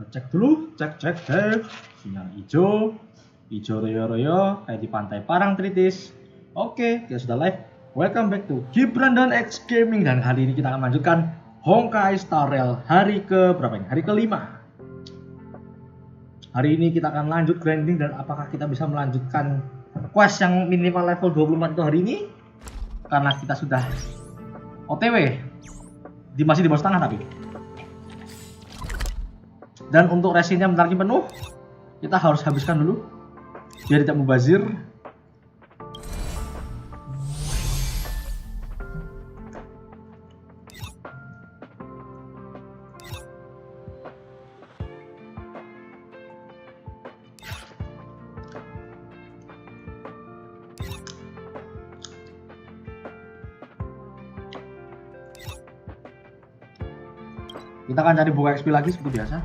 cek dulu, cek. Sinyal hijau royo kayak di pantai Parangtritis. Oke, kita sudah live. Welcome back to Gibrandon-X Gaming, dan kali ini kita akan melanjutkan Honkai Star Rail hari ke berapa ini? Hari ke-5. Hari ini kita akan lanjut grinding, dan apakah kita bisa melanjutkan quest yang minimal level 24 itu hari ini? Karena kita sudah OTW. Masih di bawah setengah tapi. Dan untuk resinnya bentar lagi penuh. Kita harus habiskan dulu biar tidak mubazir. Kita akan cari buka XP lagi seperti biasa.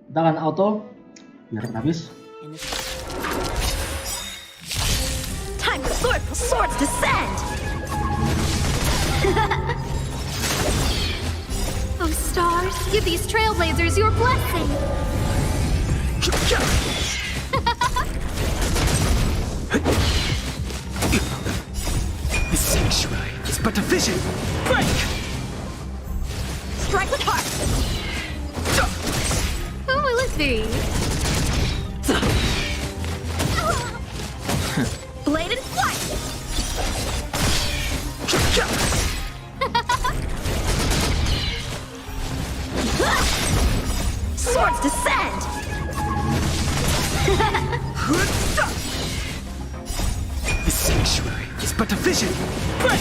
Kita akan auto biar habis. Swords descend! Oh stars, give these trailblazers your blessing! The sanctuary is but a vision! Break! Strike with heart! Who will it be? Blade and flight! Swords descend! The sanctuary is but a vision! Break!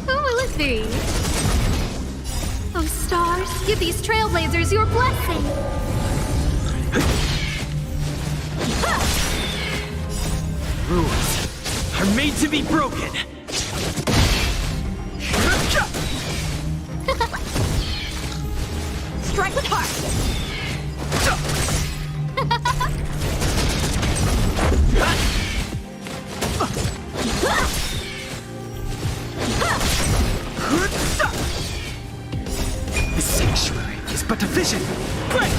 Who will it be? Oh stars, give these trailblazers your blessing! Rules are made to be broken! Strike with heart! The sanctuary is but a vision! Break!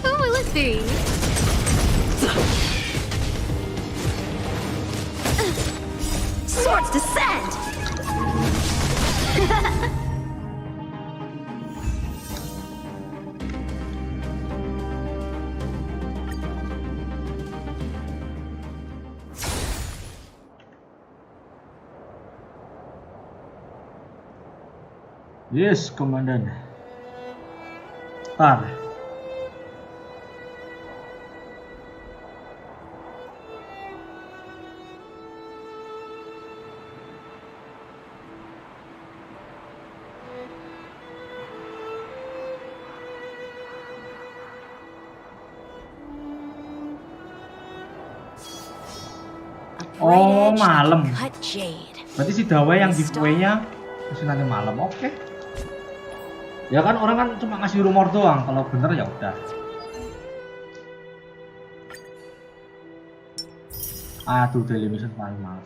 Who will it be? Swords descend! Yes, komandan. Tar. Oh, malam. Berarti si Dawei yang giveaway-nya masih nanti malam. Oke. Ya kan orang kan cuma ngasih rumor doang. Kalau bener ya udah. Aduh, daily mission paling males.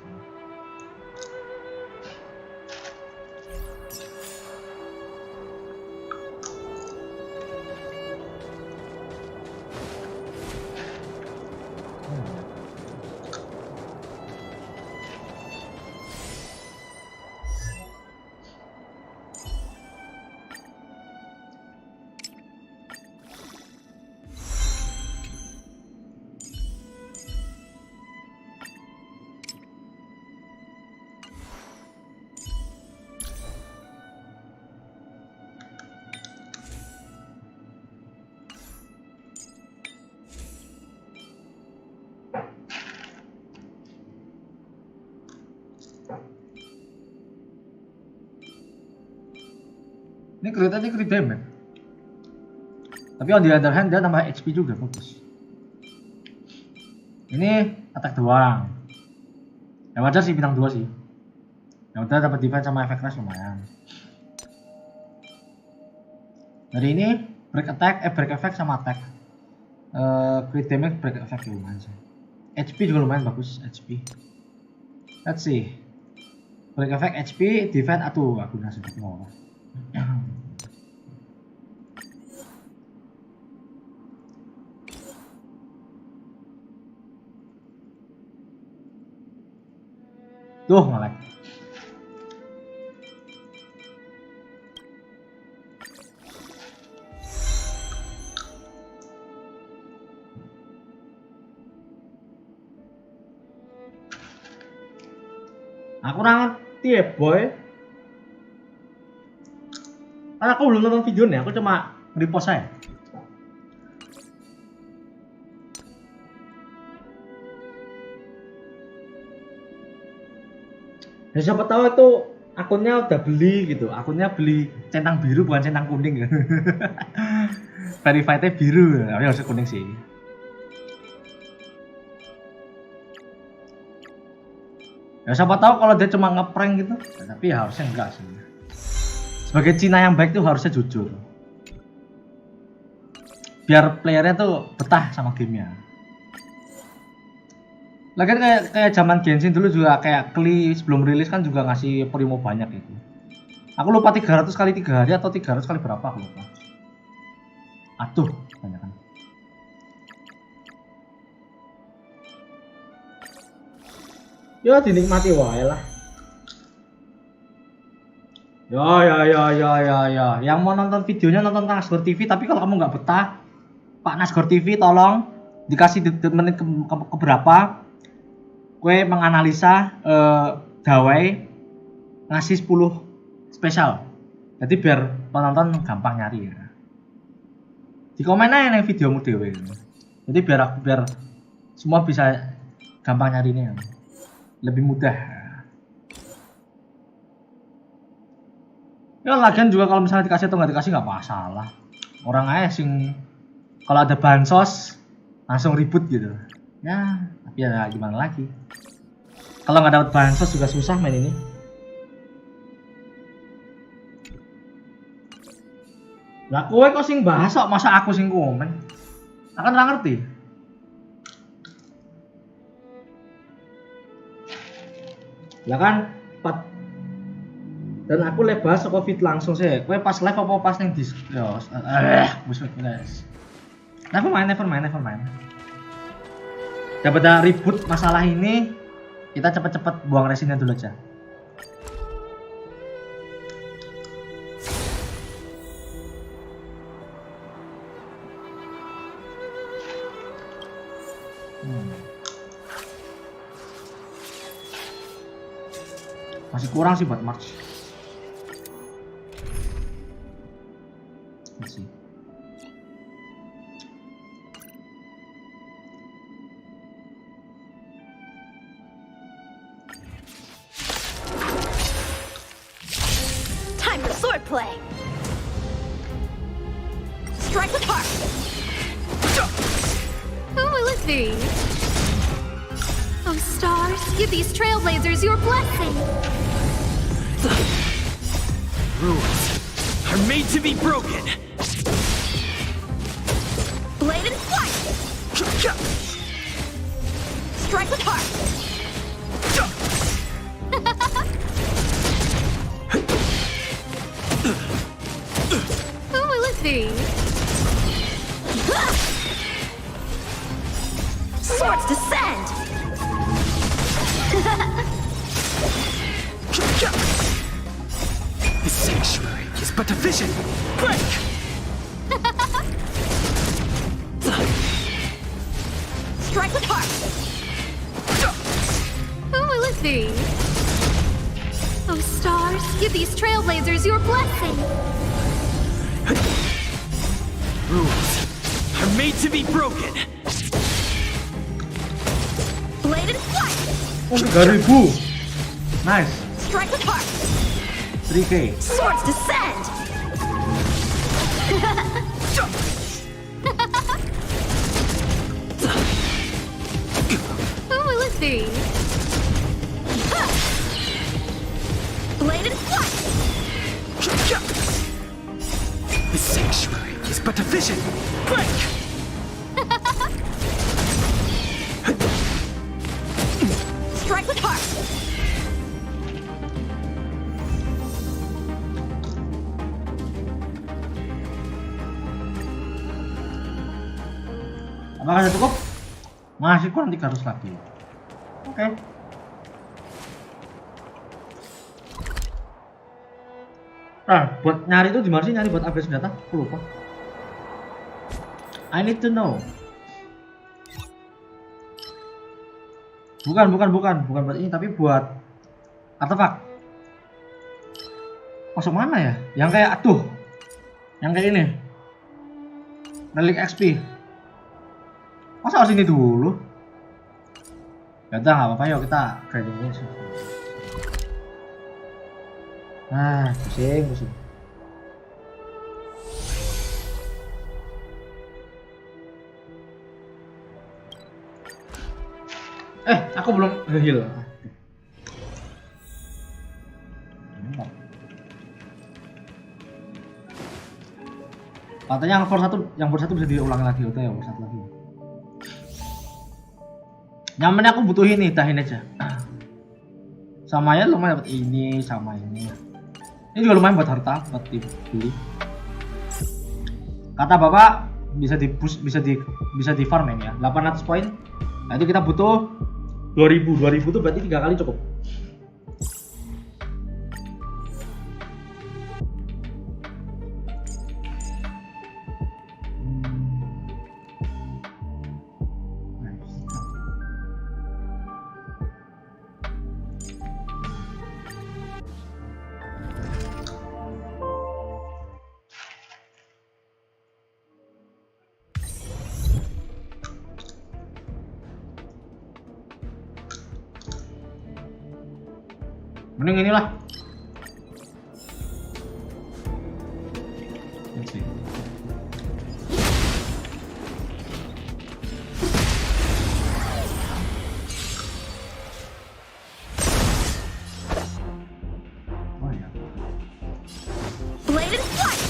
Ini kereta ini crit damage. Tapi on the other hand dia tambah HP juga, bagus. Ini attack doang. Ya wajar sih bintang 2 sih. Ya udah dapat defense sama efek crash lumayan. Dari ini break attack, break effect sama attack. Crit damage, break effect lumayan sih. HP juga lumayan bagus, HP. Let's see. Break effect, HP, defense, aduh aku udah sebut mau. Tuh nge-lag. Aku ngerti ya boy. Karena aku belum nonton videonya, aku cuma repost aja. Ya siapa tahu itu akunnya udah beli gitu, akunnya beli centang biru bukan centang kuning ya. Verified-nya biru, tapi harusnya kuning sih. Ya siapa tahu kalau dia cuma ngeprank gitu, ya, tapi ya harusnya enggak sih. Sebagai Cina yang baik tuh harusnya jujur. Biar playernya tuh betah sama gamenya. Lagian kayak zaman Genshin dulu juga kayak Kli sebelum rilis kan juga ngasih primo banyak itu. Aku lupa 300 kali 3 hari atau 300 kali berapa aku lupa. Aduh, banyak kan. Ya dinikmati wae lah. Ya. Yang mau nonton videonya nonton Nasgor TV, tapi kalau kamu nggak betah, Pak Nasgor TV tolong dikasih menit ke berapa. Kue menganalisa gawai ngasih 10 spesial. Jadi biar penonton gampang nyari ya. Di komen aja nih videomu dewe. Jadi biar semua bisa gampang nyarinya. Lebih mudah. Ya lagian juga kalau misalnya dikasih atau nggak dikasih nggak masalah. Orang aja sing kalau ada bansos langsung ribut gitu. Ya, tapi ya gimana lagi. Kalau nggak dapat bansos juga susah main ini. Lah kowe kok sing bahas kok masa aku sing komen? Akan ora ngerti. Lah kan dan aku lebas kok fit langsung sih. Kowe pas live apa pas ning dis? Yo, wis guys. Never mind. Daripada ribut masalah ini, kita cepet-cepet buang resinnya dulu aja. Masih kurang sih buat March. Masih. Time for swordplay. Strike with heart. Who will it be? Oh stars, give these trailblazers your blessing. Rules are made to be broken. Blade and flight. Strike with heart. Who will it be? Swords descend. The sanctuary is but a vision. Break! Strike with heart. Who will it be? Oh stars, give these trailblazers your blessing. Rules are made to be broken. Blade and flight. Oh, 3.000. Nice. Strike with heart. 3K. Swords descend. Who will it be? The sanctuary is but a vision. Break! Strike with heart. Apakah sudah cukup? Masih kurang 300 lagi. Oke. Buat nyari itu di mana sih, nyari buat upgrade senjata? Aku lupa. I need to know. Bukan buat ini, tapi buat artefak. Masuk mana ya? Yang kayak yang kayak ini. Relic XP. Masa harus ini dulu? Ya udah, nggak apa-apa, yuk kita grinding ini. Nah, pusing. Aku belum heal. Katanya yang baru satu bisa diulang lagi, udah ya, satu lagi. Nyamannya aku butuh ini, tahin aja. Sama ya lumayan dapat ini sama ini. Ini juga lumayan buat harta, buat dibeli. Kata bapak bisa di farming ya, 800 poin. Nah itu kita butuh 2000 tuh berarti 3 kali cukup. Mending inilah. Let's see. Oh ya. Blade and flight.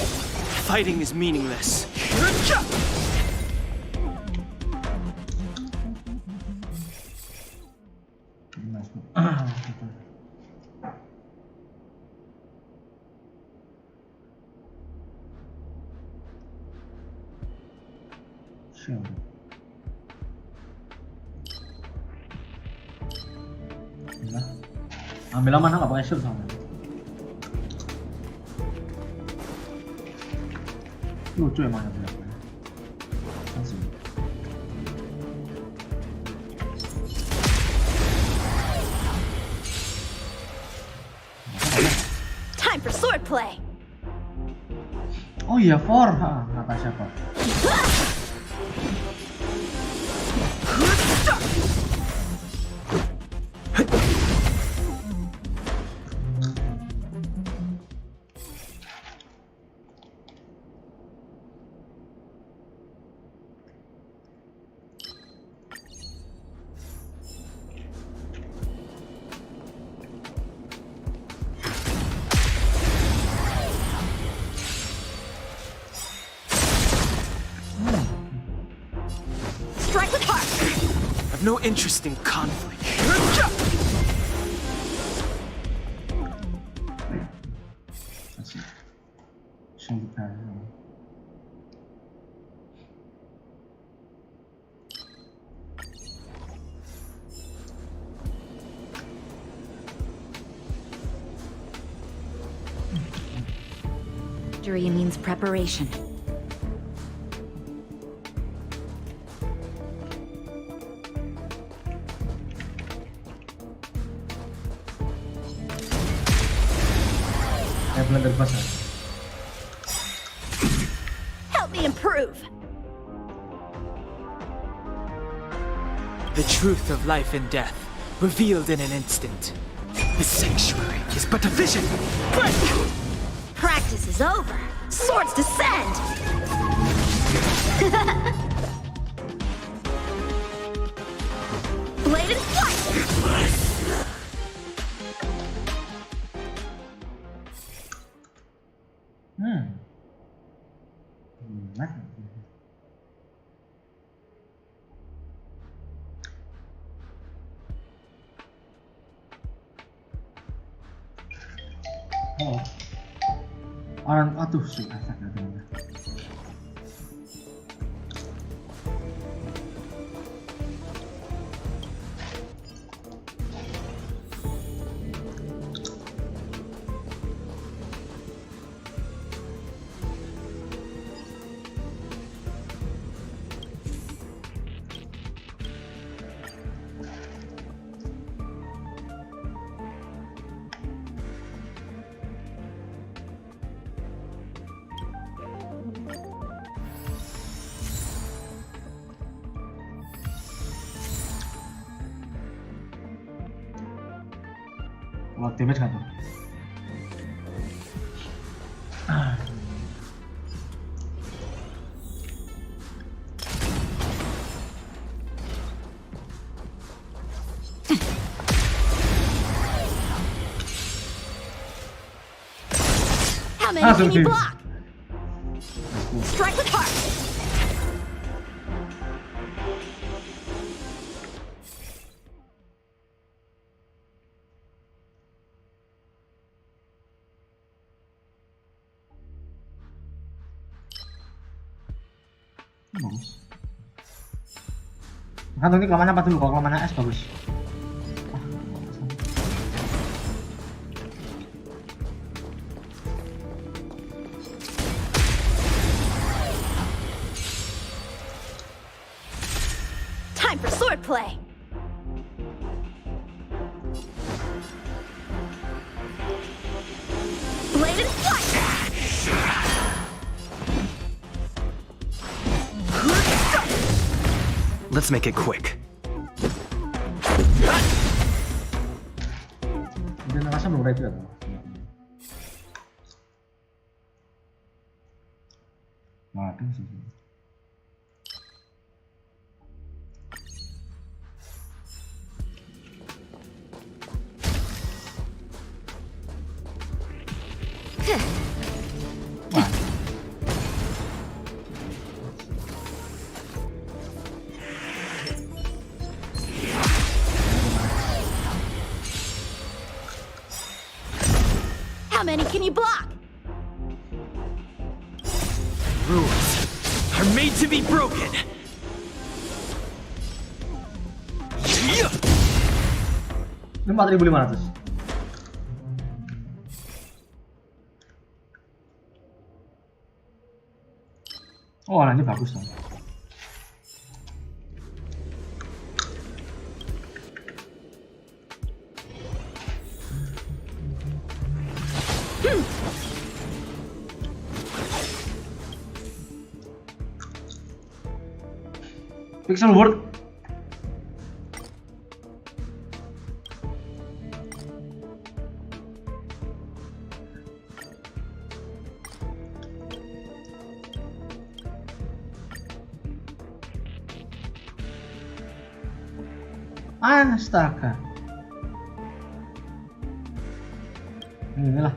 Fighting is meaningless. Ambil mana nggak pakai shield sama. Lucu emang ya punya. Langsung. Time for swordplay. Oh iya, kata siapa? No interest in conflict. Let's see. Show the parallel. Victory means preparation. Help me improve. The truth of life and death, revealed in an instant. The sanctuary is but a vision. Break! Practice is over. Swords descend. Blade and flight. Nah. Oh. Orang aduh sih astaga teman. Kalau damage nggak tuh? How many can you block? Strike with heart. Bagus. Kan ini kelamannya apa dulu? Kalau kelamannya S bagus. Time for swordplay. Blade and flight. Let's make it quick. Dia ngerasa belum ready kan? Mati sih. How many can you block? Rules are made to be broken. Ini 4.500. Oh, warnanya bagus dong. Pixel World. Astaga. Inilah.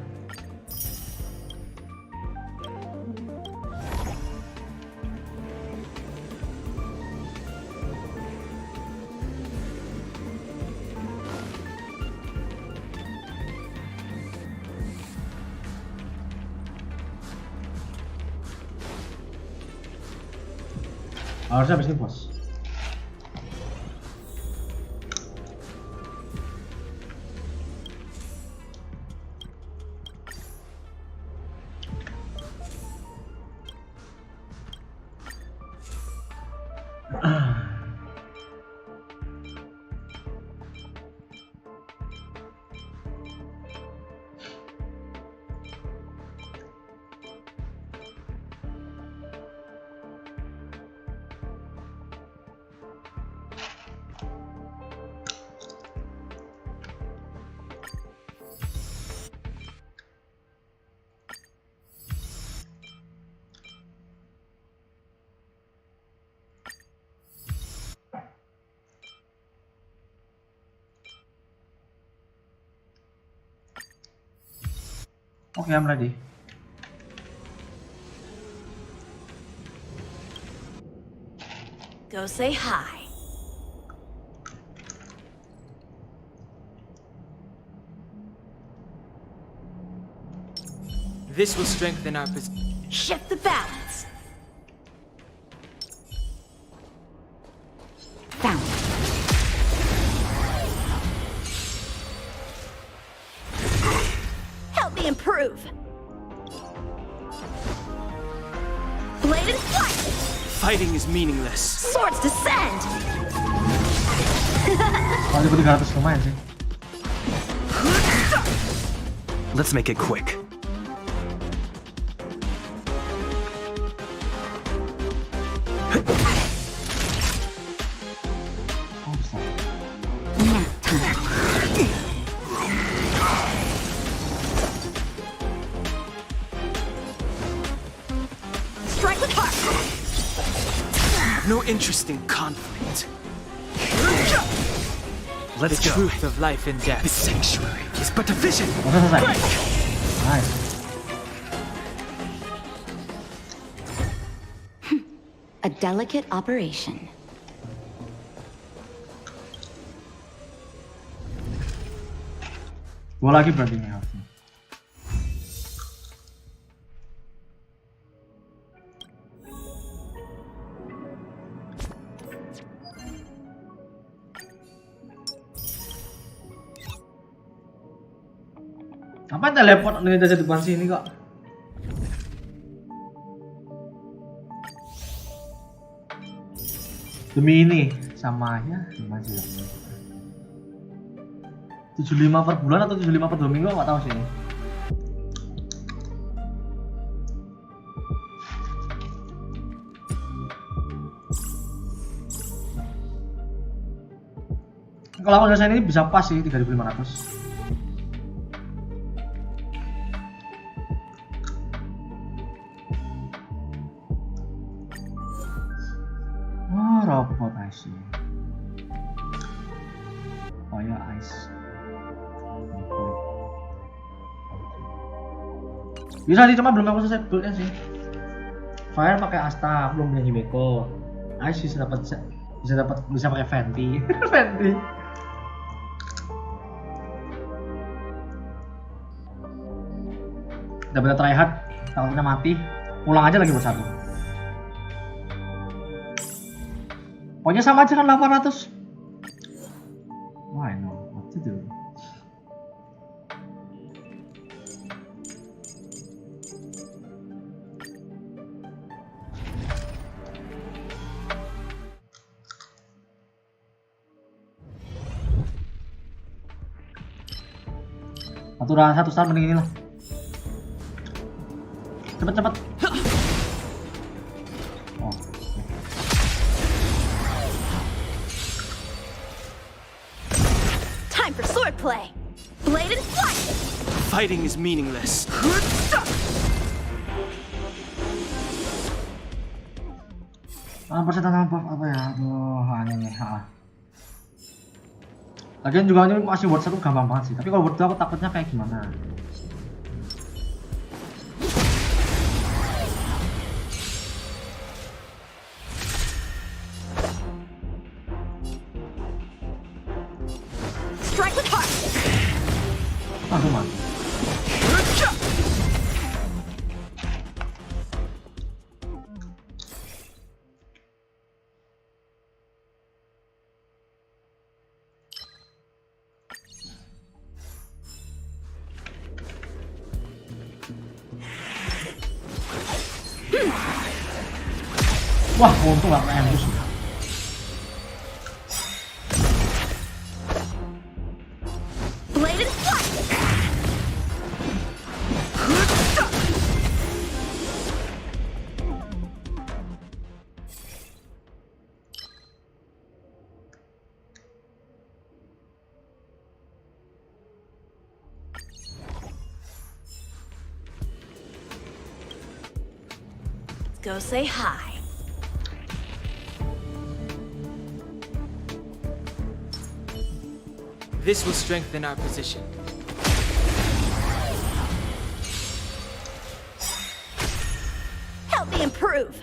Harusnya habis ini bos. Okay, I'm ready. Go say hi. This will strengthen our position. Shift the balance. Found it. Help me improve. Blade and flight. Fighting is meaningless. Swords descend. Kalau di 300 lumayan sih. Let's make it quick. Oh, bisa. Strike with heart. No interest in conflict. Let's The go. truth of life and death. The sanctuary is but a vision. Udah selesai. Nice. A delicate operation. Gua lagi berarti nih harusnya. Apa teleport nih dari depan sini kok? Demi ini sama ya, gimana sih? 75 per bulan atau 75 per 2 minggu nggak tahu sih. Kalau aku desain ini bisa pas sih 3.500. Oh, robot IC. Oh ya, ice. Bisa sih, cuma belum aku selesai buildnya sih. Fire pakai Asta, belum punya Himeko. Ice bisa pakai Fenty. Fenty. Dapat tryhard, takutnya mati. Ulang aja lagi bersatu. Pokoknya sama aja kan 800. Why no? What to do? Satu star mending inilah. Cepet. Oh. Time for swordplay. Blade and flight. Fighting is meaningless. Persetan apa ya? Aduh, aneh nih. Lagian juga ini masih word 1 gampang banget sih. Tapi kalau word 2 aku takutnya kayak gimana? Strike with heart. Aduh mati. Wah, untung gak kena ambush. Blade and flight. Go say hi. This will strengthen our position. Help me improve.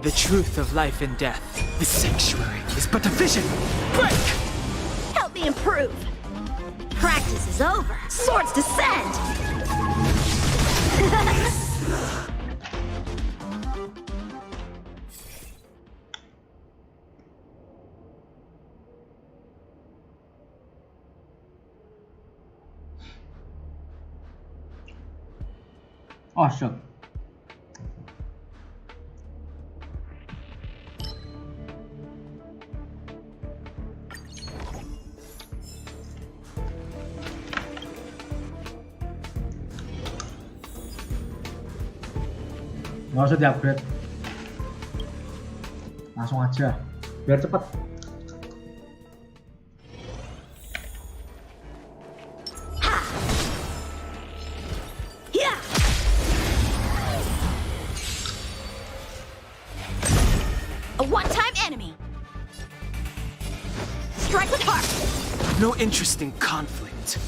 The truth of life and death. The sanctuary is but a vision. Break! Help me improve. Practice is over. Swords descend. Oh shit. Nggak usah di-upgrade, langsung aja biar cepet. Yeah. A one-time enemy. Strike with heart. No interest in conflict.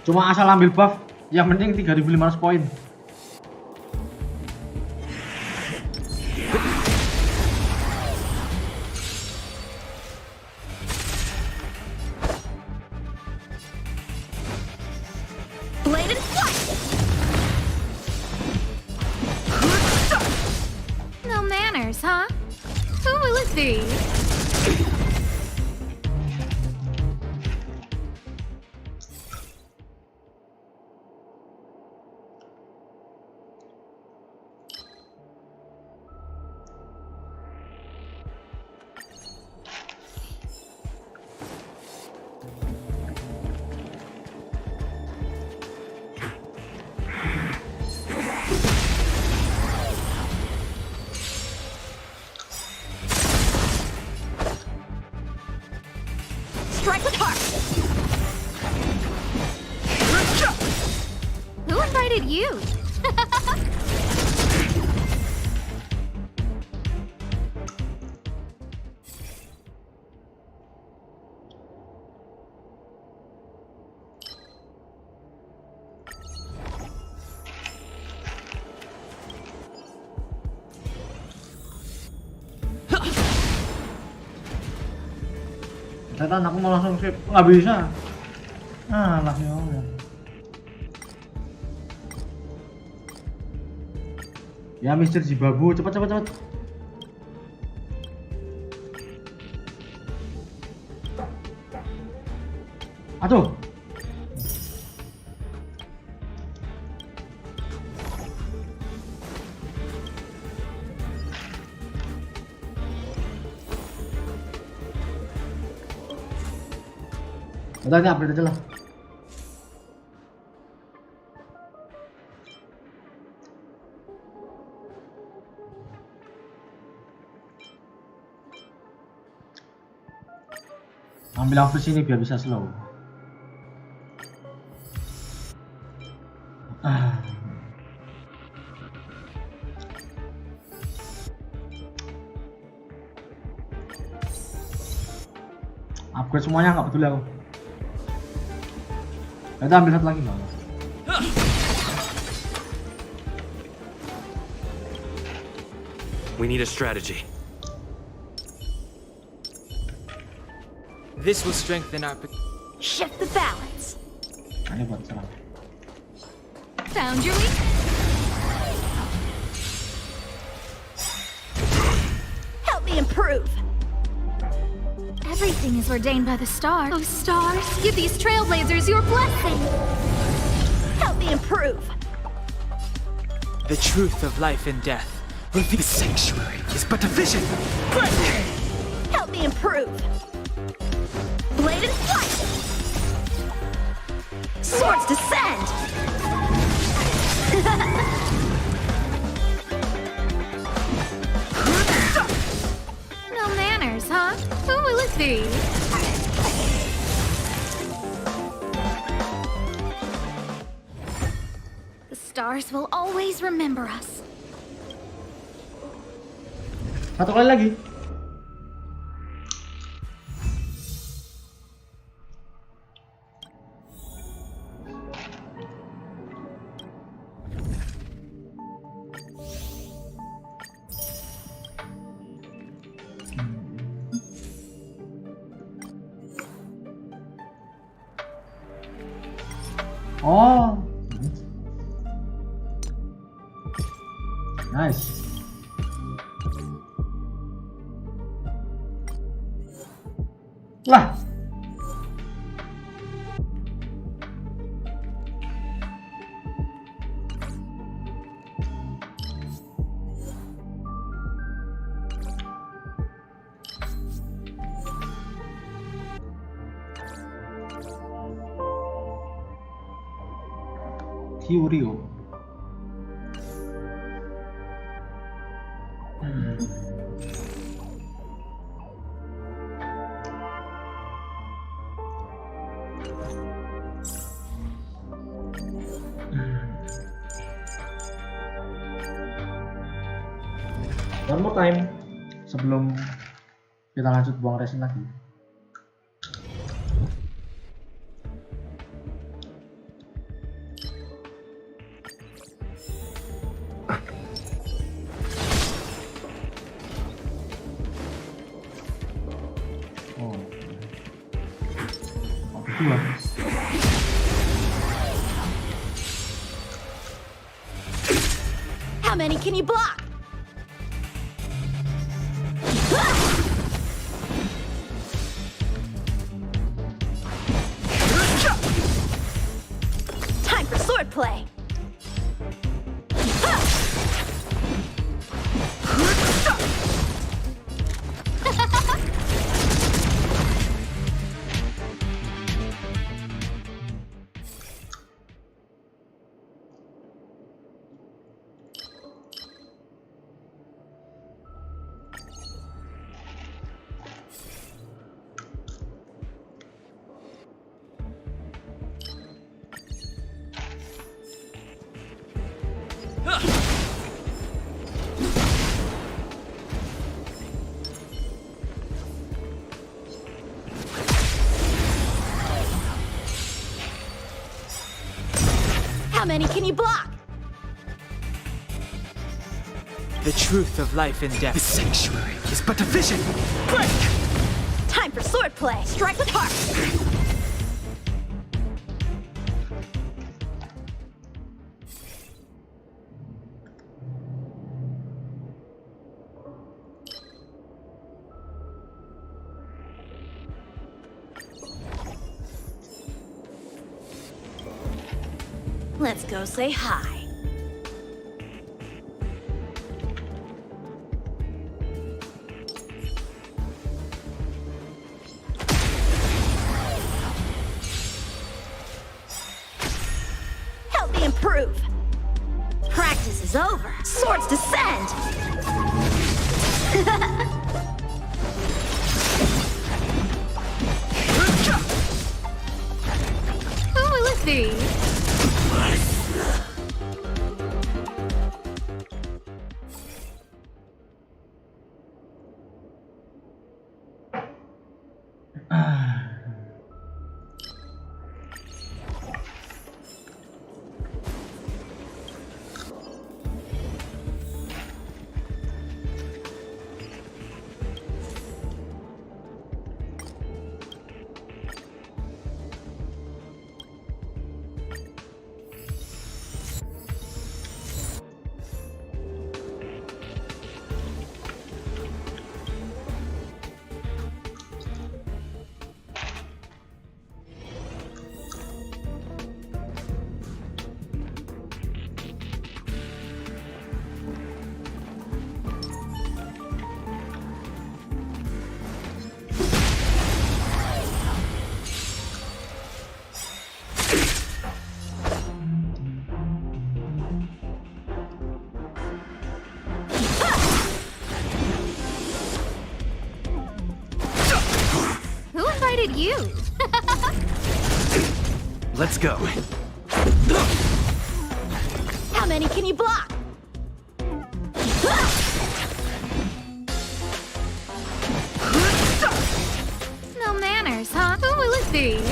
Cuma asal ambil buff, yang penting 3.500 poin. Bladed flight. No manners, huh? Who will it be? Strike with heart. Who invited you? Ternyata aku mau langsung save, nggak bisa. Ah, lah ya Allah. Ya Mister Jibabu, cepat cepat cepat. Aduh. Udah ini upgrade aja lah. Ambil aku sini biar bisa slow. Upgrade semuanya nggak peduli aku. Kita ambil satu lagi nggak? We need a strategy. This will strengthen our... Shift the balance. Ini buat serang. Found your weak. Help me improve. Everything is ordained by the stars. Oh, stars, give these trailblazers your blessing. Help me improve. The truth of life and death. The sanctuary is but a vision. Break! Help me improve. Bladed flight. Swords descend. No manners, huh? Who will it be? The stars will always remember us. Satu kali lagi. Oh, nice. Lah, Kyuryo. One more time sebelum kita lanjut buang resin lagi. How many can you block? Time for swordplay. How many can you block? The truth of life and death. The sanctuary is but a vision. Break! Time for swordplay. Strike with heart. Let's go say hi. Help me improve. Practice is over. Swords descend. Who will it be? You. Let's go. How many can you block? No manners, huh? Who will it be?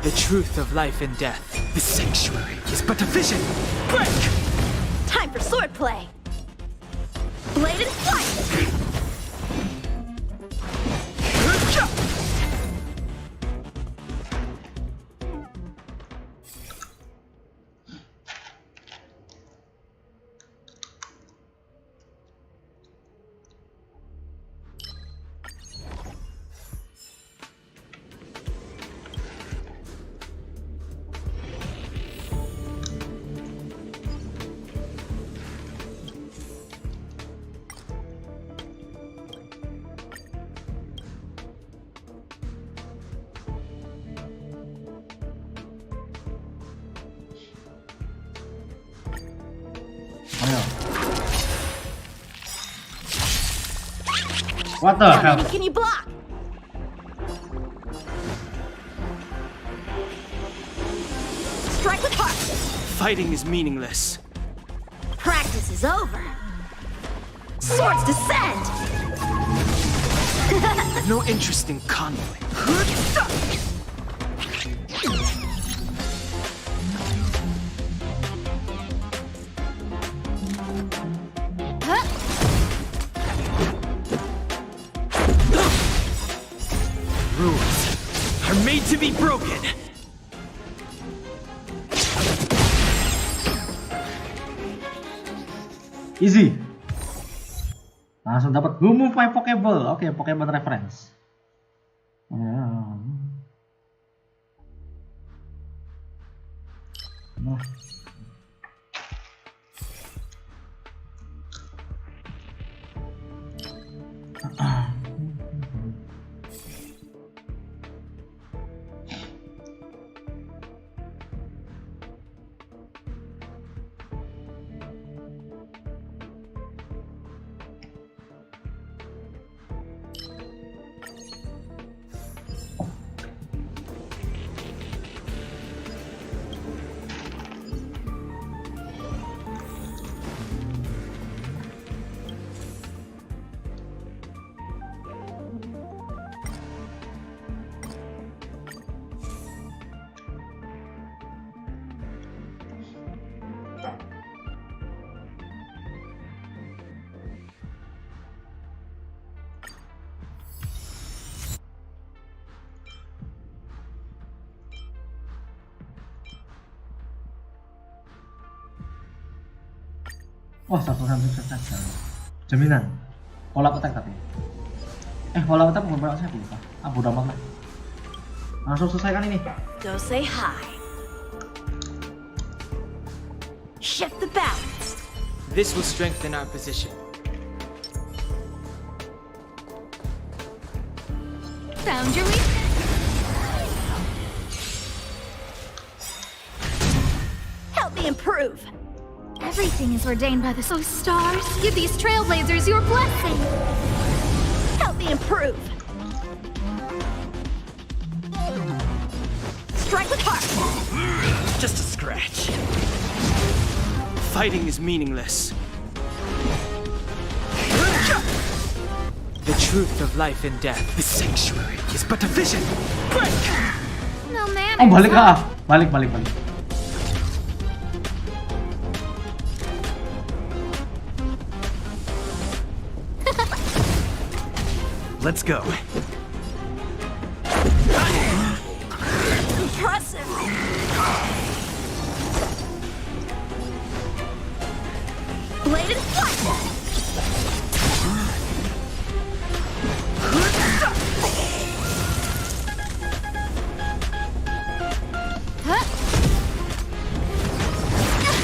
The truth of life and death. The sanctuary is but a vision. Break! Time for swordplay. Blade and flight. Ayo. What the How hell? many can you block? Strike with heart. Fighting is meaningless. Practice is over. Swords descend. I've no interest in conflict. Rules are made to be broken. Easy. Langsung dapat Who Move My Pokeball. Oke, Pokemon reference. Nah. Wah, satu saja. Jaminan. Pola attack tapi. Pola attack bukan pola saya lupa. Bodo amat lah. Langsung selesaikan ini. Go say hi. Shift the balance. This will strengthen our position. Found your weakness. Help me improve. Everything is ordained by the stars. Give these trailblazers your blessing. Help me improve. Strike with heart. Just a scratch. Fighting is meaningless. The truth of life and death. The sanctuary is but a vision. Break! No manners. Oh, balik huh? Balik. Let's go. Blade and flight!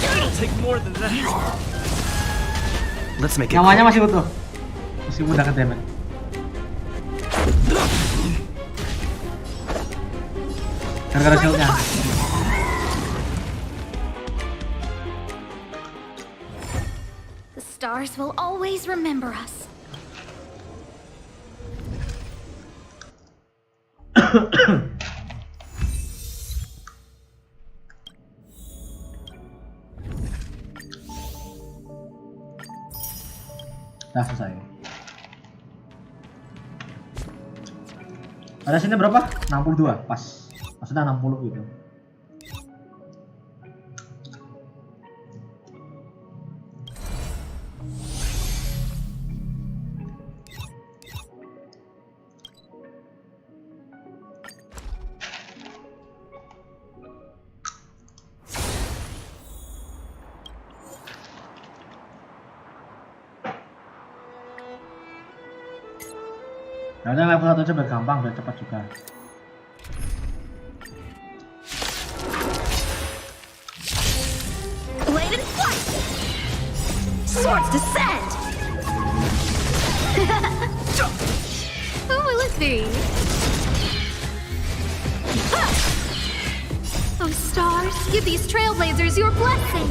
It'll take more than that. Let's make it Nyawanya quick. masih utuh. Masih mudah ke damage. Gara-gara shieldnya. The stars will always remember us. Nah, selesai. Ada sini berapa? 62, pas. Maksudnya 60 gitu. Nah, udah level 1 aja biar gampang, biar cepat juga. Blade and flight! Swords descend! Who will it be? Oh, stars, give these trailblazers your blessing.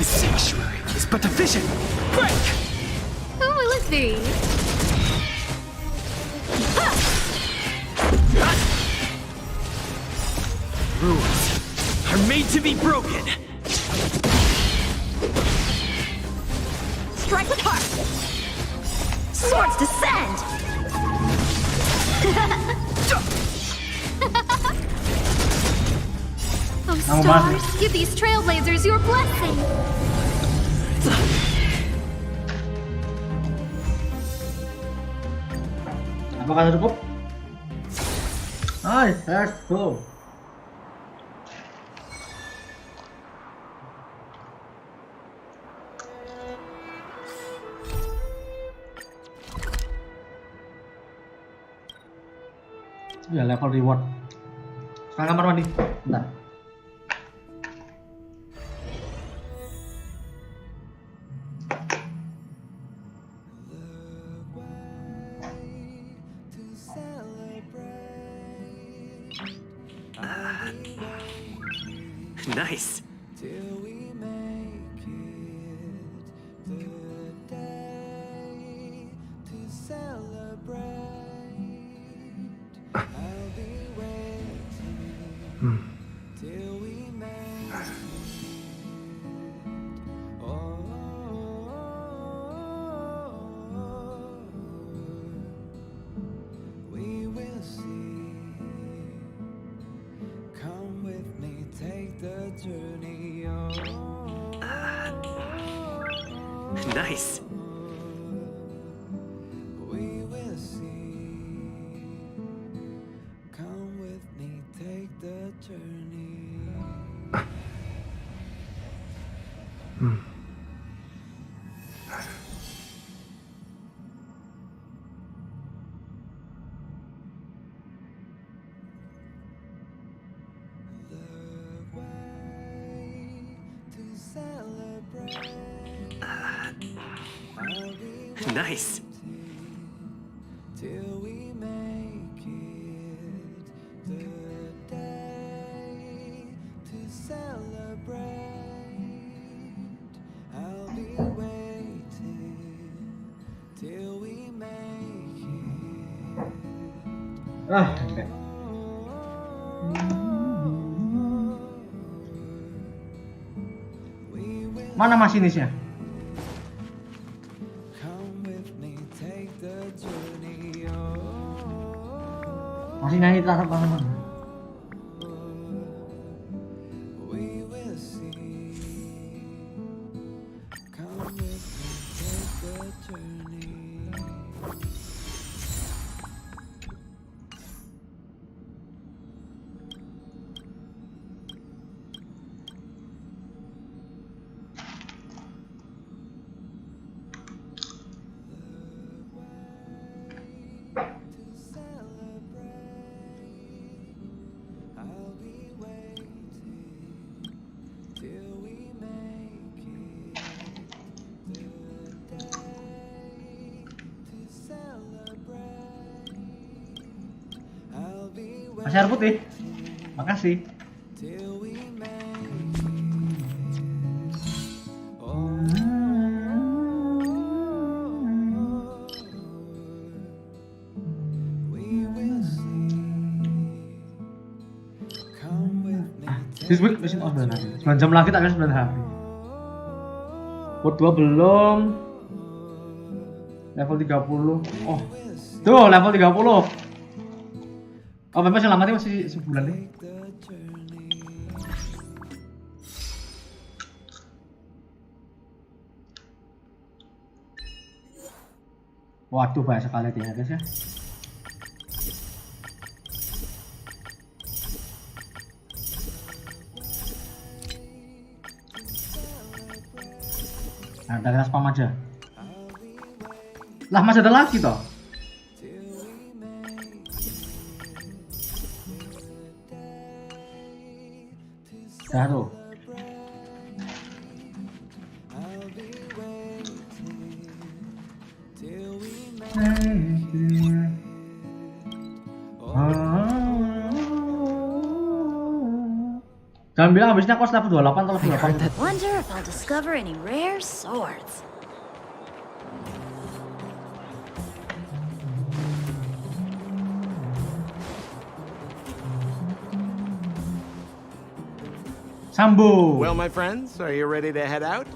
The sanctuary is but a vision. Break! Who will it be? Rules are made to be broken. Strike with heart! Swords descend! Oh, Kamu masuk. stars, give these trailblazers your blessing. Apakah sudah cukup? Nice, let's go. Ya, level reward. Sekarang kamar mandi. Bentar. Nice. Nice. Nice. Oke. Mana masinisnya? Masih nyanyi tatap mana? Kasih air putih. Makasih. This week mesin on 9 hari. 9 jam lagi tak kan 9 hari. Code 2 belum. Level 30. Oh. Tuh, level 30. Oh, memang selamatnya masih sebulan nih. Waduh, banyak sekali ya guys ya. Nah, kita spam aja. Lah, masih ada lagi toh. Dah tuh. Jangan bilang habisnya kos level 28 atau level 8. Wonder if I'll discover any rare swords. Sambo. Well, my friends, are you ready to head out?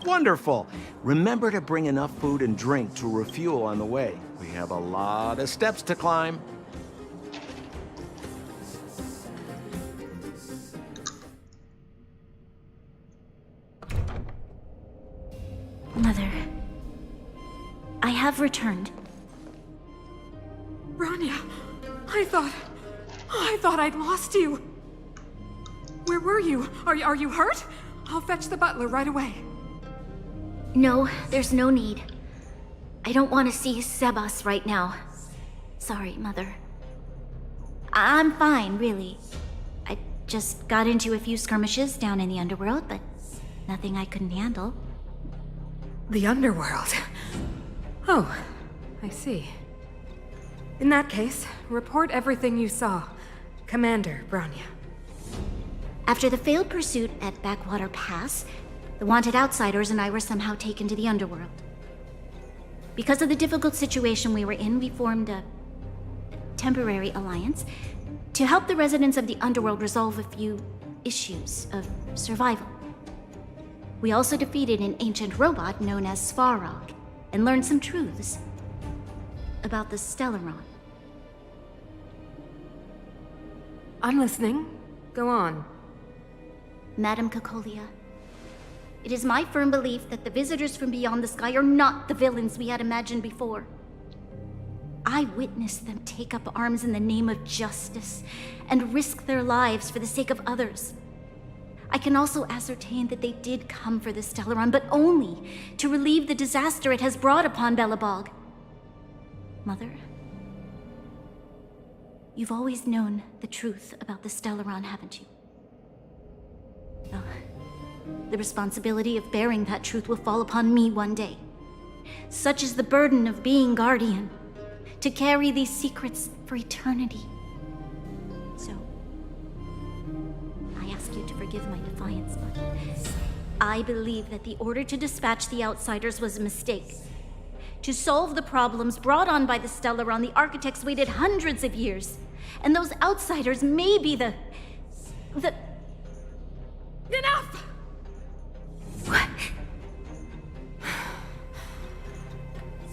Wonderful. Remember to bring enough food and drink to refuel on the way. We have a lot of steps to climb. Mother, I have returned. Bronya, I thought I'd lost you. Where were you? Are you hurt? I'll fetch the butler right away. No, there's no need. I don't want to see Sebas right now. Sorry, Mother. I'm fine, really. I just got into a few skirmishes down in the underworld, but nothing I couldn't handle. The underworld. Oh, I see. In that case, report everything you saw. Commander Bronya. After the failed pursuit at Backwater Pass, the wanted outsiders and I were somehow taken to the underworld. Because of the difficult situation we were in, we formed a temporary alliance to help the residents of the underworld resolve a few issues of survival. We also defeated an ancient robot known as Svarog and learned some truths about the Stellaron. I'm listening. Go on. Madam Kokolia, it is my firm belief that the visitors from beyond the sky are not the villains we had imagined before. I witnessed them take up arms in the name of justice and risk their lives for the sake of others. I can also ascertain that they did come for the Stellaron, but only to relieve the disaster it has brought upon Belobog. Mother, you've always known the truth about the Stellaron, haven't you? Well, the responsibility of bearing that truth will fall upon me one day. Such is the burden of being guardian, to carry these secrets for eternity. So, I ask you to forgive my defiance, but I believe that the order to dispatch the outsiders was a mistake. To solve the problems brought on by the Stellaron, the architects waited hundreds of years. And those outsiders may be the... Enough! What?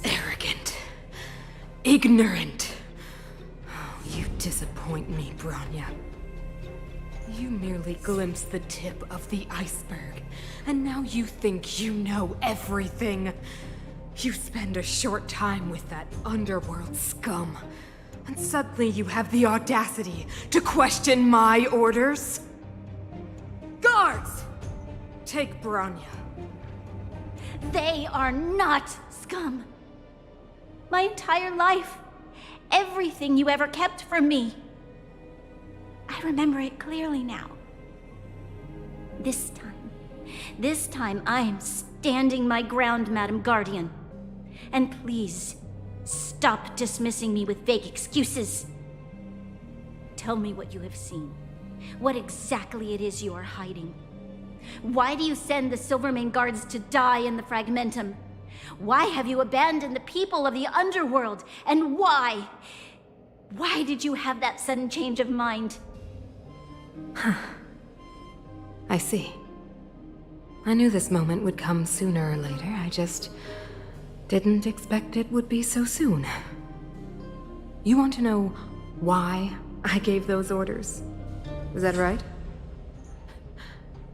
Arrogant. Ignorant. Oh, you disappoint me, Bronya. You merely glimpsed the tip of the iceberg, and now you think you know everything. You spend a short time with that underworld scum, and suddenly you have the audacity to question my orders? Guards! Take Bronya. They are not scum. My entire life, everything you ever kept from me. I remember it clearly now. This time I am standing my ground, Madam Guardian. And please, stop stop dismissing me with vague excuses. Tell me what you have seen. What exactly it is you are hiding. Why do you send the Silvermane guards to die in the Fragmentum? Why have you abandoned the people of the underworld? And why? Why did you have that sudden change of mind? I see. I knew this moment would come sooner or later. I just didn't expect it would be so soon. You want to know why I gave those orders? Is that right?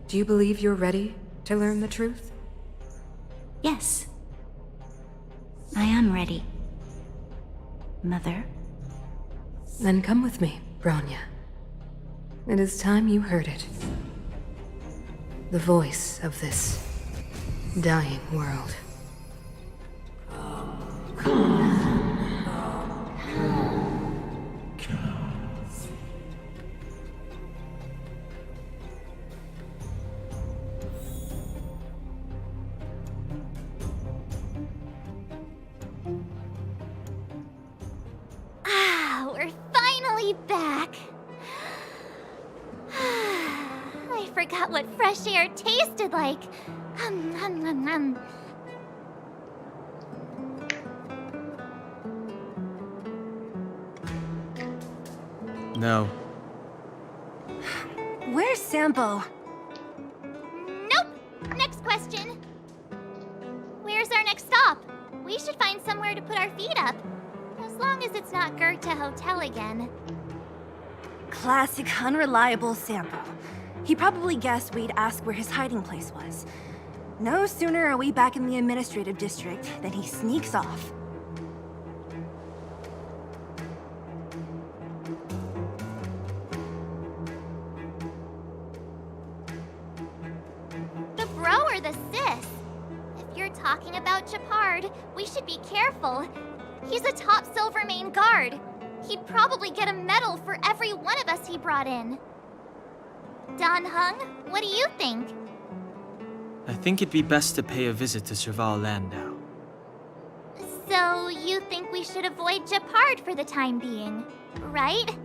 Do you believe you're ready to learn the truth? Yes. I am ready. Mother. Then come with me, Bronya. It is time you heard it. The voice of this dying world. We're finally back. I forgot what fresh air tasted like. No. Where's Sampo? Nope. Next question. Where's our next stop? We should find somewhere to put our feet up. As long as it's not Goethe Hotel again. Classic unreliable Sampo. He probably guessed we'd ask where his hiding place was. No sooner are we back in the administrative district than he sneaks off. The bro or the sis? If you're talking about Japard, we should be careful. He's a top Silvermane guard. He'd probably get a medal for every one of us he brought in. Don Hung, what do you think? I think it'd be best to pay a visit to Serval Landau. So you think we should avoid Japard for the time being, right?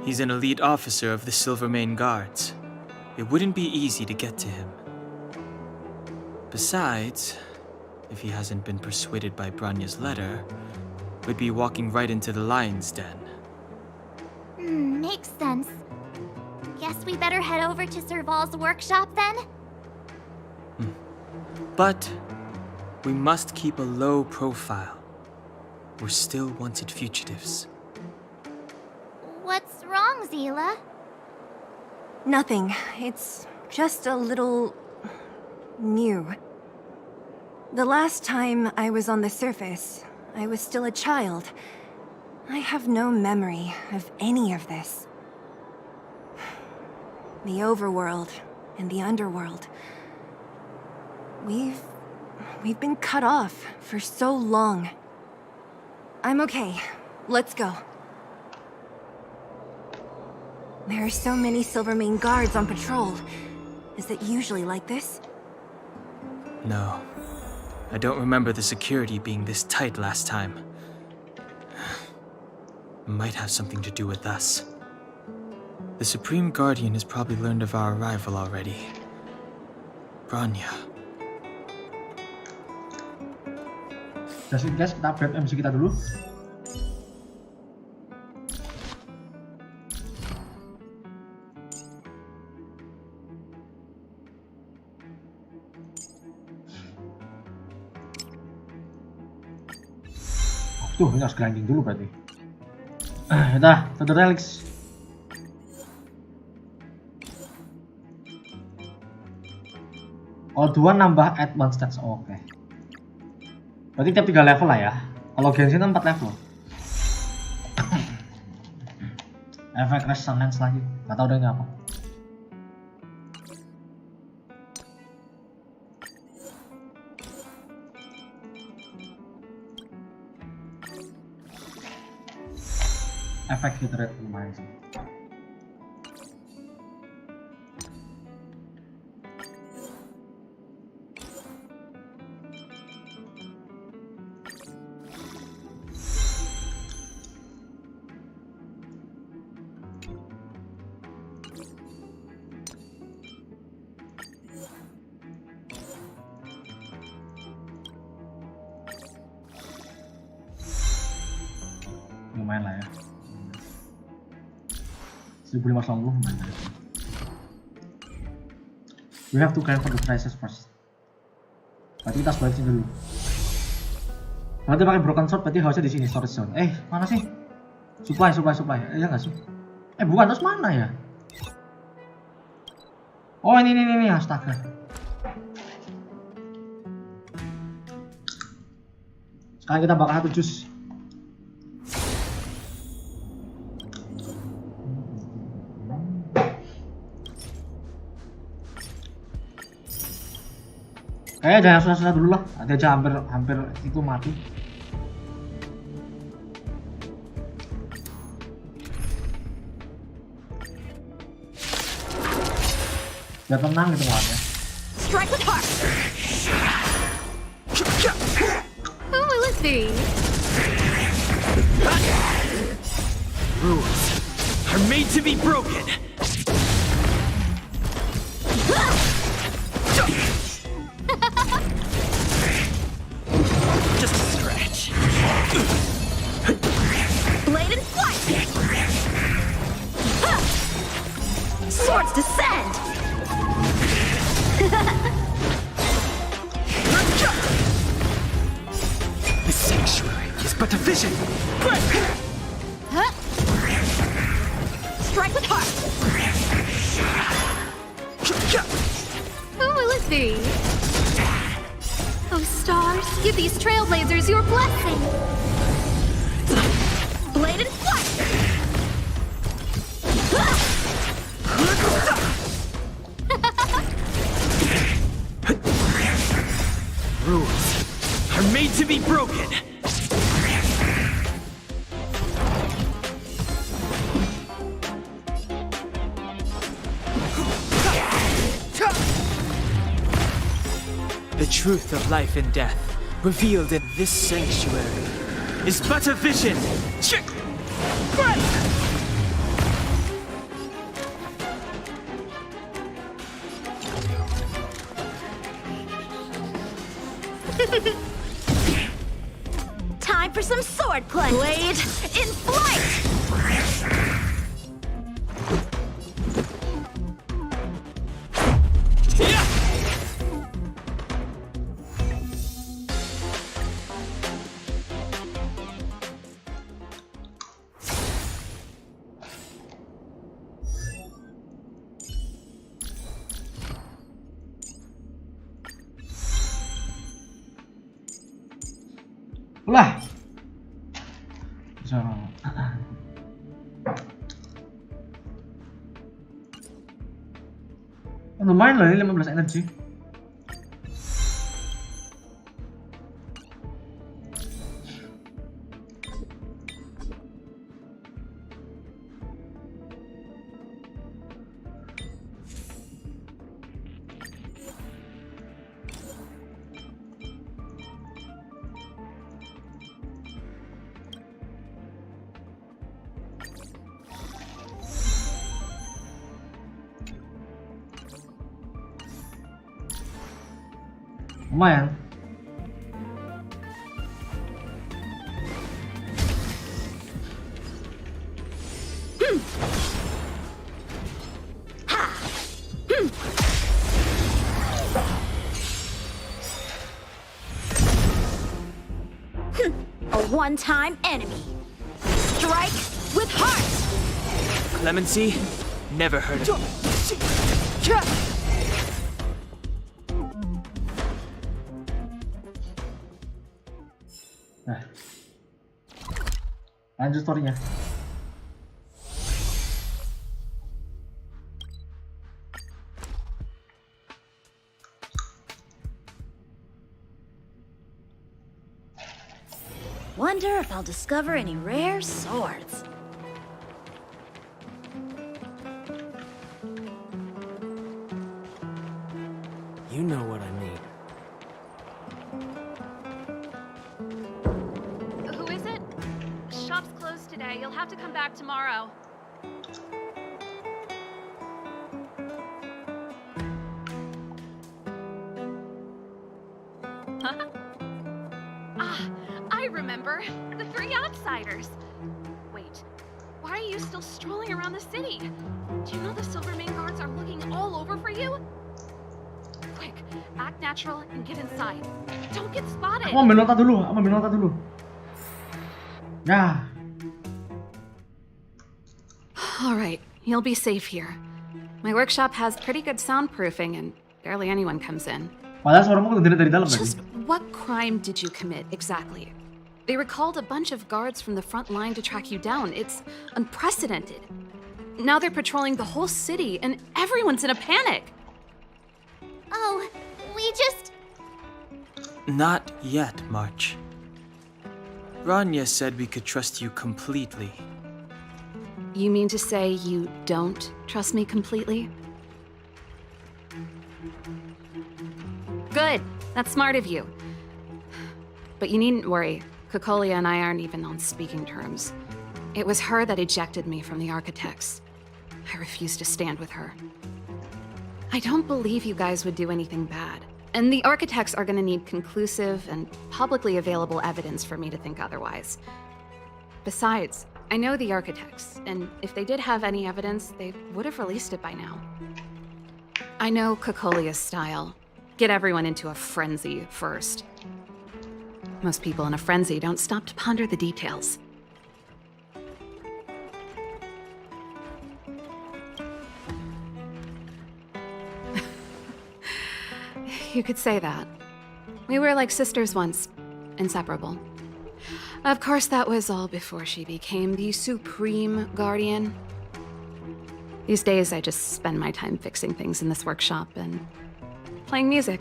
He's an elite officer of the Silvermane Guards. It wouldn't be easy to get to him. Besides, if he hasn't been persuaded by Branya's letter, we'd be walking right into the lion's den. Makes sense. Guess we better head over to Serval's workshop then? But we must keep a low profile. We're still wanted fugitives. What's wrong, Zila? Nothing. It's just a little... new. The last time I was on the surface, I was still a child. I have no memory of any of this. The overworld and the underworld. We've been cut off for so long. I'm okay. Let's go. There are so many Silvermane guards on patrol. Is it usually like this? No. I don't remember the security being this tight last time. Might have something to do with us. The Supreme Guardian has probably learned of our arrival already. Branya. That's it guys, kita upgrade MC kita dulu. Tuh, ini harus grinding dulu berarti. Udah, to the relics. Kalau 2 nambah add 1 stats, oke. Berarti tiap 3 level lah ya. Kalau Genshin kan 4 level. Efek resonance lagi, nggak tahu deh ini apa. Efek hit rate lumayan sih. Lumayan lah ya. 1580 lumayan lah. We have to climb for the prices first. Berarti kita harus balik sini dulu. Berarti pakai broken sword berarti harusnya di sini storage zone. Mana sih? Supply. Ya nggak sih? Bukan, terus mana ya? Oh ini astaga. Sekarang kita bakal satu jus. Kayaknya jangan susah-susah dulu lah. Ada aja hampir itu mati. Biar tenang gitu lawannya. Strike with heart. Who will it be? Rules are made to be broken. Just a stretch. Blade and flight. Swords descend. The sanctuary is but a vision. Strike with heart. Who will it be? Oh, stars, give these trailblazers your blessing. Blade and flight. Rules are made to be broken. The truth of life and death, revealed in this sanctuary, is but a vision. Time for some swordplay. Blade in flight. Ulah. So. Lumayan loh ini 15 energi. Lumayan. A one-time enemy. Strike with heart. Clemency never heard of. Nah. Lanjut story-nya. Wonder if I'll discover any rare swords. You know what I mean. Who is it? Shop's closed today. You'll have to come back tomorrow. remember. The three outsiders. Wait, why are you still strolling around the city? Do you know the Silvermane guards are looking all over for you? Quick, act natural and get inside. Don't get spotted. Aku ambil nota dulu. Ya. All right, you'll be safe here. My workshop has pretty good soundproofing and barely anyone comes in. Padahal suaramu kedengeran dari dalam Just tadi. what crime did you commit exactly? They recalled a bunch of guards from the front line to track you down. It's unprecedented. Now they're patrolling the whole city and everyone's in a panic. Oh, we just... Not yet, March. Rania said we could trust you completely. You mean to say you don't trust me completely? Good. That's smart of you. But you needn't worry. Kokolia and I aren't even on speaking terms. It was her that ejected me from the Architects. I refuse to stand with her. I don't believe you guys would do anything bad. And the Architects are gonna need conclusive and publicly available evidence for me to think otherwise. Besides, I know the Architects, and if they did have any evidence, they would have released it by now. I know Kokolia's style. Get everyone into a frenzy first. Most people in a frenzy don't stop to ponder the details. You could say that. We were like sisters once, inseparable. Of course, that was all before she became the Supreme Guardian. These days, I just spend my time fixing things in this workshop and playing music.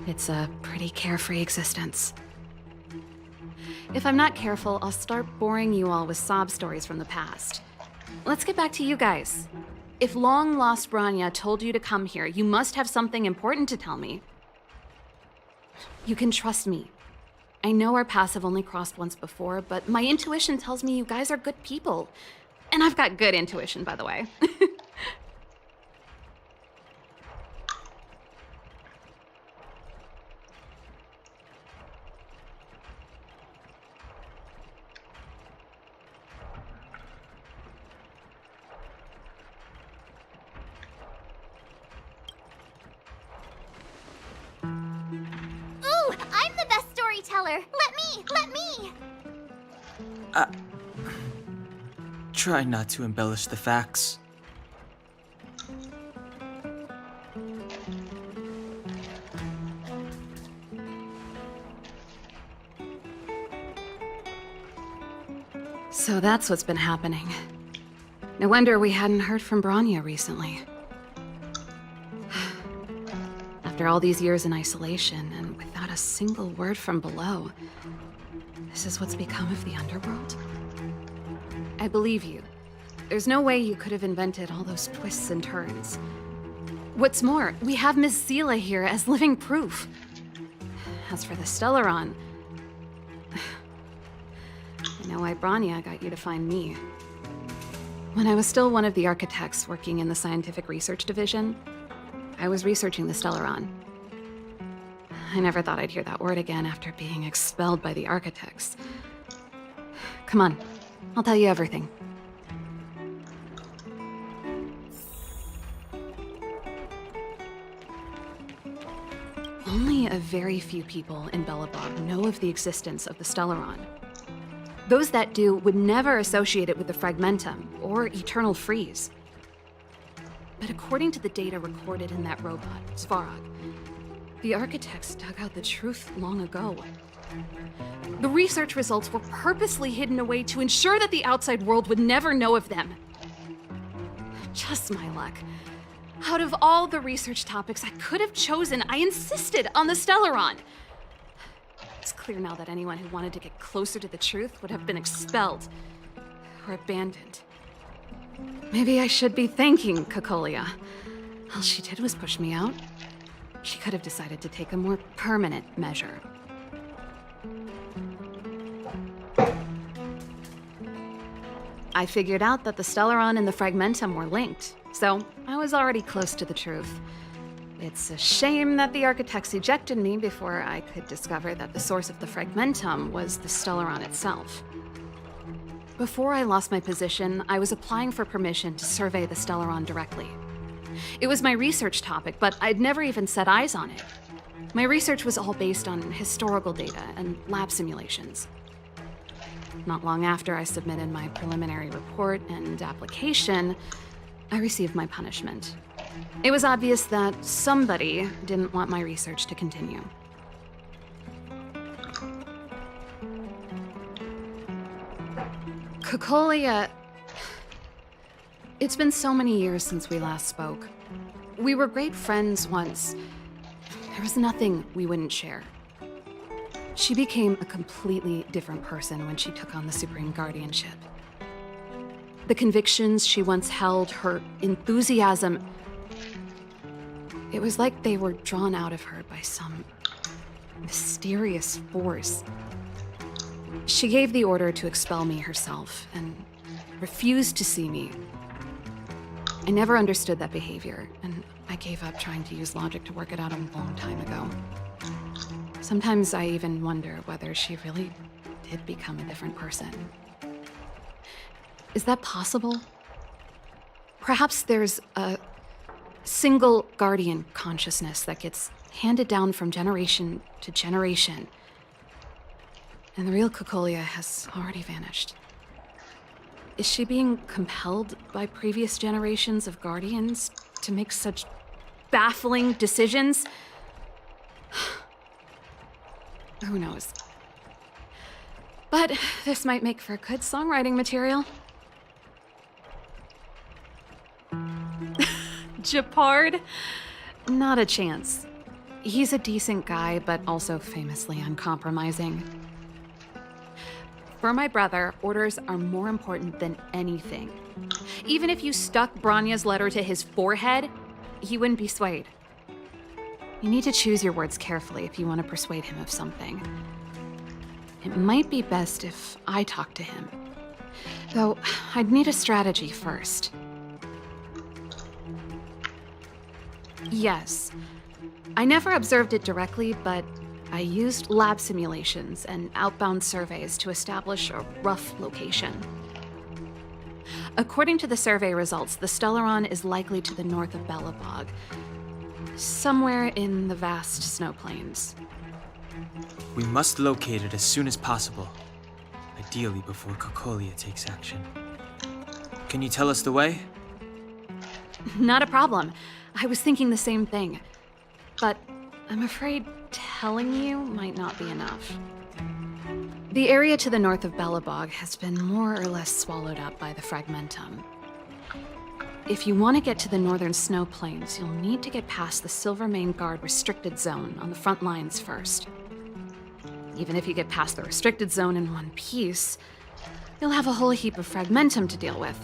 It's a pretty carefree existence. If I'm not careful, I'll start boring you all with sob stories from the past. Let's get back to you guys. If long-lost Branya told you to come here, you must have something important to tell me. You can trust me. I know our paths have only crossed once before, but my intuition tells me you guys are good people. And I've got good intuition, by the way. Ooh, I'm the best storyteller. Let me. Try not to embellish the facts. So that's what's been happening. No wonder we hadn't heard from Branya recently. After all these years in isolation and without a single word from below, this is what's become of the underworld? I believe you. There's no way you could have invented all those twists and turns. What's more, we have Miss Zila here as living proof. As for the Stellaron, I know why Branya got you to find me. When I was still one of the architects working in the scientific research division, I was researching the Stellaron. I never thought I'd hear that word again after being expelled by the architects. Come on, I'll tell you everything. Only a very few people in Belobog know of the existence of the Stellaron. Those that do would never associate it with the Fragmentum or Eternal Freeze. But according to the data recorded in that robot, Svarog, the architects dug out the truth long ago. The research results were purposely hidden away to ensure that the outside world would never know of them. Just my luck. Out of all the research topics I could have chosen, I insisted on the Stellaron. It's clear now that anyone who wanted to get closer to the truth would have been expelled or abandoned. Maybe I should be thanking Kokolia. All she did was push me out. She could have decided to take a more permanent measure. I figured out that the Stellaron and the Fragmentum were linked, so I was already close to the truth. It's a shame that the architects ejected me before I could discover that the source of the fragmentum was the Stellaron itself. Before I lost my position, I was applying for permission to survey the Stellaron directly. It was my research topic, but I'd never even set eyes on it. My research was all based on historical data and lab simulations. Not long after I submitted my preliminary report and application, I received my punishment. It was obvious that somebody didn't want my research to continue. Kokolia... It's been so many years since we last spoke. We were great friends once. There was nothing we wouldn't share. She became a completely different person when she took on the Supreme Guardianship. The convictions she once held, her enthusiasm... It was like they were drawn out of her by some mysterious force. She gave the order to expel me herself and refused to see me. I never understood that behavior, and I gave up trying to use logic to work it out a long time ago. Sometimes I even wonder whether she really did become a different person. Is that possible? Perhaps there's a single guardian consciousness that gets handed down from generation to generation, and the real Kokolia has already vanished. Is she being compelled by previous generations of guardians to make such baffling decisions? Who knows? But this might make for good songwriting material. Japard? Not a chance. He's a decent guy, but also famously uncompromising. For my brother, orders are more important than anything. Even if you stuck Bronya's letter to his forehead, he wouldn't be swayed. You need to choose your words carefully if you want to persuade him of something. It might be best if I talk to him. Though, I'd need a strategy first. Yes. I never observed it directly, but I used lab simulations and outbound surveys to establish a rough location. According to the survey results, the Stellaron is likely to the north of Belobog, somewhere in the vast snow plains. We must locate it as soon as possible, ideally before Kokolia takes action. Can you tell us the way? Not a problem. I was thinking the same thing. But I'm afraid telling you might not be enough. The area to the north of Belobog has been more or less swallowed up by the fragmentum. If you want to get to the northern snow plains, you'll need to get past the Silvermane Guard restricted zone on the front lines first. Even if you get past the restricted zone in one piece, you'll have a whole heap of fragmentum to deal with.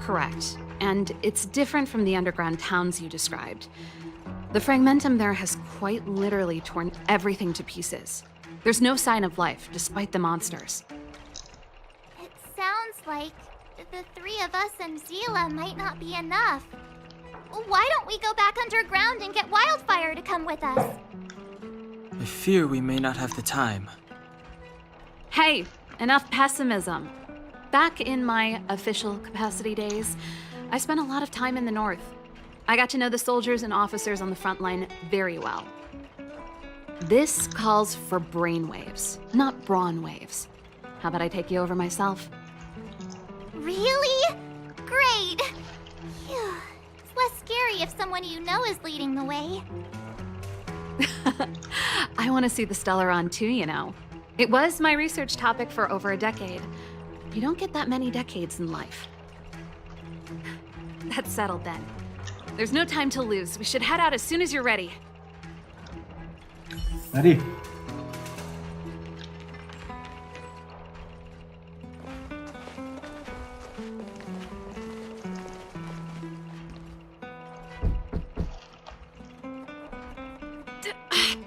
Correct. And it's different from the underground towns you described. The fragmentum there has quite literally torn everything to pieces. There's no sign of life, despite the monsters. It sounds like the three of us and Zila might not be enough. Why don't we go back underground and get Wildfire to come with us? I fear we may not have the time. Hey, enough pessimism. Back in my official capacity days, I spent a lot of time in the north. I got to know the soldiers and officers on the front line very well. This calls for brainwaves, not brawn waves. How about I take you over myself? Really? Great! Phew. It's less scary if someone you know is leading the way. I want to see the Stellaron too, you know. It was my research topic for over a decade. You don't get that many decades in life. That's settled then. There's no time to lose. We should head out as soon as you're ready. Ready?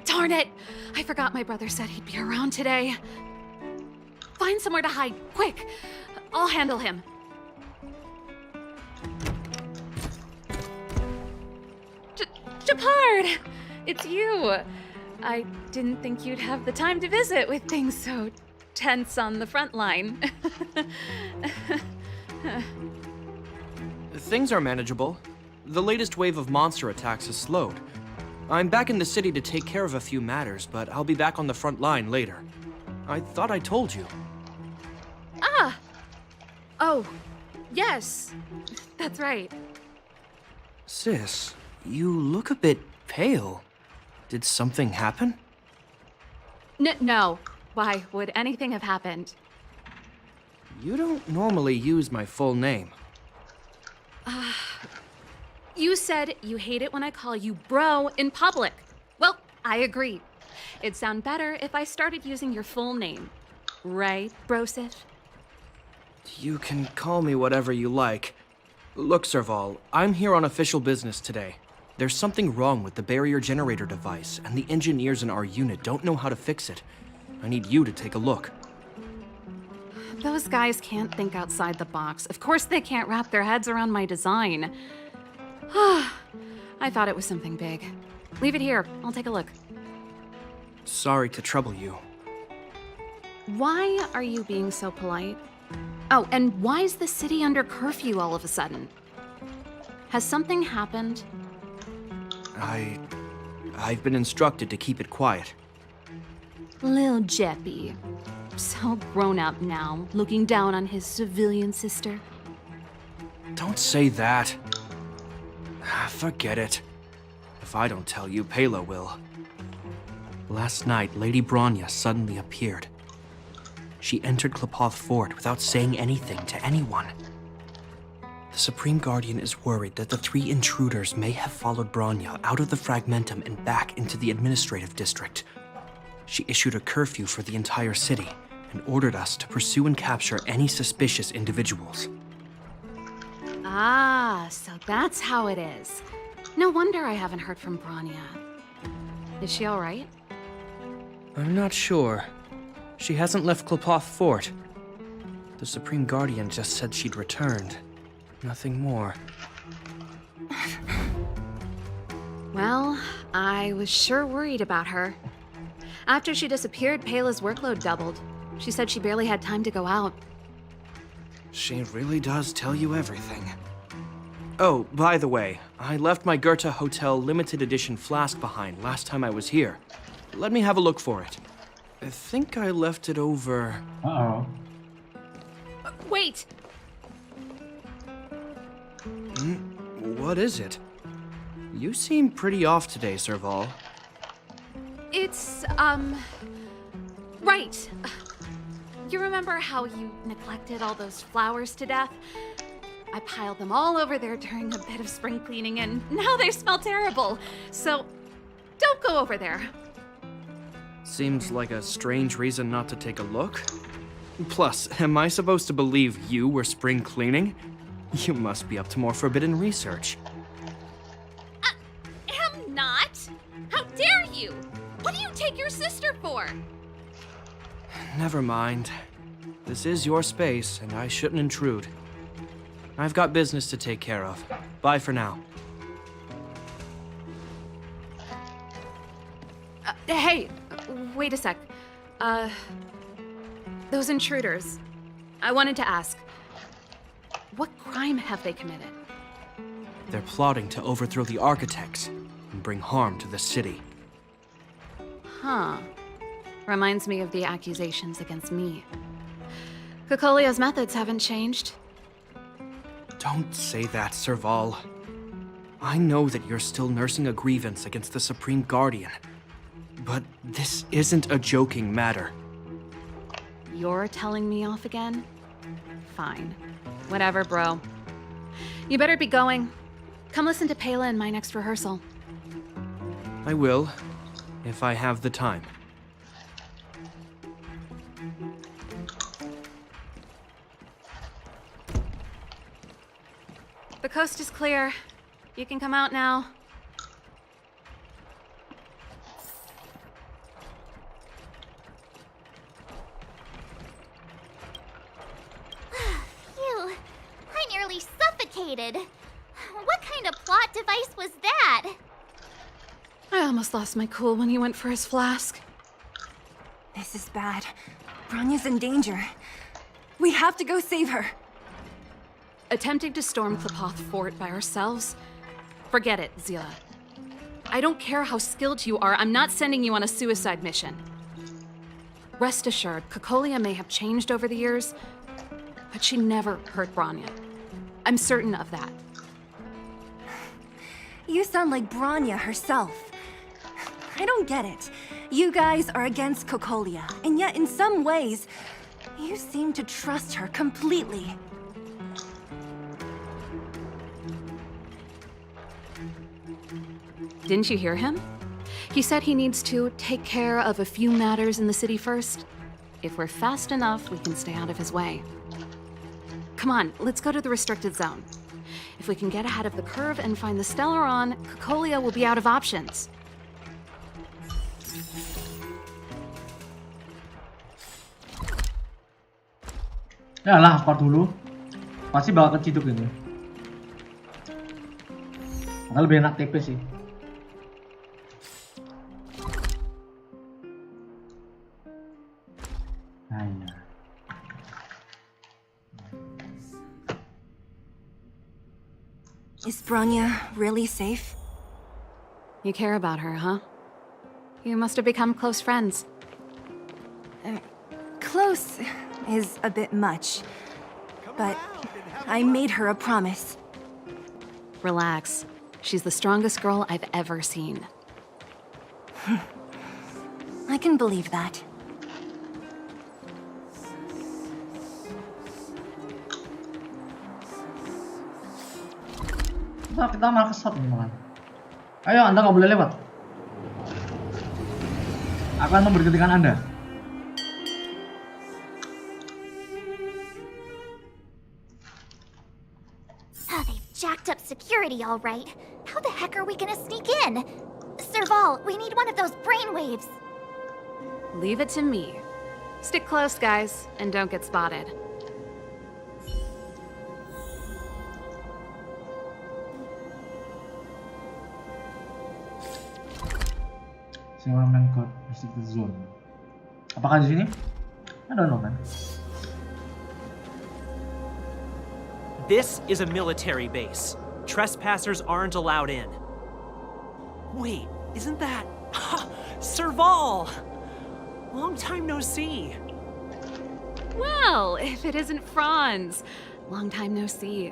Darn it! I forgot my brother said he'd be around today. Find somewhere to hide, quick! I'll handle him. Japard! It's you! I didn't think you'd have the time to visit with things so tense on the front line. Things are manageable. The latest wave of monster attacks has slowed. I'm back in the city to take care of a few matters, but I'll be back on the front line later. I thought I told you. Ah! Oh, yes. That's right. Sis, you look a bit pale. Did something happen? No. Why would anything have happened? You don't normally use my full name. You said you hate it when I call you bro in public. Well, I agree. It'd sound better if I started using your full name. Right, Brosif? You can call me whatever you like. Look, Serval, I'm here on official business today. There's something wrong with the barrier generator device, and the engineers in our unit don't know how to fix it. I need you to take a look. Those guys can't think outside the box. Of course they can't wrap their heads around my design. I thought it was something big. Leave it here. I'll take a look. Sorry to trouble you. Why are you being so polite? Oh, and why is the city under curfew all of a sudden? Has something happened? I've been instructed to keep it quiet. Lil Jeppy. So grown up now, looking down on his civilian sister. Don't say that. Forget it. If I don't tell you, Pela will. Last night, Lady Bronya suddenly appeared. She entered Klepoth Fort without saying anything to anyone. The Supreme Guardian is worried that the 3 intruders may have followed Bronya out of the Fragmentum and back into the administrative district. She issued a curfew for the entire city and ordered us to pursue and capture any suspicious individuals. Ah, so that's how it is. No wonder I haven't heard from Bronya. Is she all right? I'm not sure. She hasn't left Klepoth Fort. The Supreme Guardian just said she'd returned. Nothing more. Well, I was sure worried about her. After she disappeared, Pela's workload doubled. She said she barely had time to go out. She really does tell you everything. Oh, by the way, I left my Goethe Hotel limited edition flask behind last time I was here. Let me have a look for it. I think I left it over... Uh-oh. Wait! What is it? You seem pretty off today, Serval. It's, right. You remember how you neglected all those flowers to death? I piled them all over there during a bit of spring cleaning, and now they smell terrible. So, don't go over there. Seems like a strange reason not to take a look. Plus, am I supposed to believe you were spring cleaning? You must be up to more forbidden research. Am not? How dare you? What do you take your sister for? Never mind. This is your space, and I shouldn't intrude. I've got business to take care of. Bye for now. Hey, wait a sec. Those intruders. I wanted to ask, what crime have they committed? They're plotting to overthrow the architects and bring harm to the city. Huh. Reminds me of the accusations against me. Kokolio's methods haven't changed. Don't say that, Serval. I know that you're still nursing a grievance against the Supreme Guardian. But this isn't a joking matter. You're telling me off again? Fine. Whatever, bro. You better be going. Come listen to Pela in my next rehearsal. I will, if I have the time. The coast is clear. You can come out now. complicated. What kind of plot device was that? I almost lost my cool when he went for his flask. This is bad. Bronya's in danger. We have to go save her. Attempting to storm Klapoth Fort by ourselves? Forget it, Zila. I don't care how skilled you are, I'm not sending you on a suicide mission. Rest assured, Cocolia may have changed over the years, but she never hurt Bronya. I'm certain of that. You sound like Bronya herself. I don't get it. You guys are against Cocolia, and yet in some ways, you seem to trust her completely. Didn't you hear him? He said he needs to take care of a few matters in the city first. If we're fast enough, we can stay out of his way. Come on, let's go to the restricted zone. If we can get ahead of the curve and find the Stellaron, Cocolia will be out of options. Ya lah, apa dulu? Pasti bakal keciduk ini. Bakal lebih enak TP sih. Nah, ya. Is Bronya really safe? You care about her, huh? You must have become close friends. Close is a bit much, but I made her a promise. Relax. She's the strongest girl I've ever seen. I can believe that. Kita malah kesat nih malah. Ayo, Anda nggak boleh lewat. Aku akan memberhentikan Anda. Oh, they've jacked up security all right. How the heck are we gonna sneak in? Serval, we need one of those brainwaves. Leave it to me. Stick close, guys, and don't get spotted. Environment code restricted zone. Apakah di sini? I don't know, man. This is a military base. Trespassers aren't allowed in. Wait, isn't that Serval? Long time no see. Well, if it isn't Franz. Long time no see.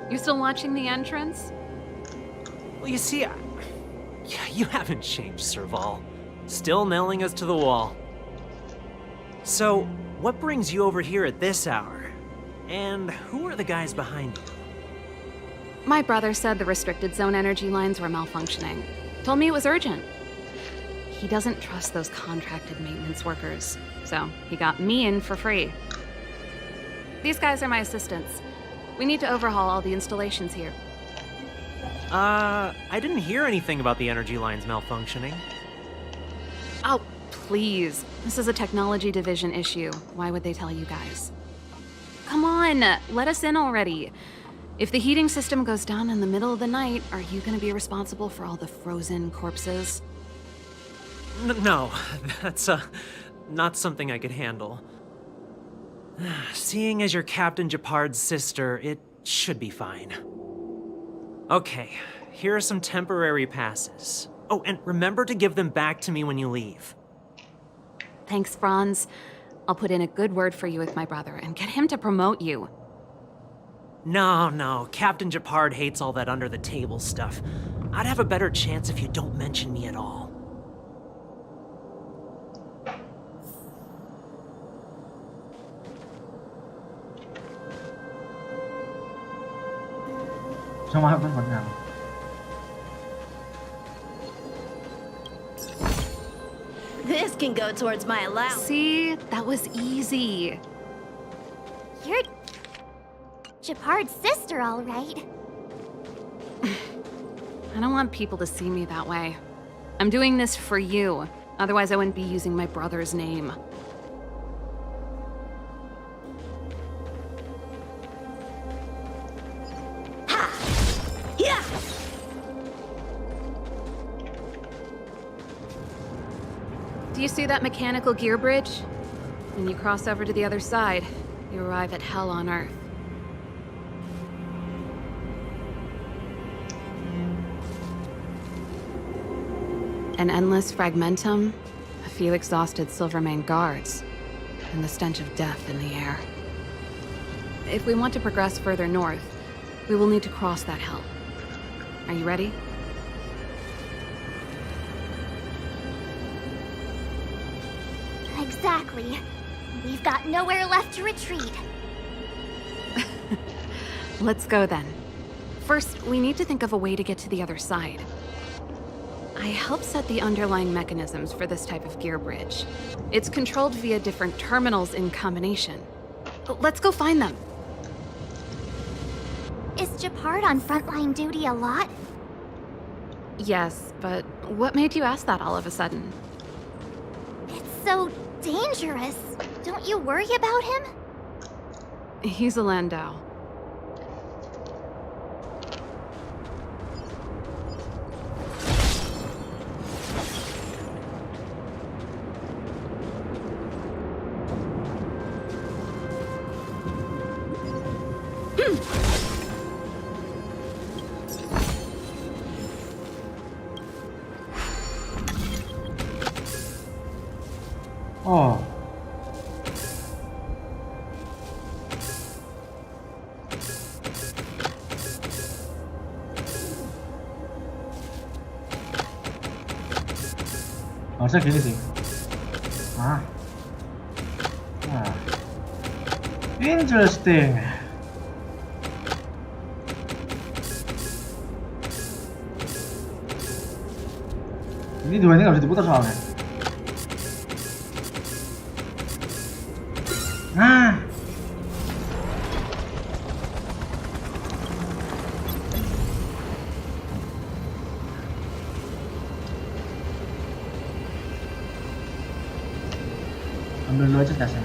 You still watching the entrance? Well, you see, you haven't changed, Serval. Still nailing us to the wall. So, what brings you over here at this hour? And who are the guys behind you? My brother said the restricted zone energy lines were malfunctioning. Told me it was urgent. He doesn't trust those contracted maintenance workers, so he got me in for free. These guys are my assistants. We need to overhaul all the installations here. I didn't hear anything about the energy lines malfunctioning. Oh, please. This is a technology division issue. Why would they tell you guys? Come on, let us in already. If the heating system goes down in the middle of the night, are you going to be responsible for all the frozen corpses? No, that's not something I could handle. Seeing as you're Captain Gepard's sister, it should be fine. Okay, here are some temporary passes. Oh, and remember to give them back to me when you leave. Thanks, Franz. I'll put in a good word for you with my brother and get him to promote you. No, Captain Gepard hates all that under-the-table stuff. I'd have a better chance if you don't mention me at all. Sama apa benar? This can go towards my allowance. See? That was easy. You're Gepard's sister, all right. I don't want people to see me that way. I'm doing this for you. Otherwise, I wouldn't be using my brother's name. You see that mechanical gear bridge? When you cross over to the other side, you arrive at Hell on Earth. An endless fragmentum, a few exhausted Silvermane guards, and the stench of death in the air. If we want to progress further north, we will need to cross that hell. Are you ready? Exactly. We've got nowhere left to retreat. Let's go then. First, we need to think of a way to get to the other side. I helped set the underlying mechanisms for this type of gear bridge. It's controlled via different terminals in combination. Let's go find them. Is Gepard on frontline duty a lot? Yes, but what made you ask that all of a sudden? It's so dangerous. Don't you worry about him? He's a Landau. Oh. Harusnya gini sih. Interesting. Ini dua ini nggak bisa diputar soalnya. Ambil dulu aja tasnya.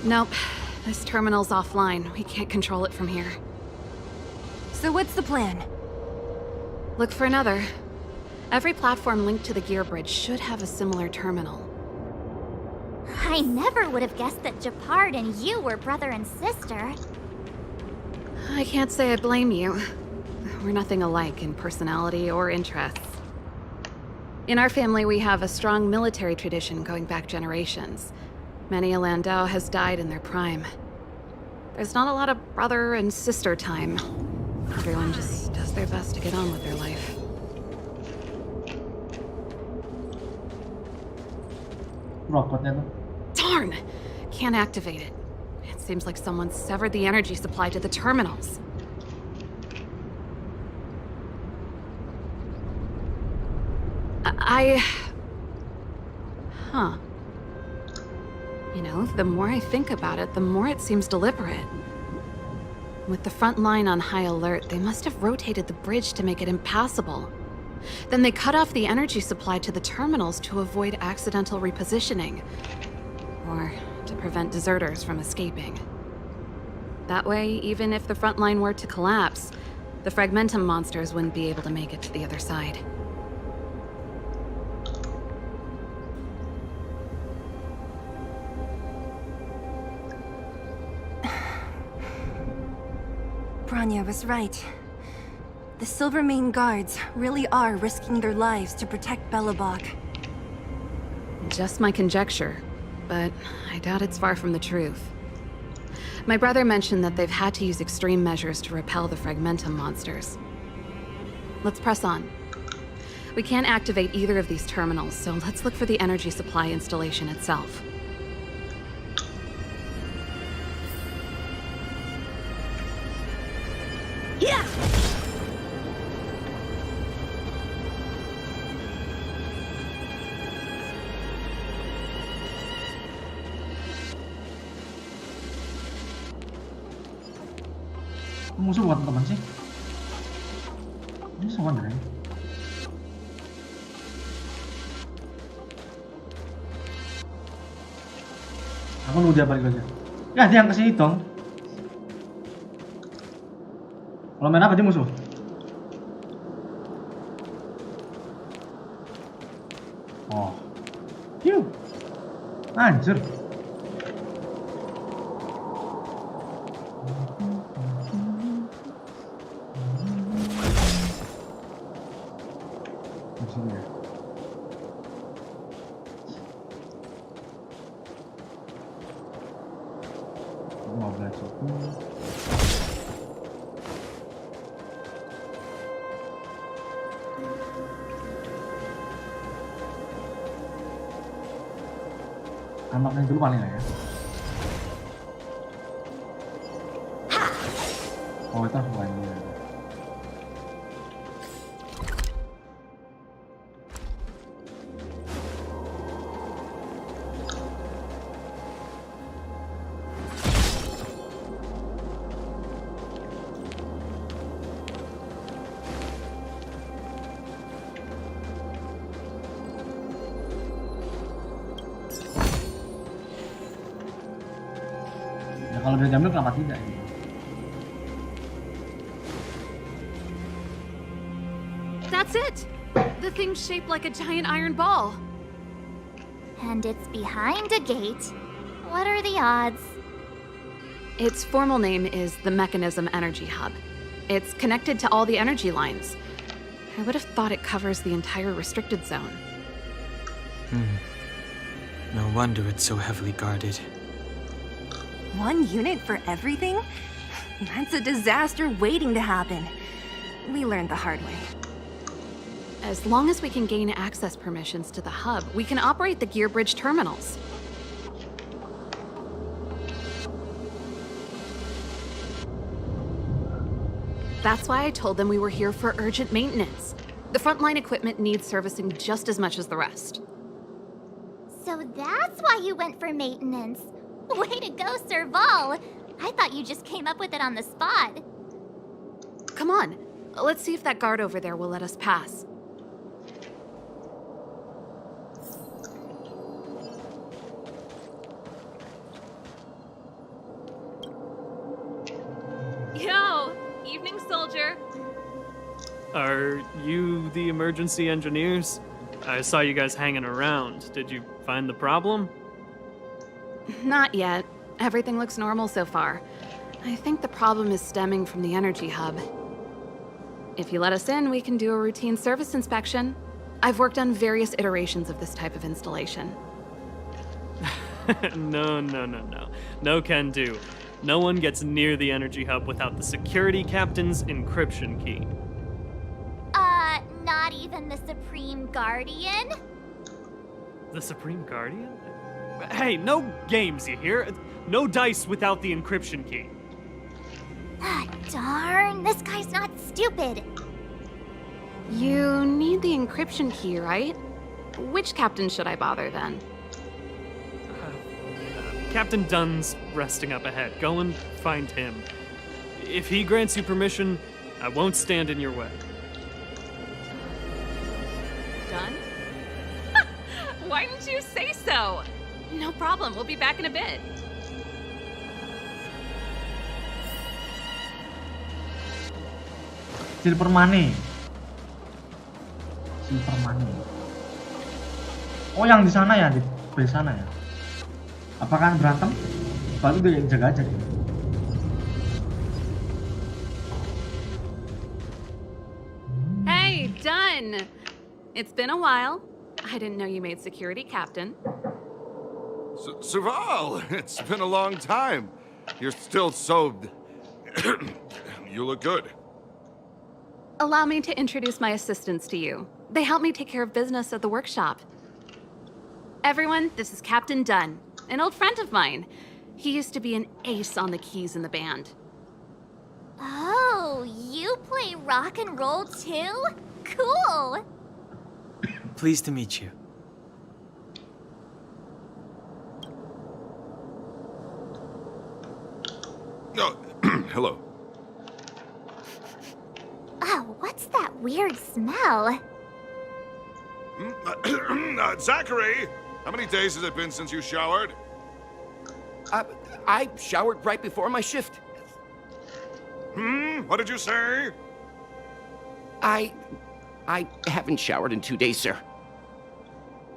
Nope. This terminal's offline. We can't control it from here. So what's the plan? Look for another. Every platform linked to the gear bridge should have a similar terminal. I never would have guessed that Gepard and you were brother and sister. I can't say I blame you. We're nothing alike in personality or interests. In our family, we have a strong military tradition going back generations. Many a Landau has died in their prime. There's not a lot of brother and sister time. Everyone just does their best to get on with their life. Darn! Can't activate it. It seems like someone severed the energy supply to the terminals. Huh. You know, the more I think about it, the more it seems deliberate. With the front line on high alert, they must have rotated the bridge to make it impassable. Then they cut off the energy supply to the terminals to avoid accidental repositioning. Or to prevent deserters from escaping. That way, even if the front line were to collapse, the Fragmentum monsters wouldn't be able to make it to the other side. Bronya was right. The Silvermane guards really are risking their lives to protect Belobog. Just my conjecture, but I doubt it's far from the truth. My brother mentioned that they've had to use extreme measures to repel the Fragmentum monsters. Let's press on. We can't activate either of these terminals, so let's look for the energy supply installation itself. Yeah! Musuh bukan teman sih? wondering. Aku nunggu dia balik aja. Ya, dia yang kesini dong. Kalau main apa dia musuh? Oh. Hiu. Anjir. Sini ya. Mau belajar itu. Anaknya dulu paling ya. Oh itu bukan dia. Kalau dia diambil kenapa tidak ini? That's it! The thing's shaped like a giant iron ball. And it's behind a gate. What are the odds? Its formal name is the Mechanism Energy Hub. It's connected to all the energy lines. I would have thought it covers the entire restricted zone. No wonder it's so heavily guarded. One unit for everything? That's a disaster waiting to happen. We learned the hard way. As long as we can gain access permissions to the hub, we can operate the gear bridge terminals. That's why I told them we were here for urgent maintenance. The frontline equipment needs servicing just as much as the rest. So that's why you went for maintenance. Way to go, Serval! I thought you just came up with it on the spot. Come on, let's see if that guard over there will let us pass. Yo! Evening, soldier. Are you the emergency engineers? I saw you guys hanging around. Did you find the problem? Not yet. Everything looks normal so far. I think the problem is stemming from the energy hub. If you let us in, we can do a routine service inspection. I've worked on various iterations of this type of installation. No. No can do. No one gets near the energy hub without the security captain's encryption key. Not even the Supreme Guardian? The Supreme Guardian? Hey, no games, you hear? No dice without the encryption key. Ah, darn, this guy's not stupid. You need the encryption key, right? Which captain should I bother then? Captain Dunn's resting up ahead. Go and find him. If he grants you permission, I won't stand in your way. Done? Why didn't you say so? No problem, we'll be back in a bit. Silver money. Silver money. Oh, yang di sana ya, di base sana ya. Apakah berantem? Baru dia jaga aja gitu. Hey, Dunn! It's been a while. I didn't know you made security captain. Serval, it's been a long time. You're still so... You look good. Allow me to introduce my assistants to you. They help me take care of business at the workshop. Everyone, this is Captain Dunn, an old friend of mine. He used to be an ace on the keys in the band. Oh, you play rock and roll too? Cool! Pleased to meet you. Oh, hello. Oh, what's that weird smell. Zachary! How many days has it been since you showered? I showered right before my shift. What did you say? I haven't showered in 2 days, sir.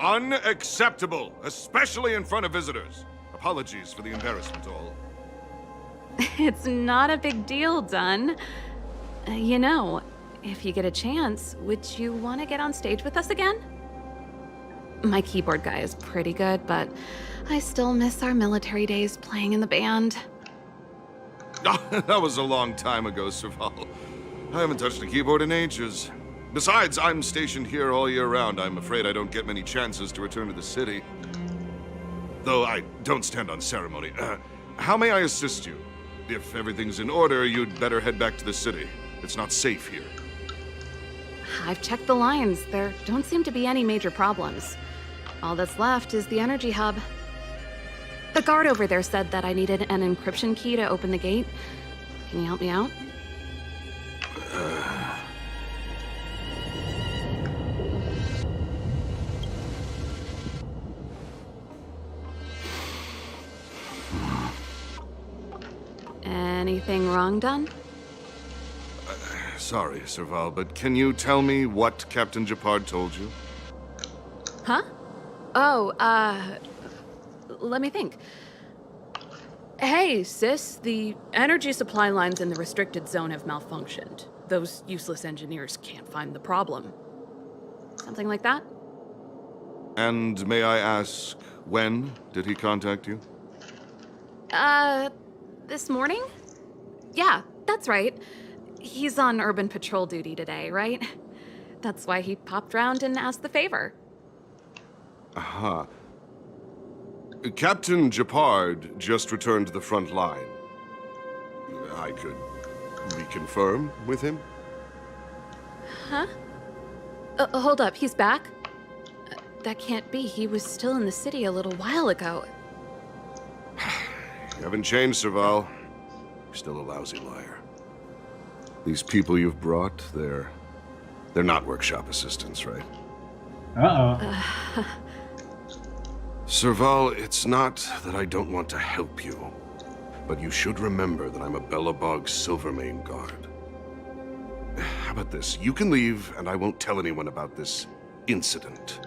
Unacceptable, especially in front of visitors. Apologies for the embarrassment, all. It's not a big deal, Dunn. You know, if you get a chance, would you want to get on stage with us again? My keyboard guy is pretty good, but I still miss our military days playing in the band. That was a long time ago, Serval. I haven't touched a keyboard in ages. Besides, I'm stationed here all year round. I'm afraid I don't get many chances to return to the city. Though I don't stand on ceremony. How may I assist you? If everything's in order, you'd better head back to the city. It's not safe here. I've checked the lines. There don't seem to be any major problems. All that's left is the energy hub. The guard over there said that I needed an encryption key to open the gate. Can you help me out? Anything wrong, Dunn? Sorry, Serval, but can you tell me what Captain Gepard told you? Huh? Oh, let me think. Hey, sis, the energy supply lines in the restricted zone have malfunctioned. Those useless engineers can't find the problem. Something like that? And may I ask, when did he contact you? This morning? Yeah, that's right. He's on urban patrol duty today, right? That's why he popped round and asked the favor. Aha. Captain Gepard just returned to the front line. I could reconfirm with him? Huh? Hold up, he's back? That can't be. He was still in the city a little while ago. You haven't changed, Serval. You're still a lousy liar. These people you've brought, they're not workshop assistants, right? Uh-oh. Serval, it's not that I don't want to help you, but you should remember that I'm a Belobog Silvermane guard. How about this? You can leave, and I won't tell anyone about this incident.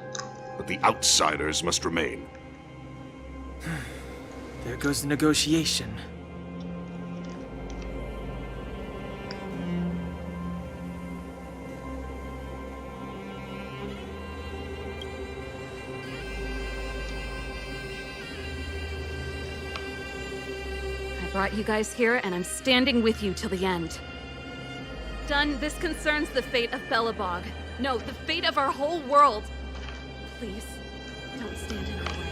But the outsiders must remain. There goes the negotiation. I brought you guys here, and I'm standing with you till the end. Dunn, this concerns the fate of Belobog. No, the fate of our whole world. Please, don't stand in our way.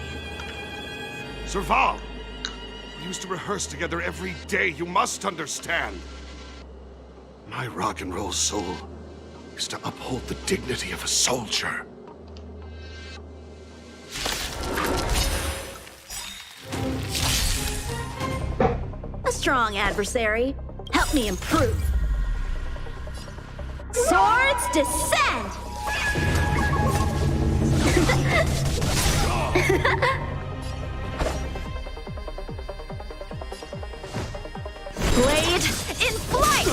Serval! We used to rehearse together every day, you must understand. My rock and roll soul is to uphold the dignity of a soldier. A strong adversary. Help me improve. Swords descend! Blade in flight!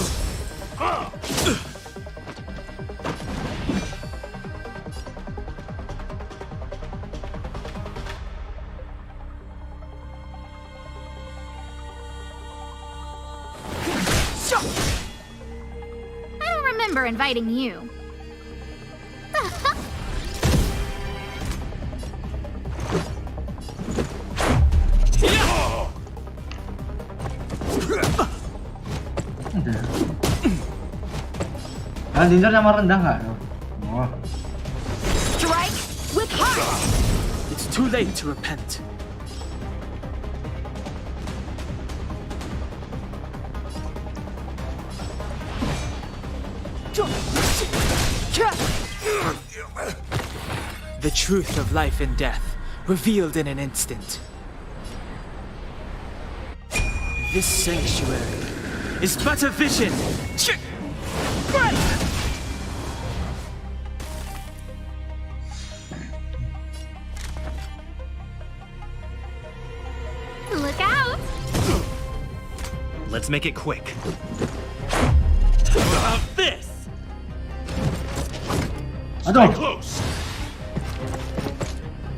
I don't remember inviting you. Jangan dinner sama rendah nggak? Oh. Strike with heart! It's too late to repent. The truth of life and death, revealed in an instant. This sanctuary is but a vision. Let's make it quick. How about this? Aduh. Close.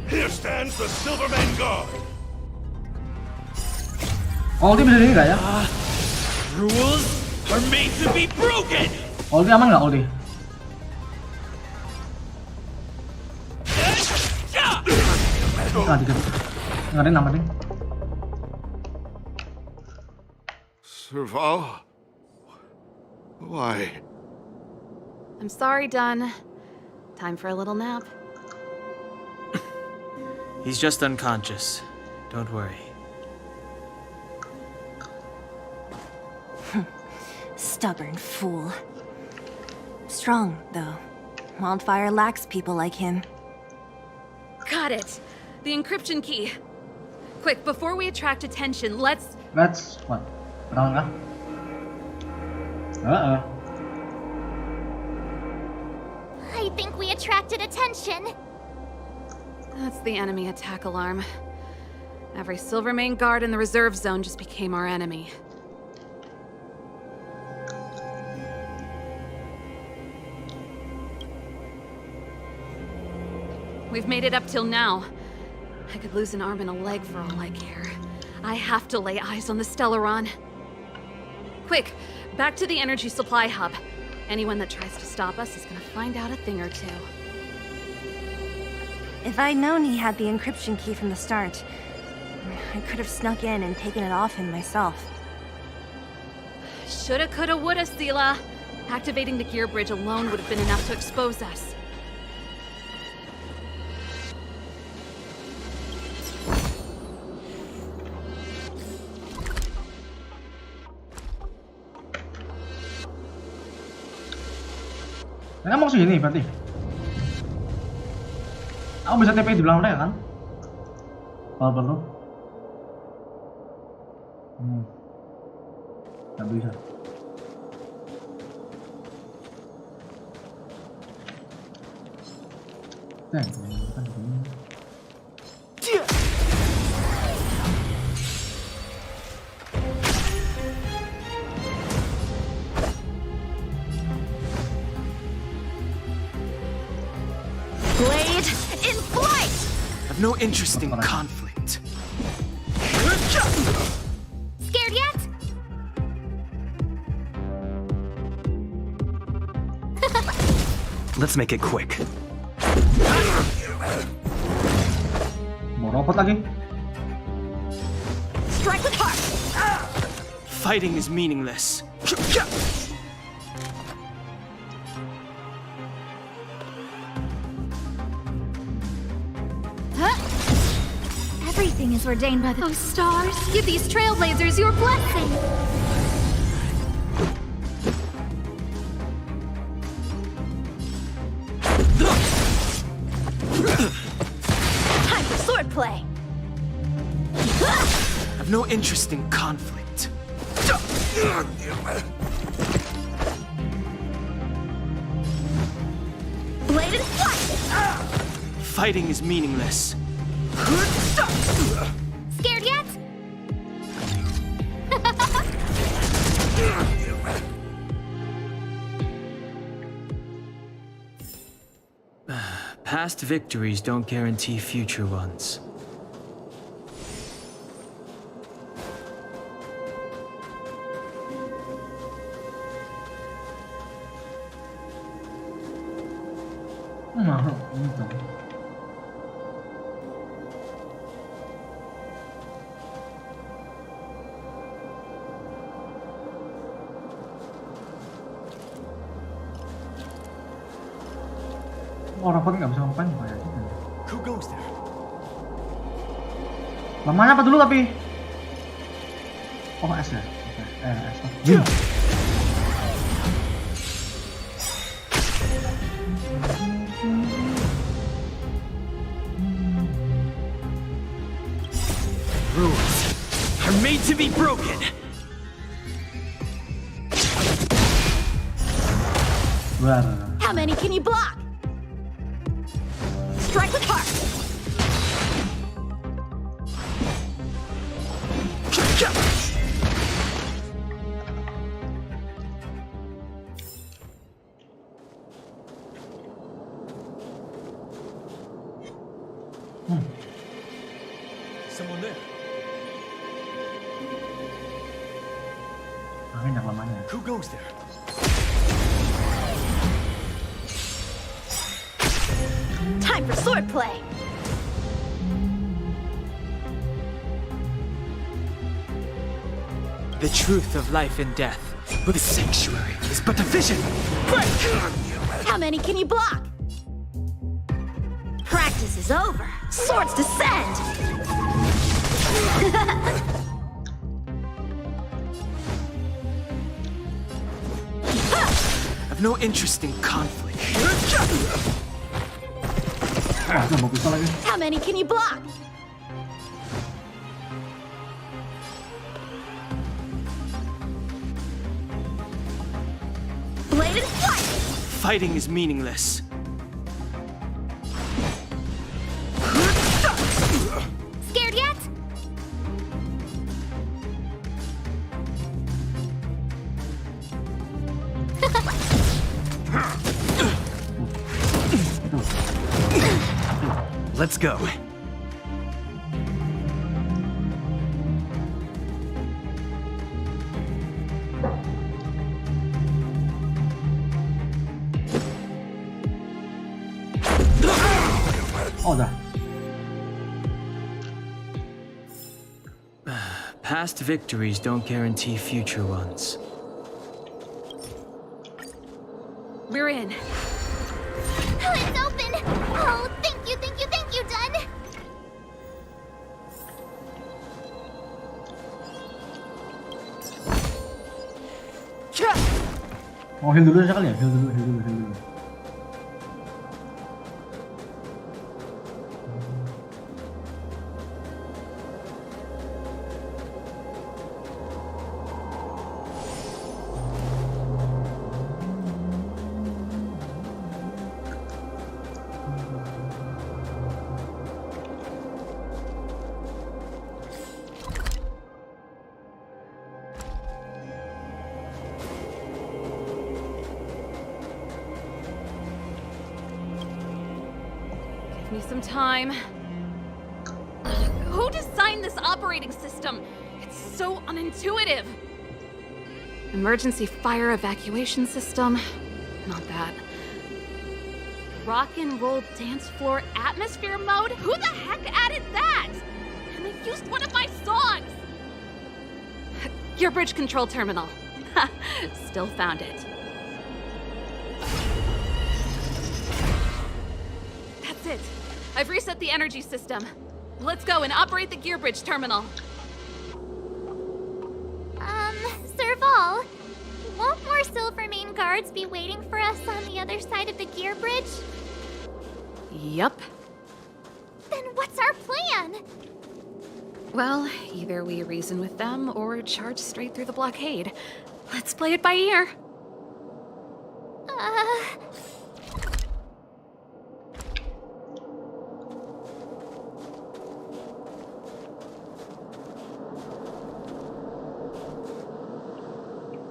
Here stands the Silverman Guard. Ulti bisa ini nggak ya? Rules are made to be broken. Ulti aman nggak ulti? Nggak dikit. Nggak ada yang namatin. Serval? Why? I'm sorry, Dunn. Time for a little nap. He's just unconscious. Don't worry. Stubborn fool. Strong, though. Wildfire lacks people like him. Got it. The encryption key. Quick, before we attract attention, let's... Let's what? Perang kah? I think we attracted attention. That's the enemy attack alarm. Every Silvermane guard in the reserve zone just became our enemy. We've made it up till now. I could lose an arm and a leg for all I care. I have to lay eyes on the Stellaron. Quick, back to the energy supply hub. Anyone that tries to stop us is gonna find out a thing or two. If I'd known he had the encryption key from the start, I could have snuck in and taken it off him myself. Shoulda, coulda, woulda, Sela. Activating the gear bridge alone would have been enough to expose us. Mereka mau sini berarti. Aku bisa TP di belakang mereka kan? Kalau perlu. Nggak bisa. Kan di sini. Blade in flight! I've no interest in conflict. Scared yet? Let's make it quick. Mau robot lagi? Strike with heart! Fighting is meaningless. Everything is ordained by the... Oh, stars, give these trailblazers your blessing! Time for swordplay! I've no interest in conflict. Blade in flight! Fighting is meaningless. Scared yet? Past victories don't guarantee future ones. Orang pun nggak bisa ngapain ya? Who goes there? Lamanya apa dulu tapi? Oh S ya? S. Rules are made to be broken. How many can you block? Strike with heart! Someone there. Angin yang lamanya. Who goes there? Time for swordplay. The truth of life and death. The sanctuary is but a vision. Break! How many can you block? Practice is over. Swords descend. I've no interest in conflict. Mau pistol lagi. How many can you block? Blade and flight. Fighting is meaningless. Scared yet? Let's go. Oh, udah. Past victories don't guarantee future ones. We're in. Oh, it's open! Oh, thank you, Dun! Oh, heal dulu sekali ya? Heal dulu. Give me some time. Who designed this operating system? It's so unintuitive. Emergency fire evacuation system? Not that. Rock and roll dance floor atmosphere mode? Who the heck added that? And they used one of my songs! Gear bridge control terminal. Still found it. That's it. I've reset the energy system. Let's go and operate the gear bridge terminal. Serval, won't more Silvermane guards be waiting for us on the other side of the gear bridge? Yup. Then what's our plan? Well, either we reason with them or charge straight through the blockade. Let's play it by ear.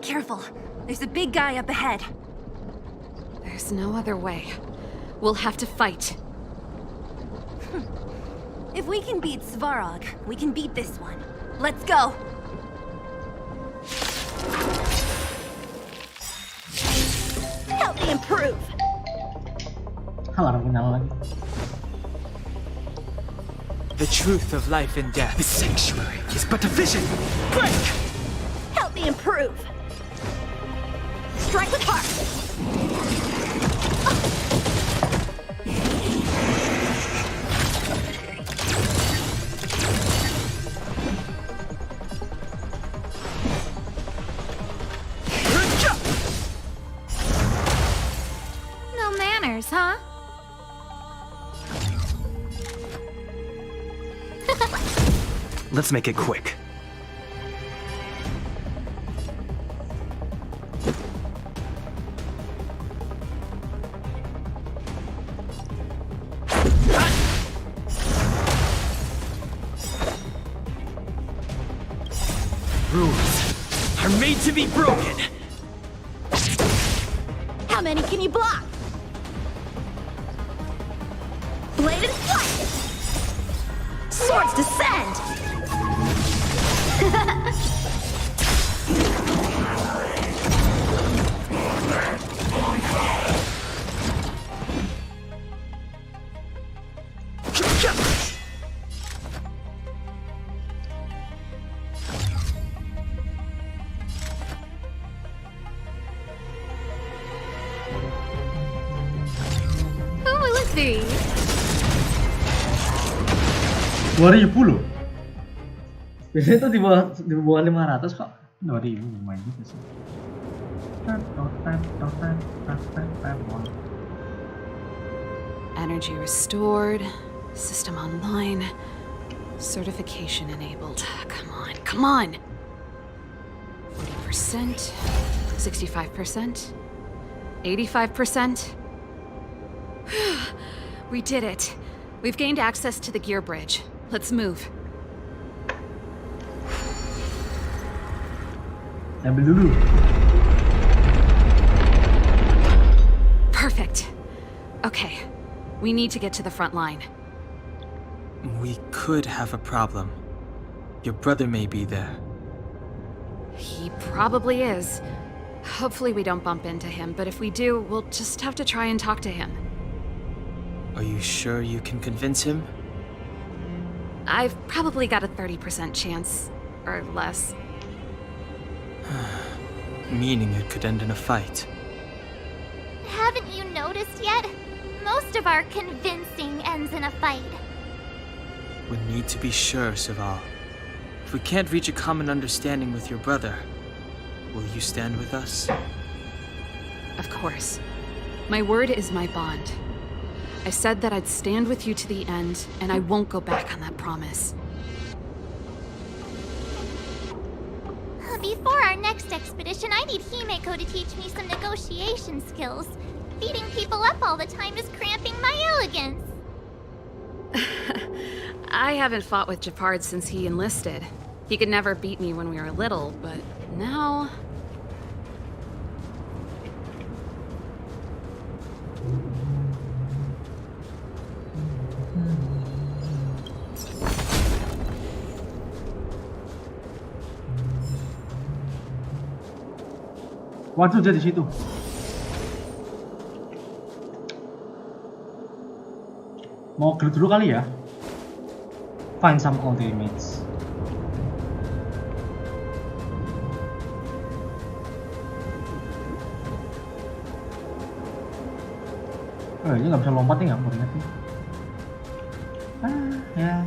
Careful. There's a big guy up ahead. There's no other way. We'll have to fight. If we can beat Svarog, we can beat this one. Let's go! Help me improve. Larang nyala lagi. The truth of life and death. The sanctuary is but a vision. Break! Help me improve. Strike with heart. No manners, huh? Let's make it quick. Rules are made to be broken. How many can you block? Blade and flight. Swords descend! Oh, let's see. 2000 loh. Biasanya tuh di bawah 500 kok. 2000 lumayan juga sih. Energy restored, system online, certification enabled. Come on, come on! 40%, 65%, 85%. We did it. We've gained access to the gear bridge. Let's move. Ambil dulu. Perfect. Okay, we need to get to the front line. We could have a problem. Your brother may be there. He probably is. Hopefully we don't bump into him, but if we do, we'll just have to try and talk to him. Are you sure you can convince him? I've probably got a 30% chance, or less. Meaning it could end in a fight. Haven't you noticed yet? Most of our convincing ends in a fight. We need to be sure, Sival. If we can't reach a common understanding with your brother, will you stand with us? Of course. My word is my bond. I said that I'd stand with you to the end, and I won't go back on that promise. Before our next expedition, I need Himeko to teach me some negotiation skills. Beating people up all the time is cramping my elegance. I haven't fought with Japard since he enlisted. He could never beat me when we were little, but now... Waduh, dia di situ. Mau gelut dulu kali ya? Find some ultimates. Ini nggak bisa lompat nih, nggak mau ingat nih. Ya.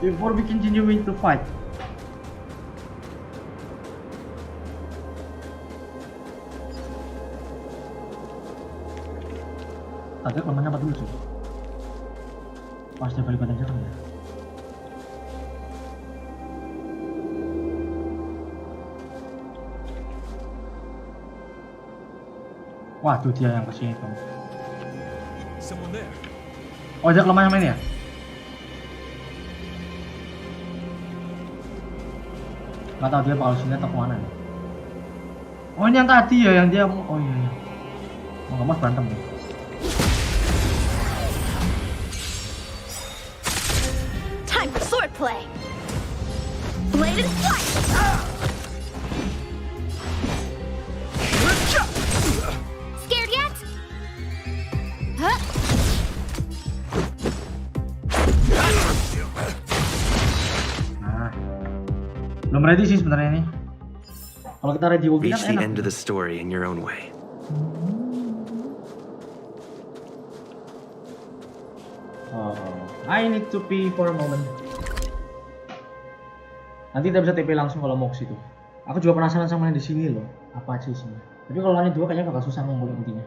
Before we continuing to fight. Tadi kelemahannya apa dulu sih? Pas dia balik badan serem ya. Wah, tuh dia yang kesini tuh. Oh, dia kelemahan yang main ya? Gak tau dia bakal sini atau kemana ya? Oh, ini yang tadi ya, yang dia... Oh iya. Oh, nggak mas berantem ya? Time for swordplay! Blade and flight! Scared yet? Huh? Nah, belum ready sih sebenarnya nih. Kalau kita ready kan Reach the enak. end of the story in your own way. Oh, I need to pee for a moment. Nanti kita bisa TP langsung kalau mau ke situ. Aku juga penasaran sama yang di sini loh. Apa aja isinya? Tapi kalau hanya dua kayaknya bakal susah ngumpulin intinya.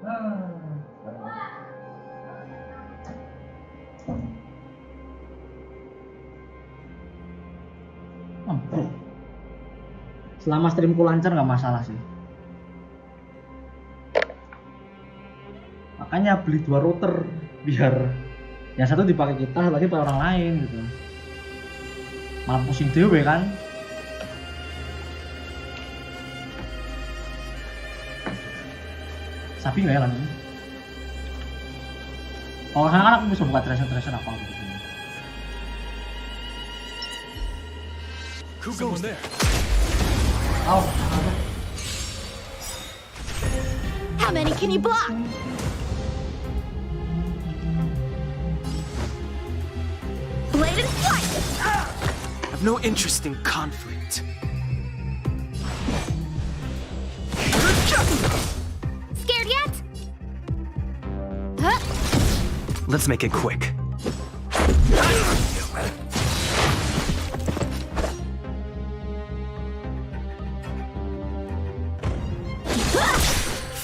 Bro. Selama streamku lancar nggak masalah sih. Makanya beli 2 router biar yang satu dipakai kita, lagi pakai orang lain gitu. Malah pusing dewe kan. Sapi nggak ya lan? Oh, kan aku bisa buka treasure apa gitu. Who goes there? Oh. How many can you block? Blade and slice! I've no interest in conflict. Scared yet? Let's make it quick.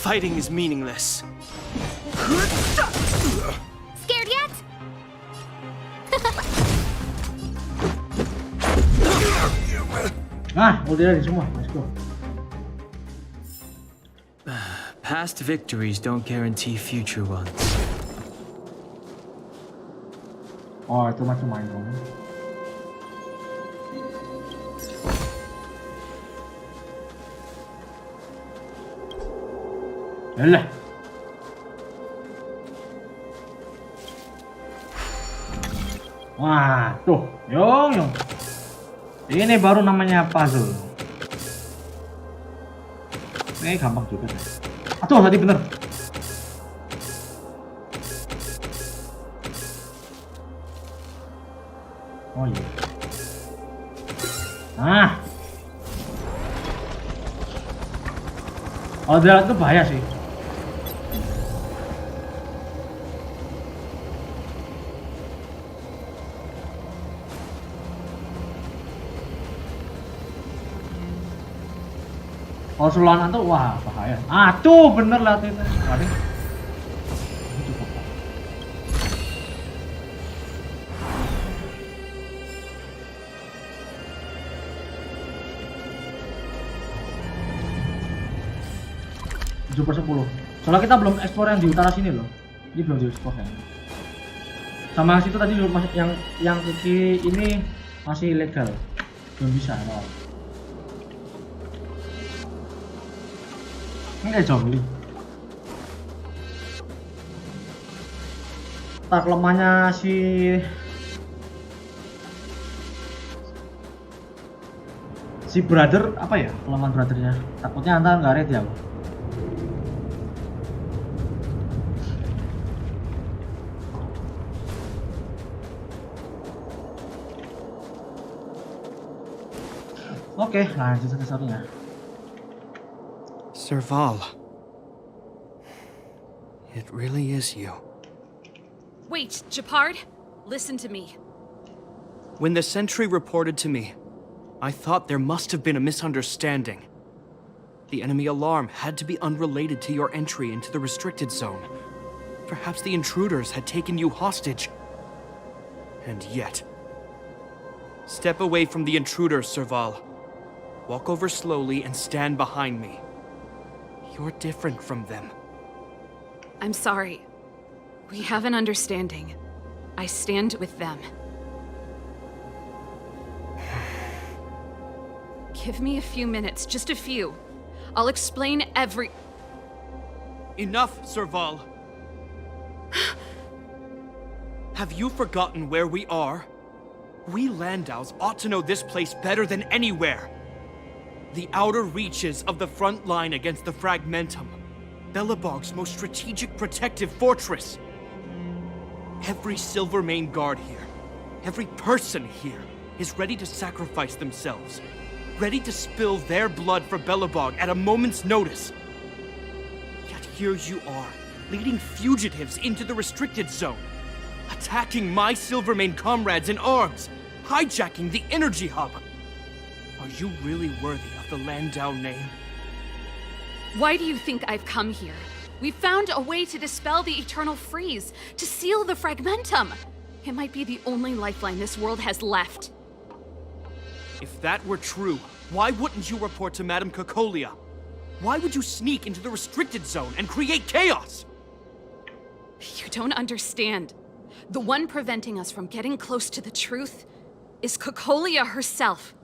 Fighting is meaningless. Scared yet? Udah dari semua, let's go. Past victories don't guarantee future ones. Oh, itu macam main dong. Yalah. Wah, tuh, yong. Ini baru namanya puzzle. Ini gampang juga deh. Aduh, tadi bener. Oh iya. Nah. Oh, dia itu bahaya sih. Kalau sulanan tuh wah bahaya. Tuh bener lah itu. Waduh. Itu cukup. %10. Soalnya kita belum eksplor yang di utara sini loh. Ini belum dieksplor ya. Sama situ tadi yang kiki ini masih ilegal. Belum bisa no. Ini kayak zombie. Tak lemahnya si brother apa ya kelemahan brothernya? Takutnya anta nggak red ya. Oke, lanjut satu-satunya. Serval. It really is you. Wait, Gepard, listen to me. When the sentry reported to me, I thought there must have been a misunderstanding. The enemy alarm had to be unrelated to your entry into the restricted zone. Perhaps the intruders had taken you hostage. And yet... Step away from the intruders, Serval. Walk over slowly and stand behind me. You're different from them. I'm sorry. We have an understanding. I stand with them. Give me a few minutes, just a few. I'll explain every... Enough, Serval. Have you forgotten where we are? We Landaus ought to know this place better than anywhere. The outer reaches of the front line against the Fragmentum. Belobog's most strategic protective fortress. Every Silvermane guard here, every person here, is ready to sacrifice themselves. Ready to spill their blood for Belobog at a moment's notice. Yet here you are, leading fugitives into the restricted zone. Attacking my Silvermane comrades in arms. Hijacking the energy hub. Are you really worthy of the Landau name? Why do you think I've come here? We found a way to dispel the eternal freeze, to seal the fragmentum. It might be the only lifeline this world has left. If that were true, why wouldn't you report to Madame Cocolia? Why would you sneak into the restricted zone and create chaos? You don't understand. The one preventing us from getting close to the truth is Cocolia herself.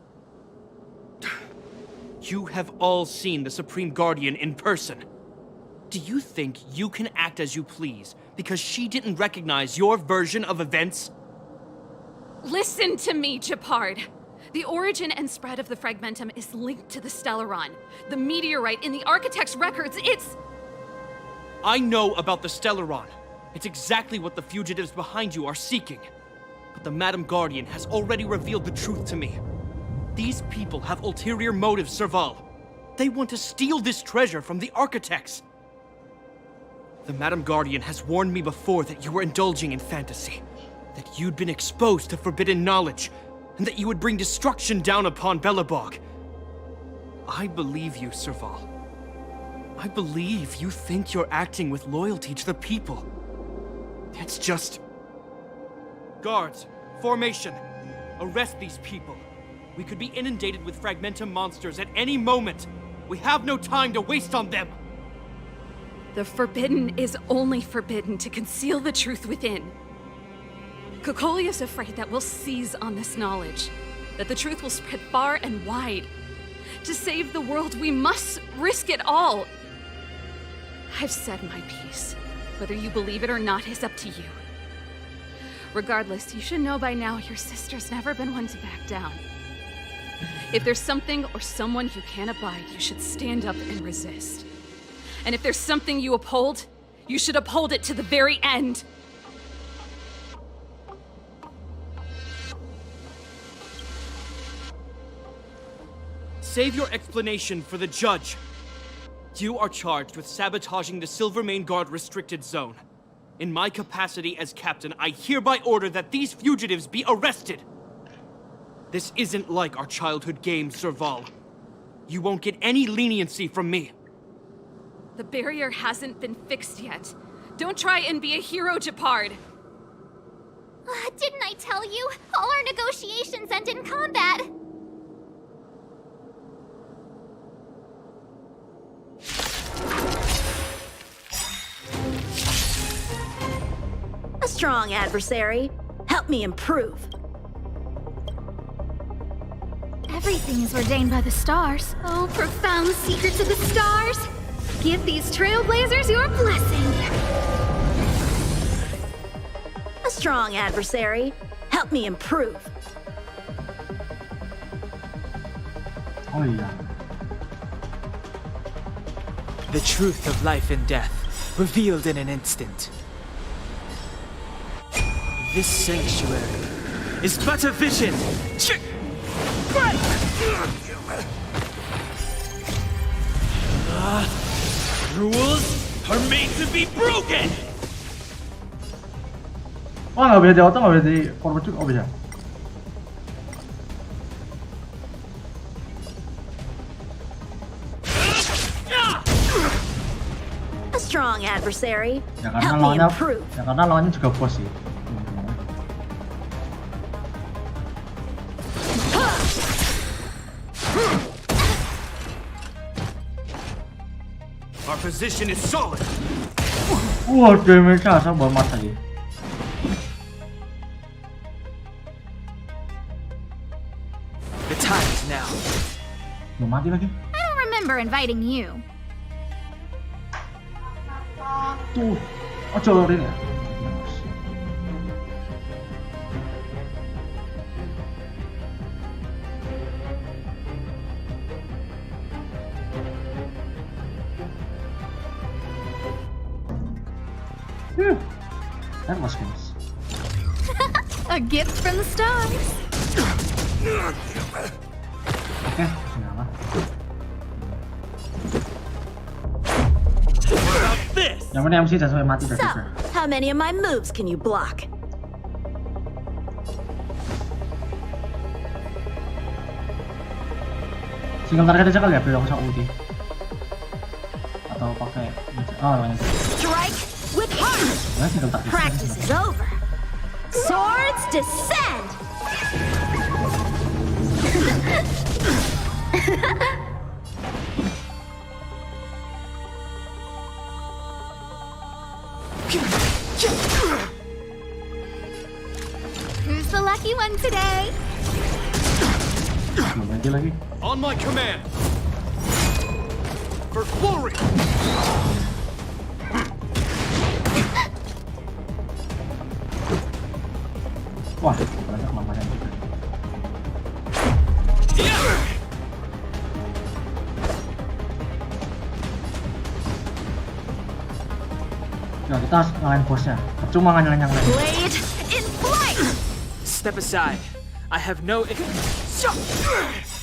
You have all seen the Supreme Guardian in person. Do you think you can act as you please because she didn't recognize your version of events? Listen to me, Gepard. The origin and spread of the fragmentum is linked to the Stellaron. The meteorite in the Architect's records, it's... I know about the Stellaron. It's exactly what the fugitives behind you are seeking. But the Madam Guardian has already revealed the truth to me. These people have ulterior motives, Serval. They want to steal this treasure from the Architects. The Madam Guardian has warned me before that you were indulging in fantasy, that you'd been exposed to forbidden knowledge, and that you would bring destruction down upon Belobog. I believe you, Serval. I believe you think you're acting with loyalty to the people. It's just... Guards, formation. Arrest these people. We could be inundated with Fragmentum monsters at any moment. We have no time to waste on them. The forbidden is only forbidden to conceal the truth within. Cocolia's afraid that we'll seize on this knowledge, that the truth will spread far and wide. To save the world, we must risk it all. I've said my piece. Whether you believe it or not is up to you. Regardless, you should know by now your sister's never been one to back down. If there's something or someone you can't abide, you should stand up and resist. And if there's something you uphold, you should uphold it to the very end. Save your explanation for the judge. You are charged with sabotaging the Silvermane Guard restricted zone. In my capacity as captain, I hereby order that these fugitives be arrested. This isn't like our childhood game, Serval. You won't get any leniency from me. The barrier hasn't been fixed yet. Don't try and be a hero, Gepard. Didn't I tell you? All our negotiations end in combat. A strong adversary. Help me improve. Everything is ordained by the stars. Oh, profound secrets of the stars. Give these trailblazers your blessing. A strong adversary. Help me improve. Oh iya. The truth of life and death, revealed in an instant. This sanctuary is but a vision. Rules are made to be broken. Oh nggak bisa di auto, nggak bisa di forward juga, oh bisa. A strong adversary. Ya karena Help me lawannya, improve. ya karena lawannya juga bos sih. Our position is solid. Wah, damage-nya asal bawa mata dia. The time is now. Belum mati lagi. I don't remember inviting you. Tuh, ojo lorin ya. That was close. A gift from the stars. Oke, nyala. Yang penting MC jangan sampai mati So, juga. how many of my moves can you block? Single target aja kali ya, bilang usah ulti. Atau pakai ini. Strike with heart. Nah, tinggal tak Practice is over. Swords descend. Who's the lucky one today? Lagi. On my command! For glory! Wah, ternyata kemampuannya juga. Ya, kita harus ngalahin bosnya. Percuma ngalahin yang lain. Blade in flight. Step aside. I have no.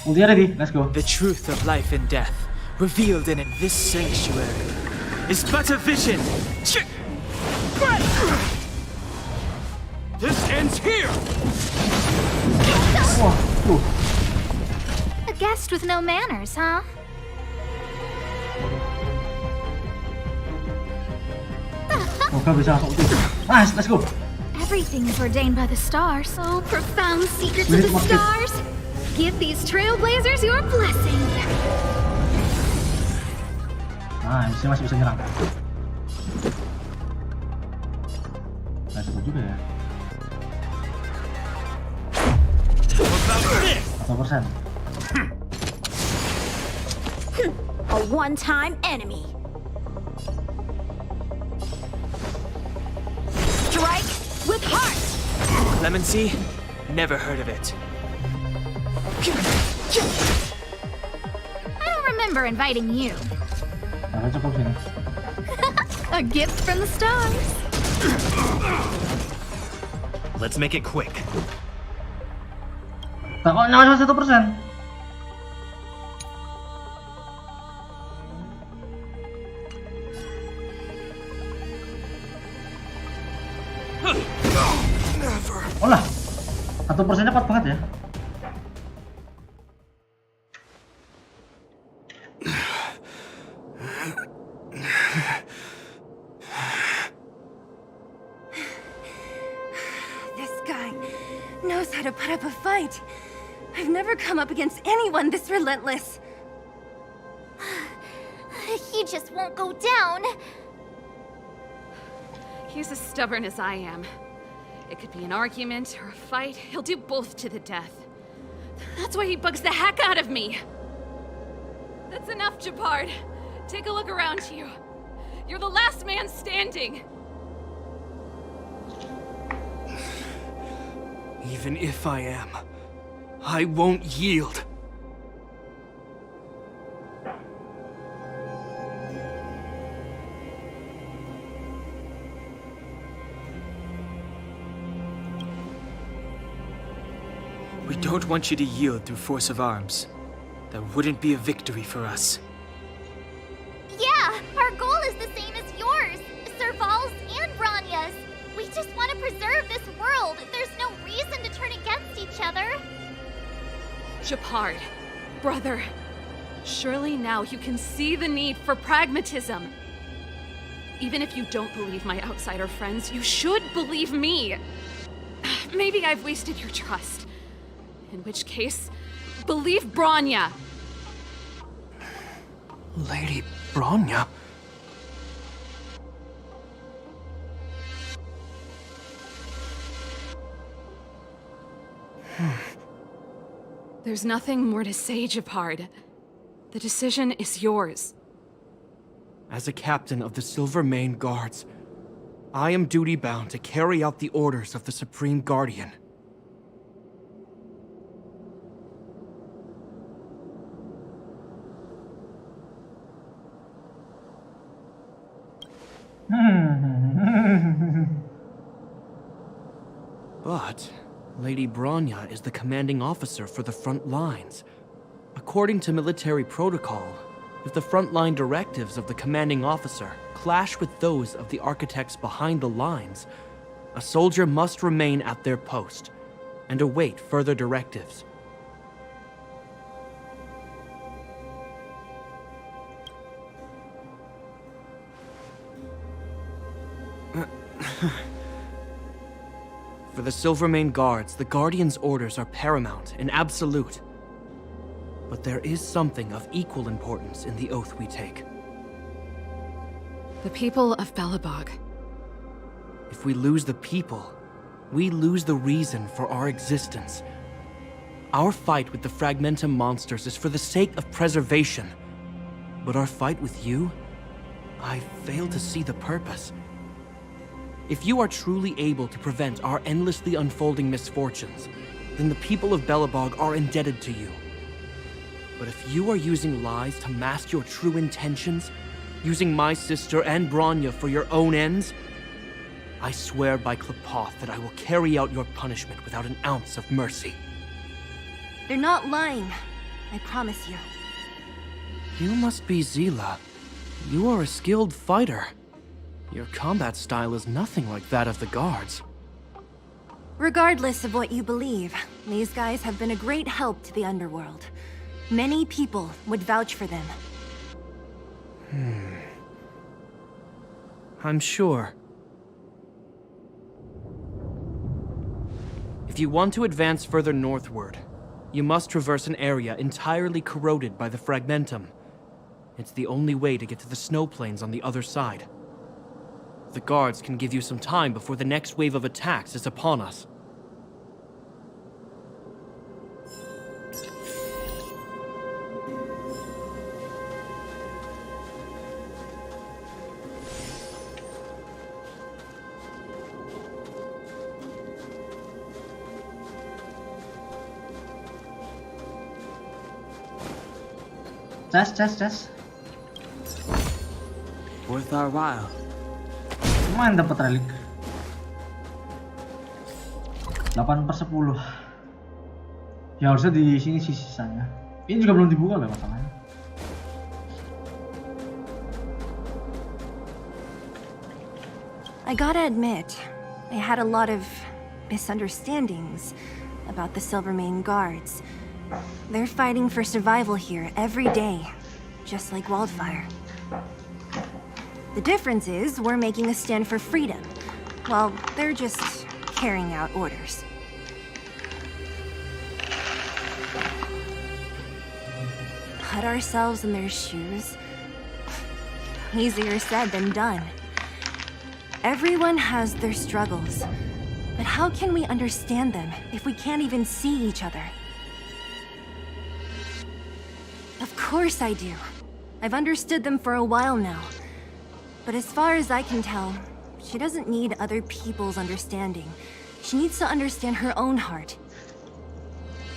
Ulti ready, let's go. The truth of life and death, revealed in this sanctuary, is but a vision. This ends here! Wah, tuh. A guest with no manners, huh? Moga bisa langsung ulti. Nice, let's go. Everything is ordained by the stars. So profound secrets of the stars. Give these trailblazers your blessing. Nah, ini masih bisa nyerang. Nah, cukup juga ya. 100%. A one-time enemy. Strike with heart. Clemency? Never heard of it. I don't remember inviting you. Nah, cukup sini. A gift from the stars. Let's make it quick. Tak kok nyala 1%. Olah, 1%-nya kuat banget ya. This guy knows how to put up a fight. I've never come up against anyone this relentless. He just won't go down. He's as stubborn as I am. It could be an argument or a fight. He'll do both to the death. That's why he bugs the heck out of me. That's enough, Japard. Take a look around you. You're the last man standing. Even if I am, I won't yield. We don't want you to yield through force of arms. That wouldn't be a victory for us. Yeah, our goal is the same as yours, Serval's and Branya's. We just want to preserve this world. There's no reason to turn against each other. Japard, brother, surely now you can see the need for pragmatism. Even if you don't believe my outsider friends, you should believe me. Maybe I've wasted your trust. In which case, believe Branya. Lady Branya? There's nothing more to say, Japard. The decision is yours. As a captain of the Silvermane Guards, I am duty-bound to carry out the orders of the Supreme Guardian. But Lady Branya is the commanding officer for the front lines. According to military protocol, if the frontline directives of the commanding officer clash with those of the architects behind the lines, a soldier must remain at their post and await further directives. For the Silvermane Guards, the Guardian's orders are paramount and absolute. But there is something of equal importance in the oath we take. The people of Belobog. If we lose the people, we lose the reason for our existence. Our fight with the Fragmentum monsters is for the sake of preservation. But our fight with you? I fail to see the purpose. If you are truly able to prevent our endlessly unfolding misfortunes, then the people of Belobog are indebted to you. But if you are using lies to mask your true intentions, using my sister and Bronya for your own ends, I swear by Klepoth that I will carry out your punishment without an ounce of mercy. They're not lying. I promise you. You must be Zila. You are a skilled fighter. Your combat style is nothing like that of the guards. Regardless of what you believe, these guys have been a great help to the underworld. Many people would vouch for them. I'm sure. If you want to advance further northward, you must traverse an area entirely corroded by the Fragmentum. It's the only way to get to the snow plains on the other side. The guards can give you some time before the next wave of attacks is upon us. Cas. Worth our while. Lumayan dapat relik. 8/10. Ya harusnya di sini sih sisanya. Ini juga belum dibuka loh masalahnya. I gotta admit, I had a lot of misunderstandings about the Silvermane Guards. They're fighting for survival here every day, just like Wildfire. The difference is we're making a stand for freedom, while they're just carrying out orders. Put ourselves in their shoes? Easier said than done. Everyone has their struggles, but how can we understand them if we can't even see each other? Of course I do. I've understood them for a while now. But as far as I can tell, she doesn't need other people's understanding. She needs to understand her own heart.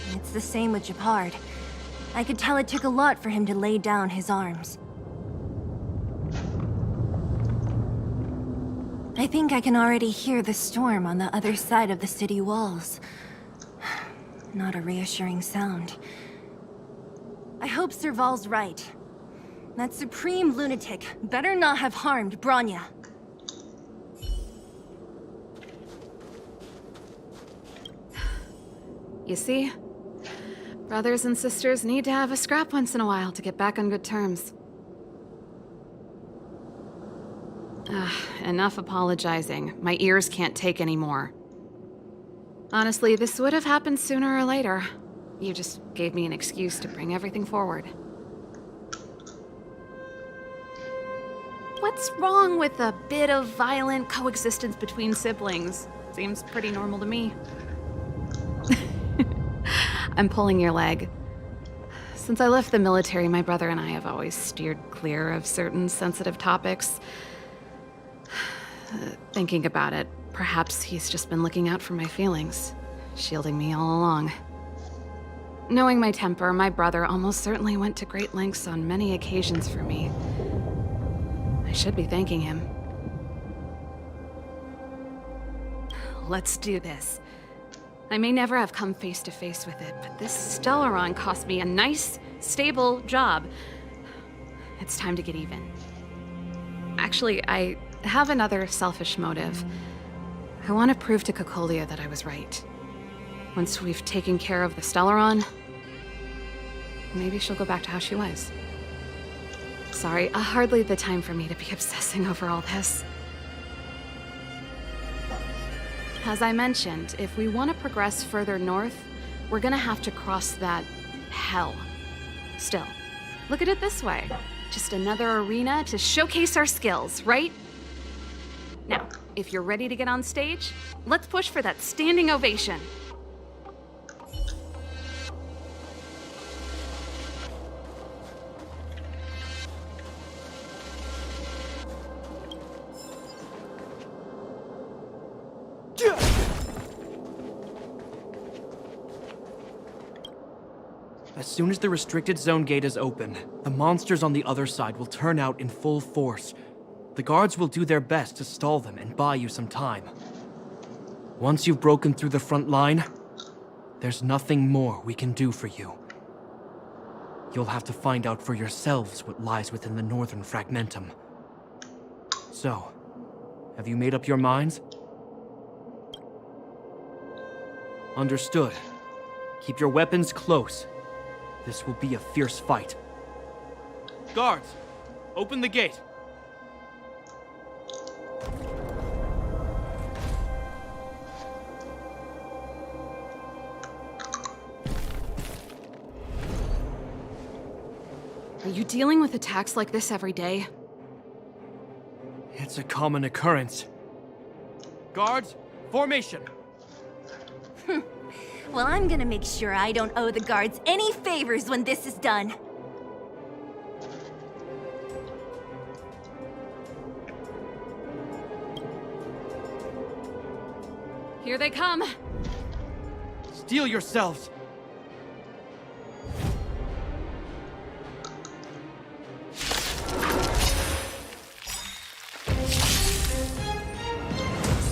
And it's the same with Gepard. I could tell it took a lot for him to lay down his arms. I think I can already hear the storm on the other side of the city walls. Not a reassuring sound. I hope Serval's right. That supreme lunatic better not have harmed Bronya. You see? Brothers and sisters need to have a scrap once in a while to get back on good terms. Enough apologizing. My ears can't take any more. Honestly, this would have happened sooner or later. You just gave me an excuse to bring everything forward. What's wrong with a bit of violent coexistence between siblings? Seems pretty normal to me. I'm pulling your leg. Since I left the military, my brother and I have always steered clear of certain sensitive topics. Thinking about it, perhaps he's just been looking out for my feelings, shielding me all along. Knowing my temper, my brother almost certainly went to great lengths on many occasions for me. I should be thanking him. Let's do this. I may never have come face to face with it, but this Stellaron cost me a nice, stable job. It's time to get even. Actually, I have another selfish motive. I want to prove to Cocolia that I was right. Once we've taken care of the Stellaron, maybe she'll go back to how she was. Sorry, hardly the time for me to be obsessing over all this. As I mentioned, if we want to progress further north, we're gonna have to cross that hell. Still, look at it this way. Just another arena to showcase our skills, right? Now, if you're ready to get on stage, let's push for that standing ovation. As soon as the restricted zone gate is open, the monsters on the other side will turn out in full force. The guards will do their best to stall them and buy you some time. Once you've broken through the front line, there's nothing more we can do for you. You'll have to find out for yourselves what lies within the northern fragmentum. So, have you made up your minds? Understood. Keep your weapons close. This will be a fierce fight. Guards, open the gate. Are you dealing with attacks like this every day? It's a common occurrence. Guards, formation. Well, I'm gonna make sure I don't owe the guards any favors when this is done. Here they come. Steel yourselves.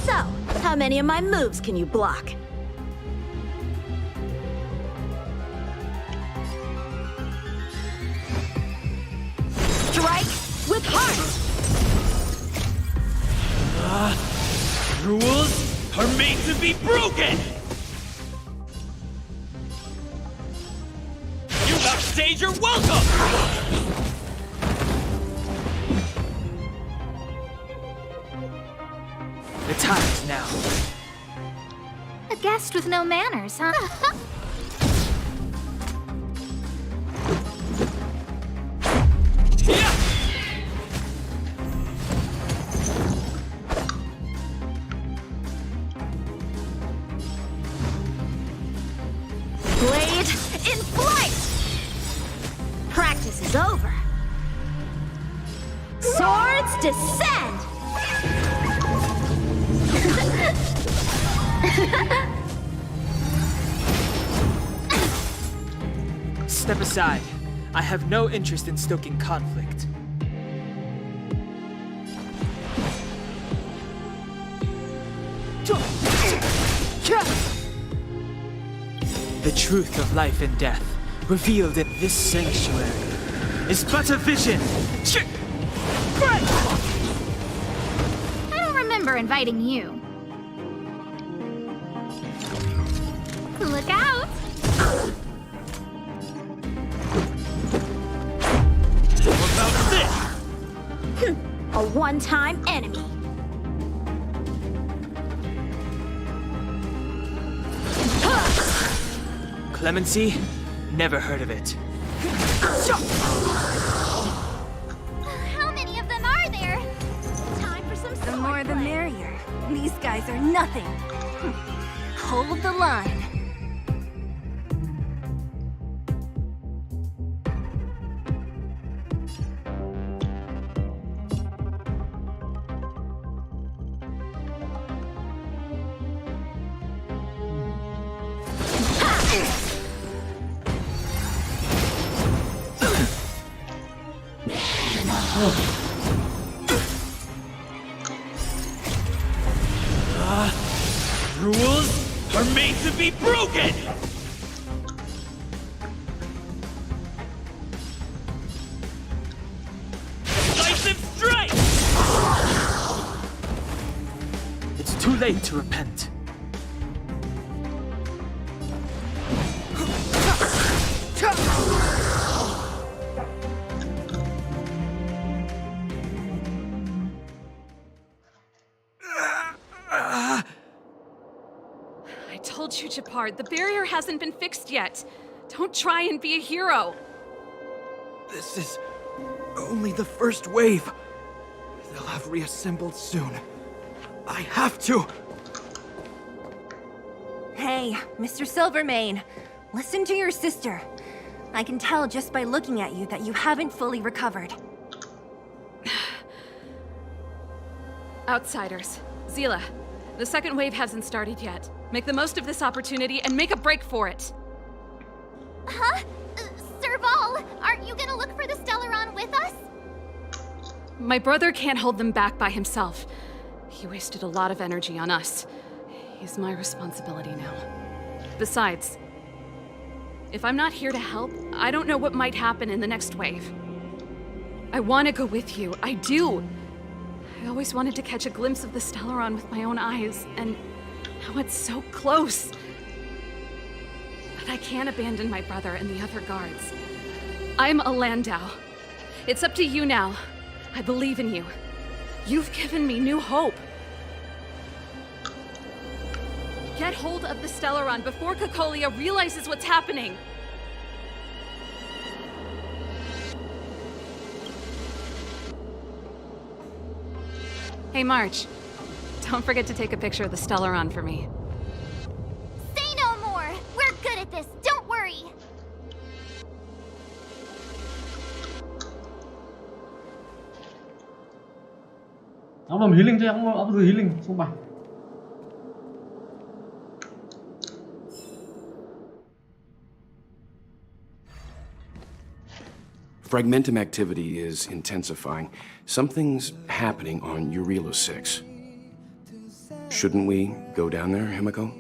So, how many of my moves can you block? Strike with heart! Rules are made to be broken! You upstage your welcome! The time is now. A guest with no manners, huh? Blade in flight! Practice is over. Swords descend! Step aside. I have no interest in stoking conflict. The truth of life and death, revealed in this sanctuary, is but a vision. I don't remember inviting you. Look out! What about this? A one-time enemy. Clemency? Never heard of it. How many of them are there? Time for some The more the merrier. These guys are nothing. Hold the line. Rules are made to be broken! Decisive strike! It's too late to repent. told you, Japard, the barrier hasn't been fixed yet. Don't try and be a hero. This is only the first wave. They'll have reassembled soon. I have to. Hey, Mr. Silvermane, listen to your sister. I can tell just by looking at you that you haven't fully recovered. Outsiders. Zila, the second wave hasn't started yet. Make the most of this opportunity and make a break for it. Huh? Serval, aren't you gonna look for the Stellaron with us? My brother can't hold them back by himself. He wasted a lot of energy on us. He's my responsibility now. Besides, if I'm not here to help, I don't know what might happen in the next wave. I want to go with you. I do. I always wanted to catch a glimpse of the Stellaron with my own eyes, and now it's so close. But I can't abandon my brother and the other guards. I'm a Landau. It's up to you now. I believe in you. You've given me new hope. Get hold of the Stellaron before Cocolia realizes what's happening. Hey, March. Don't forget to take a picture of the Stellaron for me. Say no more! We're good at this, don't worry! Aku belum healing cuy, aku belum healing, sumpah. Fragmentum activity is intensifying. Something's happening on Urilo 6. Shouldn't we go down there, Himiko?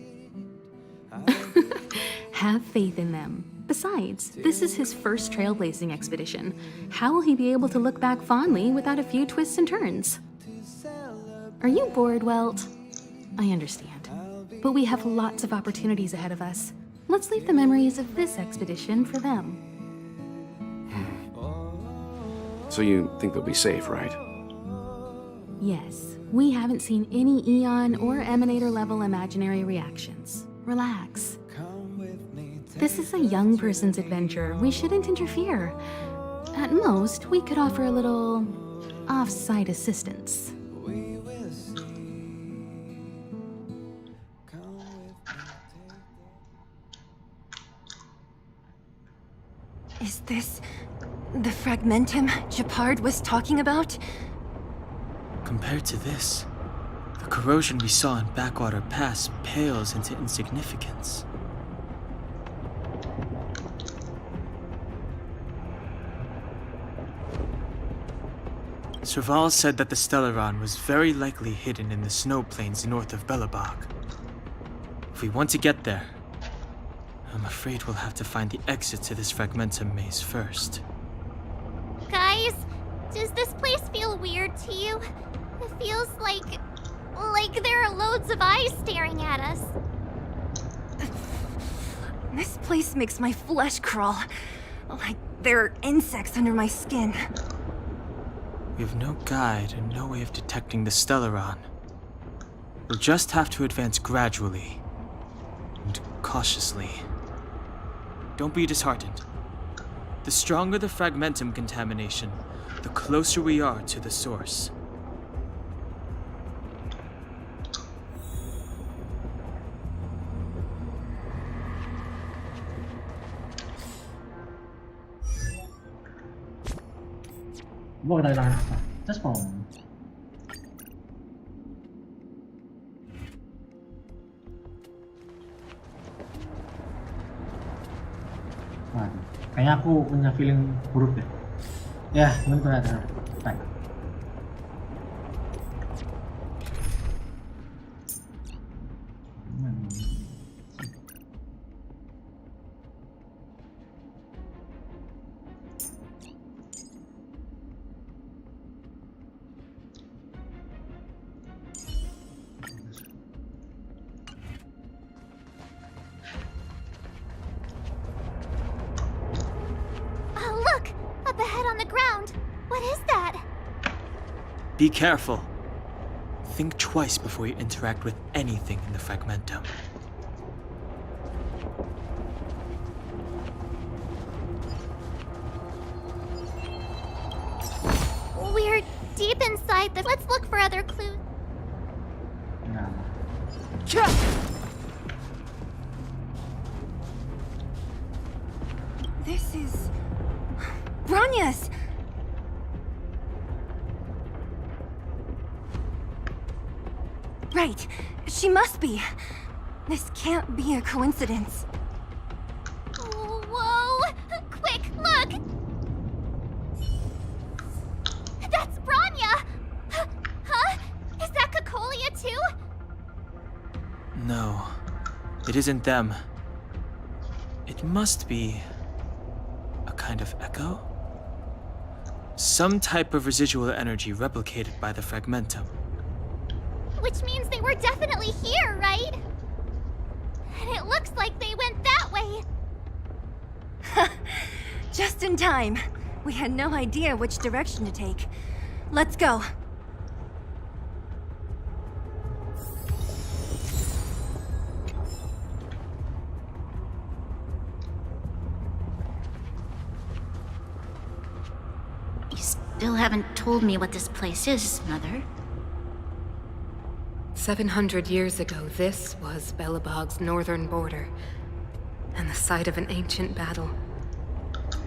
Have faith in them. Besides, this is his first trailblazing expedition. How will he be able to look back fondly without a few twists and turns? Are you bored, Welt? I understand. But we have lots of opportunities ahead of us. Let's leave the memories of this expedition for them. So you think they'll be safe, right? Yes, we haven't seen any Eon or Emanator level imaginary reactions. Relax. This is a young person's adventure. We shouldn't interfere. At most, we could offer a little off-site assistance. Is this the Fragmentum Japard was talking about? Compared to this, the corrosion we saw in Backwater Pass pales into insignificance. Serval said that the Stellaron was very likely hidden in the snow plains north of Belobog. If we want to get there, I'm afraid we'll have to find the exit to this Fragmentum maze first. Guys, does this place feel weird to you? It feels like there are loads of eyes staring at us. This place makes my flesh crawl. Like there are insects under my skin. We have no guide and no way of detecting the Stellaron. We'll just have to advance gradually and cautiously. Don't be disheartened. The stronger the Fragmentum contamination, the closer we are to the source. Buat dari tangan apa? Just mau. Waduh, kayaknya aku punya feeling buruk deh. Ya, mungkin ternyata. Baik. Be careful. Think twice before you interact with anything in the Fragmentum. deep inside the... Let's look for other clues. Nah. This is... Bronya's! Right. She must be. This can't be a coincidence. Whoa! Quick, look! That's Bronya! Huh? Is that Cocolia too? No, it isn't them. It must be a kind of echo? Some type of residual energy replicated by the fragmentum. Which means they were definitely here, right? And it looks like they went that way. Just in time. We had no idea which direction to take. Let's go. You still haven't told me what this place is, Mother. 700 years ago, this was Belobog's northern border, and the site of an ancient battle.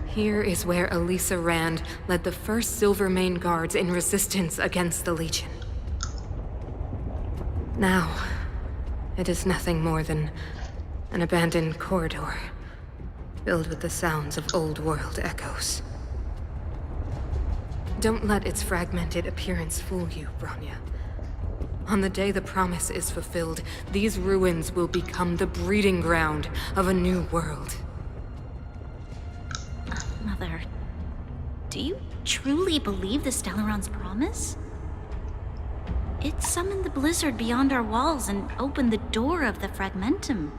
Here is where Elisa Rand led the first Silvermane Guards in resistance against the Legion. Now, it is nothing more than an abandoned corridor, filled with the sounds of old-world echoes. Don't let its fragmented appearance fool you, Bronya. On the day the promise is fulfilled, these ruins will become the breeding ground of a new world. Mother, do you truly believe the Stellaron's promise? It summoned the blizzard beyond our walls and opened the door of the fragmentum.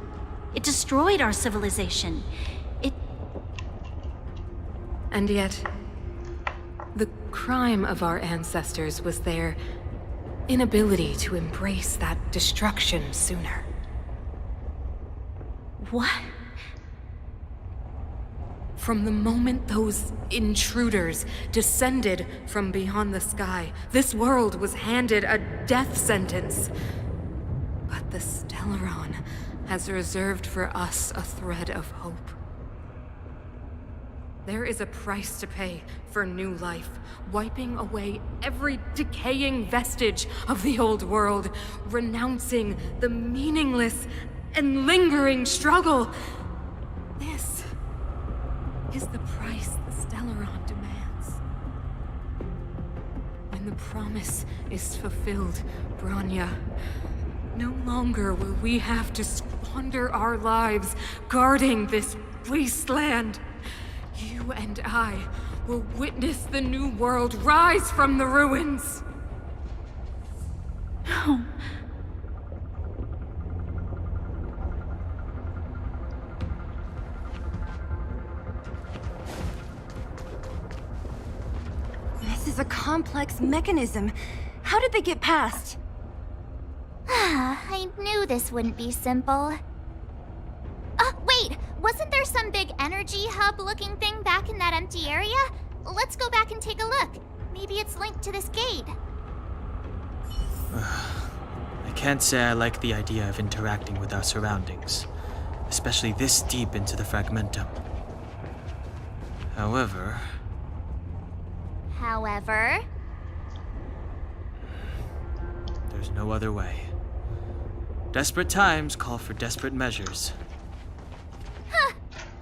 It destroyed our civilization. And yet, the crime of our ancestors was their inability to embrace that destruction sooner. What? From the moment those intruders descended from beyond the sky, this world was handed a death sentence. But the Stellaron has reserved for us a thread of hope. There is a price to pay for new life, wiping away every decaying vestige of the old world, renouncing the meaningless and lingering struggle. This is the price the Stellaron demands. When the promise is fulfilled, Bronya, no longer will we have to squander our lives guarding this wasteland. You and I will witness the new world rise from the ruins. No. This is a complex mechanism. How did they get past? I knew this wouldn't be simple. Wait! Wasn't there some big energy hub-looking thing back in that empty area? Let's go back and take a look. Maybe it's linked to this gate. I can't say I like the idea of interacting with our surroundings, especially this deep into the fragmentum. However... there's no other way. Desperate times call for desperate measures. Huh!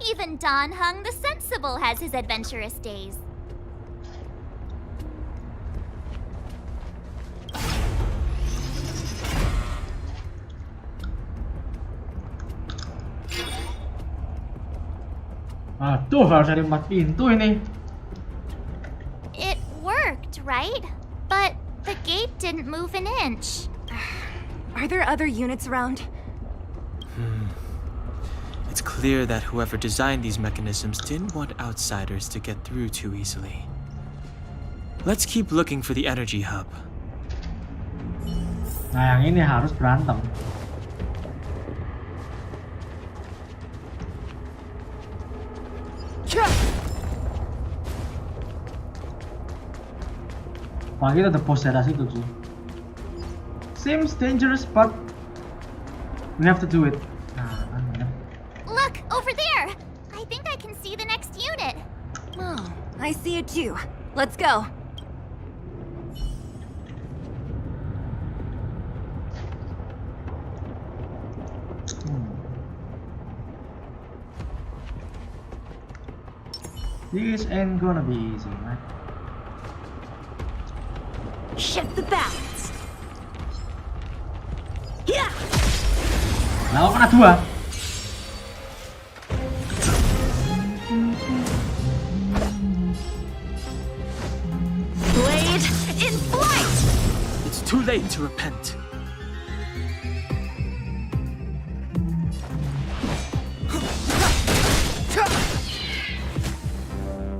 Even Don Hung the Sensible has his adventurous days. Aduh, harus ada 4 pintu ini. It worked, right? But the gate didn't move an inch. Are there other units around? It's clear that whoever designed these mechanisms didn't want outsiders to get through too easily. Let's keep looking for the energy hub. Nah, yang ini harus berantem. Apalagi itu ada bos daerah situ sih. Seems dangerous, but we have to do it. Nah, Look, over there! I think I can see the next unit. Oh, I see it too. Let's go. This ain't gonna be easy, right? Shift the balance. Yeah. Nah, kena dua. Blade in flight. It's too late to repent.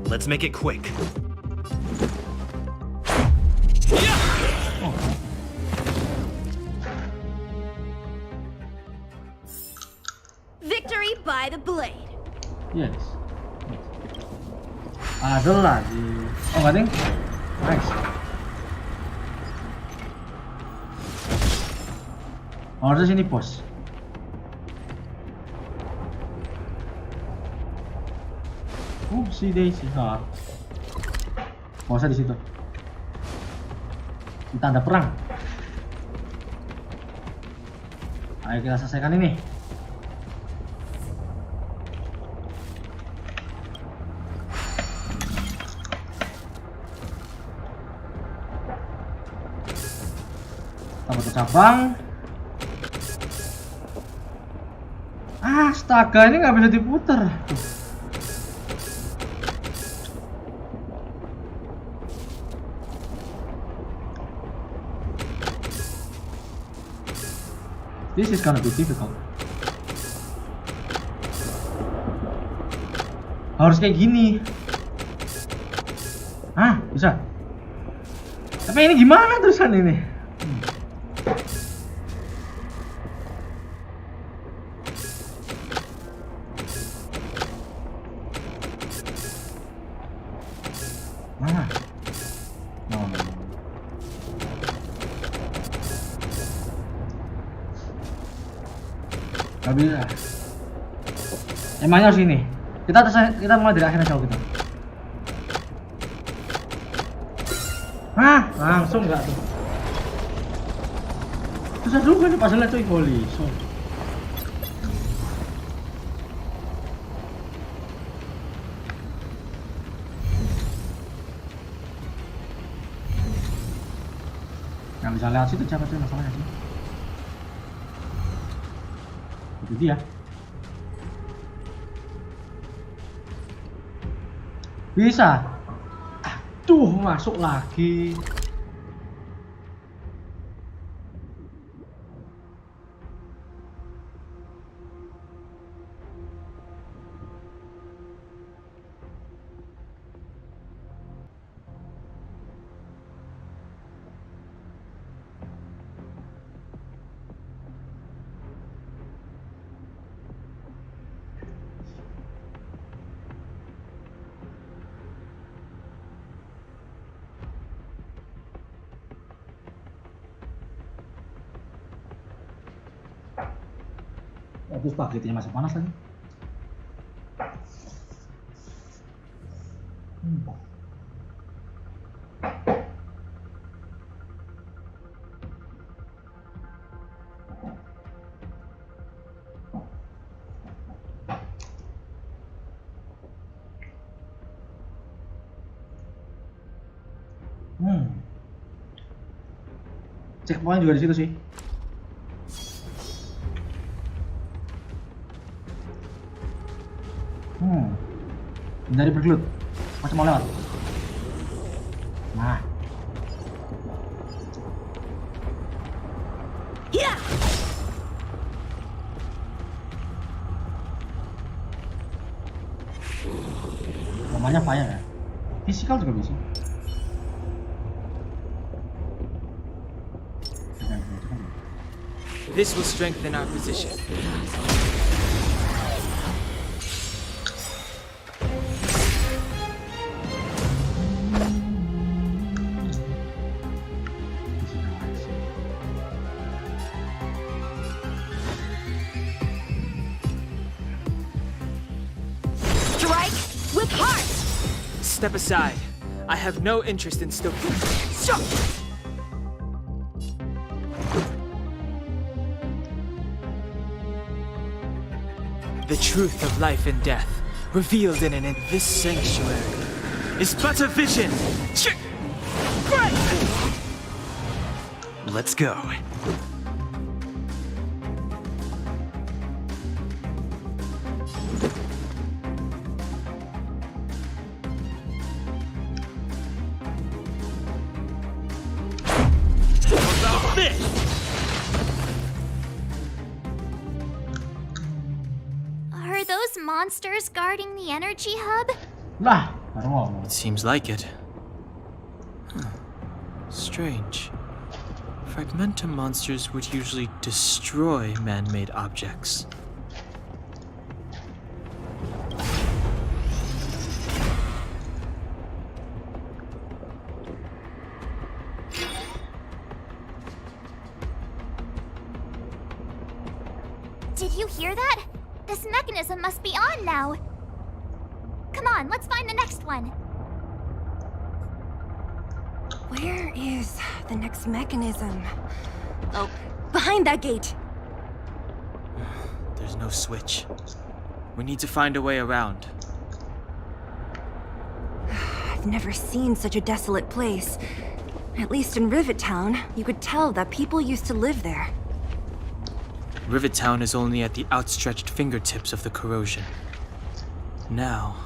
Let's make it quick. Victory by the blade. Yes. Ada lagi. Oh, nggak ding. Nice. Harusnya sini bos. Si Daisy. Nggak usah di situ. Kita ada perang. Ayo kita selesaikan ini. Tambah cabang. Astaga, ini nggak bisa diputer. This is gonna be difficult. Harus kayak gini. Bisa. Tapi ini gimana terusan ini? Gak bisa. Emangnya harus ini. Kita mulai dari akhirnya jauh gitu. Langsung nggak tuh. Susah juga nih puzzle-nya cuy, holy so. Nggak bisa lewat situ siapa tuh masalahnya sih. Itu dia. Bisa. Aduh, masuk lagi. Itu spaghettinya masih panas lagi. Checkpoint juga di situ sih. Dari bergelut, macam mau lewat. Nah. Namanya fire ya. Physical juga bisa. This will strengthen our position. step aside. I have no interest in still. The truth of life and death, revealed in this sanctuary, is but a vision. Let's go. Are those monsters guarding the energy hub? Lah, baru ngomong. It seems like it. Strange. Fragmentum monsters would usually destroy man-made objects. Did you hear that? This mechanism must be on now. Come on, let's find the next one. Where is the next mechanism? Oh, behind that gate. There's no switch. We need to find a way around. I've never seen such a desolate place. At least in Rivet Town, you could tell that people used to live there. Rivet Town is only at the outstretched fingertips of the corrosion. Now,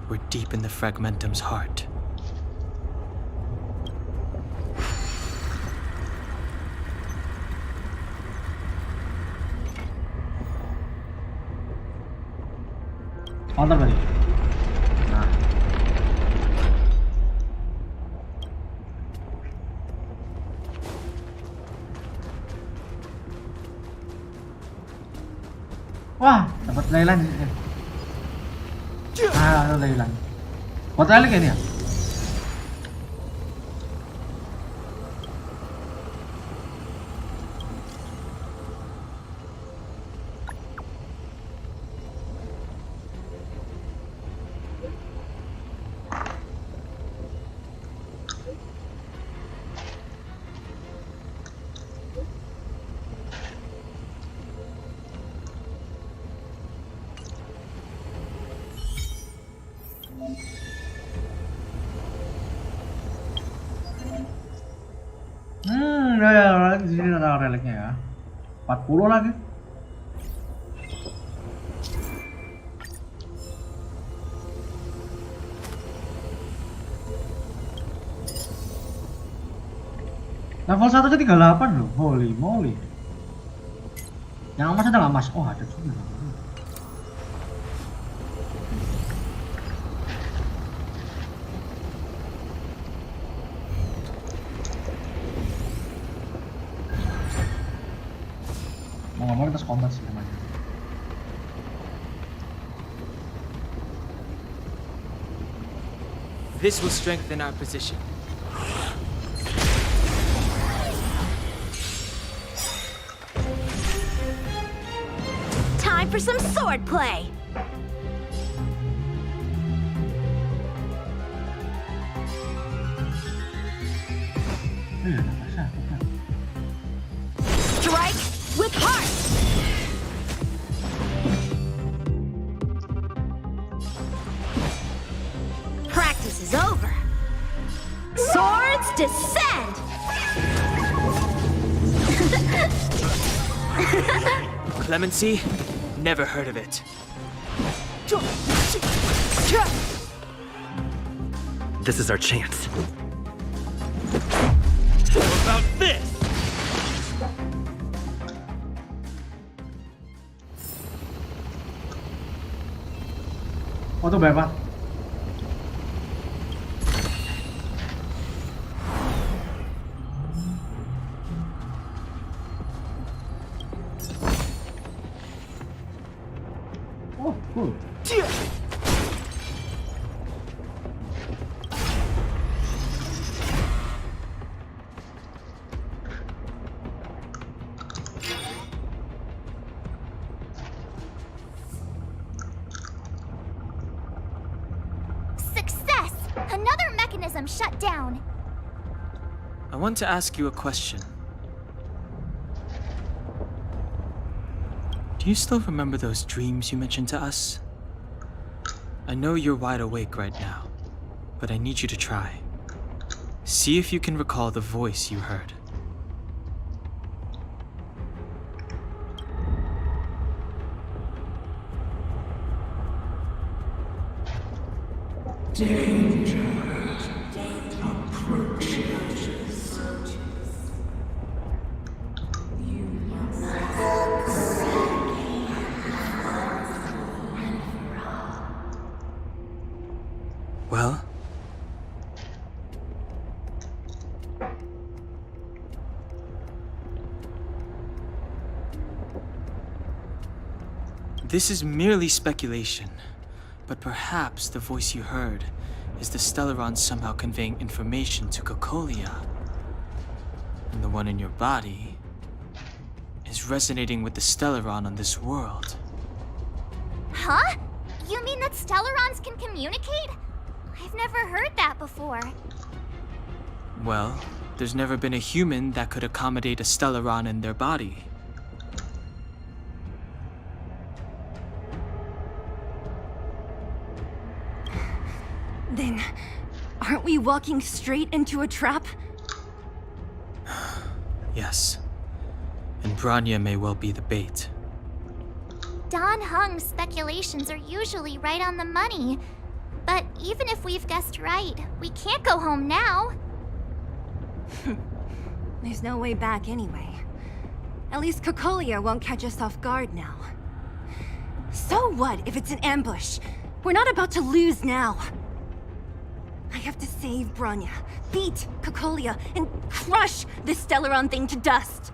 we're deep in the Fragmentum's heart. Mantap tadi. Nah. Wah, dapat Leyland. Ah, ada Leyland. Buat lagi ini ya? Ya, di sini ada reliknya ya. 40 lagi. Level 1 aja 38 loh. Holy moly. Yang emas ada nggak mas? Oh ada juga. Mau ngomong atas kombat sih namanya. This will strengthen our position. Time for some sword play. Strike with heart. Practice is over. Swords descend. Clemency? Never heard of it. This is our chance. What about this? Oh tuh berapa? Oh, cool. Success! alarm shut down. I want to ask you a question. Do you still remember those dreams you mentioned to us? I know you're wide awake right now, but I need you to try. See if you can recall the voice you heard. Danger approaches. Well? This is merely speculation, but perhaps the voice you heard is the Stellaron somehow conveying information to Cocolia. And the one in your body is resonating with the Stellaron on this world. Huh? You mean that Stellarons can communicate? I've never heard that before. Well, there's never been a human that could accommodate a Stellaron in their body. Then, aren't we walking straight into a trap? Yes. And Bronya may well be the bait. Don Hung's speculations are usually right on the money. But even if we've guessed right, we can't go home now. There's no way back anyway. At least Cocolia won't catch us off guard now. So what if it's an ambush? We're not about to lose now. I have to save Bronya, beat Cocolia, and crush this Stellaron thing to dust.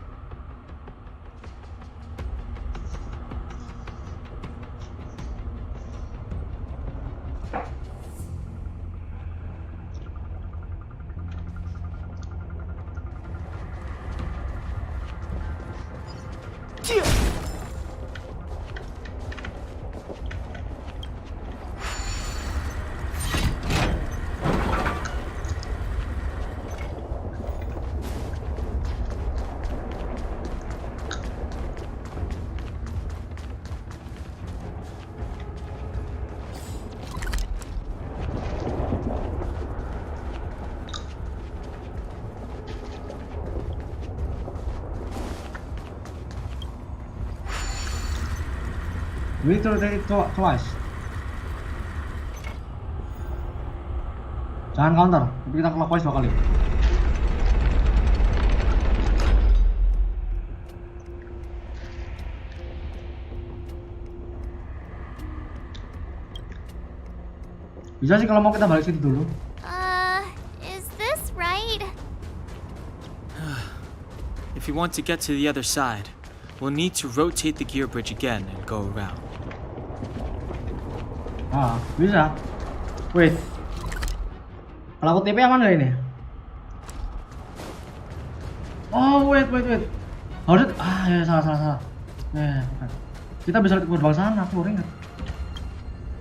We need to rotate it twice. Jangan counter, tapi kita clockwise 2 kali. Bisa sih kalau mau kita balik situ dulu. Is this right? If you want to get to the other side, we'll need to rotate the gear bridge again and go around. Ah, bisa. Wait. Kalau aku TP aman gak ini? Oh, wait. Harusnya ya salah. Bukan. Kita bisa lihat ke bawah sana, aku baru ingat.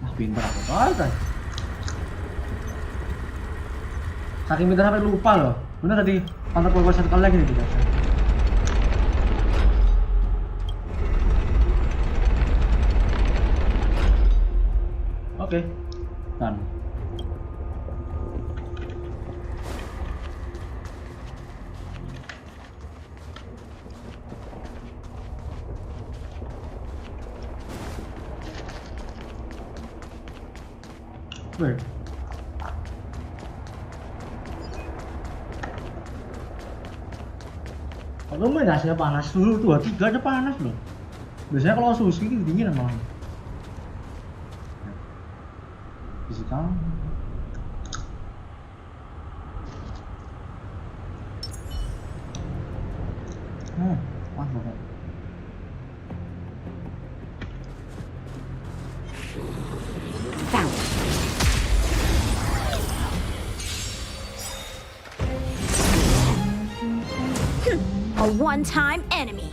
Wah, pintar aku banget. Saking pintar sampai lupa loh. Bener tadi pantat keluar 1 kali lagi nih tidak. Oke, done. Wait. Kalau main hasilnya panas dulu, 2-3 aja panas loh. Biasanya kalau suhu segini dingin emang. Physical. Pas banget. A one-time enemy.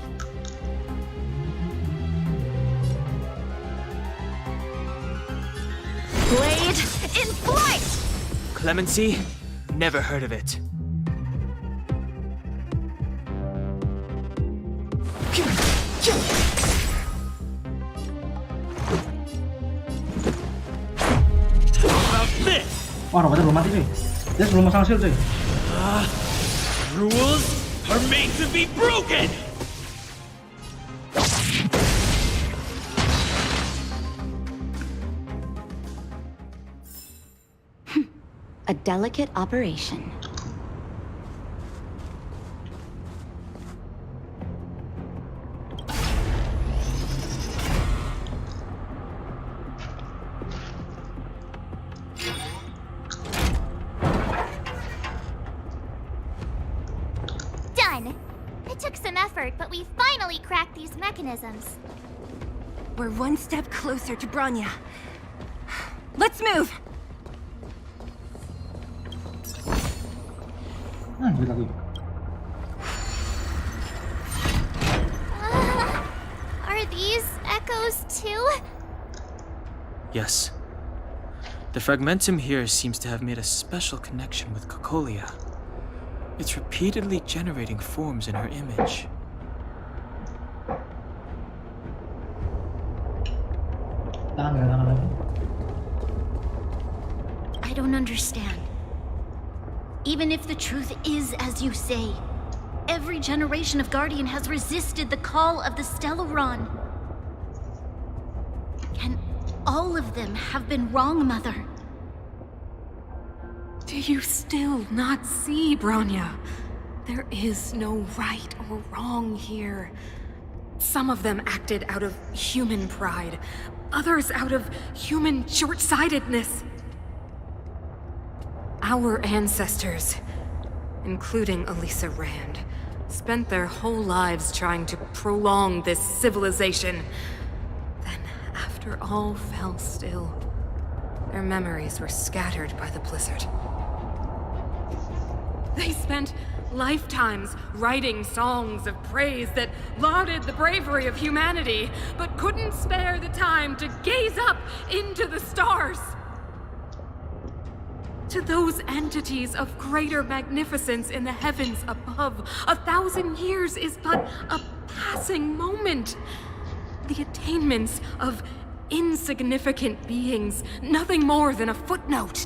Blade in flight! Clemency, never heard of it. Wah, robotnya belum mati cuy. Dia sebelum masang shield cuy. Rules are made to be broken! A delicate operation. Done! It took some effort, but we finally cracked these mechanisms. We're one step closer to Bronya. Let's move! Gitu lagi. Are these echoes too? Yes. The fragmentum here seems to have made a special connection with Cocolia. It's repeatedly generating forms in her image. I don't understand. Even if the truth is as you say, every generation of Guardian has resisted the call of the Stellaron. Can all of them have been wrong, Mother? Do you still not see, Bronya? There is no right or wrong here. Some of them acted out of human pride, others out of human short-sightedness. Our ancestors, including Elisa Rand, spent their whole lives trying to prolong this civilization. Then, after all fell still, their memories were scattered by the blizzard. They spent lifetimes writing songs of praise that lauded the bravery of humanity, but couldn't spare the time to gaze up into the stars. To those entities of greater magnificence in the heavens above, 1,000 years is but a passing moment. The attainments of insignificant beings, nothing more than a footnote.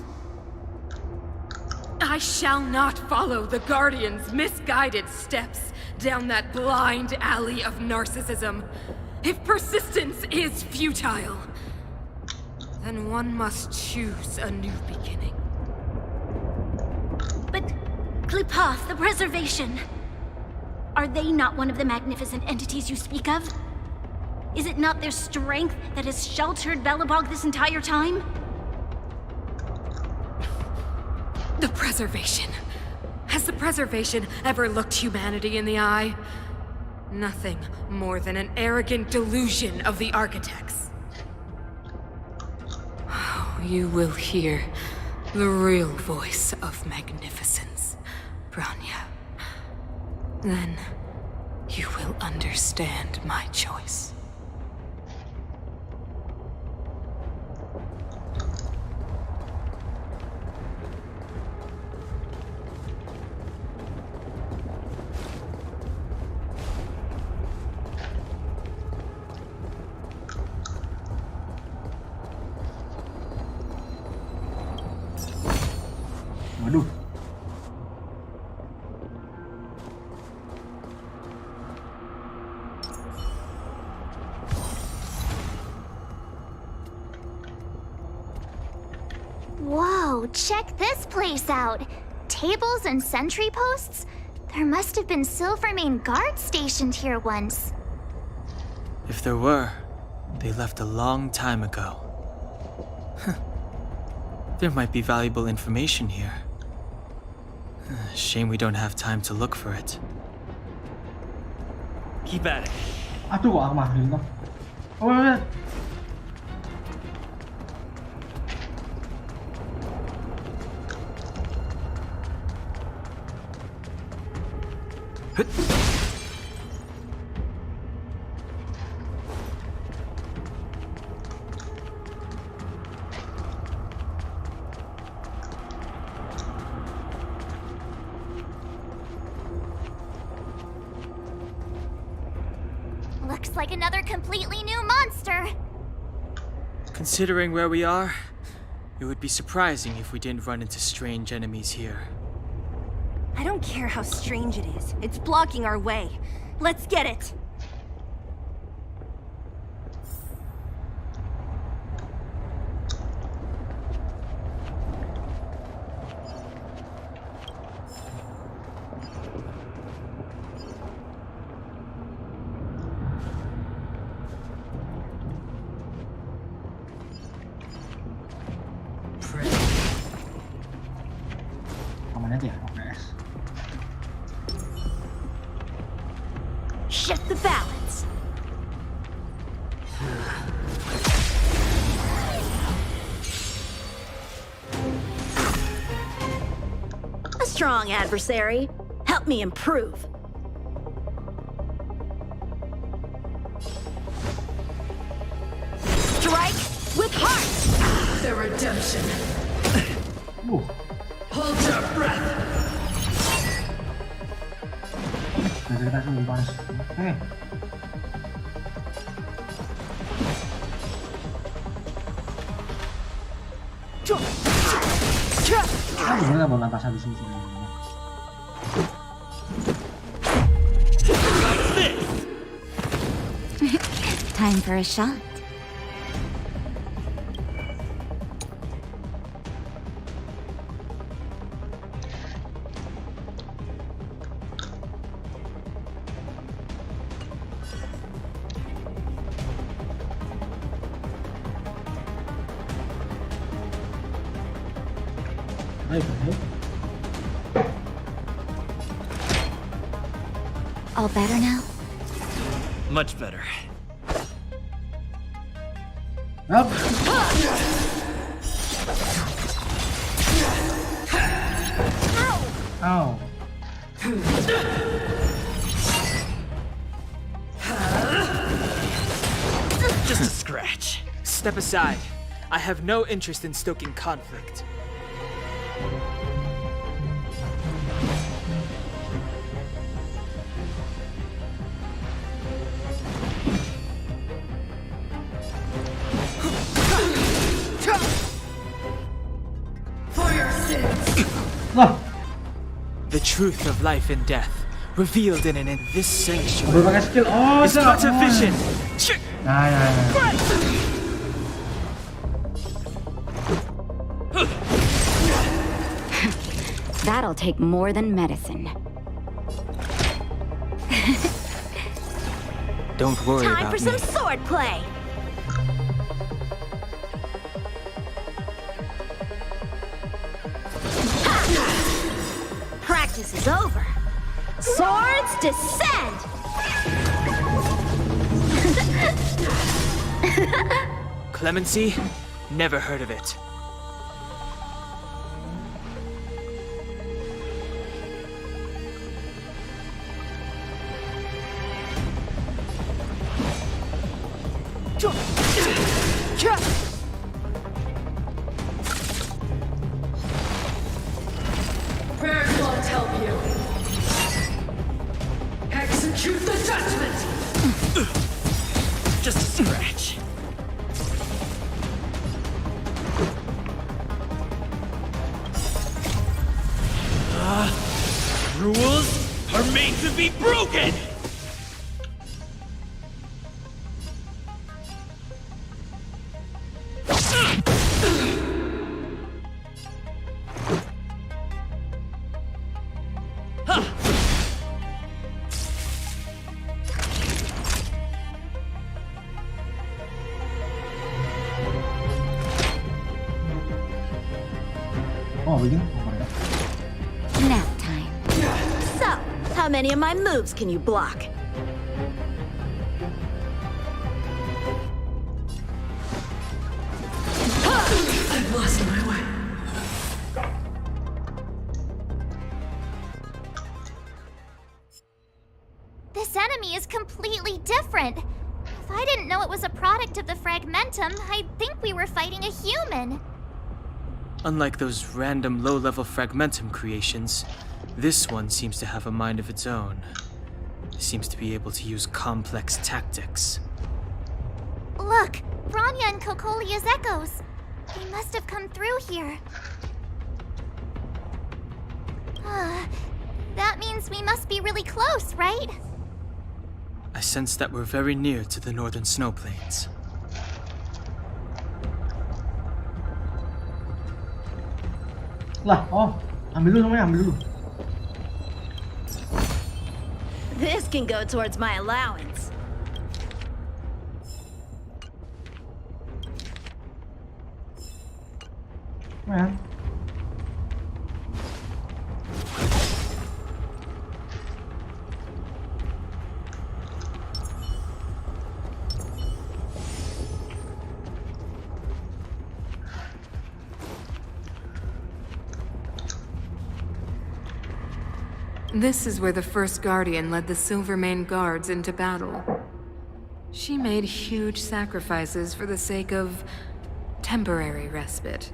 I shall not follow the Guardian's misguided steps down that blind alley of narcissism. If persistence is futile, then one must choose a new beginning. But Klipoth, the Preservation, are they not one of the magnificent entities you speak of? Is it not their strength that has sheltered Belobog this entire time? The Preservation. Has the Preservation ever looked humanity in the eye? Nothing more than an arrogant delusion of the architects. Oh, you will hear the real voice of magnificence, Bronya. Then you will understand my choice. Waduh. Whoa, check this place out. Tables and sentry posts? There must have been Silvermane guards stationed here once. If there were, they left a long time ago. There might be valuable information here. Shame we don't have time to look for it. Keep at it. Aduh, kok aku mati toh. Oh, ya. looks like another completely new monster. Considering where we are, it would be surprising if we didn't run into strange enemies here. I don't care how strange it is. It's blocking our way. Let's get it! Aman aja ya, OPS. Shift the balance. A strong adversary. Help me improve. Strike with heart. The redemption. Hold your breath. Kita langsung panas. Gimana mau lantas habis ini semua? Time for a shot. All better now? Much better. Up. Ow. Just a scratch. Step aside. I have no interest in stoking conflict. The truth of life and death, revealed in this sanctuary, is but a vision. That'll take more than medicine. Don't worry Time about for some me. sword play. Practice is over. Swords descend! Clemency? Never heard of it. Prayers won't help you. Execute the judgment! Just a scratch. Rules are made to be broken! Oh, begini. Nap time. So, how many of my moves can you block? I've lost my way. This enemy is completely different. If I didn't know it was a product of the Fragmentum, I'd think we were fighting a human. Unlike those random low-level Fragmentum creations, this one seems to have a mind of its own. seems to be able to use complex tactics. Look, Bronya and Kokolia's echoes. They must have come through here. That means we must be really close, right? I sense that we're very near to the northern snow plains. Lah, oh, ambil dulu semuanya, ambil dulu. This can go towards my allowance. Man. This is where the first Guardian led the Silvermane Guards into battle. She made huge sacrifices for the sake of temporary respite.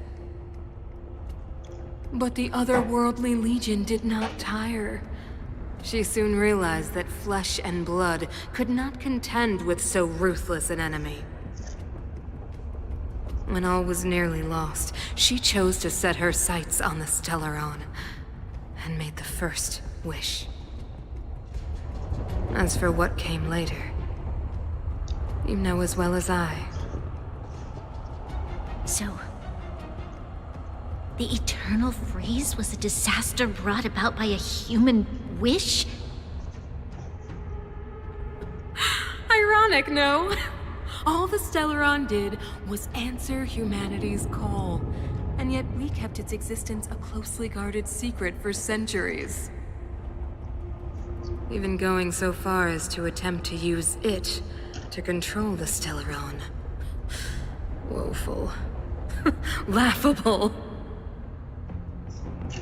But the otherworldly Legion did not tire. She soon realized that flesh and blood could not contend with so ruthless an enemy. When all was nearly lost, she chose to set her sights on the Stellaron, and made the first wish. As for what came later, you know as well as I. So, the eternal freeze was a disaster brought about by a human wish? Ironic, no? All the Stellaron did was answer humanity's call, and yet we kept its existence a closely guarded secret for centuries. Even going so far as to attempt to use it to control the Stellaron. Woeful. Laughable.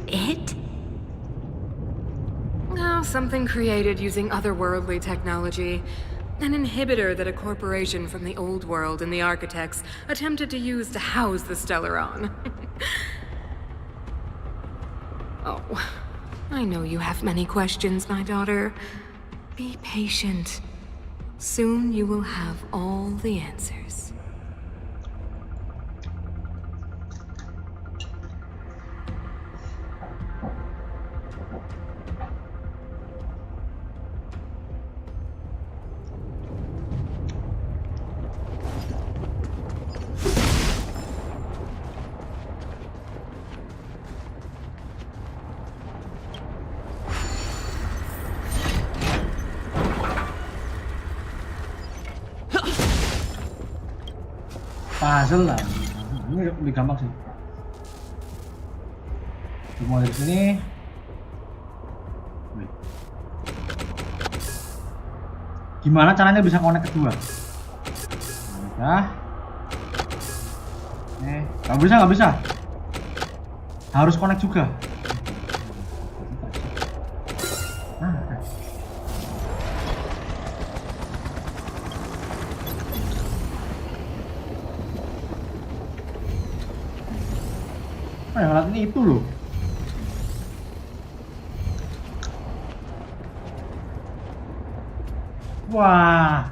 It? Oh, something created using otherworldly technology. An inhibitor that a corporation from the old world and the architects attempted to use to house the Stellaron. Oh, I know you have many questions, my daughter. Be patient. Soon you will have all the answers. Puzzle lah. Ini lebih gampang sih. Mulai dari sini. Wait. Gimana caranya bisa connect kedua? Udah. Nggak bisa. Harus connect juga. Yang ngeliatin itu loh. Wah.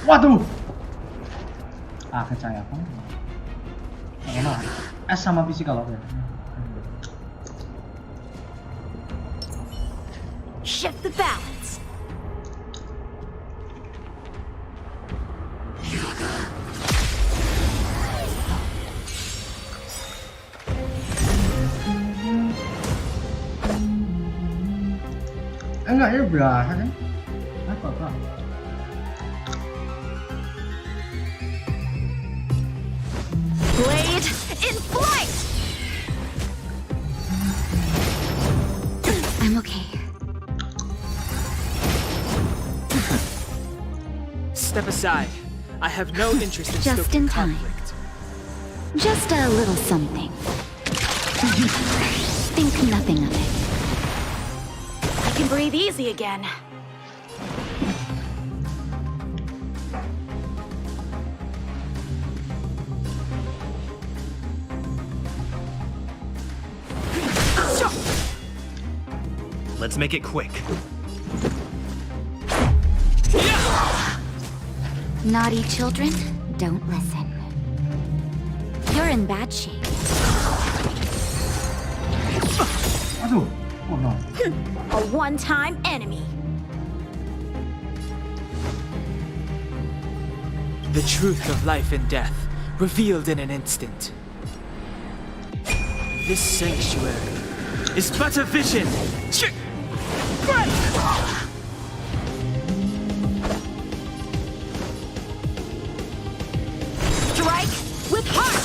Waduh. Kecayakan. Mana? S sama PC kalau ya. Shift the balance. Enggak ya berasa kan? Apa? Blade in flight! I'm okay. Step aside. I have no interest in Just in stoking time. conflict. Just a little something. Think nothing of it. I can breathe easy again. Let's make it quick. Naughty children, don't listen. You're in bad shape. Aduh, oh no. A one-time enemy. The truth of life and death, revealed in an instant. This sanctuary is but a vision. Strike with heart.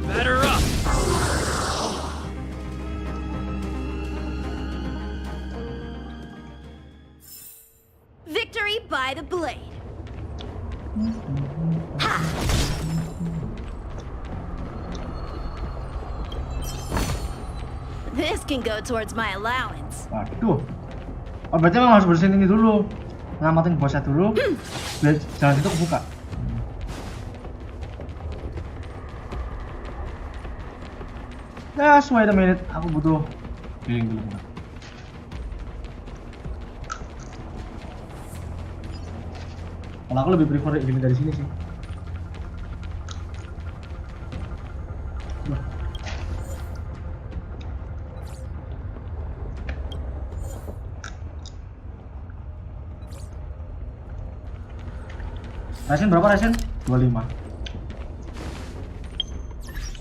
Batter up! Victory by the blade. This can go towards my allowance. Waduh. Oh, berarti emang harus bersihin ini dulu. Ngamatin bosnya dulu. Biar jalan itu kebuka. Just wait a minute, aku butuh healing dulu. Kalau aku lebih prefer healing dari sini sih. Resin berapa resin? 25.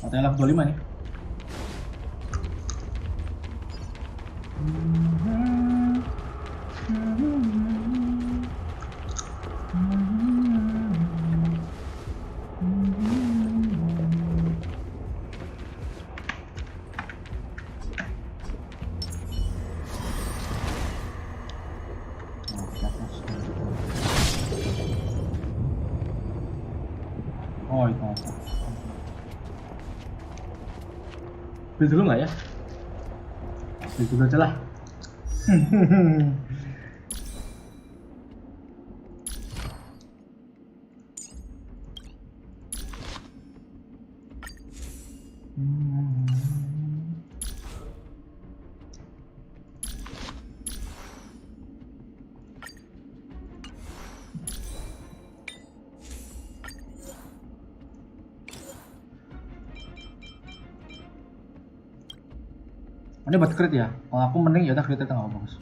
Katanya level 25 nih. Oh itu apa? Beli dulu nggak ya? Beli dulu aja lah. Ini buat crit ya? Kalau aku mending ya udah crit nggak bagus.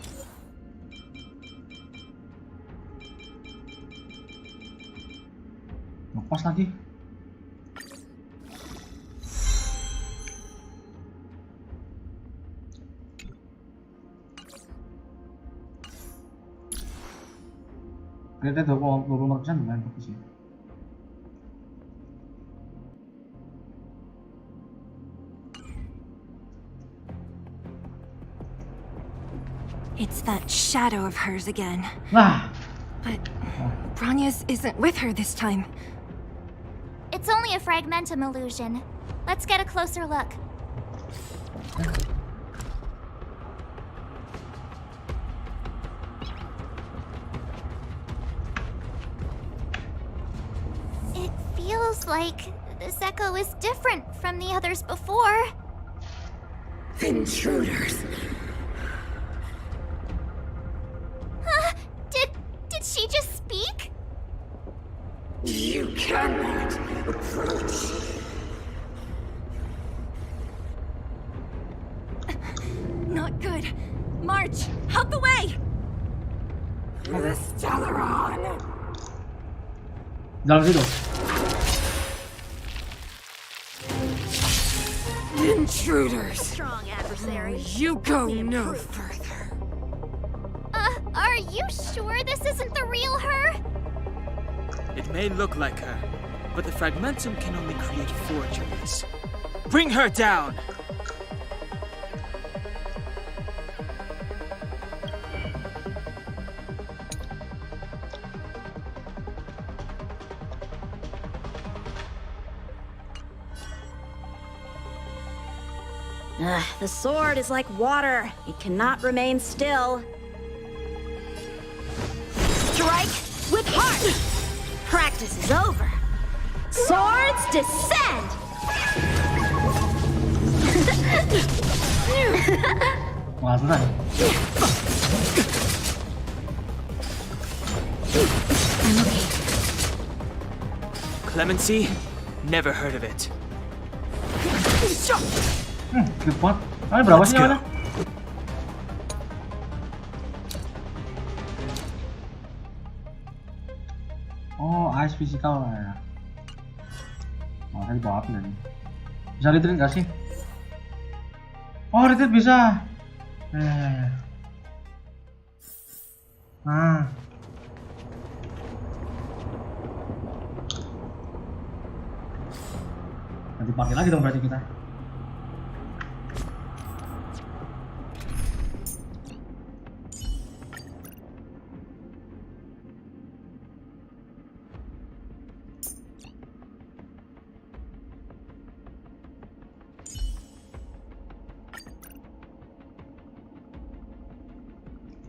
Lepas lagi. Critnya 25% lumayan bagus ya. It's that shadow of hers again. Nah. But Bronya's isn't with her this time. It's only a fragmentum illusion. Let's get a closer look. It feels like this echo is different from the others before. Intruders. Did she just speak? You cannot approach. Not good. March, out the way! The Stellaron. Dalam situ. Intruders. Strong adversary. You go no further. Are you sure this isn't the real her? It may look like her, but the fragmentum can only create forgeries. Bring her down! The sword is like water. It cannot remain still. Strike with heart! Practice is over. Swords descend! Clemency? Never heard of it. Good banget. Kalian berapa sih nyawanya? Oh, ice physical ya. Oh, tadi bawa api tadi. Bisa retreat gak sih? Oh, retreat bisa. Nah. Nanti pakai lagi dong berarti kita.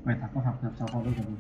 Wait, aku harus coba dulu.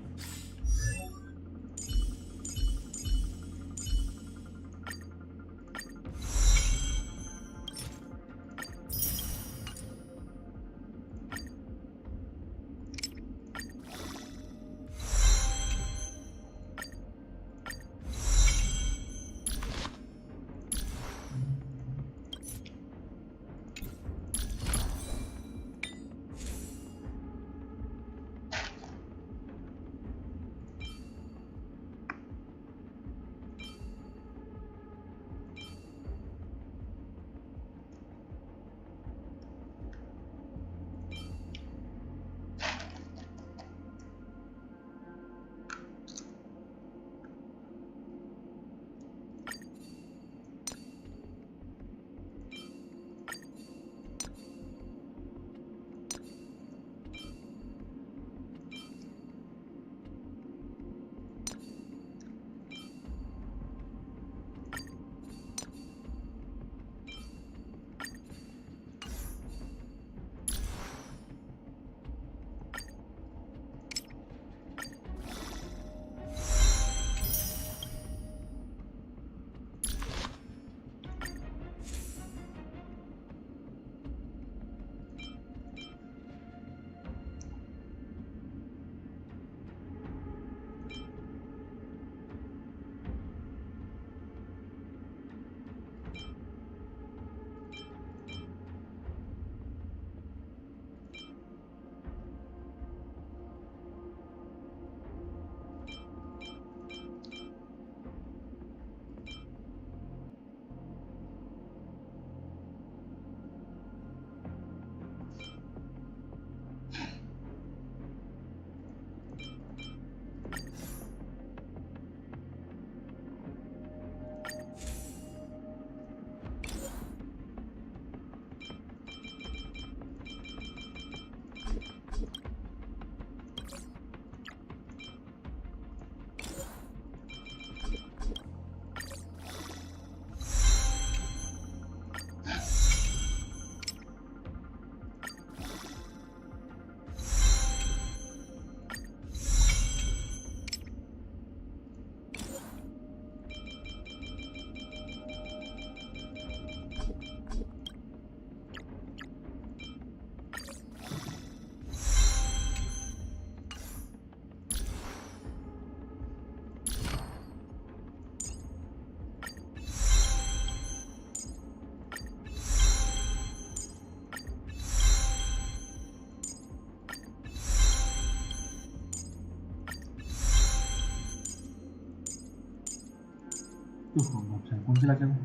Nggak bisa kunci lagi aku.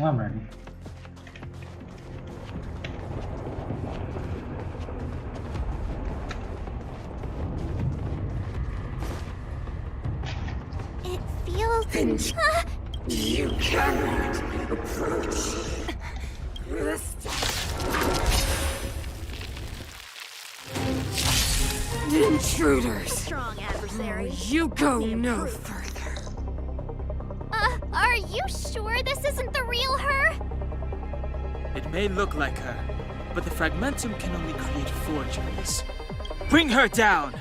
I'm ready. It feels... You cannot approach this. Intruders! Strong adversary. You go no further. Are you sure this isn't the real her? It may look like her, but the fragmentum can only create forgeries. Bring her down!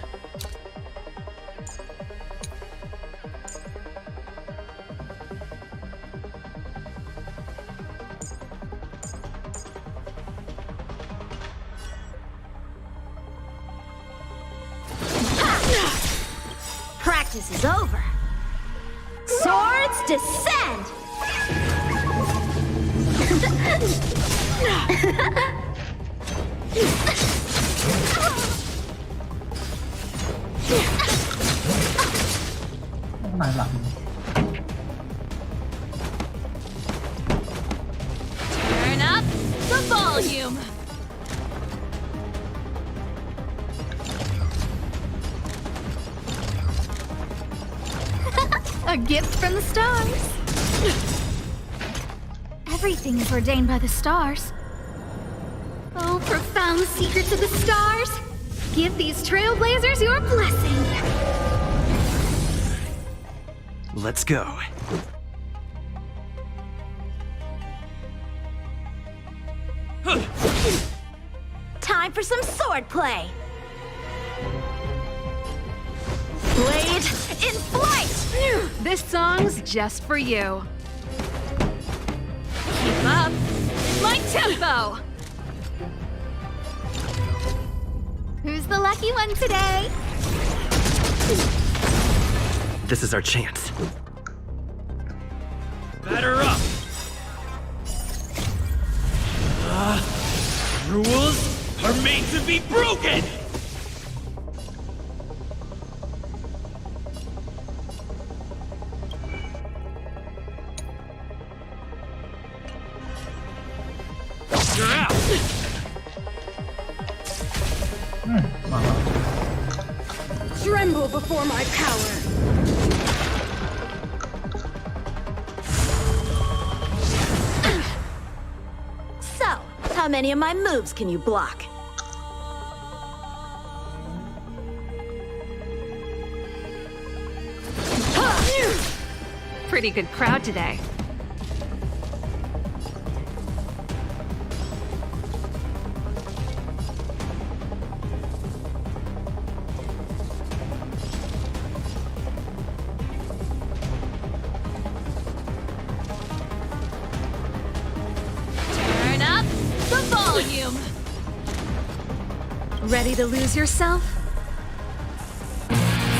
Practice is over. Swords descend! Này lạnh. Turn up the volume. A gift from the stars. Everything is ordained by the stars. Oh, profound secrets of the stars. Give these trailblazers your blessing. Let's go. Time for some swordplay. Blade in flight! This song's just for you. Keep up my tempo! Who's the lucky one today? This is our chance. Batter up! Rules are made to be broken! You're out! Tremble before my power! So, how many of my moves can you block? Pretty good crowd today. Turn up the volume. Ready to lose yourself?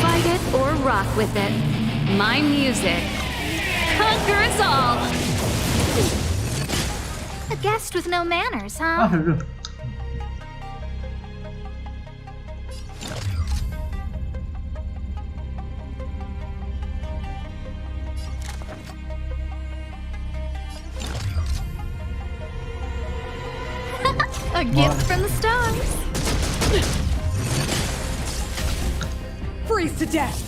Fight it or rock with it. My music conquers all. A guest with no manners, huh? A gift from the stars. Freeze to death!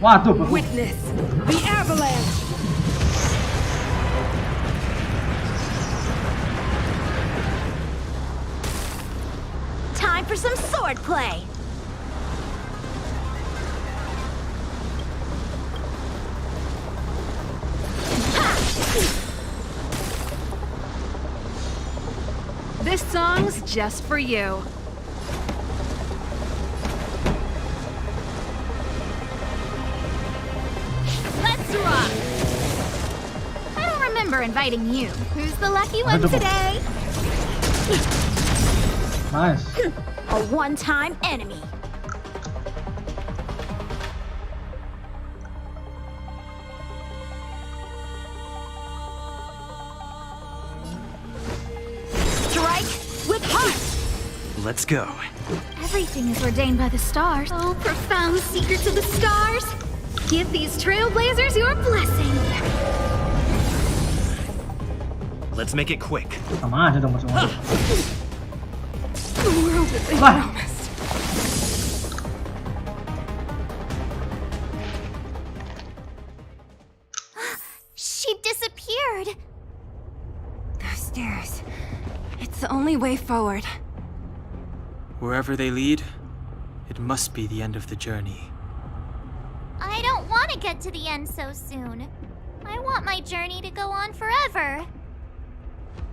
Waduh, bagus. Witness the avalanche! Time for some swordplay. This song's just for you. Let's rock. I don't remember inviting you. Who's the lucky one today? Nice. A one-time enemy. Strike with heart. Let's go. Everything is ordained by the stars. Oh, profound secrets of the stars. Give these trailblazers your blessing. Let's make it quick. Sama aja dong masuk. The world that they Wah. promised. She disappeared. Those stairs. It's the only way forward. Wherever they lead, it must be the end of the journey. I don't want to get to the end so soon. I want my journey to go on forever.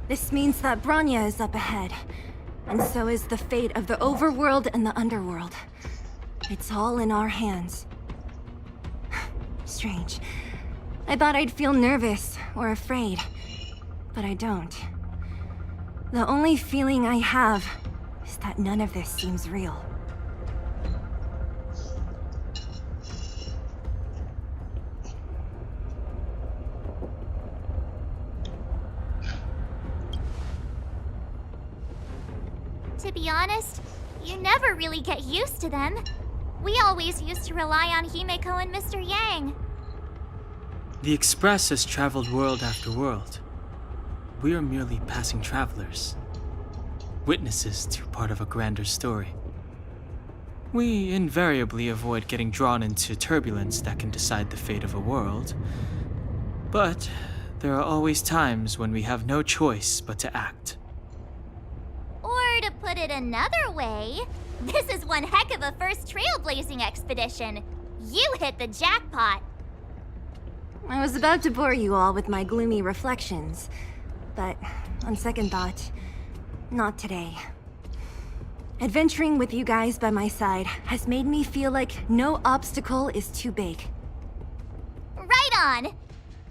This means that Bronya is up ahead. And so is the fate of the overworld and the underworld. It's all in our hands. Strange. I thought I'd feel nervous or afraid, but I don't. The only feeling I have is that none of this seems real. To be honest, you never really get used to them. We always used to rely on Himeko and Mr. Yang. The Express has traveled world after world. We are merely passing travelers, witnesses to part of a grander story. We invariably avoid getting drawn into turbulence that can decide the fate of a world. But there are always times when we have no choice but to act. Or to put it another way, this is one heck of a first trailblazing expedition. You hit the jackpot. I was about to bore you all with my gloomy reflections, but on second thought, not today. Adventuring with you guys by my side has made me feel like no obstacle is too big. Right on.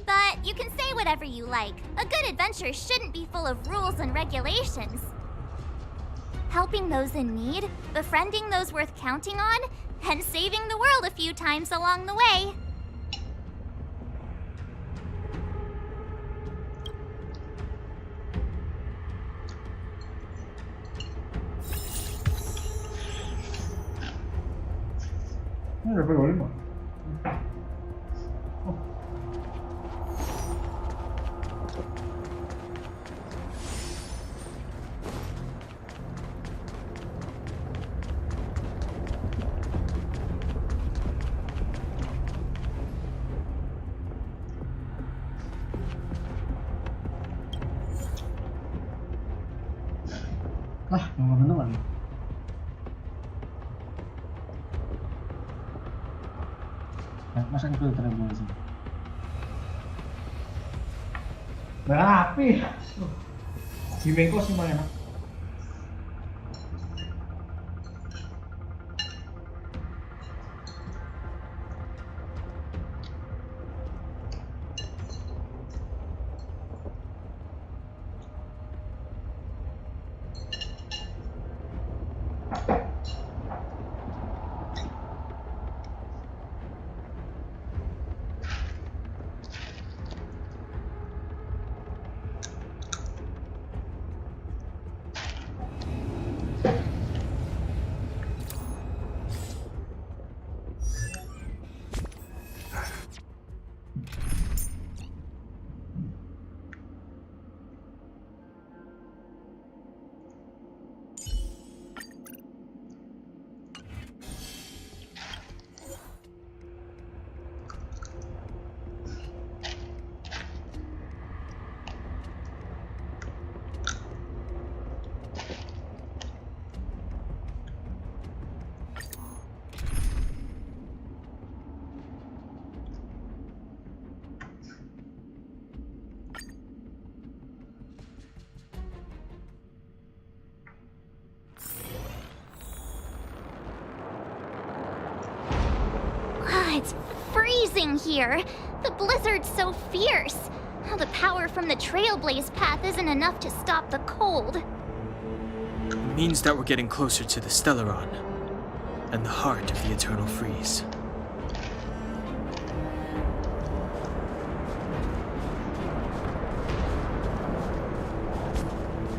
But you can say whatever you like. A good adventure shouldn't be full of rules and regulations. Helping those in need, befriending those worth counting on, and saving the world a few times along the way. Level 5. Ah, teman-teman. Masa itu terlalu sih. Berapi. Himeko sih malah enak. It's freezing here. The blizzard's so fierce. The power from the Trailblaze path isn't enough to stop the cold. It means that we're getting closer to the Stellaron, and the heart of the Eternal Freeze.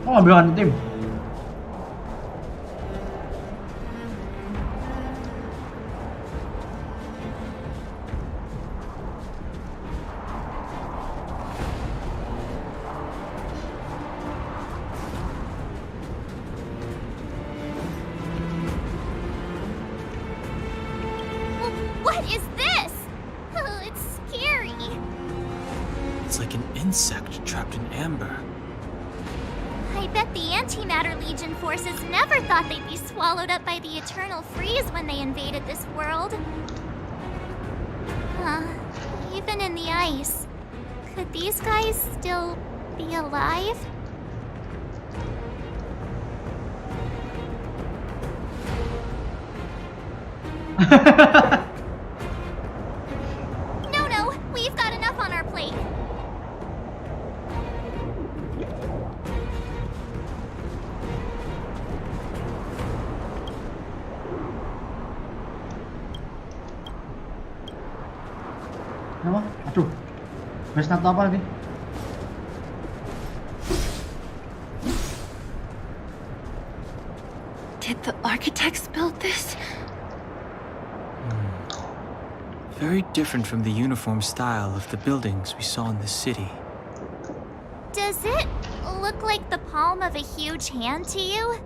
Oh, ambil tim. is this? Oh, it's scary. It's like an insect trapped in amber. I bet the Antimatter Legion forces never thought they'd be swallowed up by the Eternal Freeze when they invaded this world. Even in the ice, could these guys still be alive? No, we've got enough on our plate. Apa? Aduh. Best atau apa lagi? Did the architects build this? Very different from the uniform style of the buildings we saw in the city. Does it look like the palm of a huge hand to you?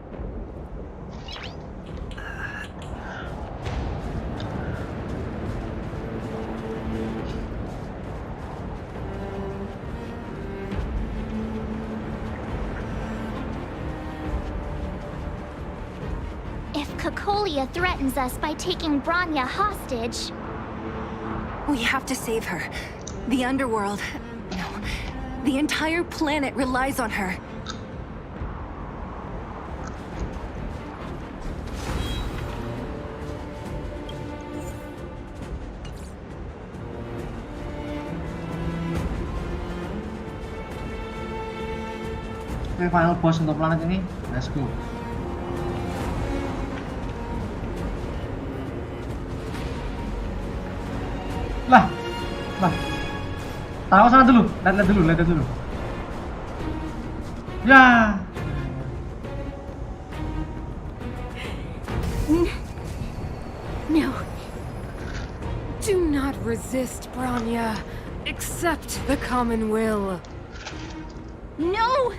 If Cocolia threatens us by taking Bronya hostage... We have to save her. The underworld... No. The entire planet relies on her. Oke, final boss untuk planet ini. Let's go. Lah. Tahu sana dulu. Lihat dulu. Ya. No. Do not resist, Bronya. Accept the common will. No!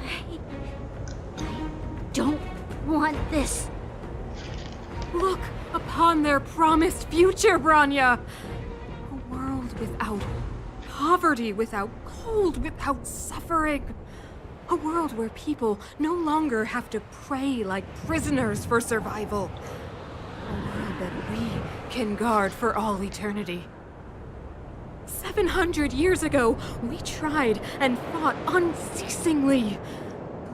I don't want this. Look upon their promised future, Bronya. A world without poverty, without cold, without suffering. A world where people no longer have to pray like prisoners for survival. A world that we can guard for all eternity. 700 years ago, we tried and fought unceasingly,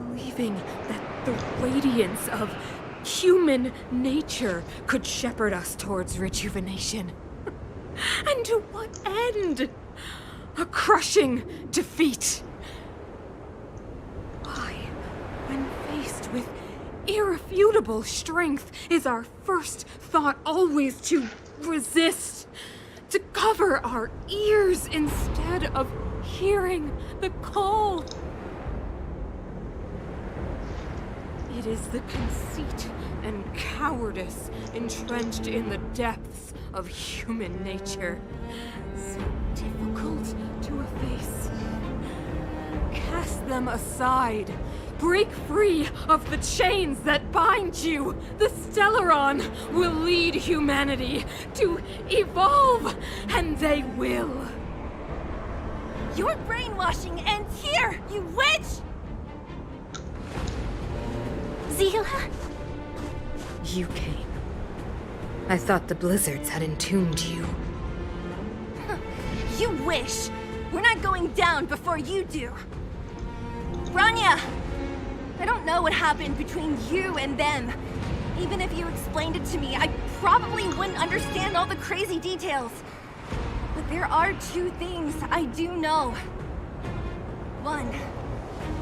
believing that the radiance of human nature could shepherd us towards rejuvenation. And to what end? A crushing defeat. Why, when faced with irrefutable strength, is our first thought always to resist? To cover our ears instead of hearing the call? It is the conceit and cowardice entrenched in the depths of human nature, so difficult to efface. Cast them aside. Break free of the chains that bind you. The Stellaron will lead humanity to evolve, and they will. Your brainwashing ends here, you witch! Zila? You came. I thought the blizzards had entombed you. You wish! We're not going down before you do. Bronya! I don't know what happened between you and them. Even if you explained it to me, I probably wouldn't understand all the crazy details. But there are two things I do know. One,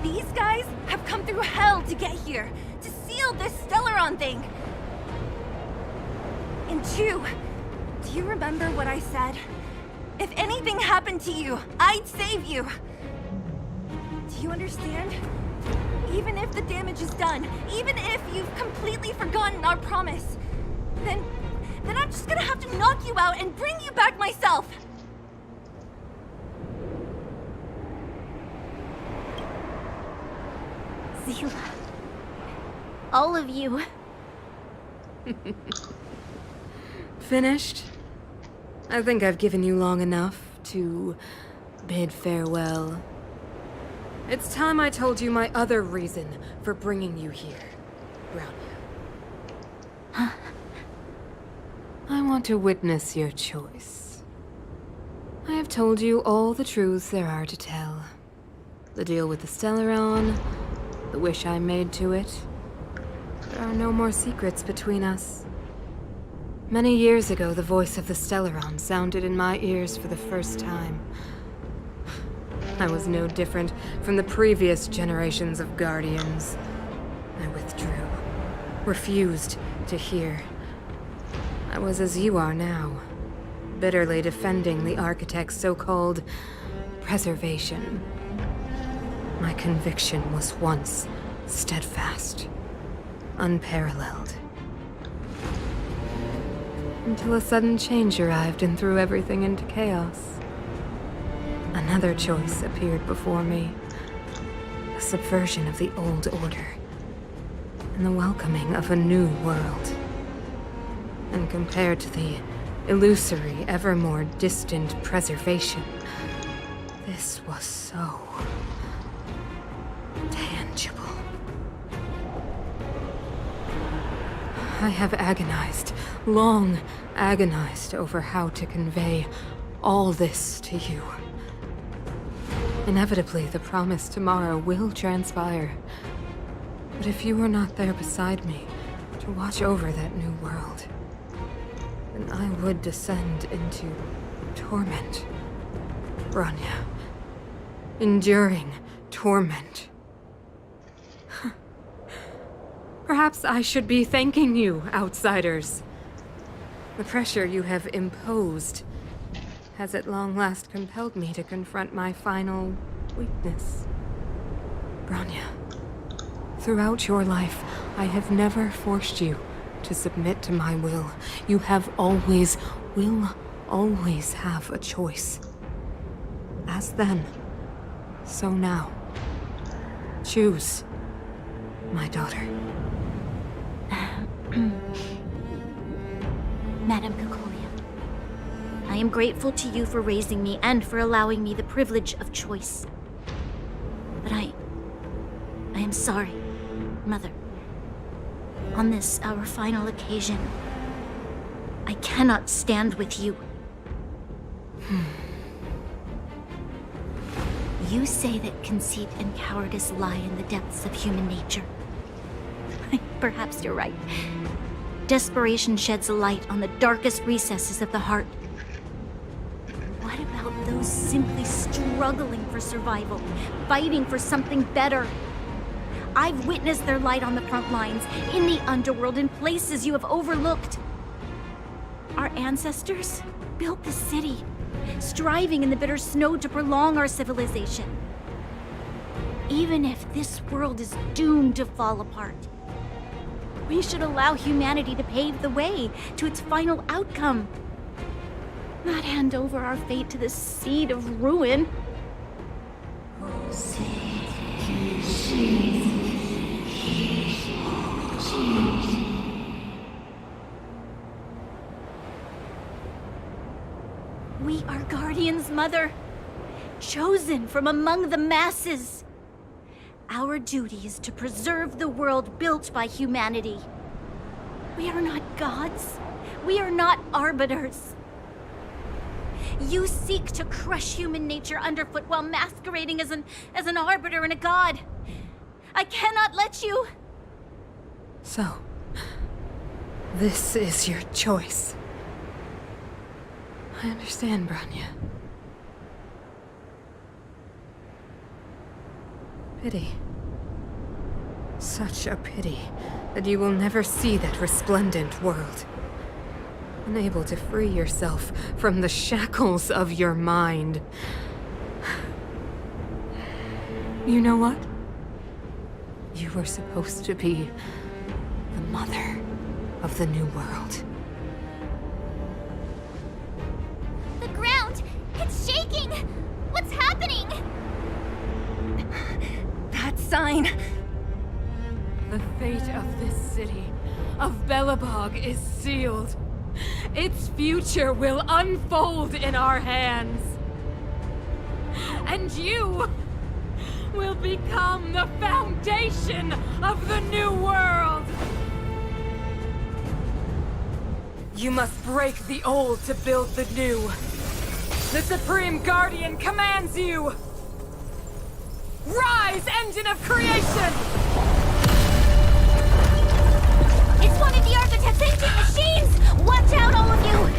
these guys have come through hell to get here, to seal this Stellaron thing. And two, do you remember what I said? If anything happened to you, I'd save you. Do you understand? Even if the damage is done, even if you've completely forgotten our promise, then I'm just gonna have to knock you out and bring you back myself. Zila. All of you. Finished? I think I've given you long enough to bid farewell. It's time I told you my other reason for bringing you here, Brownia. Huh? I want to witness your choice. I have told you all the truths there are to tell. The deal with the Stellaron, the wish I made to it. There are no more secrets between us. Many years ago, the voice of the Stellaron sounded in my ears for the first time. I was no different from the previous generations of Guardians. I withdrew, refused to hear. I was as you are now, bitterly defending the Architect's so-called preservation. My conviction was once steadfast, unparalleled. Until a sudden change arrived and threw everything into chaos. Another choice appeared before me. A subversion of the old order. And the welcoming of a new world. And compared to the illusory, ever more distant preservation, this was so tangible. I have agonized, long agonized over how to convey all this to you. Inevitably, the promised tomorrow will transpire. But if you were not there beside me to watch over that new world, then I would descend into torment. Branya. Enduring torment. Perhaps I should be thanking you, outsiders. The pressure you have imposed has at long last compelled me to confront my final weakness. Branya, throughout your life, I have never forced you to submit to my will. You have always, will always have a choice. As then, so now. Choose, my daughter. Madam Cacolia, I am grateful to you for raising me and for allowing me the privilege of choice. But I am sorry, Mother. On this, our final occasion, I cannot stand with you. You say that conceit and cowardice lie in the depths of human nature. Perhaps you're right. Desperation sheds a light on the darkest recesses of the heart. What about those simply struggling for survival, fighting for something better? I've witnessed their light on the front lines, in the underworld, in places you have overlooked. Our ancestors built this city, striving in the bitter snow to prolong our civilization. Even if this world is doomed to fall apart, we should allow humanity to pave the way to its final outcome. Not hand over our fate to the seed of ruin. We are guardians, Mother, chosen from among the masses. Our duty is to preserve the world built by humanity. We are not gods. We are not arbiters. You seek to crush human nature underfoot while masquerading as an arbiter and a god. I cannot let you. So, this is your choice. I understand, Branya. Pity. Such a pity that you will never see that resplendent world. Unable to free yourself from the shackles of your mind. You know what? You were supposed to be the mother of the new world. The ground! It's shaking! What's happening? That sign! The fate of this city, of Belobog, is sealed. its future will unfold in our hands. And you will become the foundation of the new world. You must break the old to build the new. The Supreme Guardian commands you! Rise, engine of creation! It's one of the architect's ancient machines! Watch out, all of you!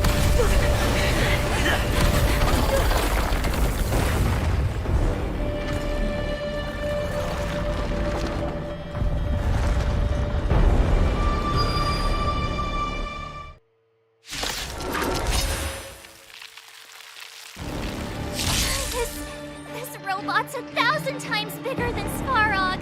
This robot's 1,000 times bigger than Svarog.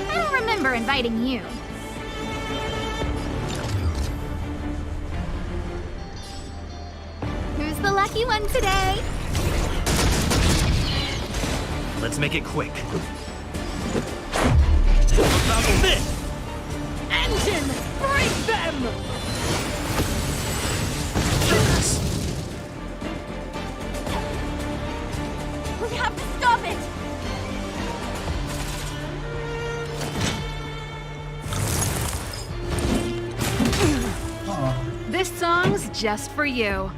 I don't remember inviting you. Who's the lucky one today? Let's make it quick. How about this? Engine, break them! We have to stop it! This song's just for you.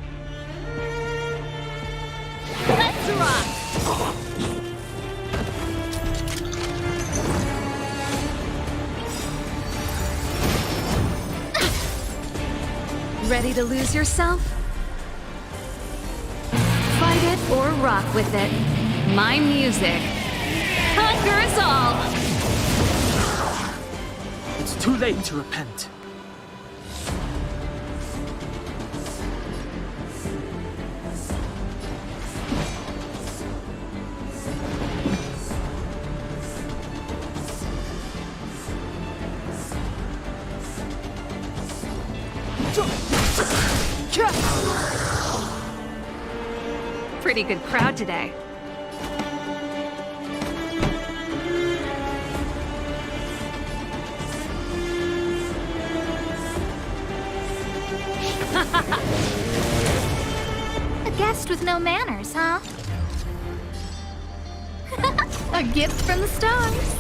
Let's rock! Ready to lose yourself? Fight it or rock with it. My music conquers all! It's too late to repent. Pretty good crowd today. A guest with no manners, huh? A gift from the stars.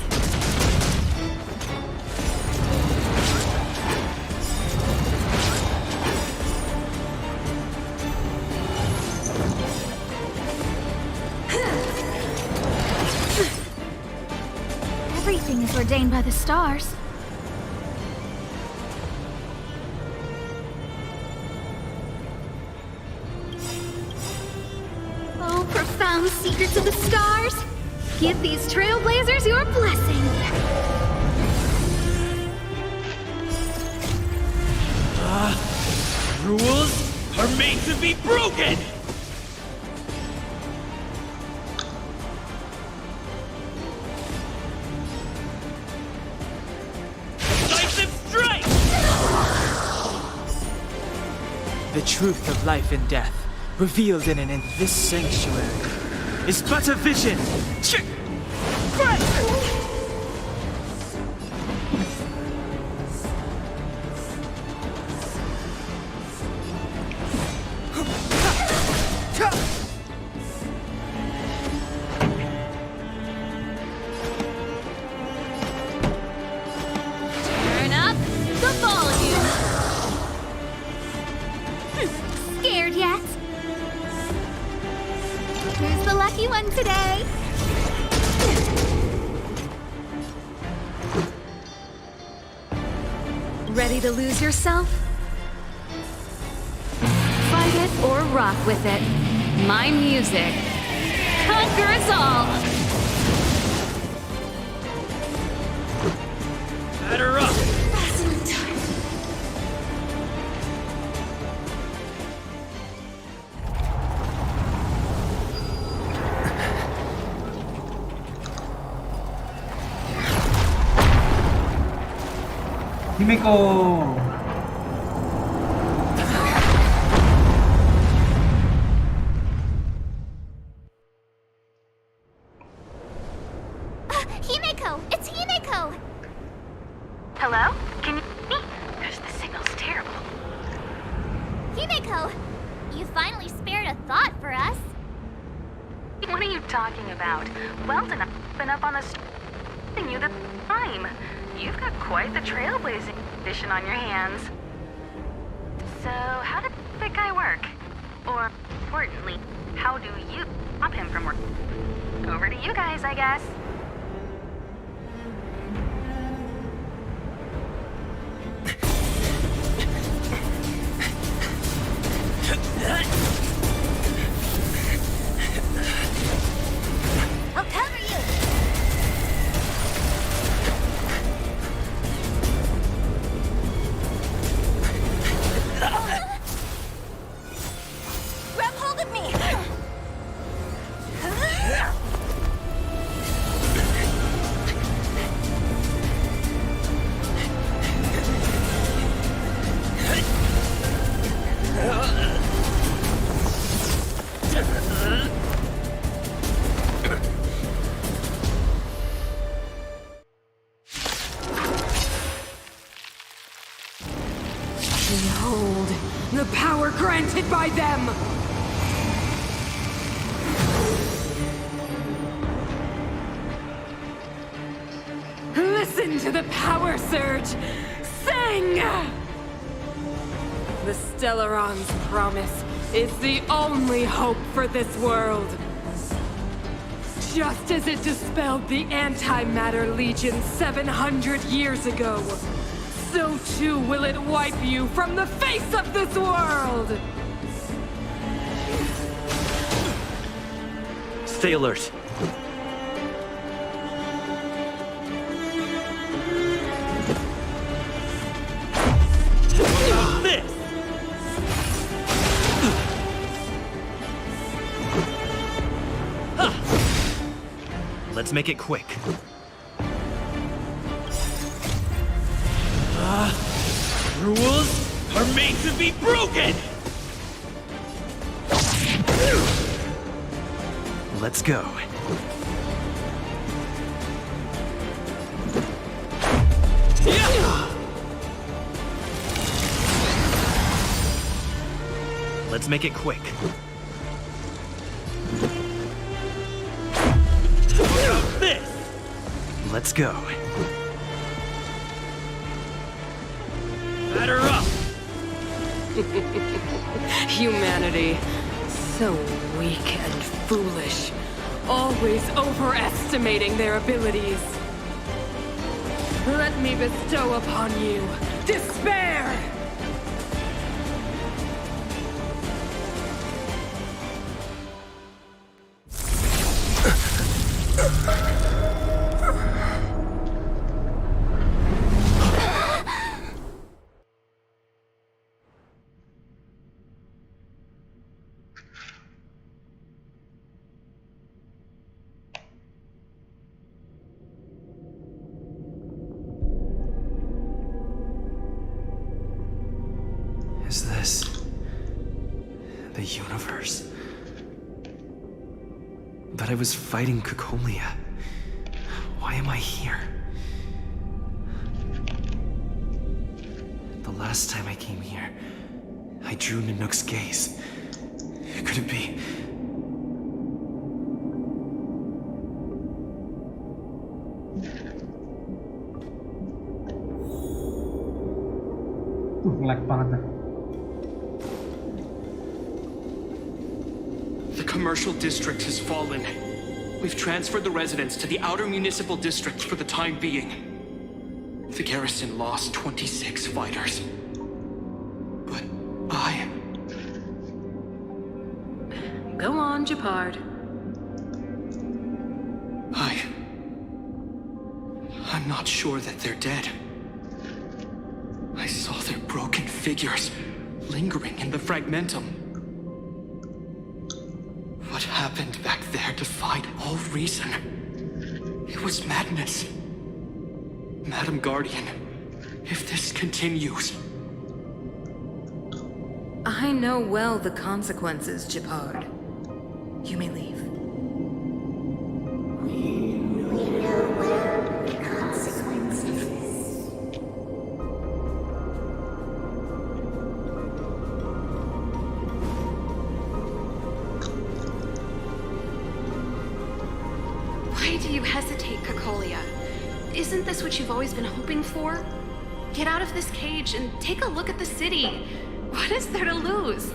Everything is ordained by the stars. Oh, profound secrets of the stars! Give these trailblazers your blessing! Rules are made to be broken! The truth of life and death, revealed in this sanctuary, is but a vision. Turn up the volume! Scared yet? Who's the lucky one today? Ready to lose yourself? Fight it or rock with it. My music conquers all. Batter up! Himeko. Himeko! It's Himeko! Hello? Can you hear me? Because the signal's terrible. Himeko! You finally spared a thought for us. What are you talking about? Weldon, I've been up on the you the time. You've got quite the trailblazing edition on your hands. So, how did that guy work? Or, importantly, how do you stop him from working? Over to you guys, I guess. I'll cover you! Grab hold of me! Behold, the power granted by them! Listen to the power surge! Sing! The Stellaron's promise is the only hope for this world. Just as it dispelled the Antimatter Legion 700 years ago, so too will it wipe you from the face of this world! Stay alert. This! Let's make it quick. Rules are made to be broken! Let's go. Let's make it quick. This! Let's go. Batter up! Humanity, so weak and foolish, always overestimating their abilities. Let me bestow upon you despair! Is this the universe? But I was fighting Kukolia. Why am I here? The last time I came here, I drew Nanook's gaze. Could it be? Lag banget dah. The commercial district has fallen. We've transferred the residents to the outer municipal districts for the time being. The garrison lost 26 fighters. But Go on, Gepard. I'm not sure that they're dead. I saw their broken figures lingering in the fragmentum. What happened back there defied all reason. It was madness. Madam Guardian, if this continues... I know well the consequences, Gepard. You may leave. Why do you hesitate, Kakolia? Isn't this what you've always been hoping for? Get out of this cage and take a look at the city. What is there to lose?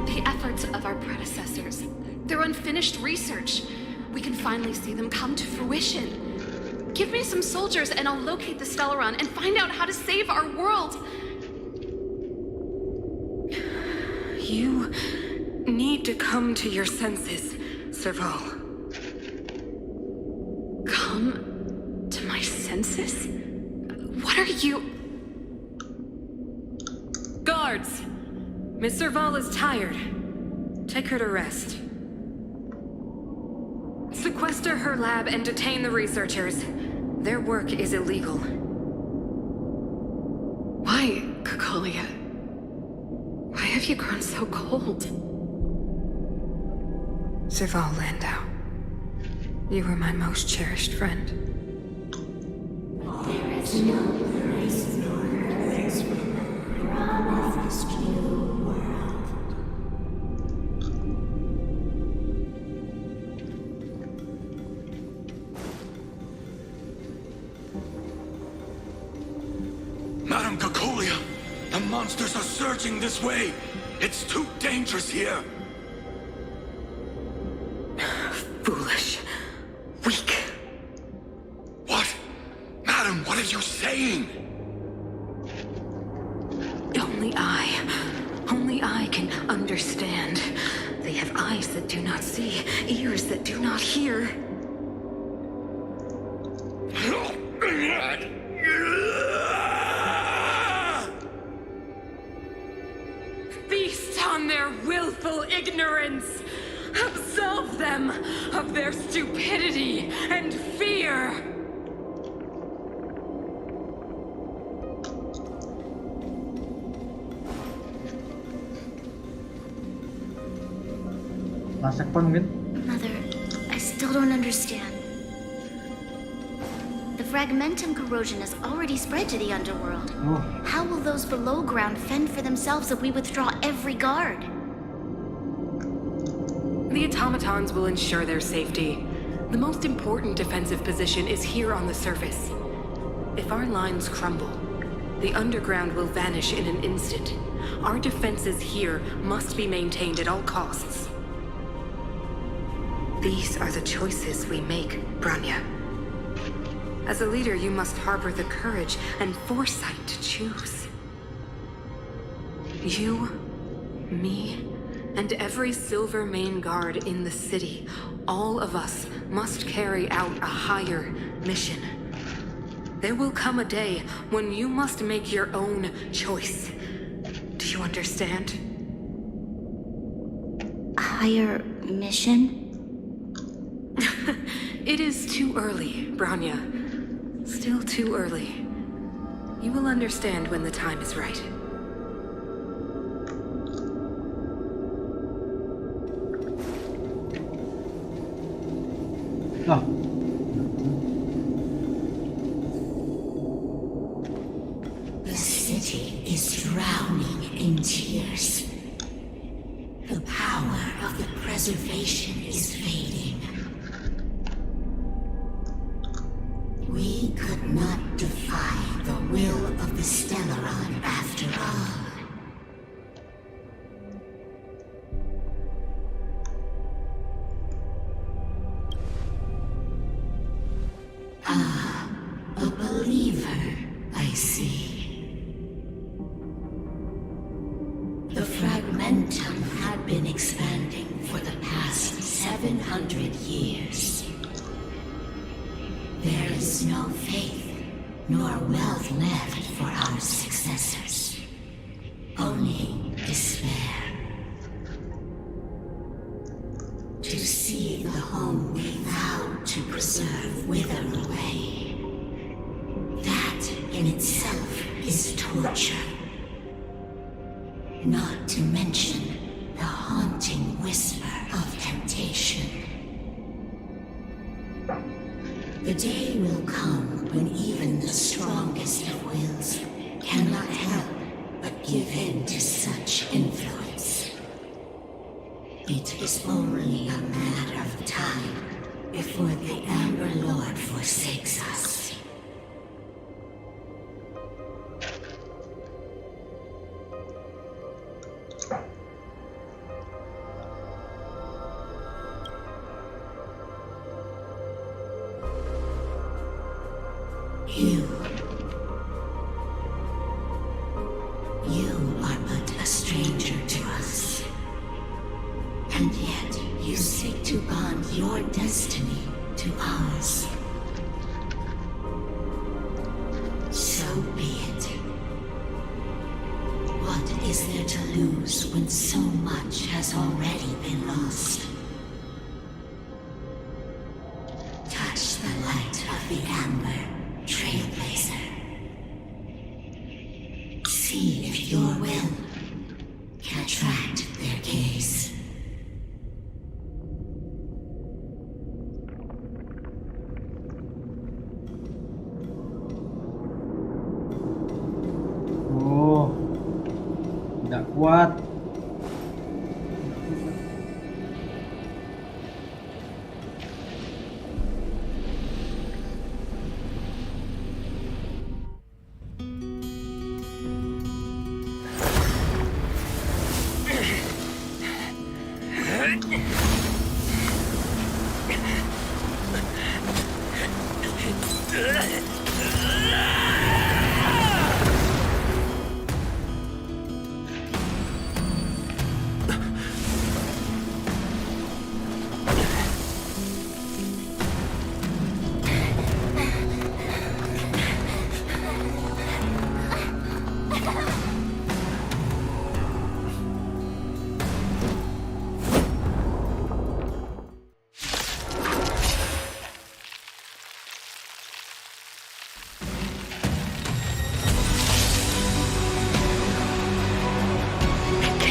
The efforts of our predecessors, their unfinished research. We can finally see them come to fruition. Give me some soldiers and I'll locate the Stellaron and find out how to save our world. You need to come to your senses, Serval. Come to my senses? What are you... Guards! Miss Serval is tired. Take her to rest. Sequester her lab and detain the researchers. Their work is illegal. Why, Kakolia? Why have you grown so cold? Serval Landau. You were my most cherished friend. There is no place nor place from this new world. Madam Kakolia, the monsters are surging this way. It's too dangerous here. Foolish. Weak. What? Madam, what are you saying? Only I can understand. They have eyes that do not see, ears that do not hear. Feast on their willful ignorance! Absolve them of their stupidity and fear! Last checkpoint mungkin? Mother, I still don't understand. The fragmentum corrosion has already spread to the underworld. Oh. How will those below ground fend for themselves if we withdraw every guard? The automatons will ensure their safety. The most important defensive position is here on the surface. If our lines crumble, the underground will vanish in an instant. Our defenses here must be maintained at all costs. These are the choices we make, Branya. As a leader, you must harbor the courage and foresight to choose. You, me, and every Silver Main Guard in the city, all of us must carry out a higher mission. There will come a day when you must make your own choice. Do you understand? A higher mission? It is too early, Branya. Still too early. You will understand when the time is right. Oh. The city is drowning in tears. The power of the preservation is fading. We could not defy the will of the Stellaron after all. Ah, a believer, I see. The fragment fragmentum had been expanding for the past 700 years. There is no faith nor wealth left for our successors. Only despair. To see the home we vowed to preserve wither away. That in itself is torture. Not to mention the haunting whisper of temptation. The day will come when even the strongest of wills cannot help but give in to such influence. It is only a matter of time before the Amber Lord forsakes us. You are but a stranger to us. And yet you seek to bond your destiny to ours. So be it. What is there to lose when so much has already been lost? Touch the light of the Amber, Trailblazer. See if your will can attract their gaze. Oh, tidak kuat.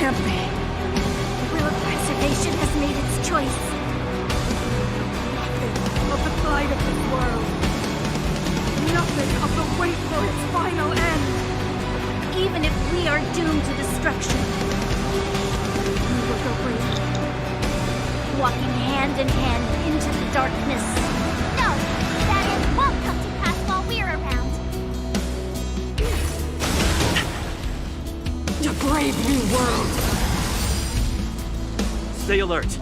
Can't be. The will of preservation has made its choice. Nothing of the tide of this world. Nothing of the wait for its final end. Even if we are doomed to destruction, we will go bravely, walking hand in hand into the darkness. No, that end won't come to pass while we're around. A brave new world. Stay alert.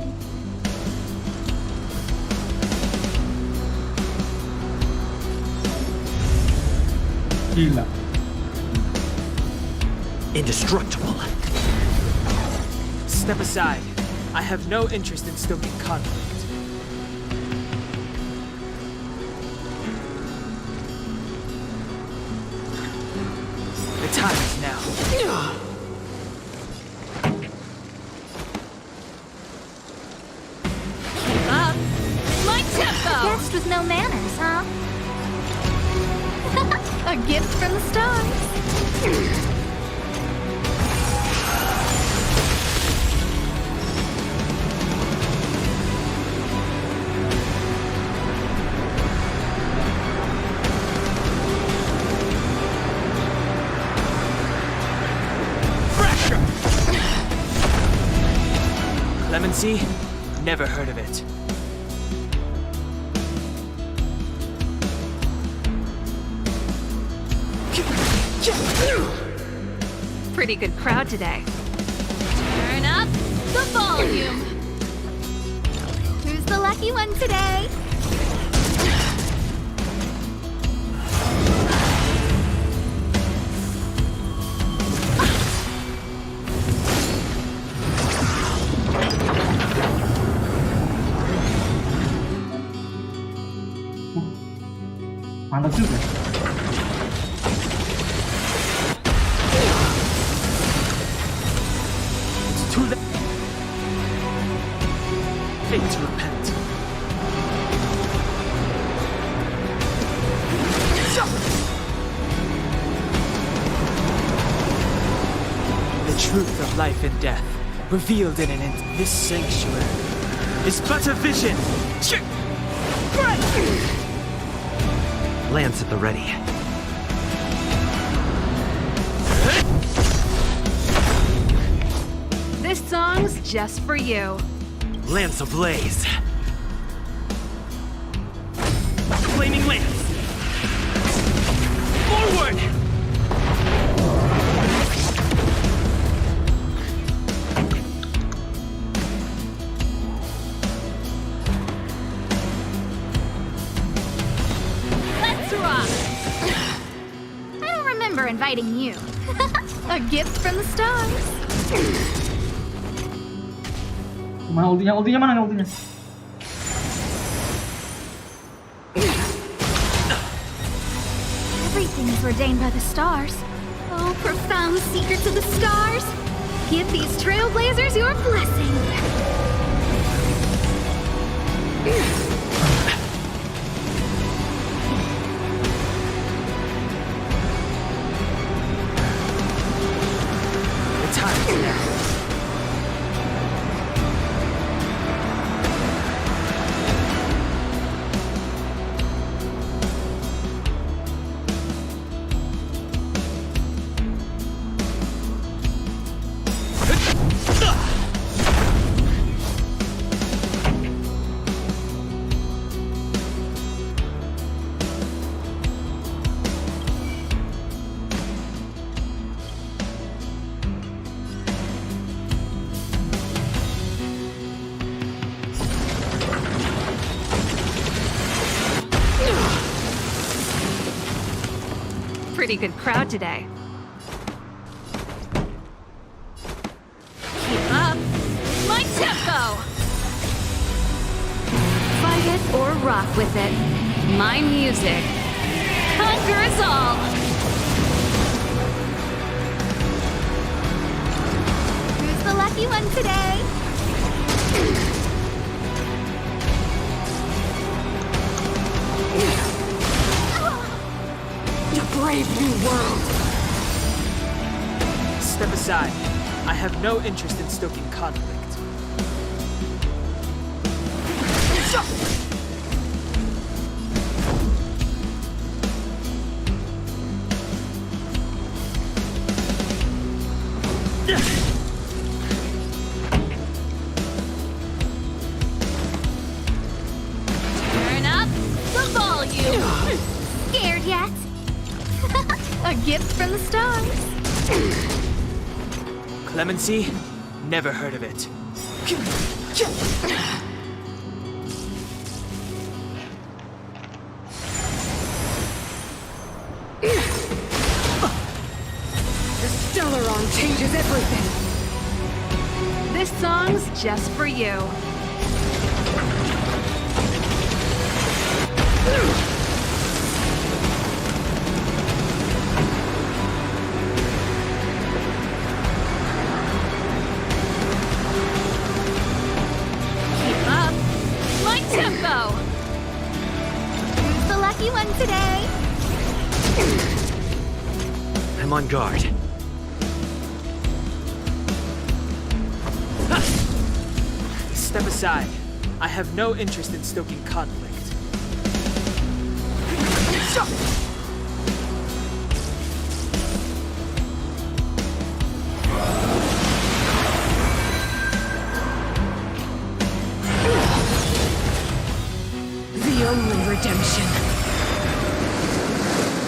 Gila. Indestructible. Step aside. I have no interest in stoking conflict. The time is now. Keep up. My tempo. Guest with no manners, huh? A gift from the stars. Clemency? Never heard of it. Pretty good crowd today. Turn up the volume. Who's the lucky one today? Mantap juga. It's too late to repent. The truth of life and death, revealed in this sanctuary, is but a vision. Lance at the ready. This song's just for you. Lance ablaze. Flaming lance. Forward! Let's rock! I don't remember inviting you. A gift from the stars. Mana ultinya? Ultinya mana nih ultinya? Everything is ordained by the stars. Oh, profound secrets of the stars. Give these trailblazers your blessing. The time is now. Pretty good crowd today. Keep up. My tempo! Fight it or rock with it. My music conquers all! Who's the lucky one today? Brave new world! Step aside. I have no interest in stoking conflict. Turn up the volume! Scared yet? A gift from the stars. Clemency? Never heard of it. The Stellaron changes everything. This song's just for you. Keep up. My tempo. Who's the lucky one today? I'm on guard. Step aside. I have no interest in stoking conflict. The only redemption.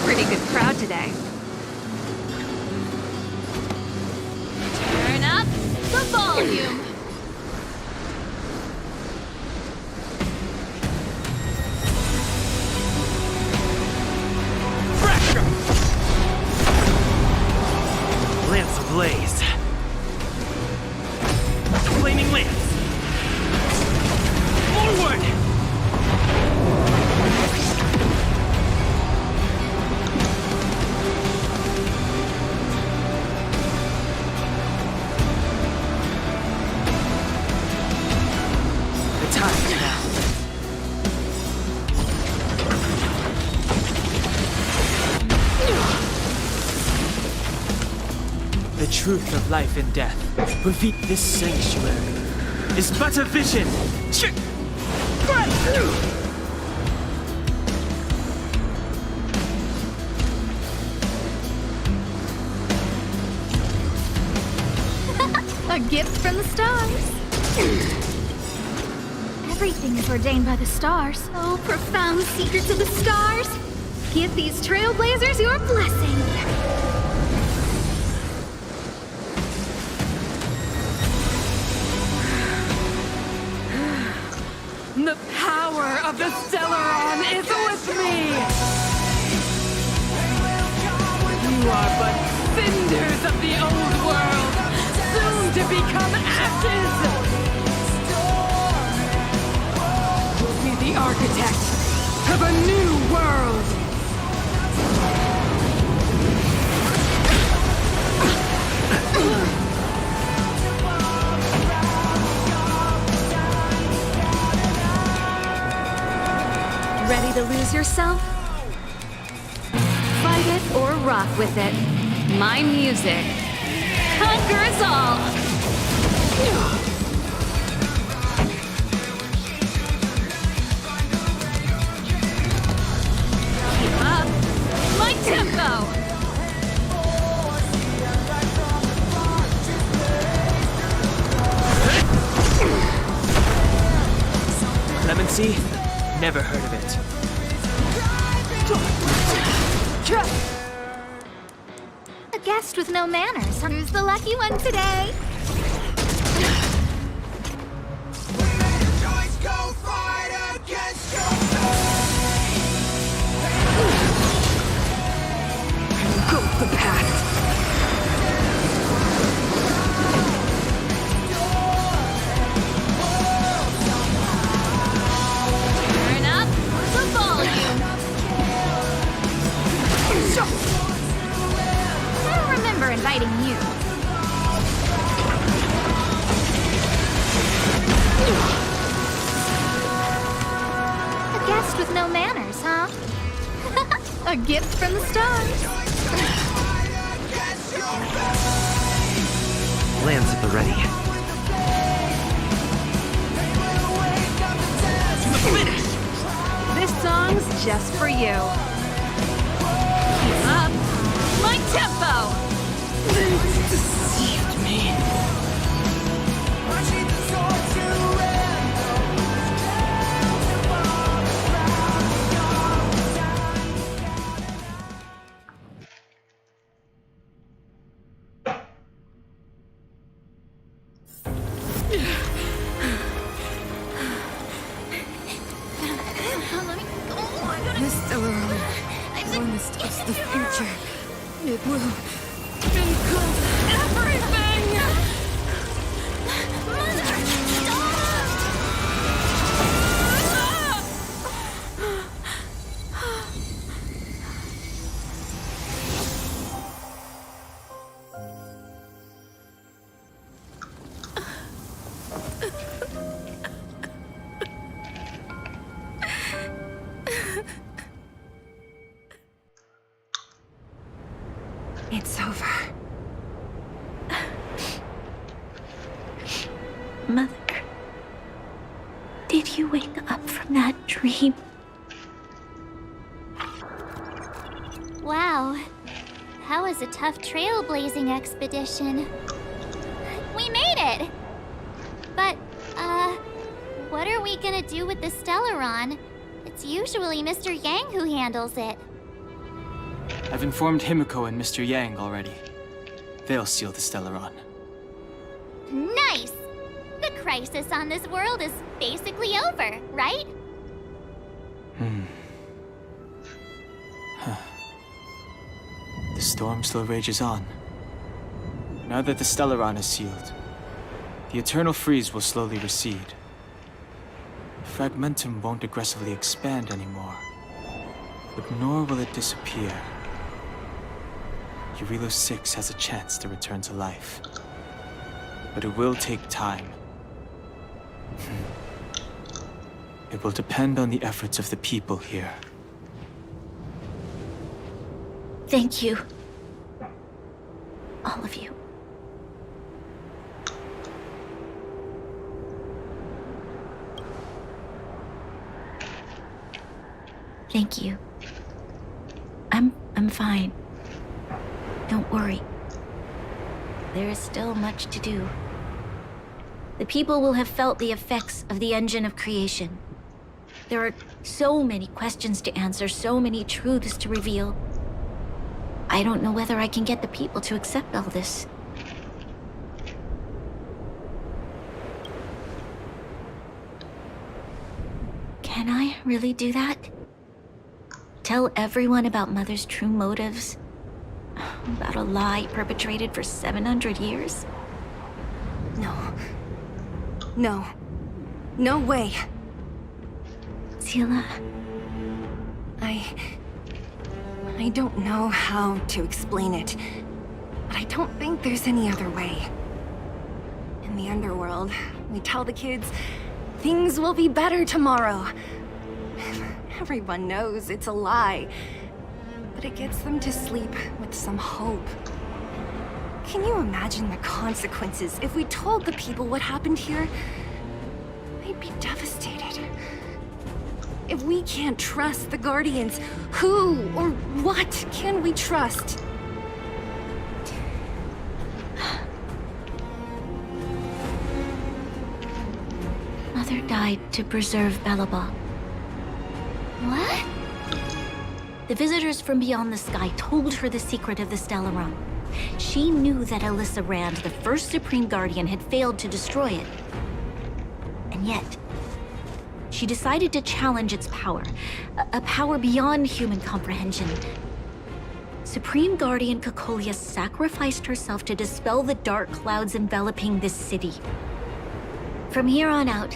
Pretty good crowd today. Turn up the volume. Lance ablaze. Flaming lance. Forward! truth of life and death, reveal this sanctuary is but a vision. A gift from the stars. Everything is ordained by the stars. Oh, profound secrets of the stars. Give these trailblazers your blessing. The power of the Stellaron is with me! You are but cinders of the old world, soon to become ashes! Be the architect of a new world! Ready to lose yourself? Fight it or rock with it. My music conquers all! Keep up my tempo! Clemency? Never heard of it. A guest with no manners. Who's the lucky one today? Go the path. Turn up the volume. I don't remember inviting you. A guest with no manners, huh? A gift from the stars. Lance at the ready. This song's just for you. Keep up my tempo! They deceived me. This Stellaron promised us the future. It will engulf everything! Mother, stop! It's over. Mother, did you wake up from that dream? Wow. That was a tough trailblazing expedition. We made it! But, what are we gonna do with the Stellaron? It's usually Mr. Yang who handles it. I've informed Himiko and Mr. Yang already. They'll seal the Stellaron. Nice! The crisis on this world is basically over, right? The storm still rages on. Now that the Stellaron is sealed, the eternal freeze will slowly recede. Fragmentum won't aggressively expand anymore, but nor will it disappear. Eurilo 6 has a chance to return to life, but it will take time. It will depend on the efforts of the people here. Thank you. All of you. Thank you. I'm fine. Don't worry. There is still much to do. The people will have felt the effects of the engine of creation. There are so many questions to answer, so many truths to reveal. I don't know whether I can get the people to accept all this. Can I really do that? Tell everyone about Mother's true motives? About a lie perpetrated for 700 years? No. No. No way. Seele. I don't know how to explain it, but I don't think there's any other way. In the underworld, we tell the kids, things will be better tomorrow. Everyone knows it's a lie, but it gets them to sleep with some hope. Can you imagine the consequences if we told the people what happened here? They'd be devastated. If we can't trust the Guardians, who or what can we trust? Mother died to preserve Belobog. What? The visitors from beyond the sky told her the secret of the Stellaron. She knew that Alyssa Rand, the first Supreme Guardian, had failed to destroy it. And yet, she decided to challenge its power, a power beyond human comprehension. Supreme Guardian Cocolia sacrificed herself to dispel the dark clouds enveloping this city. From here on out,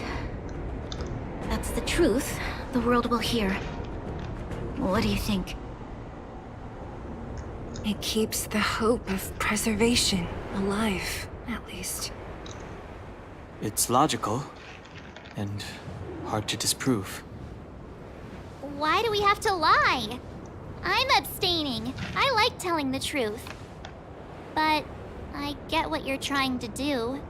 that's the truth the world will hear. What do you think? It keeps the hope of preservation alive, at least. It's logical, and hard to disprove. Why do we have to lie? I'm abstaining. I like telling the truth. But I get what you're trying to do.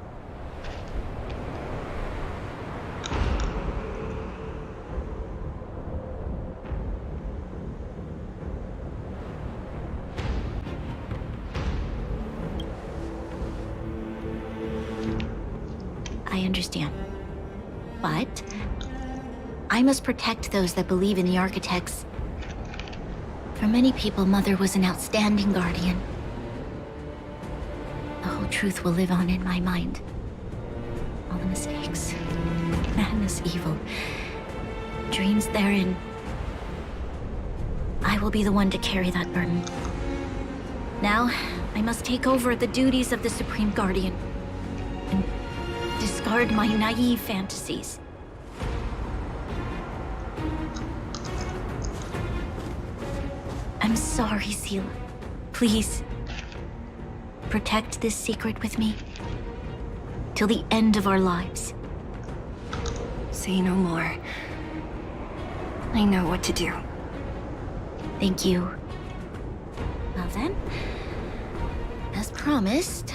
I understand. But I must protect those that believe in the architects. For many people, Mother was an outstanding guardian. The whole truth will live on in my mind. All the mistakes, madness, evil, dreams therein. I will be the one to carry that burden. Now, I must take over the duties of the Supreme Guardian and discard my naive fantasies. I'm sorry, Seele. Please, protect this secret with me till the end of our lives. Say no more. I know what to do. Thank you. Well then, as promised,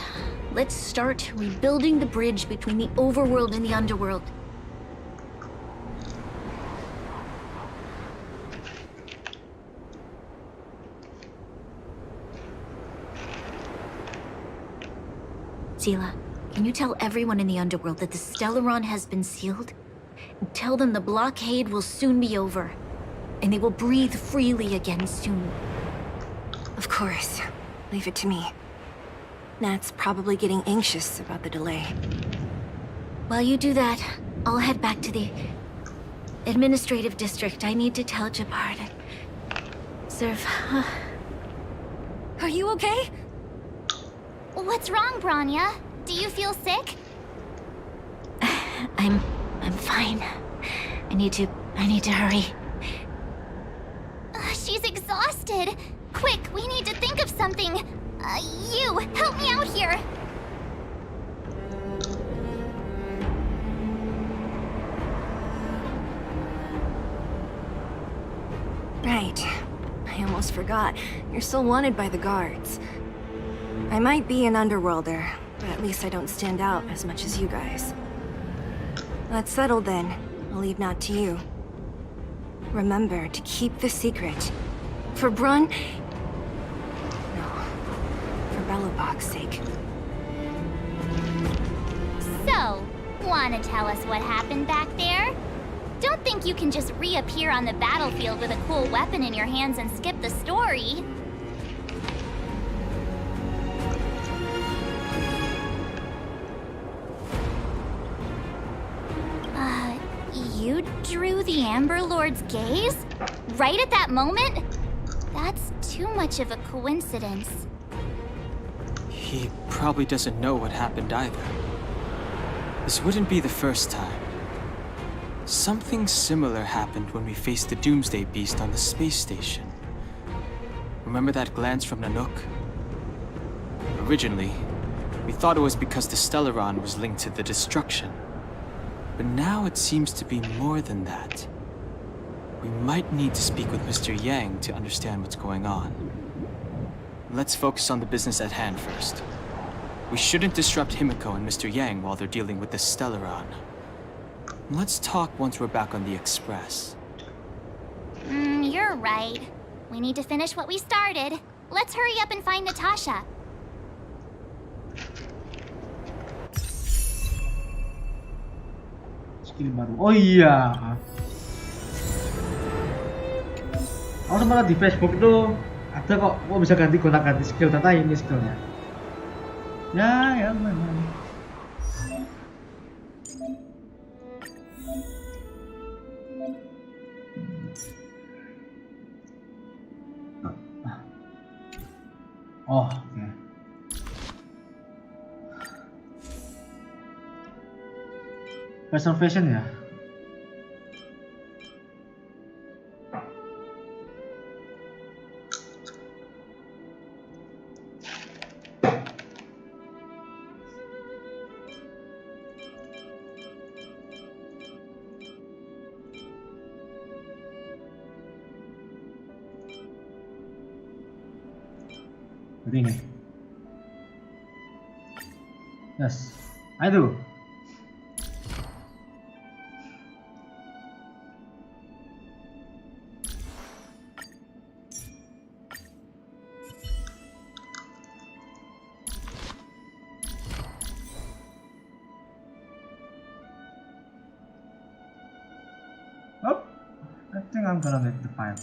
let's start rebuilding the bridge between the overworld and the underworld. Seele, can you tell everyone in the underworld that the Stellaron has been sealed? And tell them the blockade will soon be over, and they will breathe freely again soon. Of course. Leave it to me. Nat's probably getting anxious about the delay. While you do that, I'll head back to the administrative district. I need to tell Gepard. Serve. Are you okay? What's wrong, Bronya? Do you feel sick? I'm fine. I need to hurry. She's exhausted. Quick, we need to think of something. You, help me out here. Right. I almost forgot. You're still wanted by the guards. I might be an underworlder, but at least I don't stand out as much as you guys. That's settled then. I'll leave Nat to you. Remember to keep the secret. For Brun... No. For Belobog's sake. So, wanna tell us what happened back there? Don't think you can just reappear on the battlefield with a cool weapon in your hands and skip the story. You drew the Amber Lord's gaze? Right at that moment? That's too much of a coincidence. He probably doesn't know what happened either. This wouldn't be the first time. Something similar happened when we faced the Doomsday Beast on the space station. Remember that glance from Nanook? Originally, we thought it was because the Stellaron was linked to the destruction. But now it seems to be more than that. We might need to speak with Mr. Yang to understand what's going on. Let's focus on the business at hand first. We shouldn't disrupt Himiko and Mr. Yang while they're dealing with the Stellaron. Let's talk once we're back on the Express. You're right. We need to finish what we started. Let's hurry up and find Natasha. Skill baru. Oh iya. Aku malah di Facebook tuh ada kok bisa ganti skill, ternyata ini skillnya. Ya mana. Oh, oke. Preservation ya. Ini. Yes. Ayo. Oh, I think I'm gonna make the file.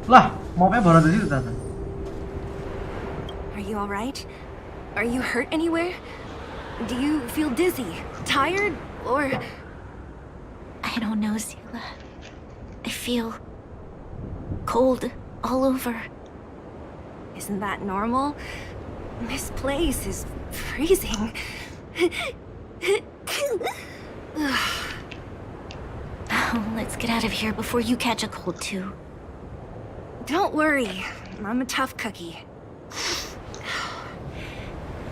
Lah, mapnya baru dari situ tante. Are you alright? Are you hurt anywhere? Do you feel dizzy, tired, or... I don't know, Zila. I feel... cold all over. Isn't that normal? This place is freezing. Oh, let's get out of here before you catch a cold too. Don't worry, I'm a tough cookie.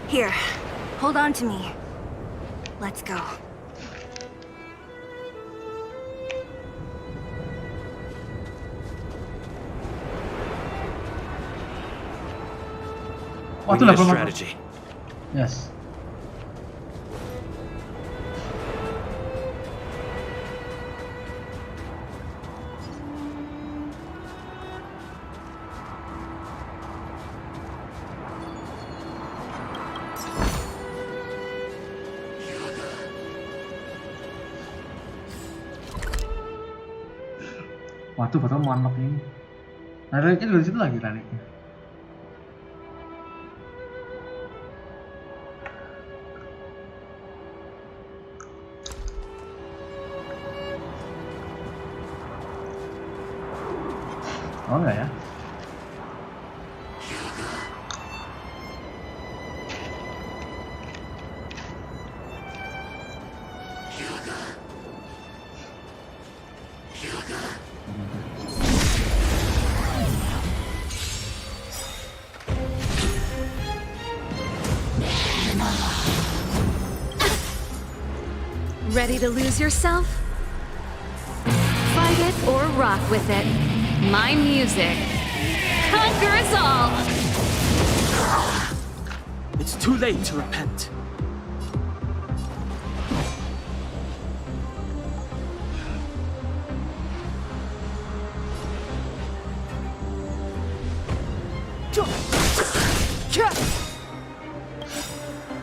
Here, hold on to me. Let's go. We need a strategy. Yes. Waduh, betul mau unlock ini. Raniknya juga di situ lagi raniknya. Oh enggak ya? Ready to lose yourself? Fight it or rock with it. My music. Conquer us all! It's too late to repent.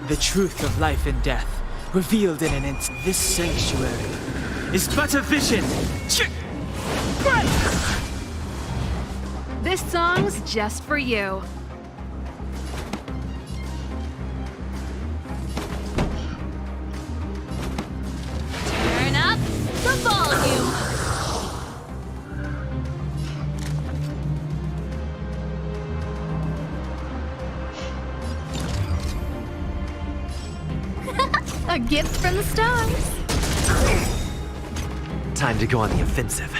The truth of life and death, revealed in an instant. This sanctuary is but a vision. This song's just for you. Turn up the volume. A gift from the stars. Time to go on the offensive.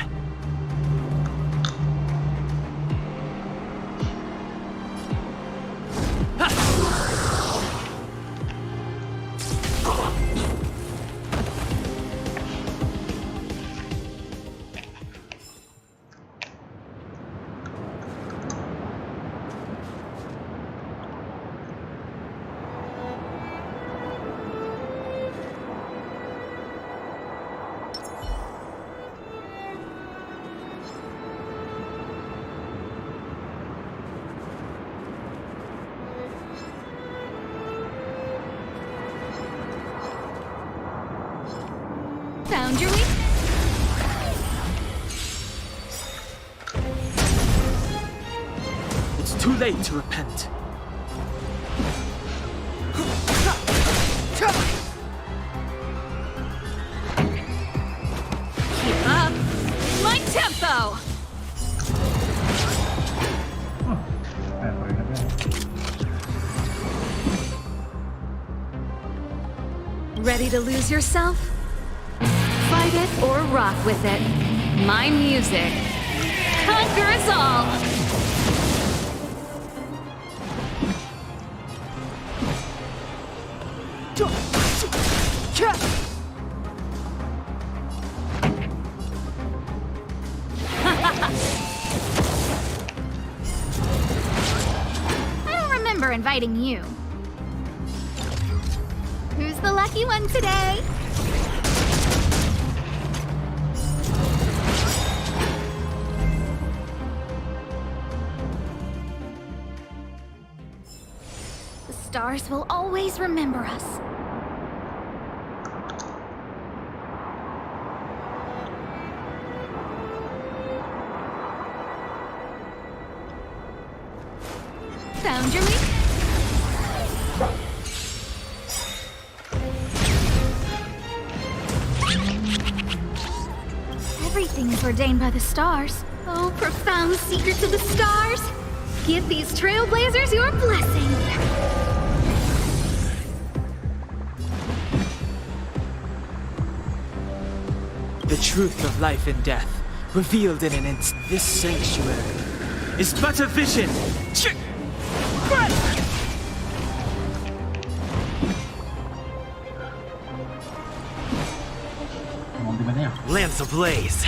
Found your weakness. It's too late to repent. Keep up my tempo. Ready to lose yourself? Fight it or rock with it. My music. Conquer us all! I don't remember inviting you. Who's the lucky one today? The stars will always remember us. Found your weakness. Everything is ordained by the stars. Oh, profound secrets of the stars! Give these trailblazers your blessing! The truth of life and death, revealed in an instant. This sanctuary is but a vision. Lance ablaze.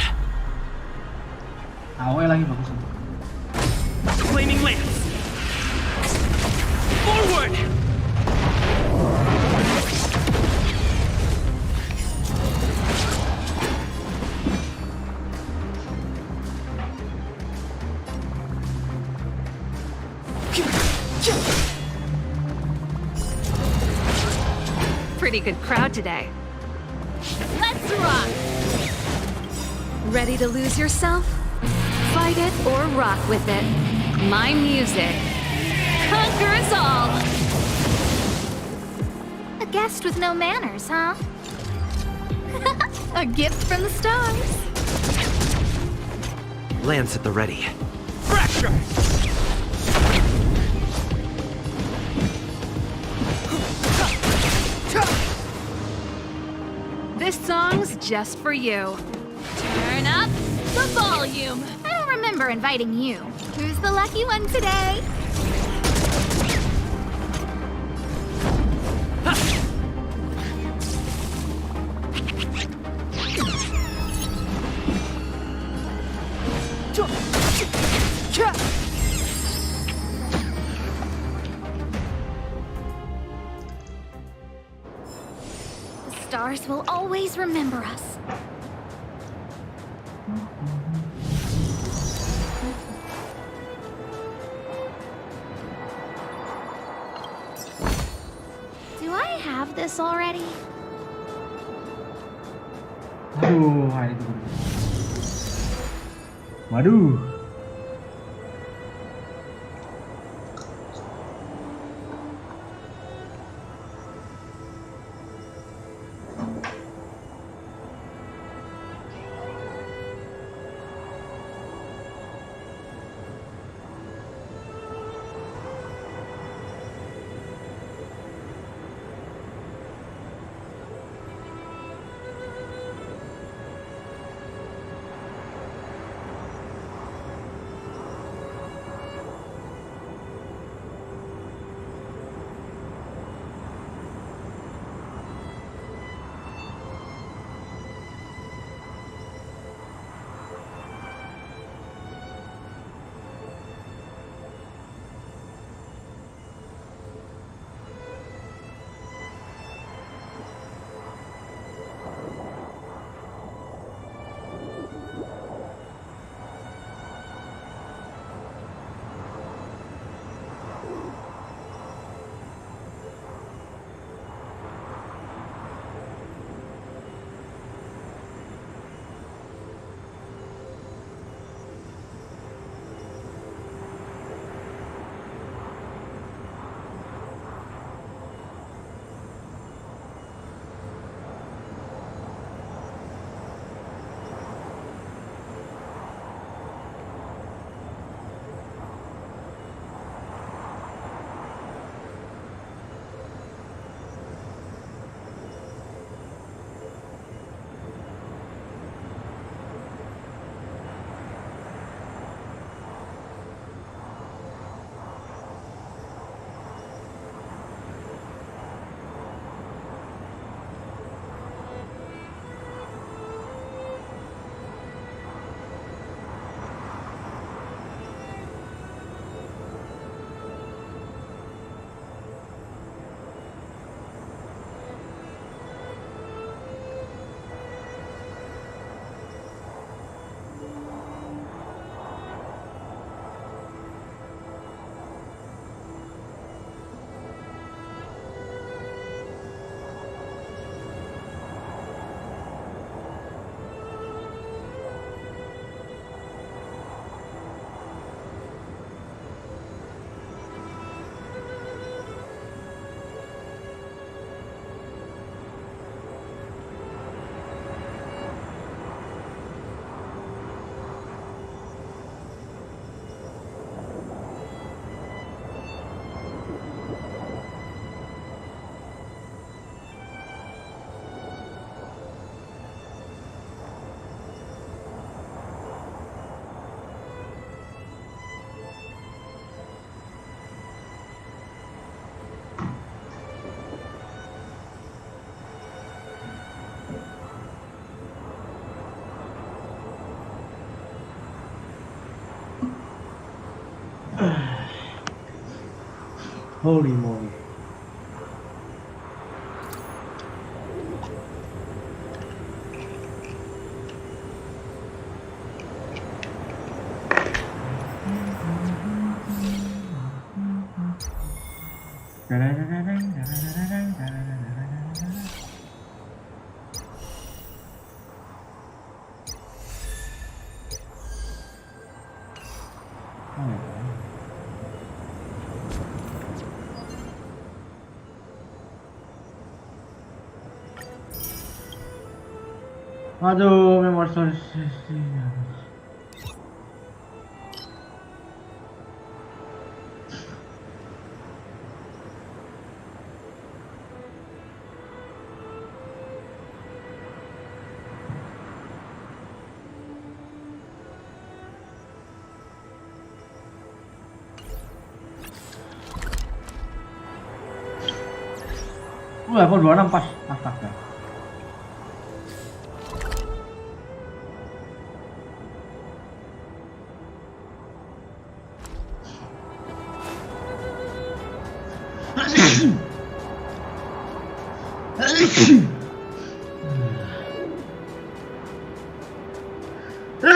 AOE lagi bagus. Flaming lance. Forward. Pretty good crowd today. Let's rock! Ready to lose yourself? Fight it or rock with it. My music. Conquer us all! A guest with no manners, huh? A gift from the stars. Lance at the ready. Fracture! This song's just for you. Turn up the volume! I don't remember inviting you. Who's the lucky one today? stars will always remember us. Do I have this already? Aduh, itu. Waduh. Holy moly. Aduh, memori sosis. Level 26 pas, astaga. Oh.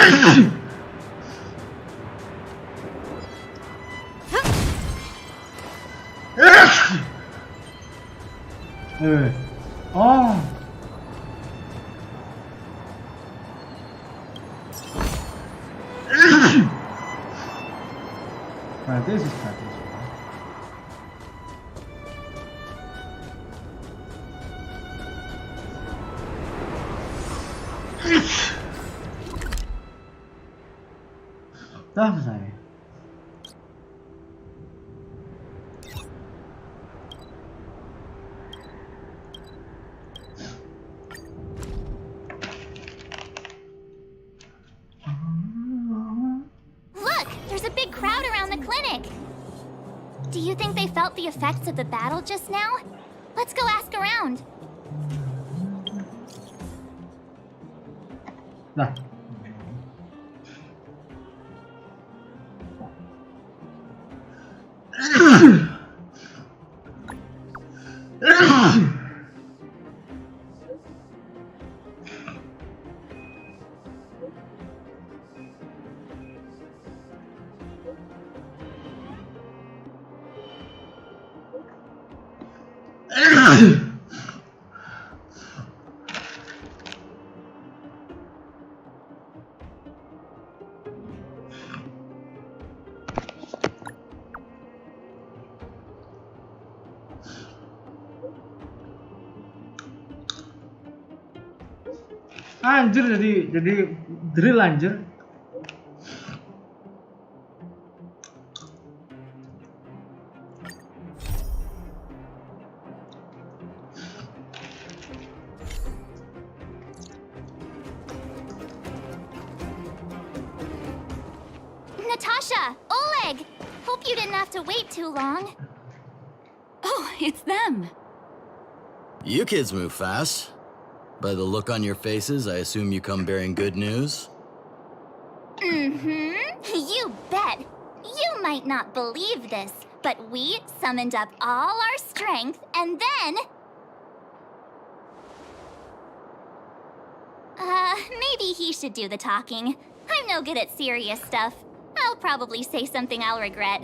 Right, this is practice. Dah selesai. Look, there's a big crowd around the clinic. Do you think they felt the effects of the battle just now? Let's go ask around. Nah. Anjir, jadi drill anjir. Natasha, Oleg, hope you didn't have to wait too long. Oh, it's them. You kids move fast. By the look on your faces, I assume you come bearing good news? Mm-hmm. You bet. You might not believe this, but we summoned up all our strength and then... maybe he should do the talking. I'm no good at serious stuff. I'll probably say something I'll regret.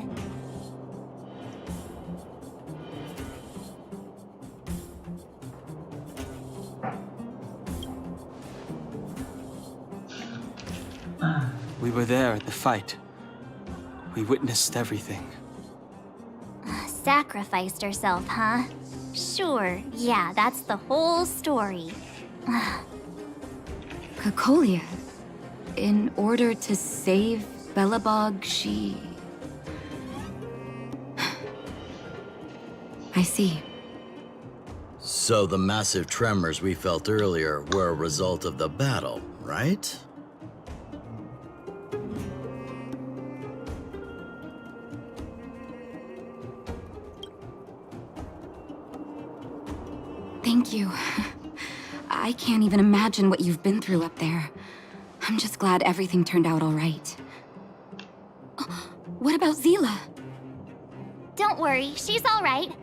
We were there at the fight. We witnessed everything. Sacrificed herself, huh? Sure, yeah, that's the whole story. Kakolia, in order to save Belobog, she... I see. So the massive tremors we felt earlier were a result of the battle, right? Thank you. I can't even imagine what you've been through up there. I'm just glad everything turned out all right. What about Zila? Don't worry, she's all right.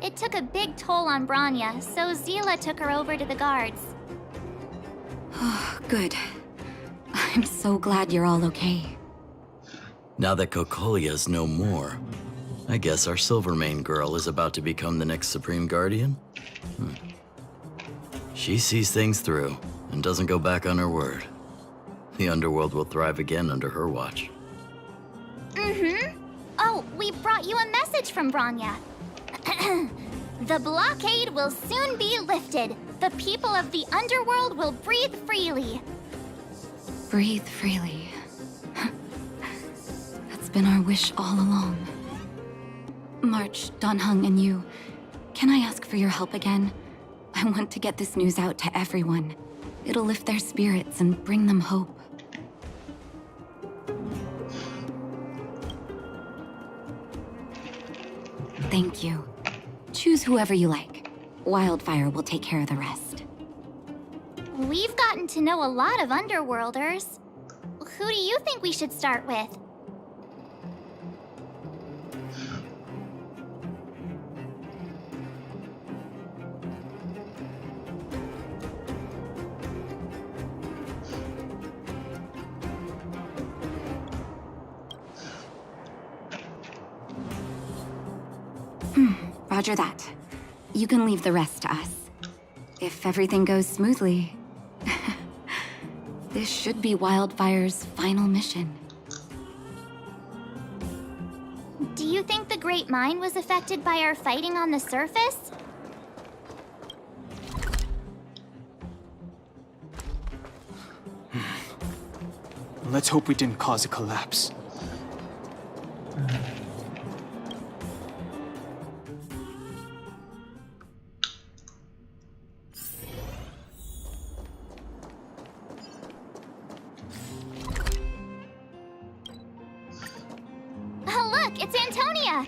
It took a big toll on Branya, so Zila took her over to the guards. Oh, good. I'm so glad you're all okay. Now that Kokolia's no more, I guess our Silvermane girl is about to become the next Supreme Guardian? She sees things through and doesn't go back on her word. The underworld will thrive again under her watch. Mm-hmm. Oh, we brought you a message from Branya. The blockade will soon be lifted. The people of the underworld will breathe freely. Breathe freely. That's been our wish all along. March, Donhung, and you, can I ask for your help again? I want to get this news out to everyone. It'll lift their spirits and bring them hope. Thank you. Choose whoever you like. Wildfire will take care of the rest. We've gotten to know a lot of underworlders. Who do you think we should start with? Roger that. You can leave the rest to us. If everything goes smoothly, this should be Wildfire's final mission. Do you think the Great Mine was affected by our fighting on the surface? Let's hope we didn't cause a collapse. Oh, look, it's Antonia!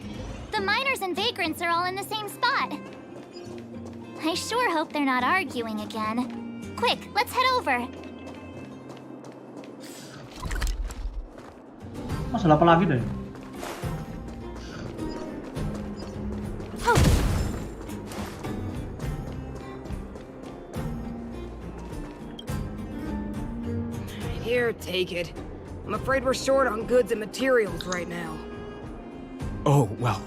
The miners and vagrants are all in the same spot. I sure hope they're not arguing again. Quick, let's head over. Masalah apa lagi deh? Here, take it. I'm afraid we're short on goods and materials right now. Oh, well,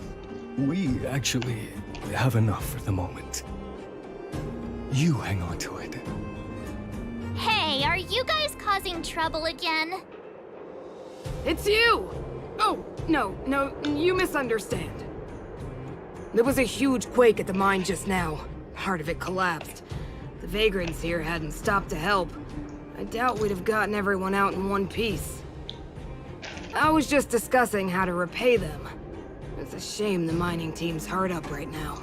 we actually have enough for the moment. You hang on to it. Hey, are you guys causing trouble again? It's you! Oh, no, you misunderstand. There was a huge quake at the mine just now. Part of it collapsed. The vagrants here hadn't stopped to help. I doubt we'd have gotten everyone out in one piece. I was just discussing how to repay them. It's a shame the mining team's hard up right now.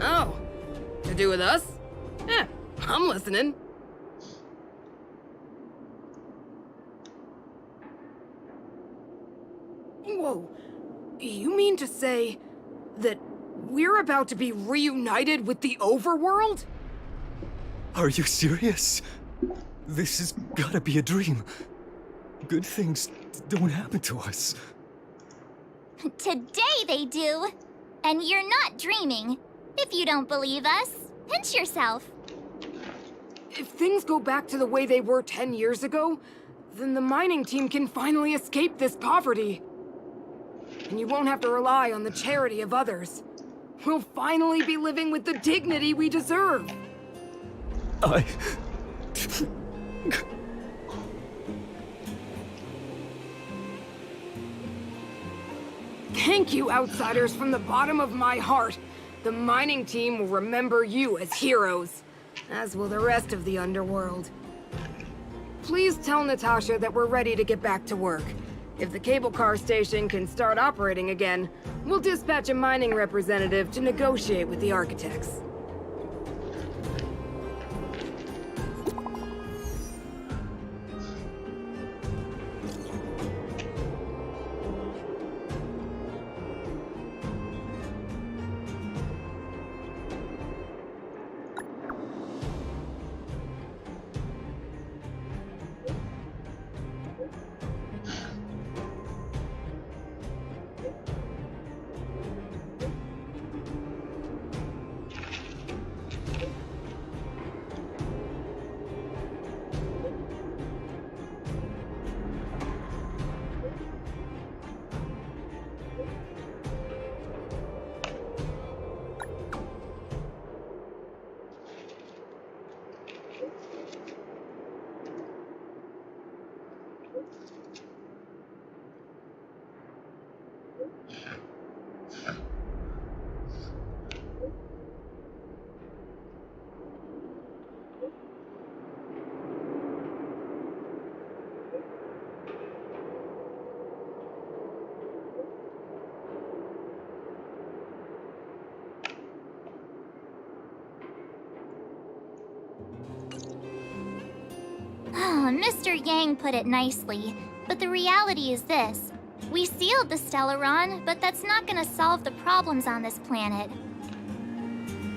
Oh, to do with us? Yeah, I'm listening. Whoa, you mean to say that we're about to be reunited with the overworld? Are you serious? This has gotta be a dream. Good things don't happen to us. Today they do. And you're not dreaming. If you don't believe us, pinch yourself. If things go back to the way they were 10 years ago, then the mining team can finally escape this poverty. And you won't have to rely on the charity of others. We'll finally be living with the dignity we deserve. Thank you, outsiders, from the bottom of my heart. The mining team will remember you as heroes, as will the rest of the underworld. Please tell Natasha that we're ready to get back to work. If the cable car station can start operating again, we'll dispatch a mining representative to negotiate with the architects. Mr. Yang put it nicely, but the reality is this. We sealed the Stellaron, but that's not gonna solve the problems on this planet.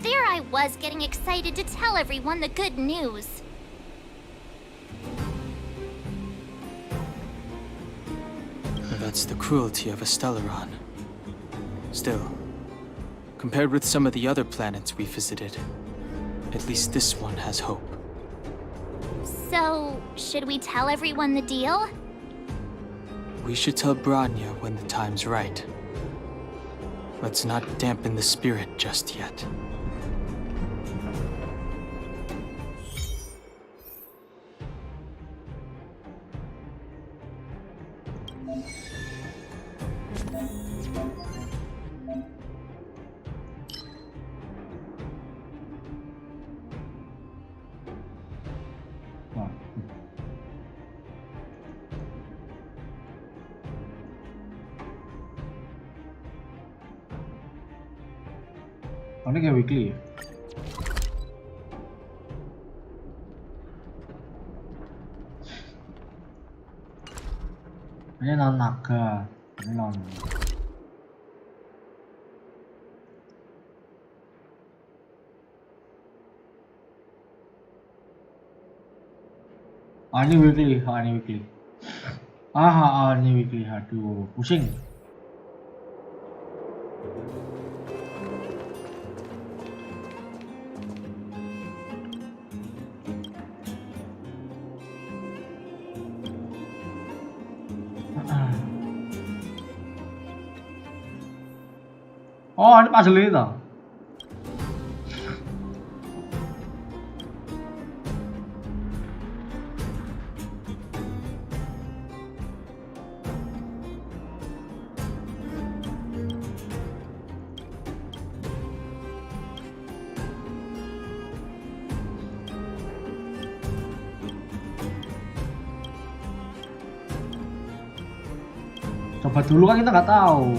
There I was getting excited to tell everyone the good news. That's the cruelty of a Stellaron. Still, compared with some of the other planets we visited, at least this one has hope. So, should we tell everyone the deal? We should tell Branya when the time's right. Let's not dampen the spirit just yet. Oh, ini kayak weekly ya? Ini non naga, ini non. Ah, ini weekly, ini weekly. Ini weekly, aduh, pusing. Oh, ini puzzle itu. Coba dulu kan kita nggak tahu.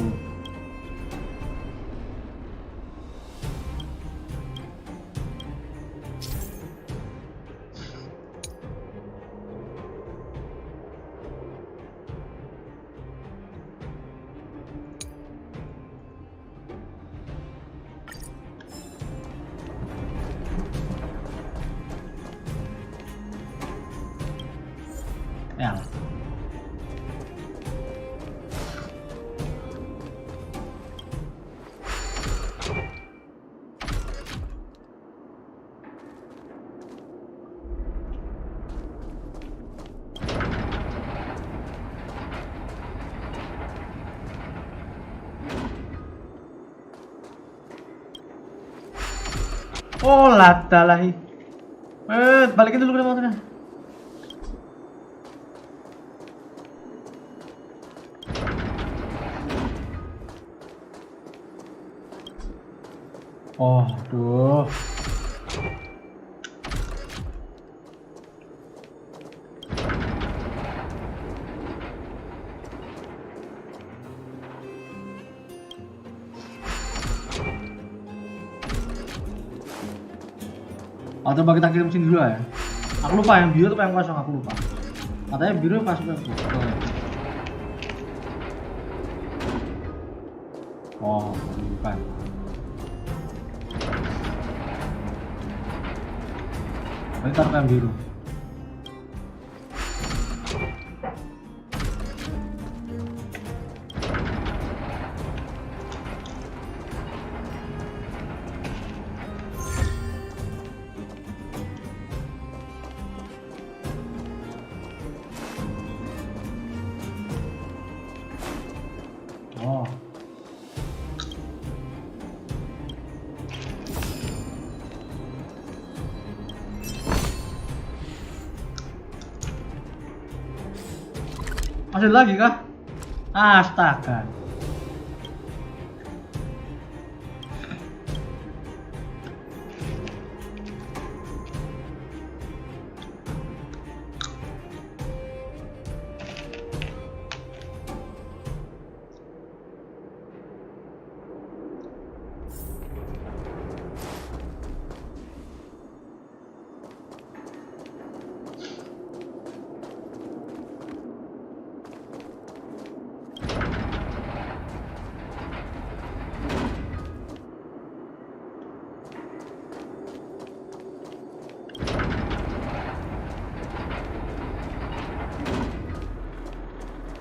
Ya. Oh, lata lahi. Balikin dulu ke motornya. Oh, aduh. Atau coba kita kirim sini dulu ya. Aku lupa yang biru atau yang kosong, aku lupa. Katanya biru yang masuk yang kosong. Oh, bukan. Ini taruh yang biru. Oh. Masih lagi kah? Astaga.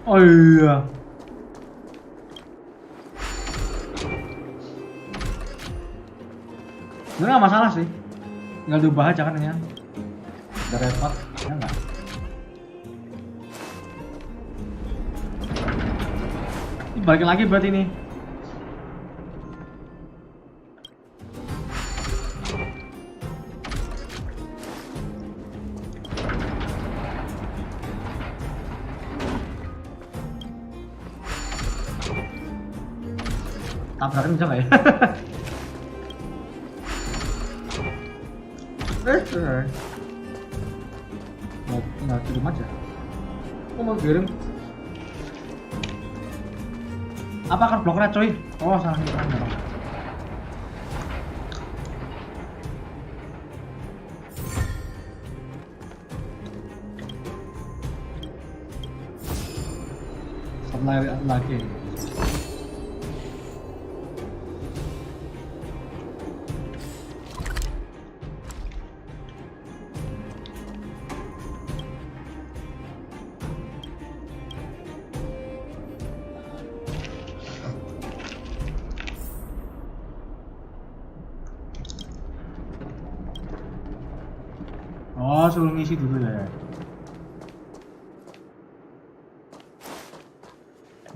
Oh iya. Sebenarnya nggak masalah sih. Tinggal diubah aja kan ya. Udah repot, ya nggak? balik lagi buat ini. Tabrakan bisa nggak ya? Nggak kirim aja. Kok mau kirim? Apa kan bloknya coy? Oh salah nih kan. Lagi. Oh, suruh ngisi dulu ya.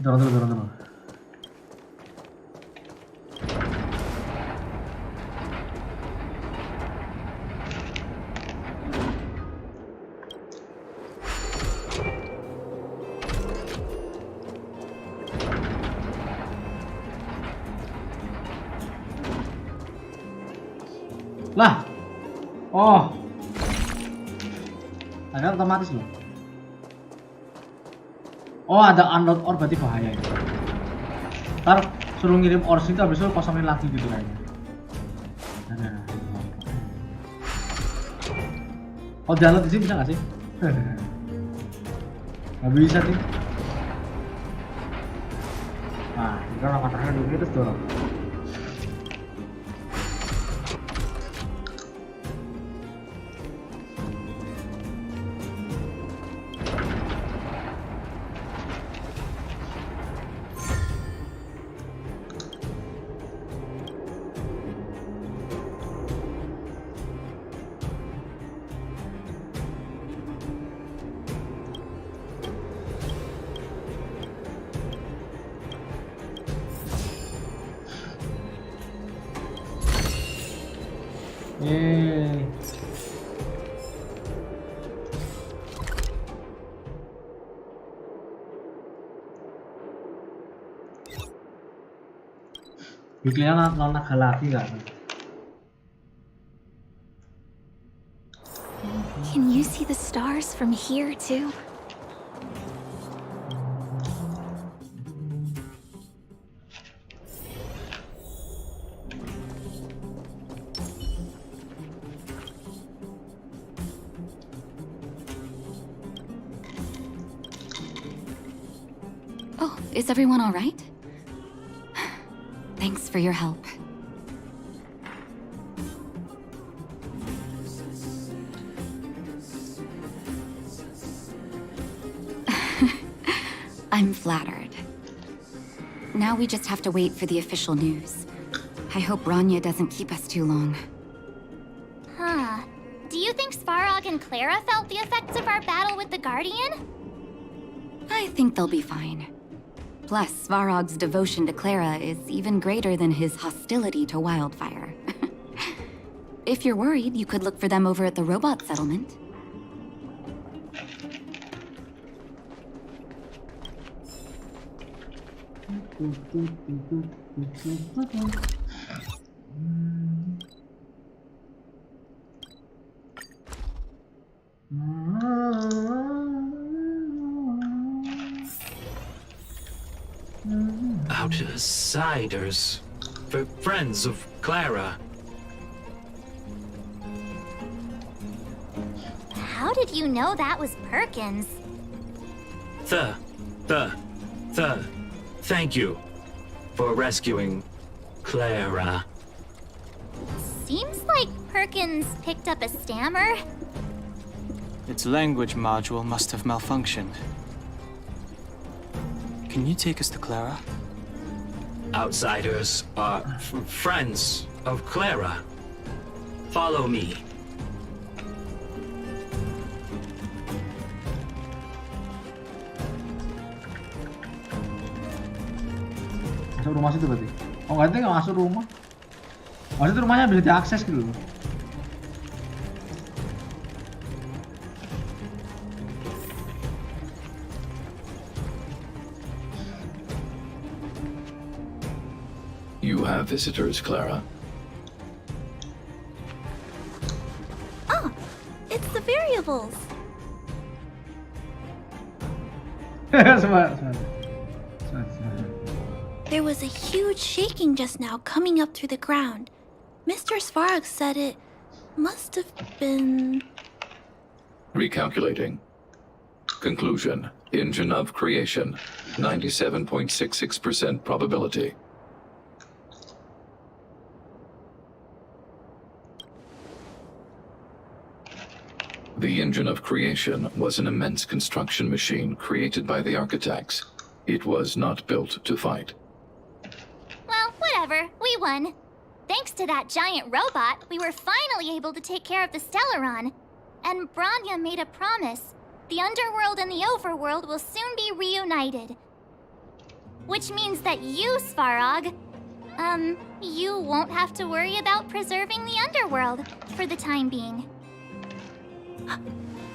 Dorong dulu. Lah. Oh. Ada otomatis loh. Oh ada unload ore berarti bahaya ini. Ntar suruh ngirim ore situ habis itu kosongin lagi gitu kayaknya. Oh download di sini bisa nggak sih? Nggak bisa sih. Nah kita lakukan terakhir dulu terus dorong. Yeay. Bikinnya non naga lagi kan? Can you see the stars from here too? Oh, is everyone all right? Thanks for your help. I'm flattered. Now we just have to wait for the official news. I hope Rania doesn't keep us too long. Huh. Do you think Svarog and Clara felt the effects of our battle with the Guardian? I think they'll be fine. Plus, Svarog's devotion to Clara is even greater than his hostility to Wildfire. If you're worried, you could look for them over at the robot settlement. Outsiders. Friends of Clara. How did you know that was Perkins? Thank you for rescuing Clara. Seems like Perkins picked up a stammer. Its language module must have malfunctioned. Can you take us to Clara? Outsiders are friends of Clara. Follow me. Masuk rumah situ berarti. Oh nggak, nggak masuk rumah. Maksudnya rumahnya bisa diakses gitu loh. You have visitors, Clara. Oh, it's the variables. There was a huge shaking just now coming up through the ground. Mr. Svarog said it must have been... Recalculating. Conclusion. Engine of creation. 97.66% probability. The engine of creation was an immense construction machine created by the architects. It was not built to fight. Well, whatever. We won. Thanks to that giant robot, we were finally able to take care of the Stellaron. And Bronya made a promise. The underworld and the overworld will soon be reunited. Which means that you, Svarog, you won't have to worry about preserving the underworld for the time being.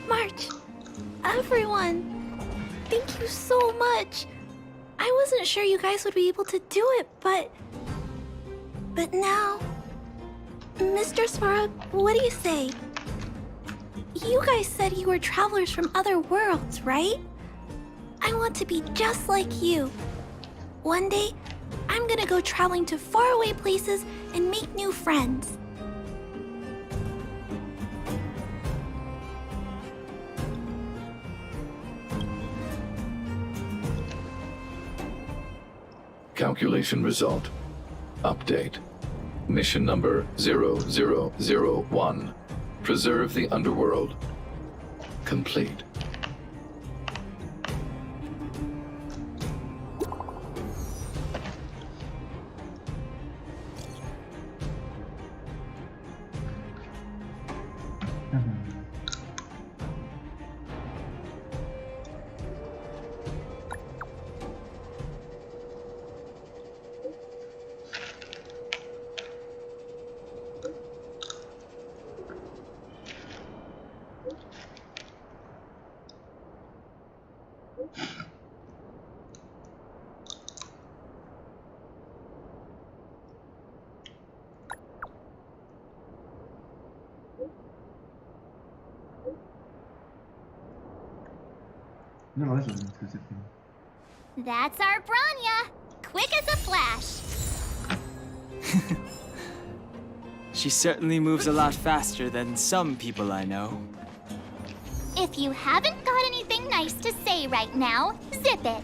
March, everyone, thank you so much. I wasn't sure you guys would be able to do it, but now... Mr. Svarog, what do you say? You guys said you were travelers from other worlds, right? I want to be just like you. One day, I'm gonna go traveling to faraway places and make new friends. Calculation result. Update. Mission number 0001. Preserve the underworld. Complete. That's our Bronya! Quick as a flash! She certainly moves a lot faster than some people I know. If you haven't got anything nice to say right now, zip it.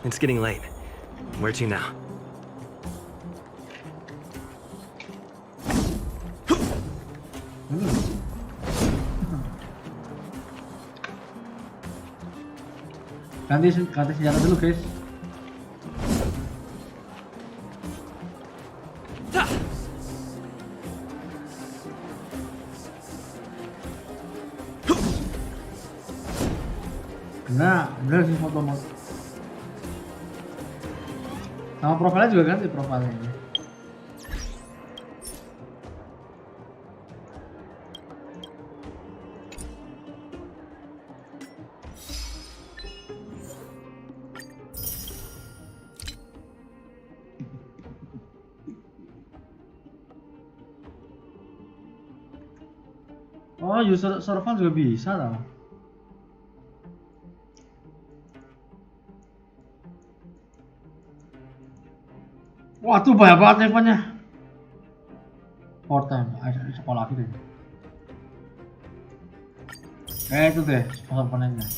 It's getting late. Where to now? Ganti senjata dulu, guys. Benar sih foto. Sama profilnya juga ganti profilnya. Oh, user survival juga bisa tau. Wah, tuh banyak banget levelnya. Portal, sekolah lagi deh. Itu deh, komponennya.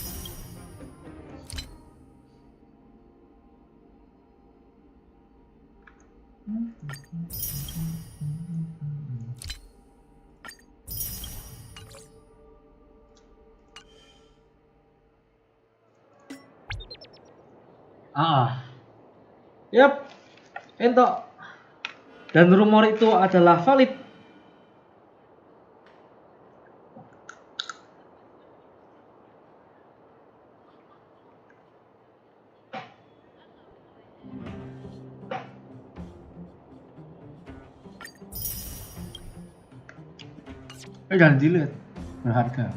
Yep. Ento. Dan rumor itu adalah valid. Jangan dilihat, berharga.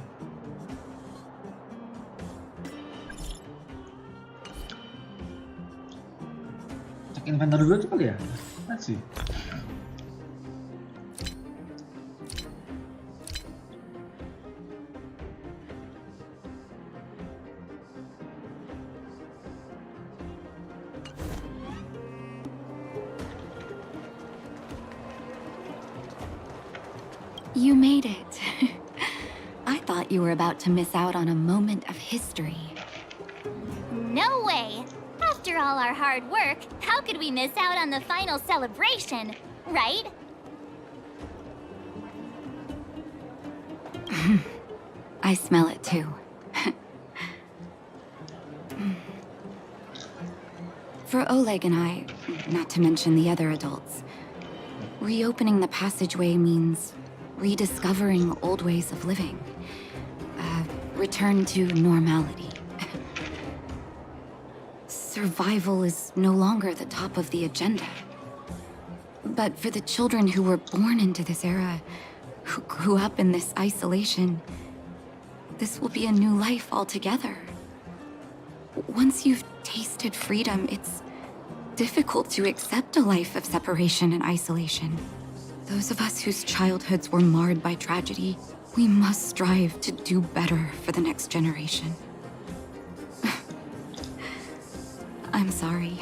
Cek inventory dulu aja kali ya. Let's see. You made it. I thought you were about to miss out on a moment of history. No way! After all our hard work, how could we miss out on the final celebration, right? I smell it too. For Oleg and I, not to mention the other adults, reopening the passageway means rediscovering old ways of living. Return to normality. Survival is no longer the top of the agenda. But for the children who were born into this era, who grew up in this isolation, this will be a new life altogether. Once you've tasted freedom, it's difficult to accept a life of separation and isolation. Those of us whose childhoods were marred by tragedy, we must strive to do better for the next generation. I'm sorry.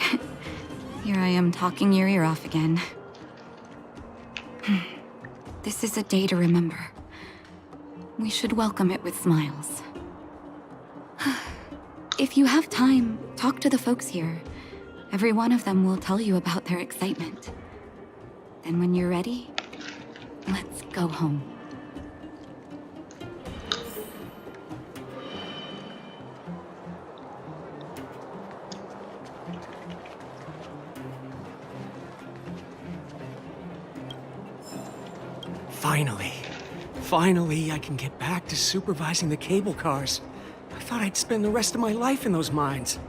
Here I am talking your ear off again. This is a day to remember. We should welcome it with smiles. If you have time, talk to the folks here. Every one of them will tell you about their excitement. Then when you're ready, let's go home. Finally, I can get back to supervising the cable cars. I thought I'd spend the rest of my life in those mines.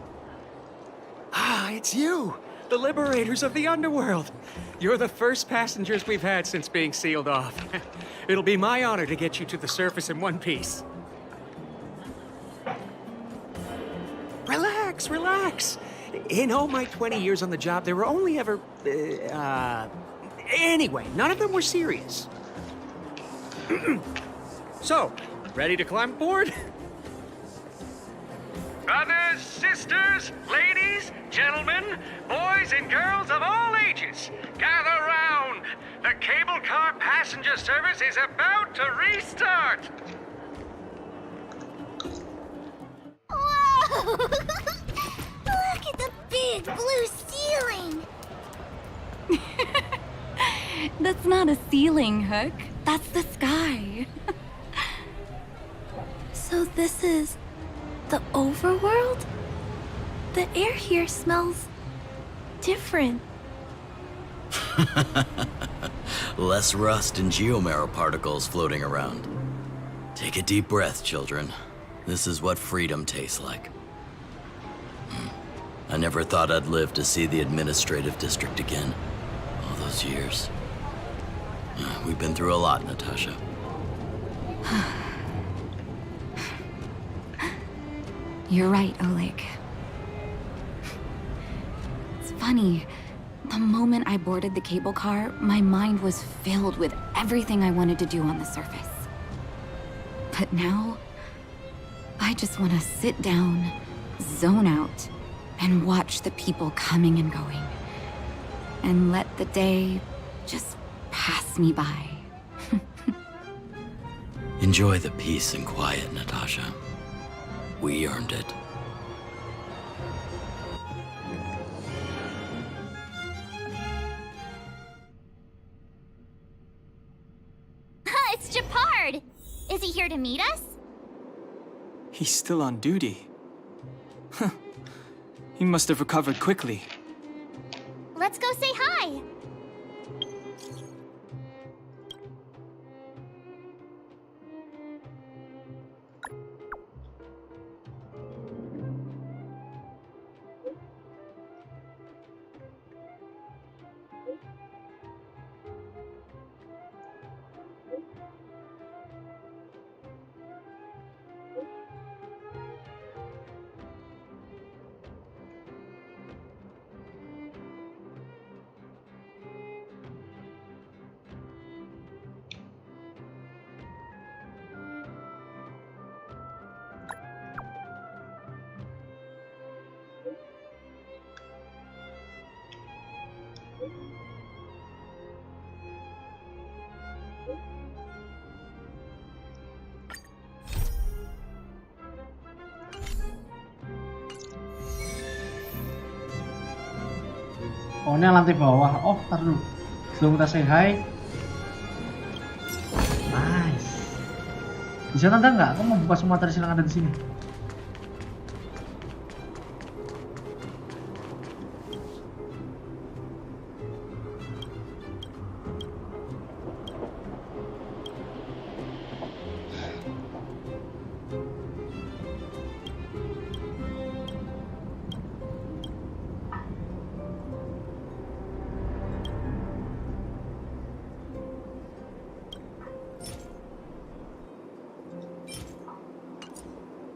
Ah, it's you! The liberators of the underworld. You're the first passengers we've had since being sealed off. It'll be my honor to get you to the surface in one piece. Relax, relax. In all my 20 years on the job, there were only ever... Anyway, none of them were serious. So, ready to climb aboard? Brothers, sisters, ladies, gentlemen, boys and girls of all ages, gather round. The cable car passenger service is about to restart. Whoa! Look at the big blue ceiling! That's not a ceiling, Hook. That's the sky. So this is the overworld? The air here smells different. Less rust and geomarrow particles floating around. Take a deep breath, children. This is what freedom tastes like. I never thought I'd live to see the administrative district again. All those years. We've been through a lot, Natasha. You're right, Oleg. It's funny. The moment I boarded the cable car, my mind was filled with everything I wanted to do on the surface. But now, I just want to sit down, zone out, and watch the people coming and going. And let the day just pass me by. Enjoy the peace and quiet, Natasha. We earned it. It's Gepard! Is he here to meet us? He's still on duty. Huh. He must have recovered quickly. Let's go say hi! Oh, ini lantai bawah. Oh, tar dulu. Sebelum kita say hi. Nice. Bisa tanda nggak? Aku mau buka semua material yang ada di sini.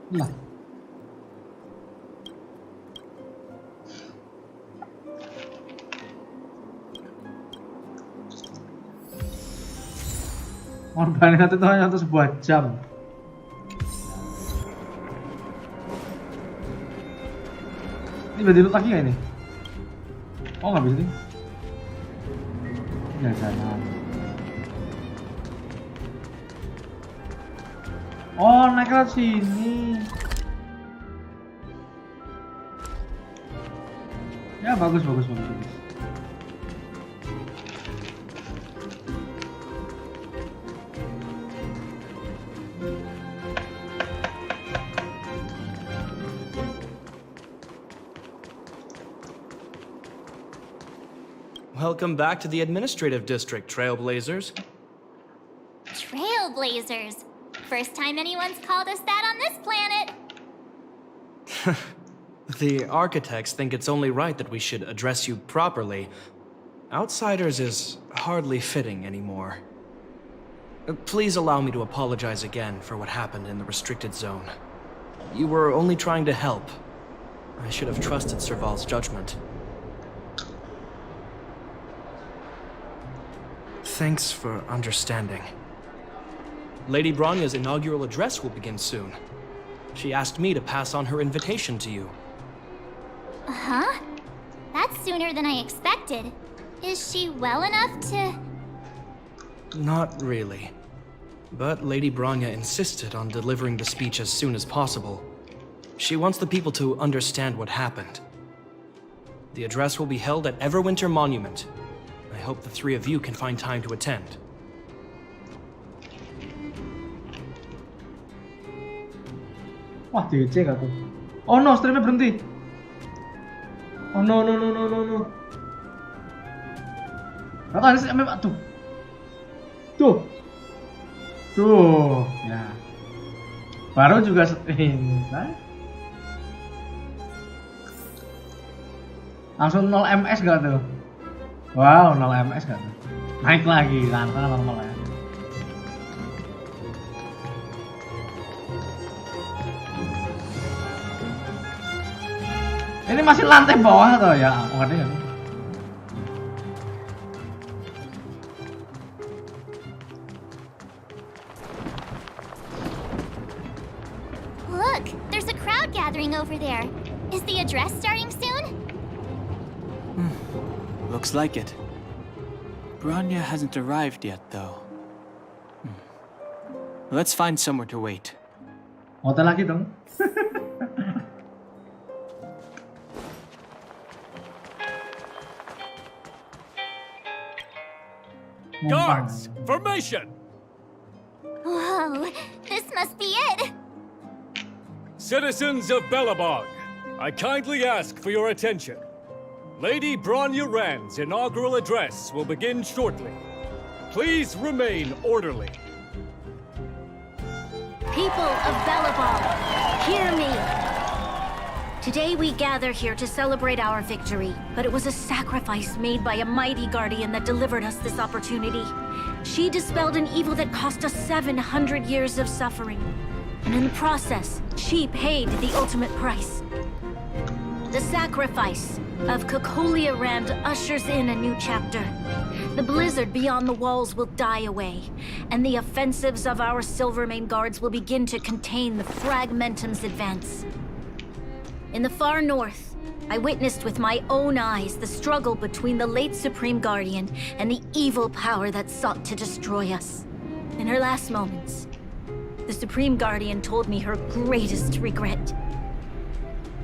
Lah. Ngorbanin itu hanya untuk sebuah jam. Ini berarti lu lagi nggak ini? Oh, nggak bisa nih. Ya jangan. Oh, naik ke sini. Ya, bagus. Welcome back to the administrative district, Trailblazers. Trailblazers. First time anyone's called us that on this planet. The architects think it's only right that we should address you properly. Outsiders is hardly fitting anymore. Please allow me to apologize again for what happened in the restricted zone. You were only trying to help. I should have trusted Serval's judgment. Thanks for understanding. Lady Bronya's inaugural address will begin soon. She asked me to pass on her invitation to you. Huh? That's sooner than I expected. Is she well enough to... Not really. But Lady Bronya insisted on delivering the speech as soon as possible. She wants the people to understand what happened. The address will be held at Everwinter Monument. I hope the three of you can find time to attend. Wah, DC gak tuh? Oh no, streamnya berhenti. Oh no. Gak tau, ini streamnya Pak. Tuh. Ya. Baru juga stream. Langsung 0 ms gak tuh? Wow, 0 ms gak tuh? Naik lagi, kan normal ya. Ini masih lantai bawah atau ya? Aku ngerti ya. Look, there's a crowd gathering over there. Is the address starting soon? Looks like it. Bronya hasn't arrived yet, though. Let's find somewhere to wait. Hotel lagi dong. Guards, formation! Whoa, this must be it! Citizens of Belobog, I kindly ask for your attention. Lady Bronya Rand's inaugural address will begin shortly. Please remain orderly. People of Belobog, hear me! Today we gather here to celebrate our victory, but it was a sacrifice made by a mighty guardian that delivered us this opportunity. She dispelled an evil that cost us 700 years of suffering. And in the process, she paid the ultimate price. The sacrifice of Kokolia Rand ushers in a new chapter. The blizzard beyond the walls will die away, and the offensives of our Silvermane guards will begin to contain the Fragmentum's advance. In the far north, I witnessed with my own eyes the struggle between the late Supreme Guardian and the evil power that sought to destroy us. In her last moments, the Supreme Guardian told me her greatest regret.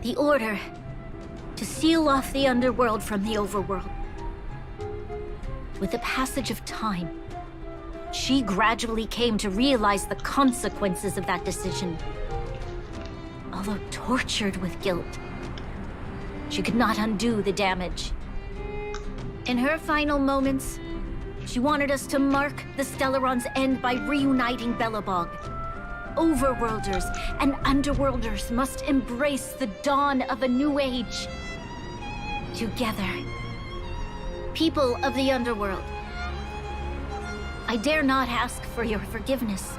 The Order to seal off the underworld from the overworld. With the passage of time, she gradually came to realize the consequences of that decision. Although tortured with guilt, she could not undo the damage. In her final moments, she wanted us to mark the Stellaron's end by reuniting Belobog. Overworlders and underworlders must embrace the dawn of a new age. Together. People of the underworld, I dare not ask for your forgiveness.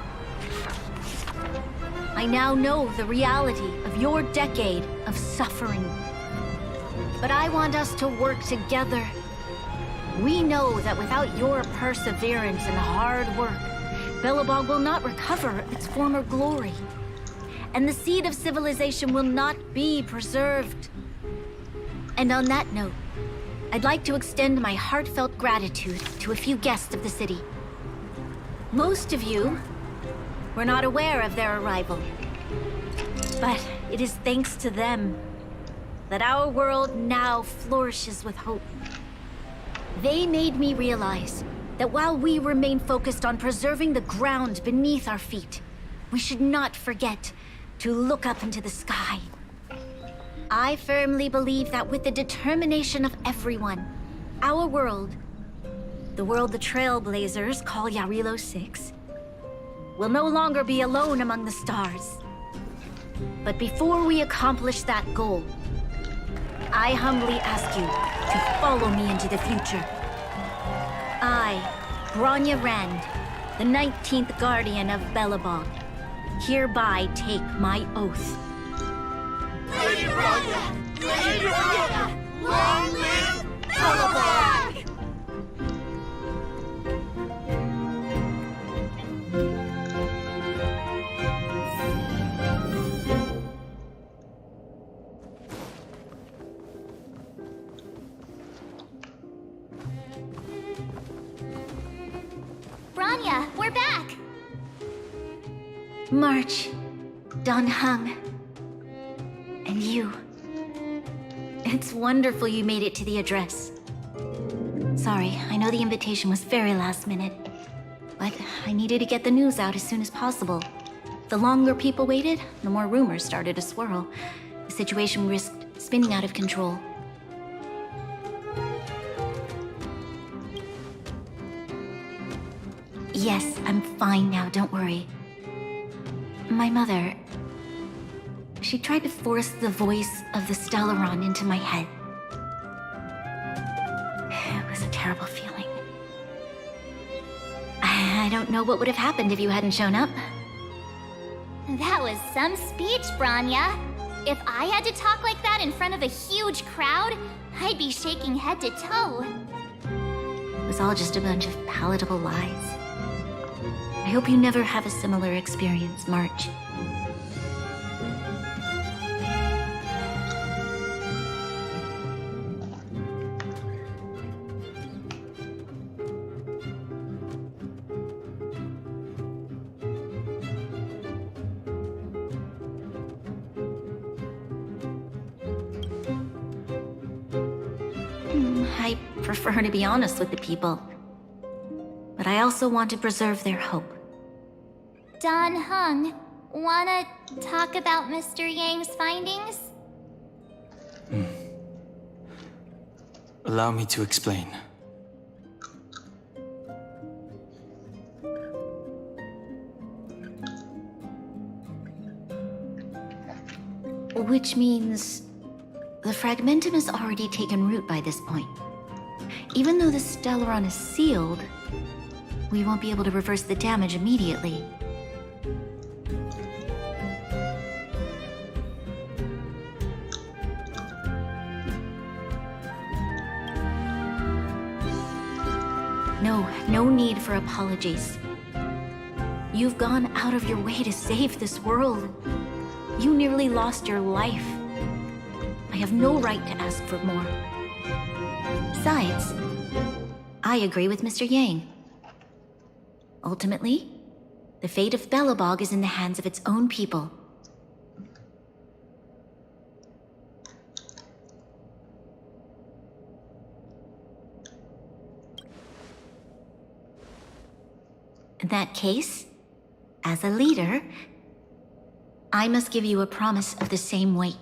I now know the reality of your decade of suffering. But I want us to work together. We know that without your perseverance and hard work, Belobog will not recover its former glory. And the seed of civilization will not be preserved. And on that note, I'd like to extend my heartfelt gratitude to a few guests of the city. Most of you were not aware of their arrival. But it is thanks to them that our world now flourishes with hope. They made me realize that while we remain focused on preserving the ground beneath our feet, we should not forget to look up into the sky. I firmly believe that with the determination of everyone, our world, the world the Trailblazers call Yarilo 6, will no longer be alone among the stars. But before we accomplish that goal, I humbly ask you to follow me into the future. I, Bronya Rand, the 19th Guardian of Belobog, hereby take my oath. Lady Bronya! Lady Bronya! Long live Belobog! Bronya, we're back! March, Dan Heng, and you. It's wonderful you made it to the address. Sorry, I know the invitation was very last minute, but I needed to get the news out as soon as possible. The longer people waited, the more rumors started to swirl. The situation risked spinning out of control. Yes, I'm fine now, don't worry. My mother... she tried to force the voice of the Stellaron into my head. It was a terrible feeling. I don't know what would have happened if you hadn't shown up. That was some speech, Bronya. If I had to talk like that in front of a huge crowd, I'd be shaking head to toe. It was all just a bunch of palatable lies. I hope you never have a similar experience, March. I prefer to be honest with the people. But I also want to preserve their hope. Dan Heng, wanna talk about Mr. Yang's findings? Allow me to explain. Which means the Fragmentum has already taken root by this point. Even though the Stellaron is sealed, we won't be able to reverse the damage immediately. No need for apologies. You've gone out of your way to save this world. You nearly lost your life. I have no right to ask for more. Besides, I agree with Mr. Yang. Ultimately, the fate of Belobog is in the hands of its own people. In that case, as a leader, I must give you a promise of the same weight.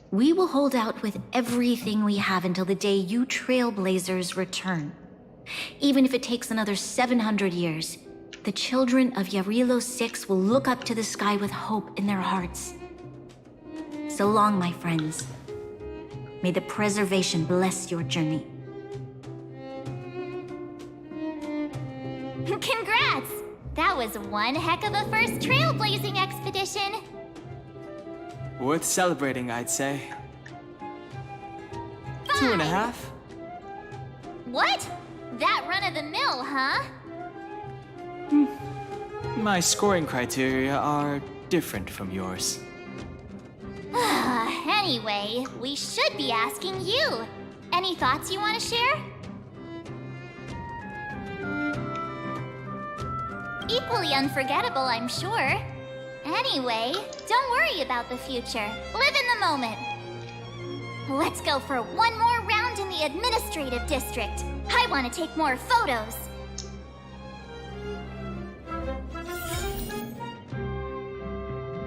We will hold out with everything we have until the day you trailblazers return. Even if it takes another 700 years, the children of Yarilo 6 will look up to the sky with hope in their hearts. So long, my friends. May the preservation bless your journey. Congrats! That was one heck of a first trailblazing expedition. Worth celebrating, I'd say. 2.5? What? That run of the mill, huh? My scoring criteria are different from yours. Anyway, we should be asking you. Any thoughts you want to share? Equally unforgettable, I'm sure. Anyway, don't worry about the future. Live in the moment. Let's go for one more round in the administrative district. I want to take more photos.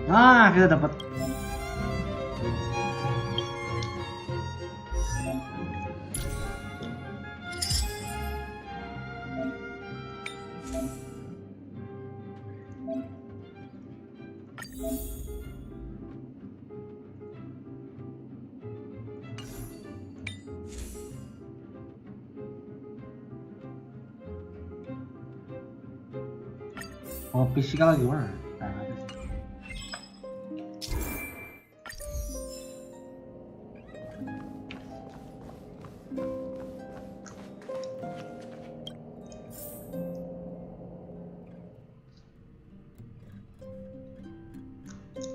Ah, kita dapat. Oh, physical gimana? Nah,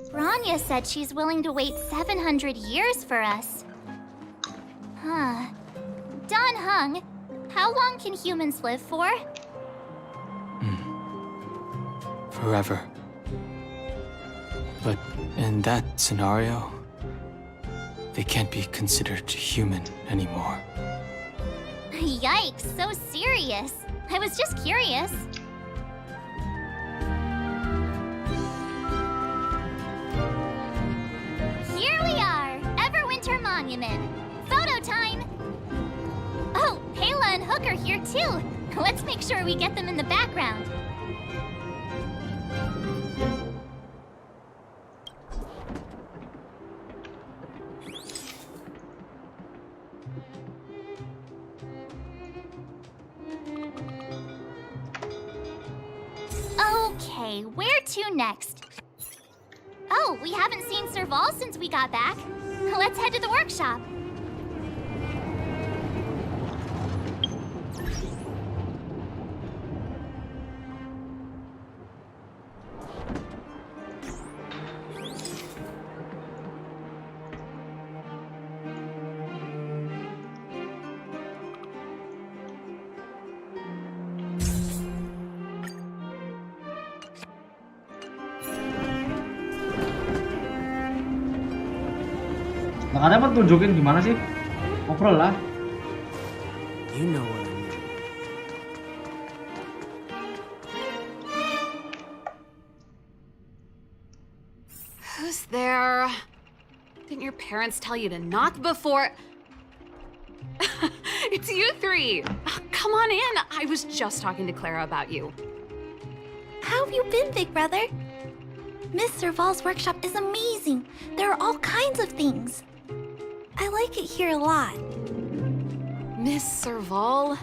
Rania said she's willing to wait 700 years for us. Huh. Don Hung, how long can humans live for? Forever. But in that scenario, they can't be considered human anymore. Yikes, so serious. I was just curious. Here we are, Everwinter Monument. Photo time! Oh, Payla and Hook are here too. Let's make sure we get them in the background. Okay, where to next? Oh, we haven't seen Serval since we got back. Let's head to the workshop. Nah, katanya mau tunjukin gimana sih? Ngobrol lah. You know what I mean. Who's there? Didn't your parents tell you to knock before? It's you three. Come on in. I was just talking to Clara about you. How have you been, big brother? Miss Serval's workshop is amazing. There are all kinds of things. I like it here a lot. Miss Serval?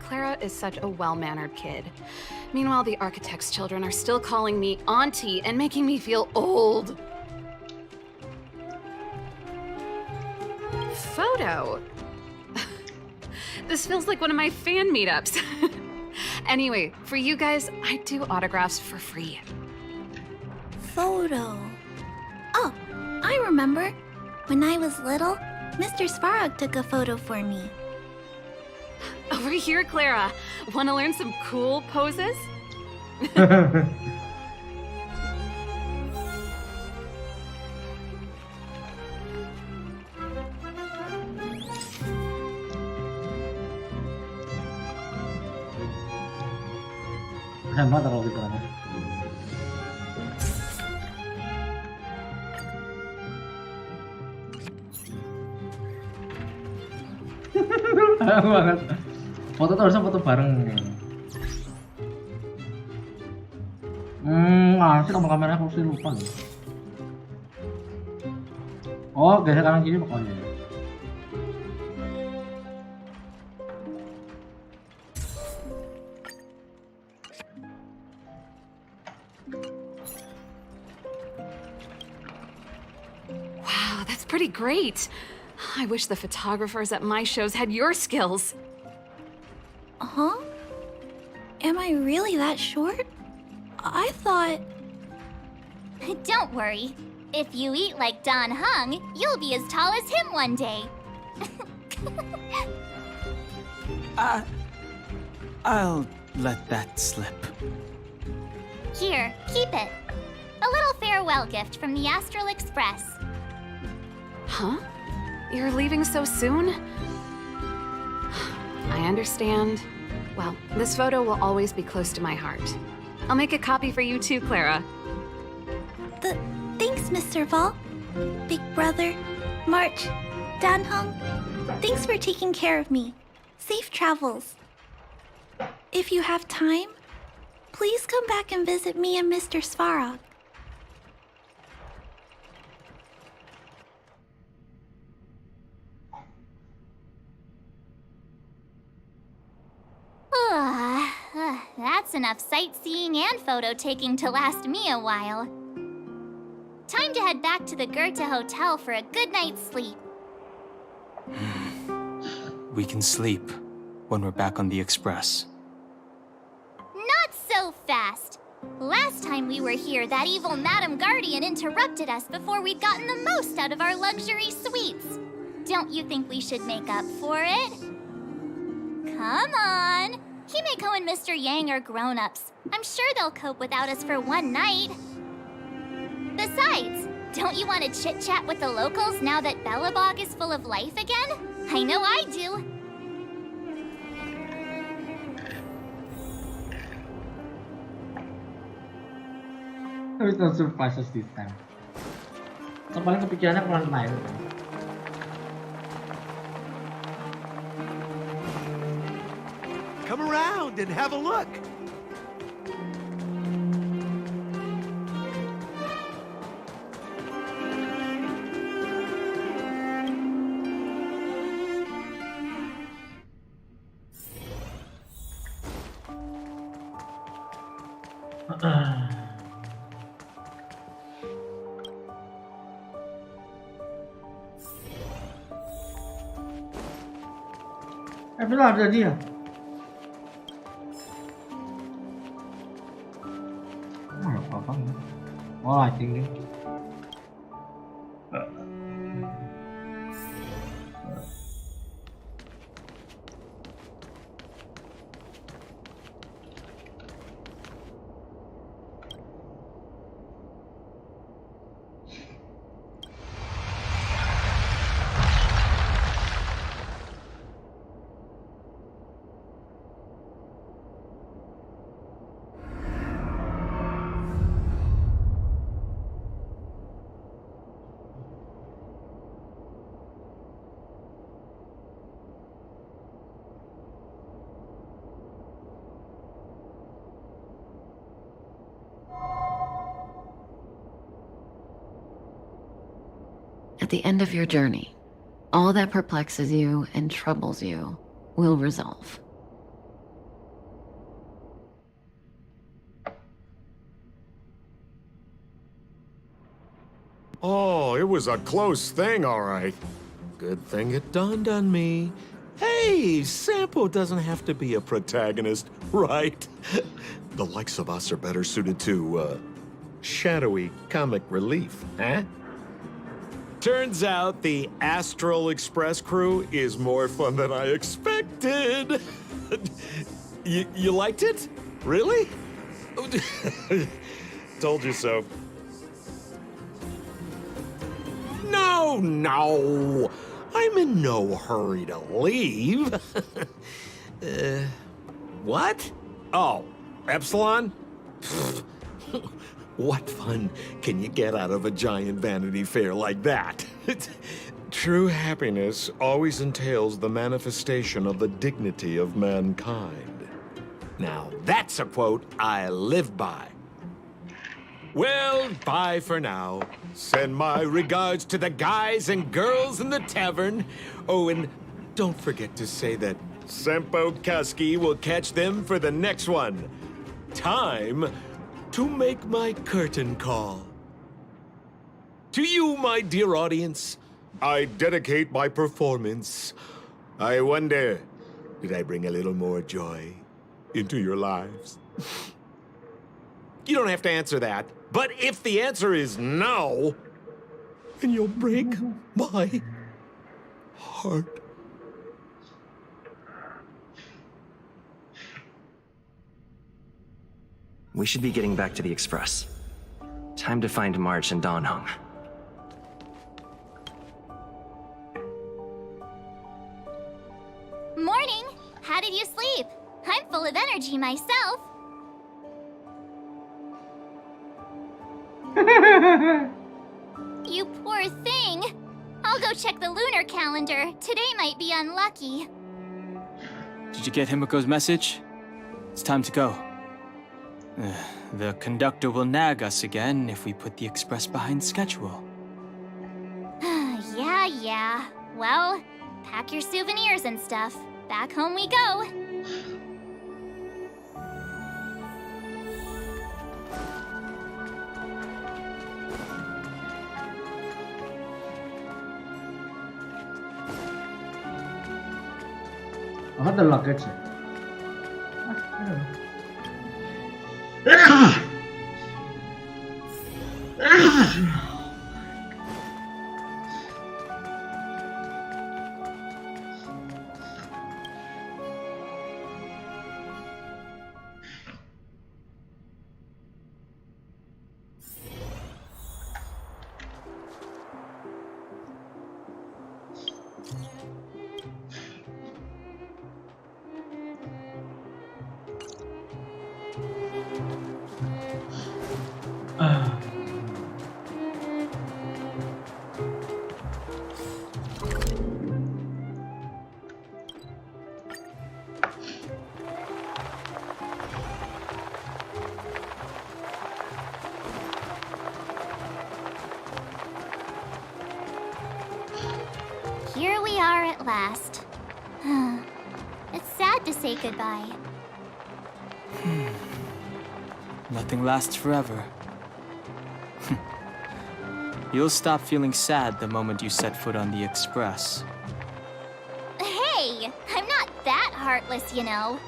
Clara is such a well-mannered kid. Meanwhile, the architect's children are still calling me auntie and making me feel old. Photo? This feels like one of my fan meetups. Anyway, for you guys, I do autographs for free. Photo. Oh, I remember. When I was little, Mr. Svarog took a photo for me. Over here, Clara. Want to learn some cool poses? Keren banget kalau gitu kan. Banget. Foto tuh harusnya foto bareng. Sih kamera aku sih lupa nih. Oh, geser kanan kiri pokoknya. Wow, that's pretty great. I wish the photographers at my shows had your skills. Huh? Am I really that short? I thought... Don't worry. If you eat like Don Hung, you'll be as tall as him one day. I'll let that slip. Here, keep it. A little farewell gift from the Astral Express. Huh? You're leaving so soon? I understand. Well, this photo will always be close to my heart. I'll make a copy for you too, Clara. Thanks, Mr. Vol. Big Brother, March, Dan Hung. Thanks for taking care of me. Safe travels. If you have time, please come back and visit me and Mr. Svarog. That's enough sightseeing and photo taking to last me a while. Time to head back to the Goethe Hotel for a good night's sleep. We can sleep when we're back on the Express. Not so fast. Last time we were here, that evil Madam Guardian interrupted us before we'd gotten the most out of our luxury suites. Don't you think we should make up for it? Come on. Himeko and Mr. Yang are grown-ups. I'm sure they'll cope without us for one night. Besides, don't you want to chit-chat with the locals now that Belobog is full of life again? I know I do. Tapi no surprises this time. Yang paling kepikirannya pelan lain. Come around and have a look. Benar ada dia. Apa? Oh, lighting nih. At the end of your journey, all that perplexes you and troubles you will resolve. Oh, it was a close thing, all right. Good thing it dawned on me. Hey, Sampo doesn't have to be a protagonist, right? The likes of us are better suited to, shadowy comic relief, huh? Turns out the Astral Express crew is more fun than I expected. You liked it? Really? Told you so. No. I'm in no hurry to leave. What? Oh, Epsilon? What fun can you get out of a giant Vanity Fair like that? True happiness always entails the manifestation of the dignity of mankind. Now, that's a quote I live by. Well, bye for now. Send my regards to the guys and girls in the tavern. Oh, and don't forget to say that Sempo Kasky will catch them for the next one. Time to make my curtain call. To you, my dear audience, I dedicate my performance. I wonder, did I bring a little more joy into your lives? You don't have to answer that, but if the answer is no, then you'll break my heart. We should be getting back to the Express. Time to find March and Dawnhung. Morning! How did you sleep? I'm full of energy myself. You poor thing. I'll go check the lunar calendar. Today might be unlucky. Did you get Himiko's message? It's time to go. The conductor will nag us again if we put the express behind schedule. Yeah. Well, pack your souvenirs and stuff. Back home we go. Oh, the luggage. Here we are at last. It's sad to say goodbye. Nothing lasts forever. You'll stop feeling sad the moment you set foot on the express. Hey, I'm not that heartless, you know.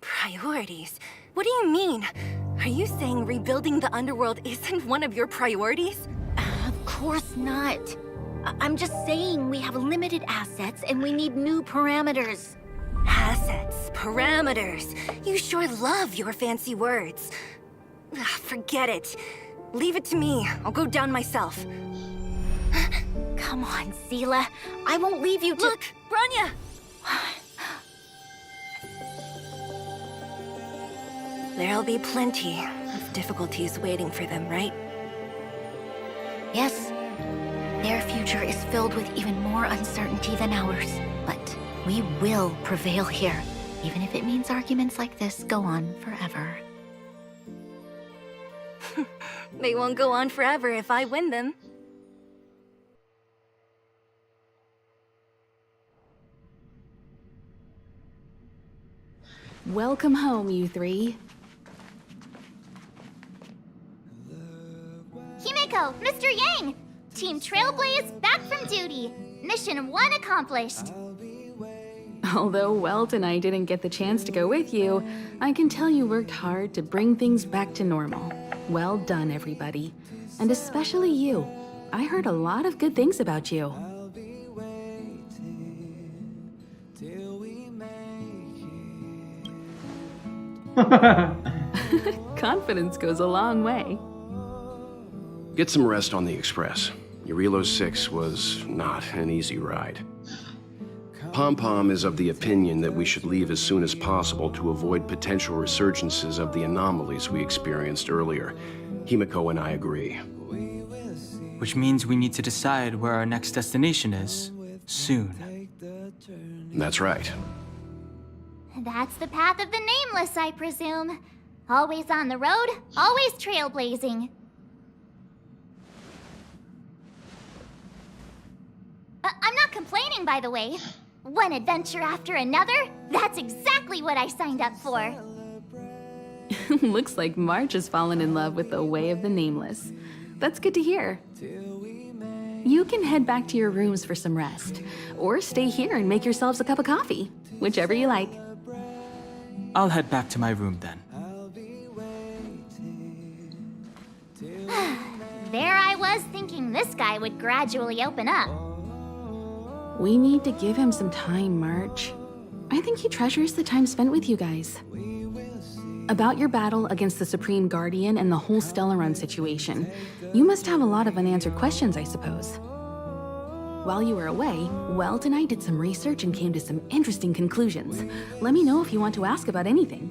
Priorities? What do you mean? Are you saying rebuilding the underworld isn't one of your priorities? Of course not. I'm just saying we have limited assets and we need new parameters. Assets, parameters. You sure love your fancy words. Forget it. Leave it to me. I'll go down myself. Come on, Seela. I won't leave you to— Look, Bronya! There'll be plenty of difficulties waiting for them, right? Yes. Their future is filled with even more uncertainty than ours. But we will prevail here, even if it means arguments like this go on forever. They won't go on forever if I win them. Welcome home, you three. Himiko, Mr. Yang! Team Trailblaze back from duty. Mission 1 accomplished. Although Welt and I didn't get the chance to go with you, I can tell you worked hard to bring things back to normal. Well done, everybody. And especially you. I heard a lot of good things about you. Confidence goes a long way. Get some rest on the Express. Eurilo 6 was not an easy ride. Pom-Pom is of the opinion that we should leave as soon as possible to avoid potential resurgences of the anomalies we experienced earlier. Himiko and I agree. Which means we need to decide where our next destination is, soon. That's right. That's the path of the Nameless, I presume. Always on the road, always trailblazing. I'm not complaining, by the way. One adventure after another, that's exactly what I signed up for. Looks like March has fallen in love with the way of the Nameless. That's good to hear. You can head back to your rooms for some rest, or stay here and make yourselves a cup of coffee, whichever you like. I'll head back to my room then. There I was thinking this guy would gradually open up. We need to give him some time, March. I think he treasures the time spent with you guys. About your battle against the Supreme Guardian and the whole Stellaron situation, you must have a lot of unanswered questions, I suppose. While you were away, Welt and I did some research and came to some interesting conclusions. Let me know if you want to ask about anything.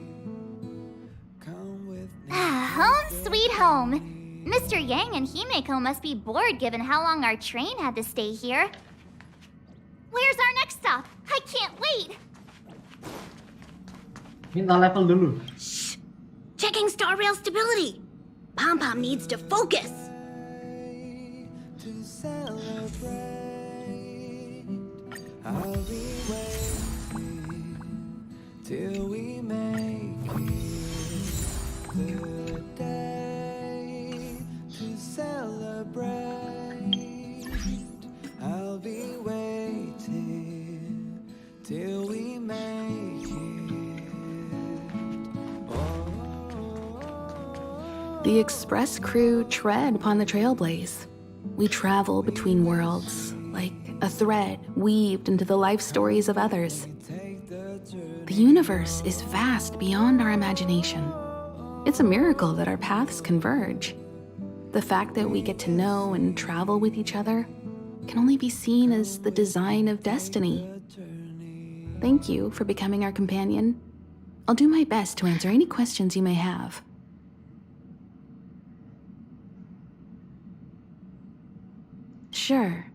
Home sweet home. Mr. Yang and Himeko must be bored given how long our train had to stay here. Where's our next stop? I can't wait! Minta level dulu. Checking star rail stability. Pom-Pom needs to focus. I'll be waiting till we make it the day to celebrate. I'll be waiting till we make it. The Express crew tread upon the trailblaze. We travel between worlds, like a thread weaved into the life stories of others. The universe is vast beyond our imagination. It's a miracle that our paths converge. The fact that we get to know and travel with each other can only be seen as the design of destiny. Thank you for becoming our companion. I'll do my best to answer any questions you may have. Sure.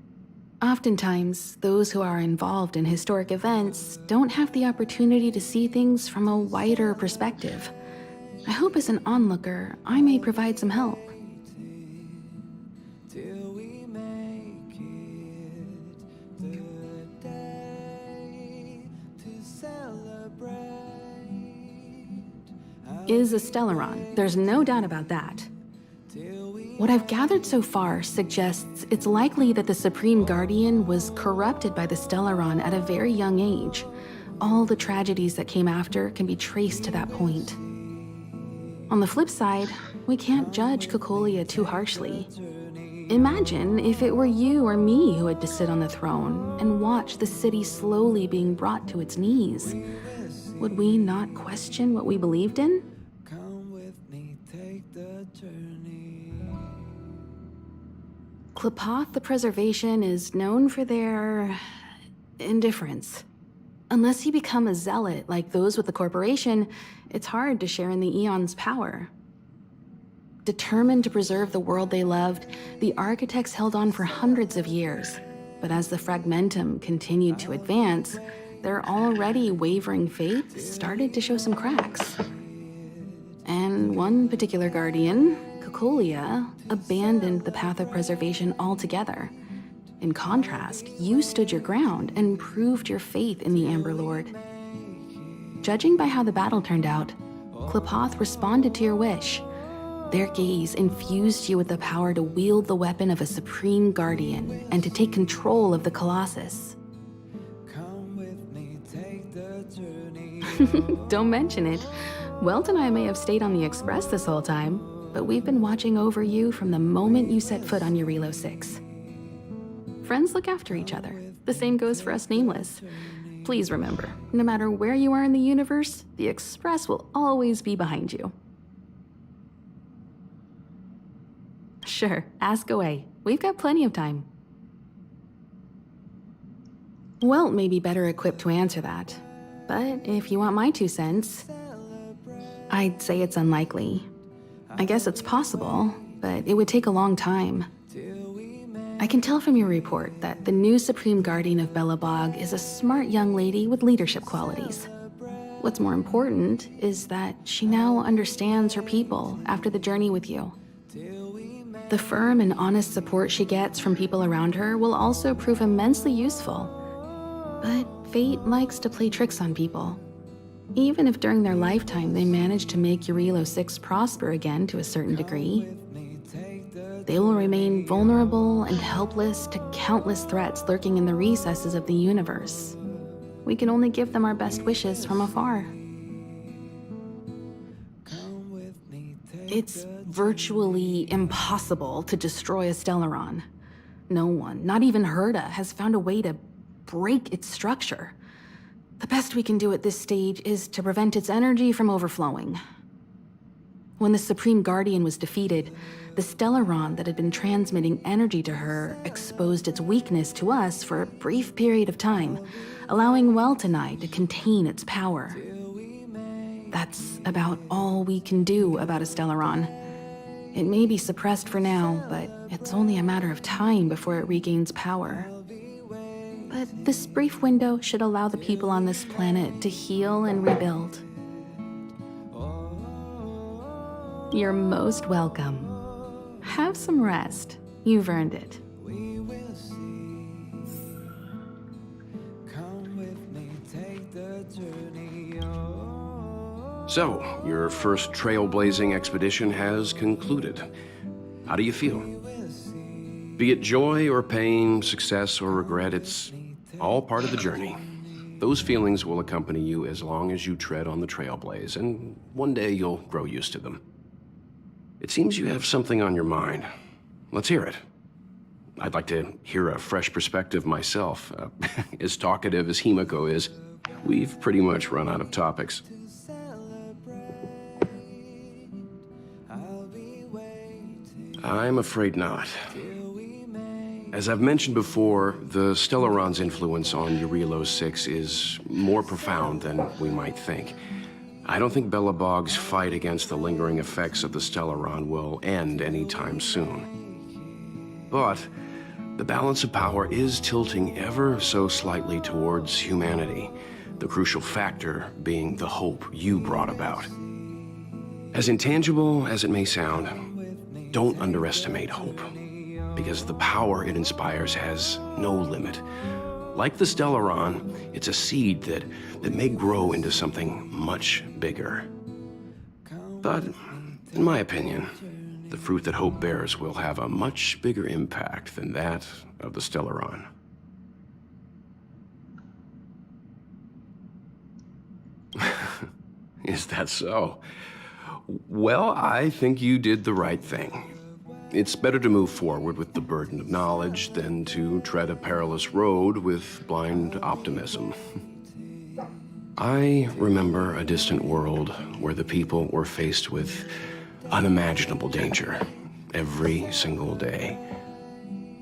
Oftentimes, those who are involved in historic events don't have the opportunity to see things from a wider perspective. I hope as an onlooker, I may provide some help. Is a Stellaron, there's no doubt about that. What I've gathered so far suggests it's likely that the Supreme Guardian was corrupted by the Stellaron at a very young age. All the tragedies that came after can be traced to that point. On the flip side, we can't judge Cocolia too harshly. Imagine if it were you or me who had to sit on the throne and watch the city slowly being brought to its knees. Would we not question what we believed in? Klapoth the Preservation is known for their indifference. Unless you become a zealot like those with the corporation, it's hard to share in the Aeon's power. Determined to preserve the world they loved, the architects held on for hundreds of years. But as the Fragmentum continued to advance, their already wavering faith started to show some cracks. And one particular guardian, Cocolia, abandoned the path of preservation altogether. In contrast, you stood your ground and proved your faith in the Amber Lord. Judging by how the battle turned out, Klapoth responded to your wish. Their gaze infused you with the power to wield the weapon of a supreme guardian and to take control of the Colossus. Don't mention it. Welt and I may have stayed on the Express this whole time, but we've been watching over you from the moment you set foot on Eurilo 6. Friends look after each other. The same goes for us Nameless. Please remember, no matter where you are in the universe, the Express will always be behind you. Sure, ask away. We've got plenty of time. Welt may be better equipped to answer that. But if you want my 2 cents, I'd say it's unlikely. I guess it's possible, but it would take a long time. I can tell from your report that the new Supreme Guardian of Belobog is a smart young lady with leadership qualities. What's more important is that she now understands her people after the journey with you. The firm and honest support she gets from people around her will also prove immensely useful. But fate likes to play tricks on people. Even if during their lifetime they manage to make Eurilo 6 prosper again to a certain degree, they will remain vulnerable and helpless to countless threats lurking in the recesses of the universe. We can only give them our best wishes from afar. It's virtually impossible to destroy a Stellaron. No one, not even Herda, has found a way to break its structure. The best we can do at this stage is to prevent its energy from overflowing. When the Supreme Guardian was defeated, the Stellaron that had been transmitting energy to her exposed its weakness to us for a brief period of time, allowing Welt and I to contain its power. That's about all we can do about a Stellaron. It may be suppressed for now, but it's only a matter of time before it regains power. But this brief window should allow the people on this planet to heal and rebuild. You're most welcome. Have some rest. You've earned it. So, your first trailblazing expedition has concluded. How do you feel? Be it joy or pain, success or regret, it's all part of the journey. Those feelings will accompany you as long as you tread on the trailblaze, and one day you'll grow used to them. It seems you have something on your mind. Let's hear it. I'd like to hear a fresh perspective myself. As talkative as Himiko is, we've pretty much run out of topics. I'm afraid not. As I've mentioned before, the Stellaron's influence on Eurilo 6 is more profound than we might think. I don't think Belobog's fight against the lingering effects of the Stellaron will end anytime soon. But the balance of power is tilting ever so slightly towards humanity, the crucial factor being the hope you brought about. As intangible as it may sound, don't underestimate hope, because the power it inspires has no limit. Like the Stellaron, it's a seed that may grow into something much bigger. But, in my opinion, the fruit that hope bears will have a much bigger impact than that of the Stellaron. Is that so? Well, I think you did the right thing. It's better to move forward with the burden of knowledge than to tread a perilous road with blind optimism. I remember a distant world where the people were faced with unimaginable danger every single day.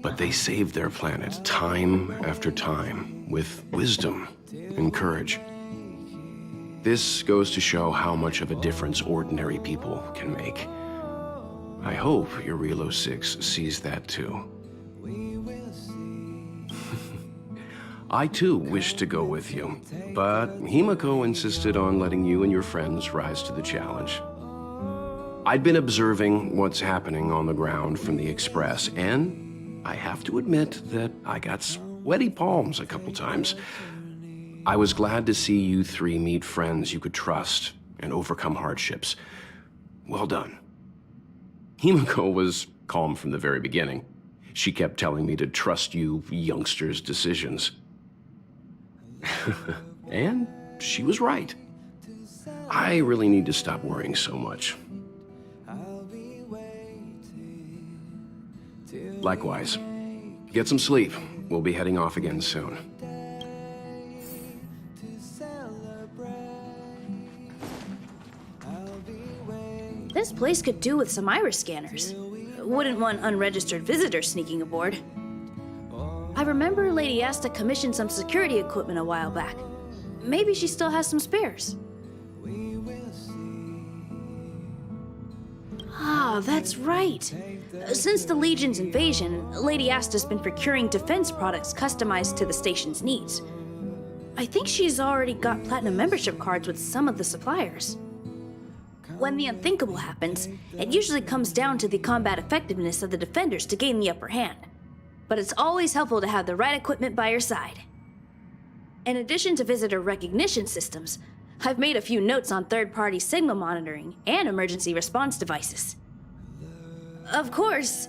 But they saved their planet time after time with wisdom and courage. This goes to show how much of a difference ordinary people can make. I hope Eurilo 6 sees that too. I too wish to go with you, but Himiko insisted on letting you and your friends rise to the challenge. I'd been observing what's happening on the ground from the Express, and I have to admit that I got sweaty palms a couple times. I was glad to see you three meet friends you could trust and overcome hardships. Well done. Himiko was calm from the very beginning. She kept telling me to trust you youngsters' decisions. And she was right. I really need to stop worrying so much. Likewise. Get some sleep. We'll be heading off again soon. This place could do with some iris scanners. Wouldn't want unregistered visitors sneaking aboard. I remember Lady Asta commissioned some security equipment a while back. Maybe she still has some spares. Ah, that's right. Since the Legion's invasion, Lady Asta's been procuring defense products customized to the station's needs. I think she's already got platinum membership cards with some of the suppliers. When the unthinkable happens, it usually comes down to the combat effectiveness of the defenders to gain the upper hand. But it's always helpful to have the right equipment by your side. In addition to visitor recognition systems, I've made a few notes on third-party signal monitoring and emergency response devices. Of course,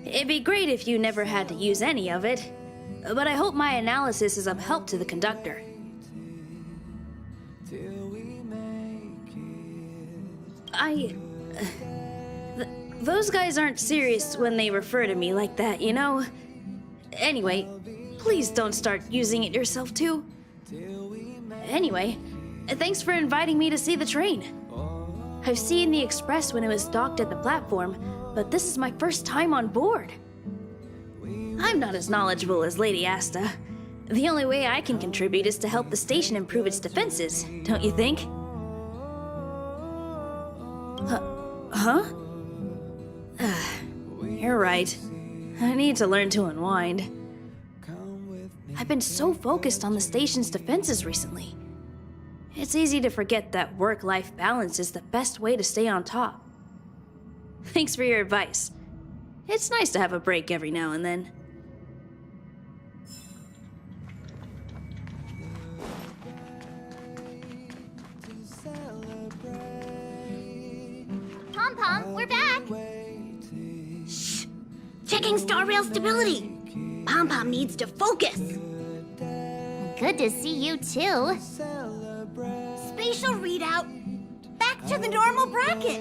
it'd be great if you never had to use any of it, but I hope my analysis is of help to the conductor. Those guys aren't serious when they refer to me like that, you know? Anyway, please don't start using it yourself too. Anyway, thanks for inviting me to see the train. I've seen the express when it was docked at the platform, but this is my first time on board. I'm not as knowledgeable as Lady Asta. The only way I can contribute is to help the station improve its defenses, don't you think? Huh? You're right. I need to learn to unwind. I've been so focused on the station's defenses recently. It's easy to forget that work-life balance is the best way to stay on top. Thanks for your advice. It's nice to have a break every now and then. Pom-Pom, we're back! Shh! Checking star rail stability! Pom-Pom needs to focus! Good to see you too. Spatial readout! Back to the normal bracket!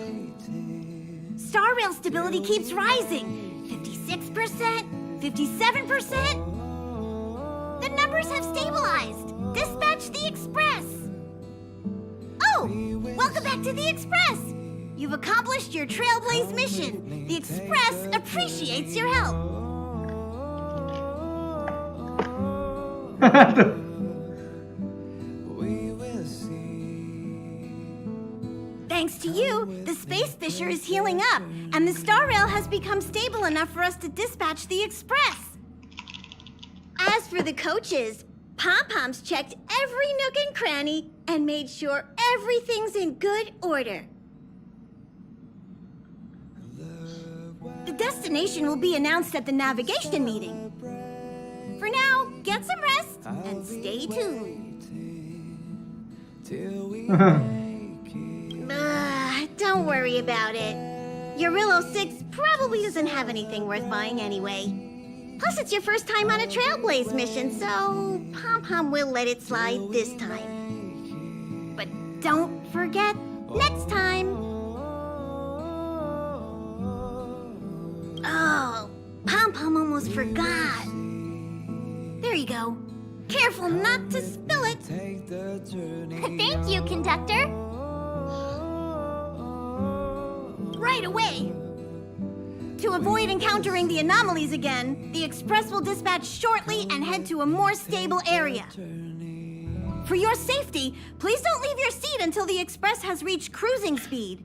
Star rail stability keeps rising! 56%, 57%? The numbers have stabilized. Dispatch the Express. Oh! Welcome back to the Express! You've accomplished your Trailblaze mission. The Express appreciates your help. Thanks to you, the Space Fisher is healing up, and the Star Rail has become stable enough for us to dispatch the Express. As for the coaches, Pom-Pom's checked every nook and cranny and made sure everything's in good order. The destination will be announced at the navigation meeting. For now, get some rest and stay tuned. Don't worry about it. Eurillo 6 probably doesn't have anything worth buying anyway. Plus, it's your first time on a Trailblaze mission, so Pom-Pom will let it slide this time. But don't forget, next time. Oh, Pom-Pom almost forgot. There you go. Careful not to spill it. Thank you, conductor. Right away. To avoid encountering the anomalies again, the Express will dispatch shortly and head to a more stable area. For your safety, please don't leave your seat until the Express has reached cruising speed.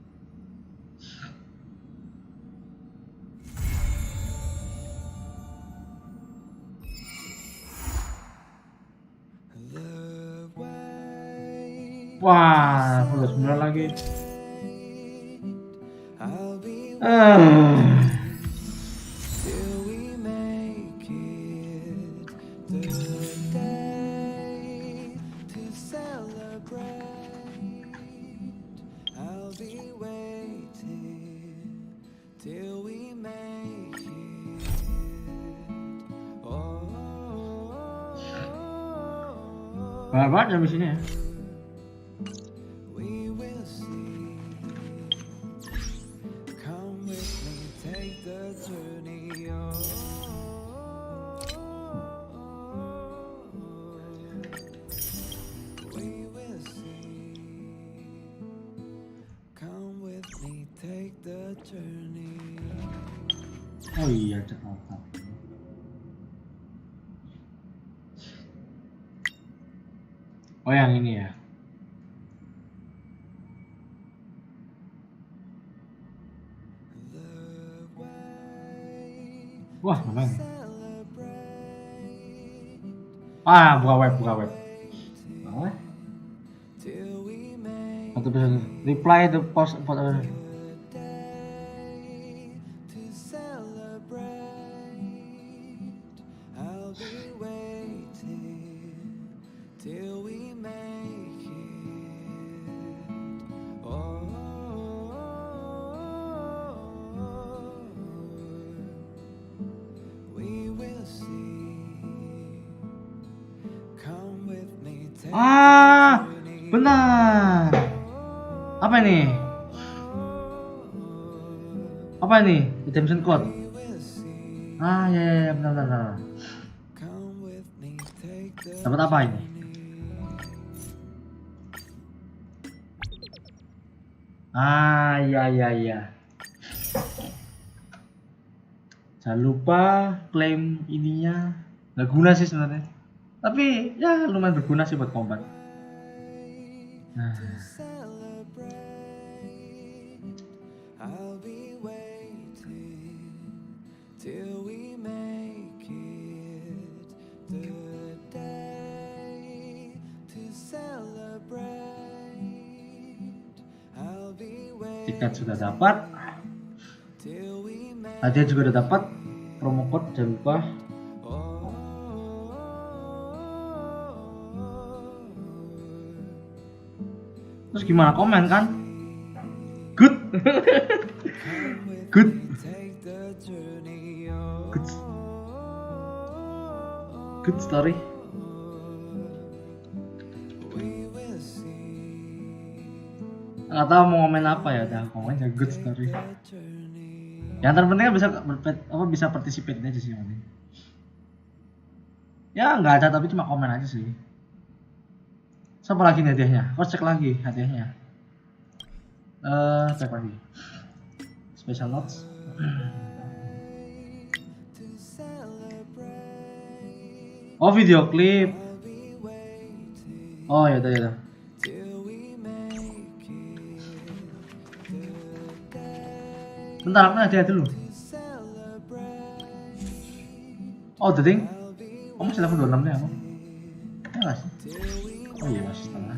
Wah, udah 9 lagi. Banyak banget ya misinya ya. Oh iya, Jakarta. Oh yang ini ya. Wah, ngapain? Buka web. Apa? Atau bisa reply the post foto. Benar. Apa ini? Redemption code. Ya, benar. Dapat apa ini? Ya. Jangan lupa klaim ininya. Nggak guna sih sebenarnya. Tapi ya lumayan berguna sih buat combat. Tiket sudah dapat, hadiah juga udah dapat, promo code jangan lupa. Terus gimana komen kan? Good. Good story. Nggak tahu mau komen apa ya, udah komen ya good story. Yang terpenting kan bisa participate aja sih nanti. Ya nggak ada tapi cuma komen aja sih. Siapa lagi nih hadiahnya? Kau cek lagi hadiahnya. Cek lagi. Special notes. Oh video klip. Oh ya udah. Bentar, aku hadiah dulu. Oh, Deding. Kamu masih level 26 nih, aku. Ya nggak sih? Oh iya, masih setengah.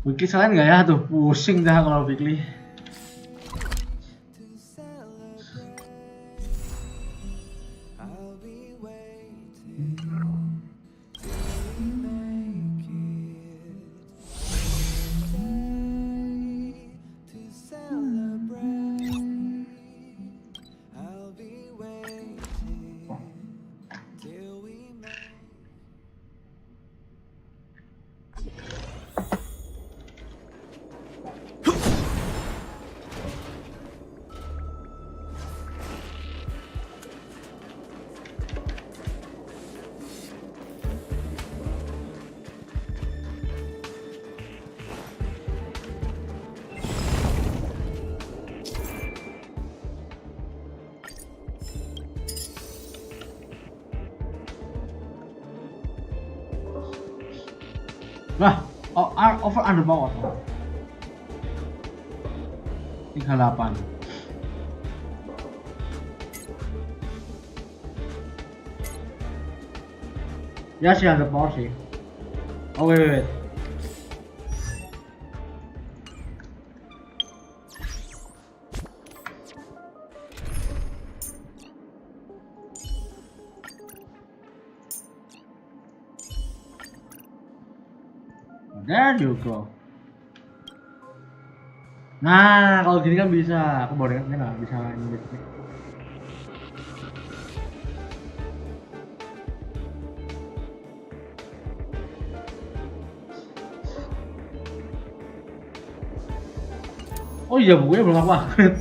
Weekly selain nggak ya tuh, pusing dah kalau weekly. Wah, over underpower. 38. Ya sih underpower sih. Oh wait. There you go. Nah, kalau gini kan bisa. Aku baru ingat nggak bisa ini. Oh iya, bukunya belum aku upgrade.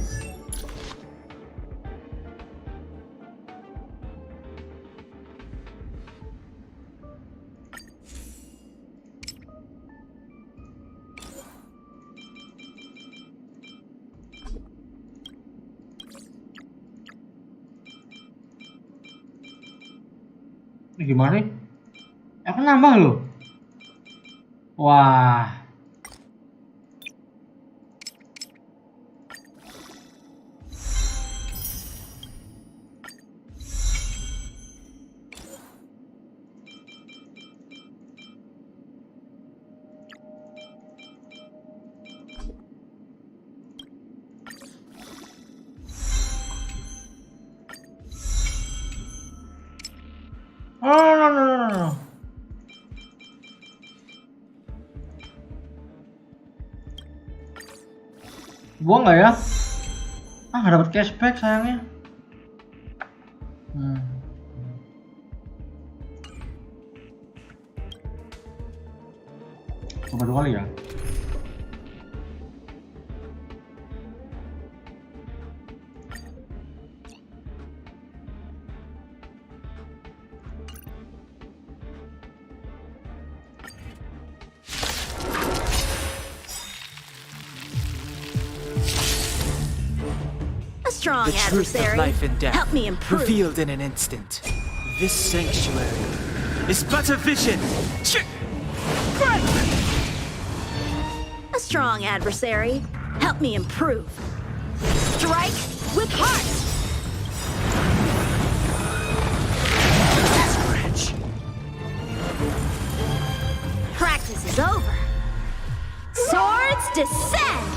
Ini gimana nih? Aku nambah loh. Wah. Oh, no. Buang nggak ya? Ah, nggak dapat cashback sayangnya. Coba 2 kali ya. Strong The truth of adversary. life and death, Help me improve. revealed in an instant. This sanctuary is but a vision. A strong adversary. Help me improve. Strike with heart. Scratch. Practice is over. Swords descend.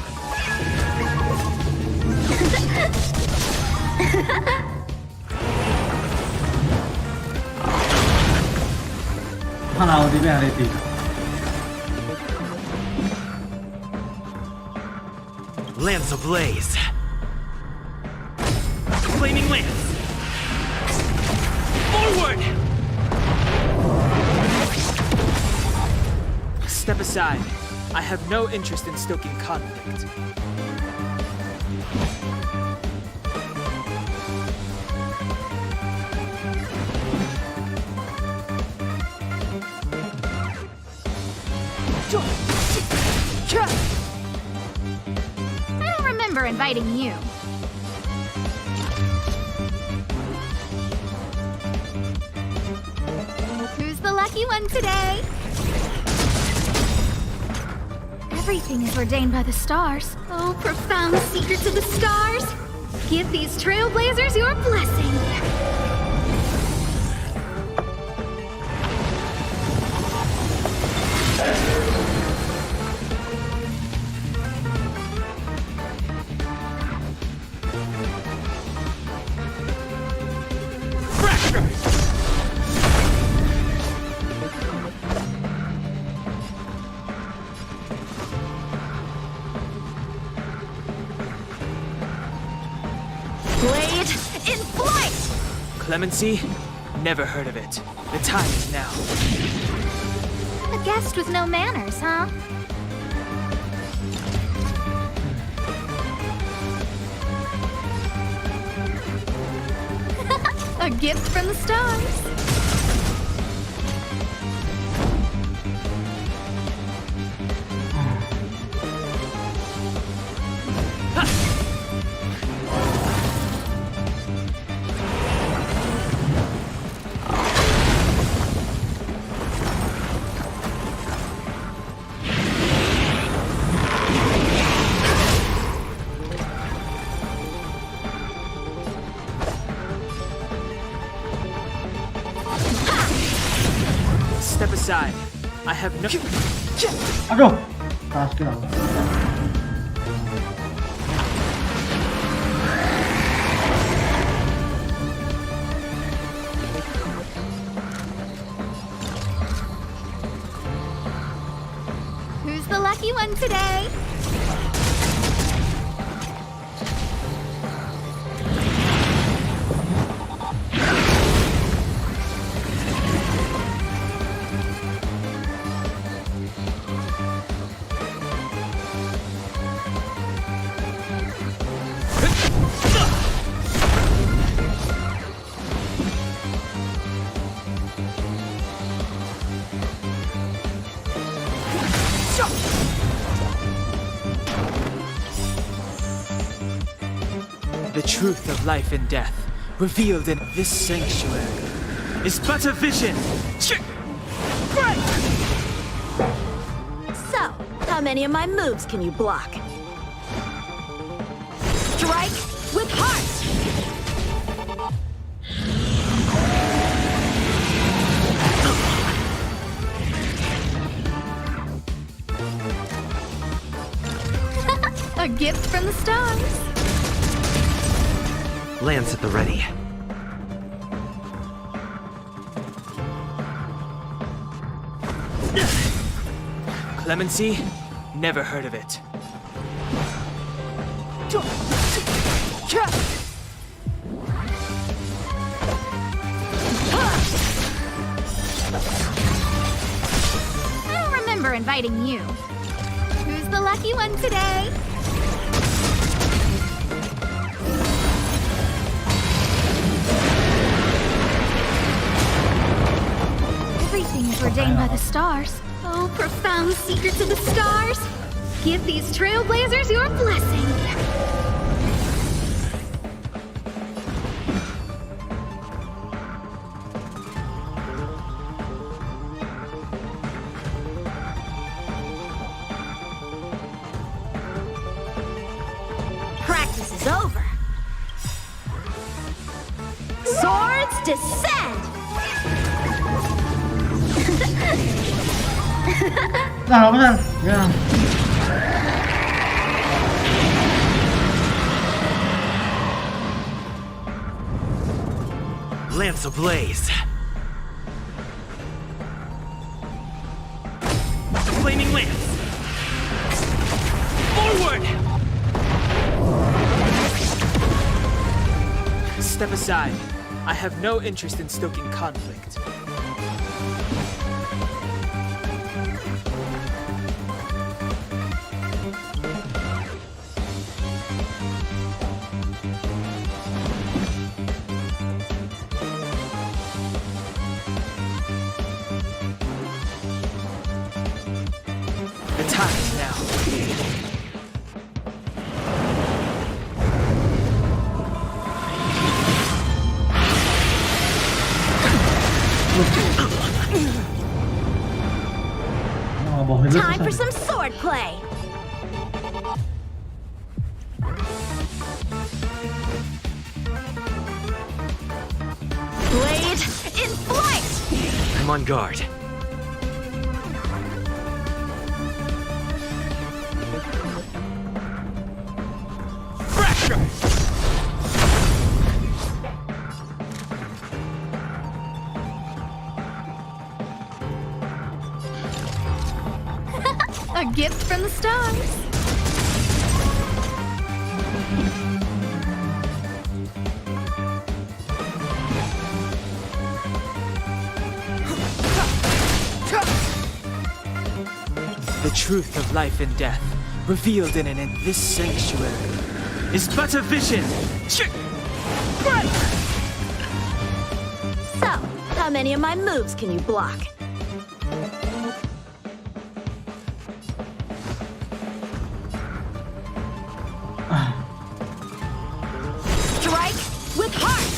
Mana ODB yang ready? Lance ablaze. Flaming lance. Forward! Step aside. I have no interest in stoking conflict. I don't remember inviting you. Who's the lucky one today? Everything is ordained by the stars. Oh, profound secrets of the stars. Give these trailblazers your blessing. Blade in flight! Clemency? Never heard of it. The time is now. A guest with no manners, huh? A gift from the stars. Step aside. I have no. Aduh, salah skill aku. Who's the lucky one today? The truth of life and death, revealed in this sanctuary, is but a vision. So, how many of my moves can you block? Strike with heart! A gift from the stars. Lance at the ready. Clemency? Never heard of it. I don't remember inviting you. Who's the lucky one today? Everything's ordained by the stars. Oh, profound secrets of the stars. Give these trailblazers your blessing. Practice is over. Swords descend! Nah, benar. Ya. Lance ablaze. Flaming lance. Forward! Step aside. I have no interest in stoking conflict. The time is now. Time for some sword play! Blade in flight! I'm on guard. Pressure! A gift from the stars. The truth of life and death, revealed in this sanctuary, is but a vision. So, how many of my moves can you block? Strike with heart!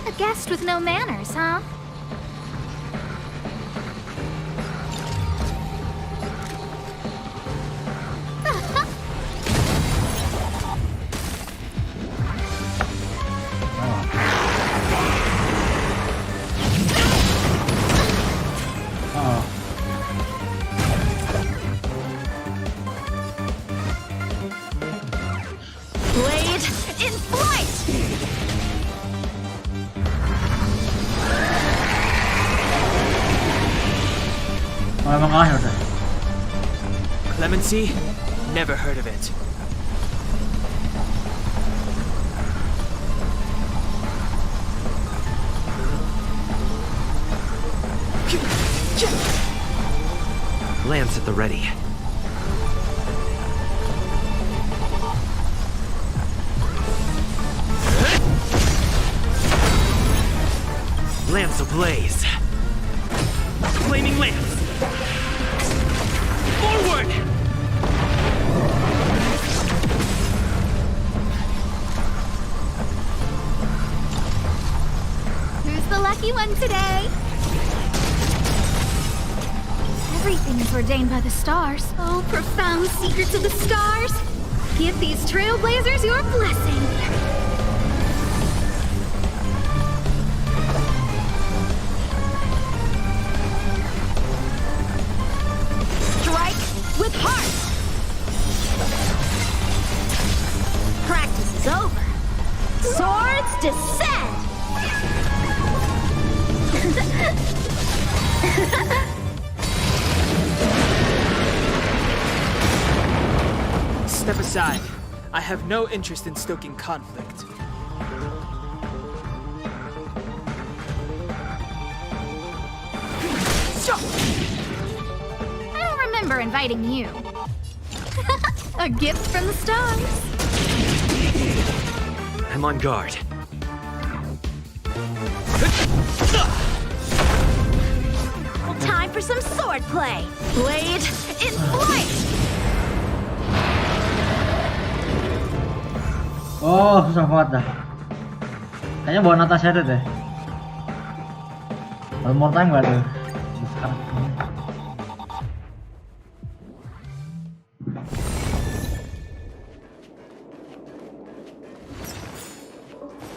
A guest with no manners, huh? Blade in flight! Emang akhir deh. Clemency? Never heard of it. Lance at the ready. Lance ablaze. Flaming lance. Forward! Who's the lucky one today? Everything is ordained by the stars. Oh, profound secrets of the stars. Give these trailblazers your blessing. Strike with heart. Practice is over. Swords descend. Step aside. I have no interest in stoking conflict. I don't remember inviting you. A gift from the stars. I'm on guard. Time for some swordplay. Blade in flight. Oh, susah banget dah. Kayaknya bawa Natasha deh. One more time gak tuh? Sekarang.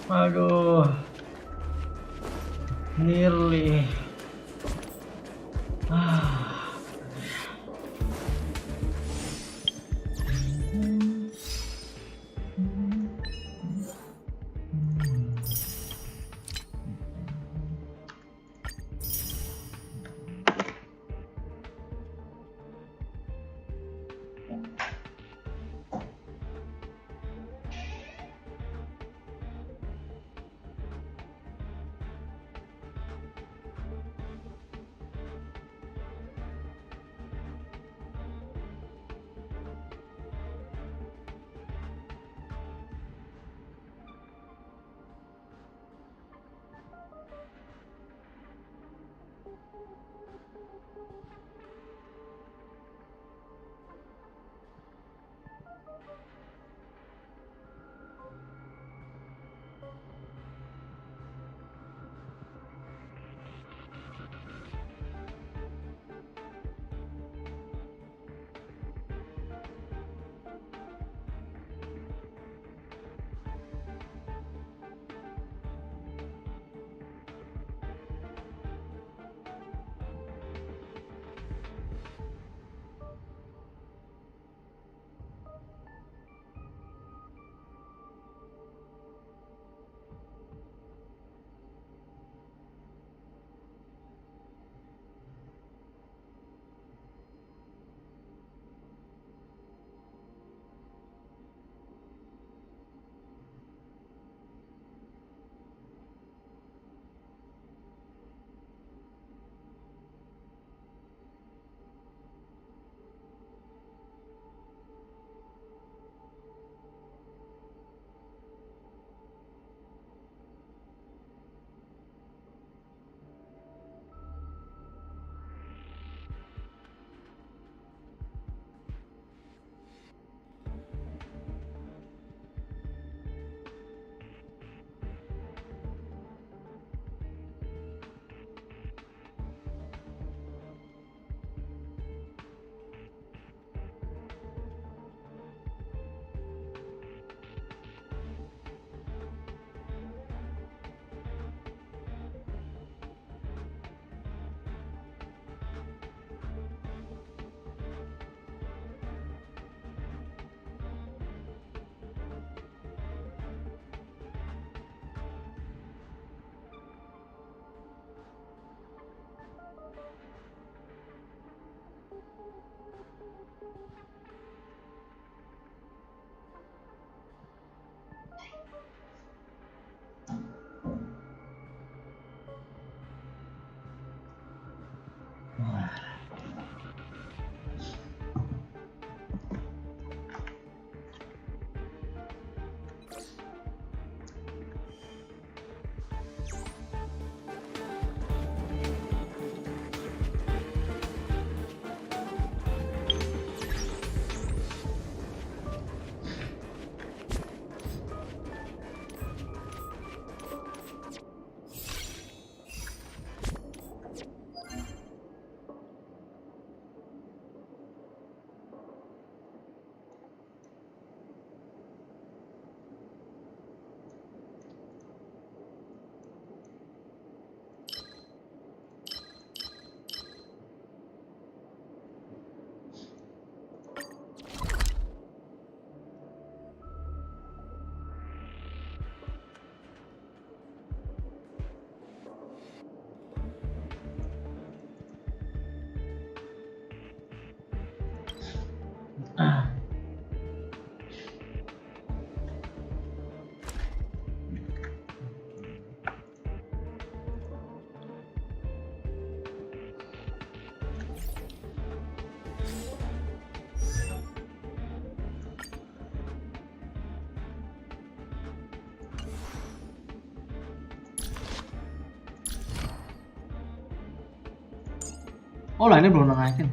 Aduh. Nearly. Oh lah ini belum naikin.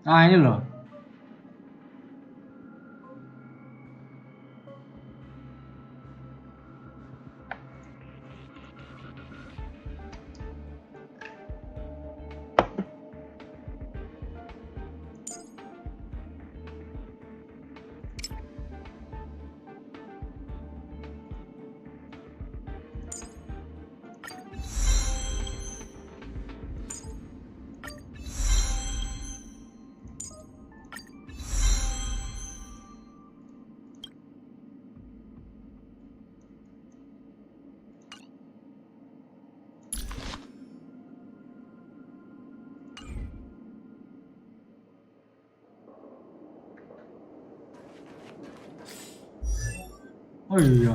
Ah ini loh. Oh iya.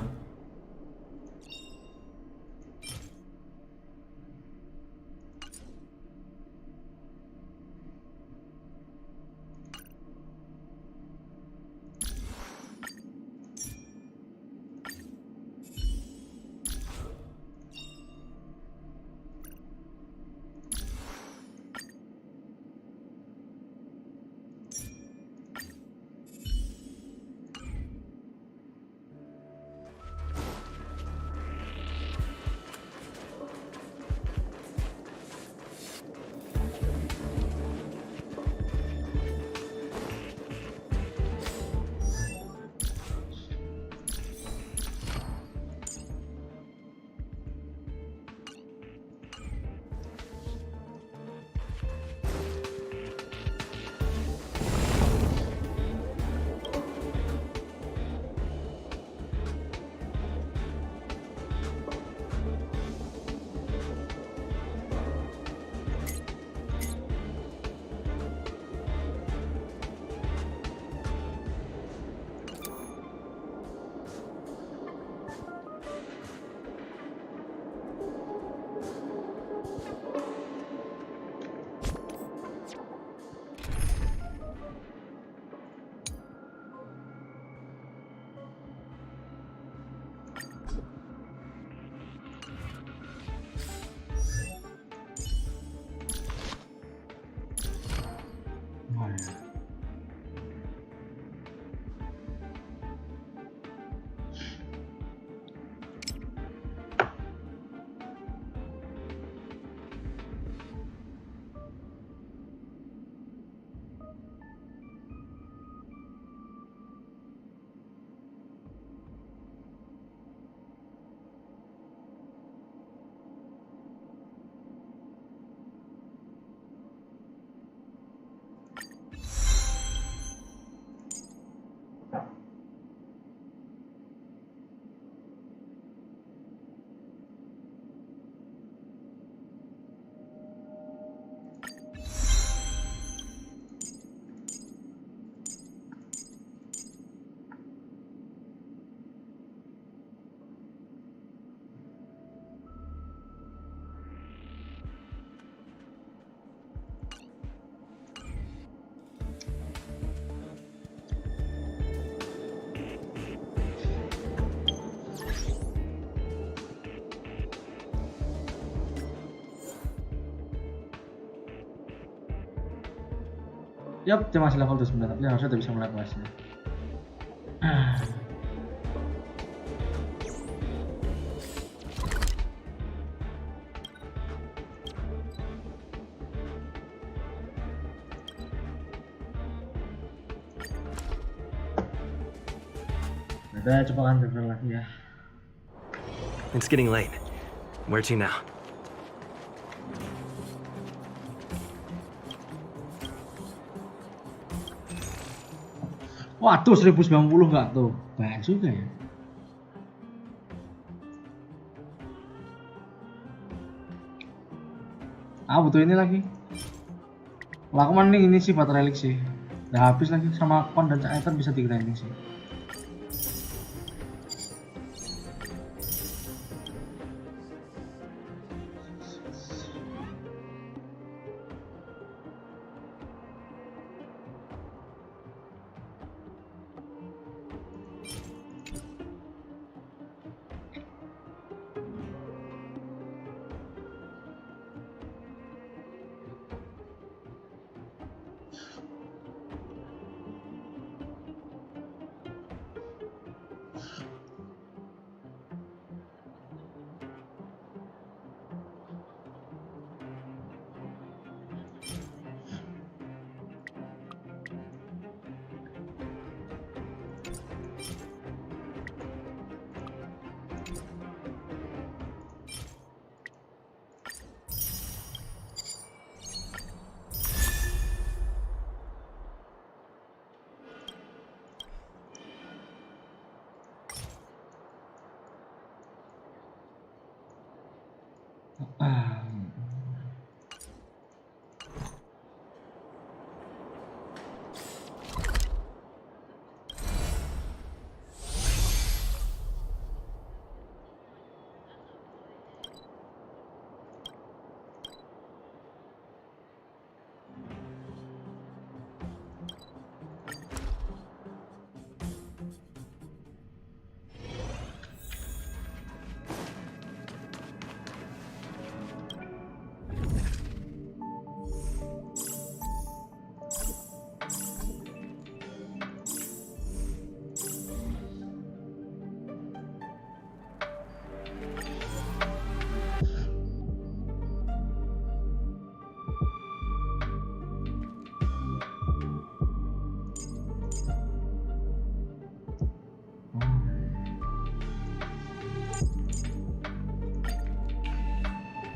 Yap, dia masih level 29, tapi harusnya udah bisa melihat questnya. Udah, coba kan reveal lagi ya. It's getting late. Where to now? Waduh, 1090 nggak tuh? Banyak juga ya. Ah, butuh ini lagi. Lah, aku mending ini sih baterai relik sih. Udah habis lagi sama kon dan item bisa di-grinding sih.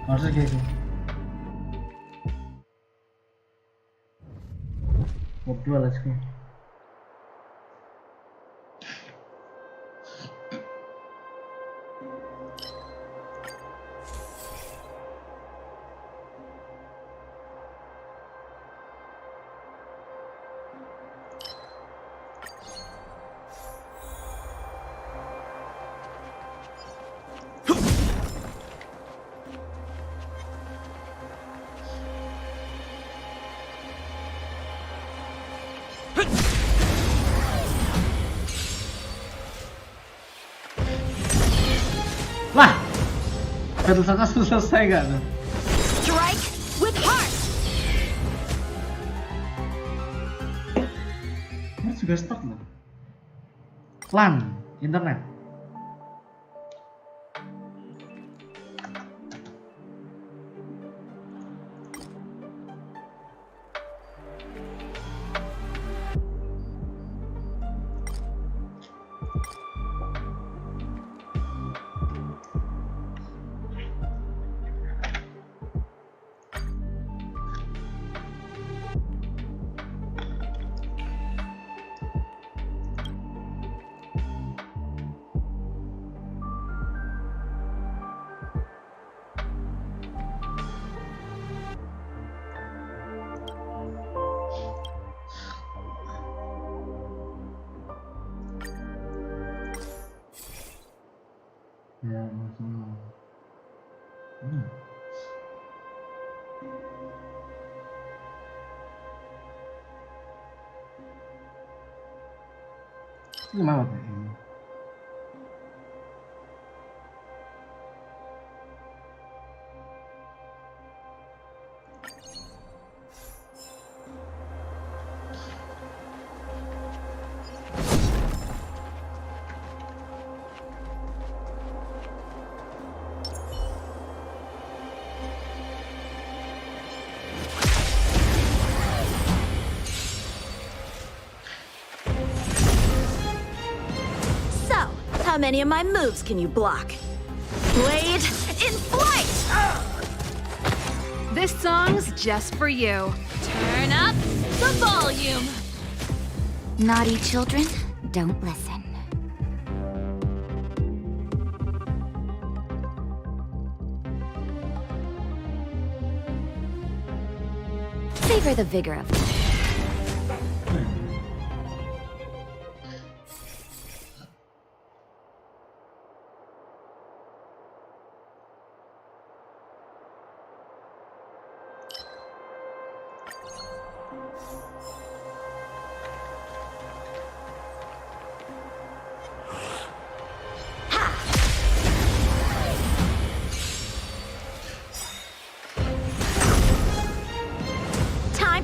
Harusnya kayak gitu. Ngobrol let's go. Lah, battle selesai gak tuh? Strike with heart. Ini juga stuck loh. LAN, internet. Ya, masalah. Ini gimana tuh ini? How many of my moves can you block? Blade in flight! This song's just for you. Turn up the volume. Naughty children, don't listen. Savor the vigor of it.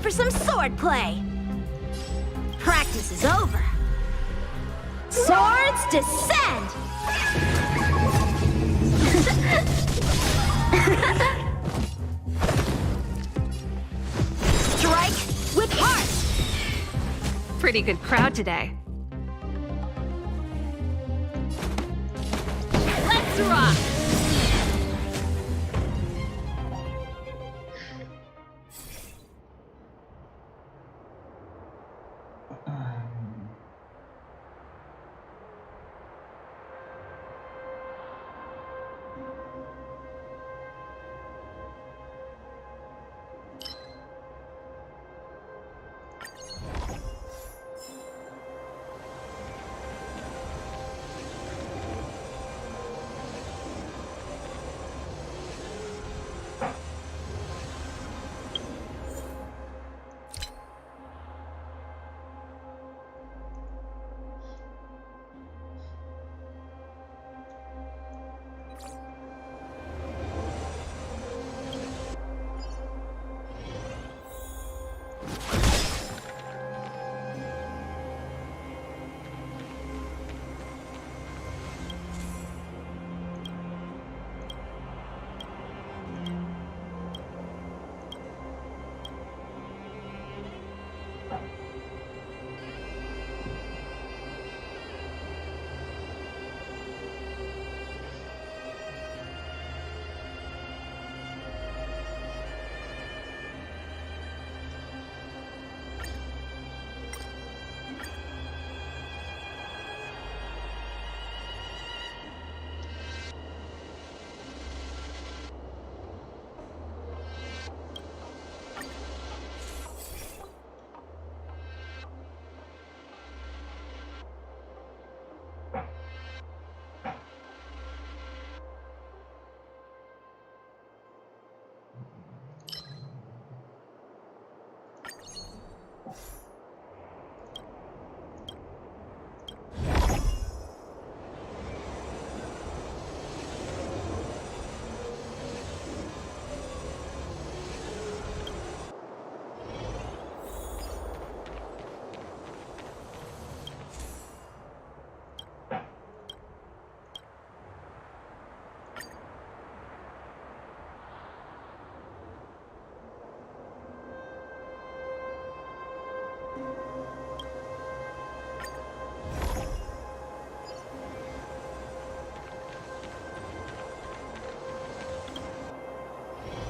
For some sword play. Practice is over. Swords descend. Strike with heart. Pretty good crowd today. Let's rock.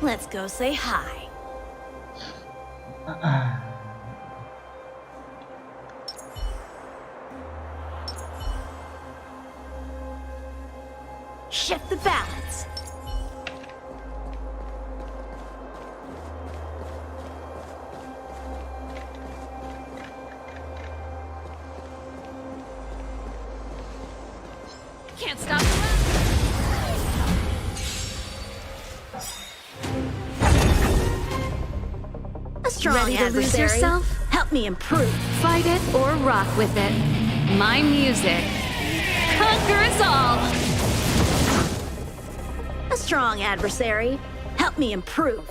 Let's go say hi. Shift the balance. Can't stop the run. A strong Ready to lose adversary. yourself? Help me improve. Fight it or rock with it. My music conquers all. A strong adversary. Help me improve.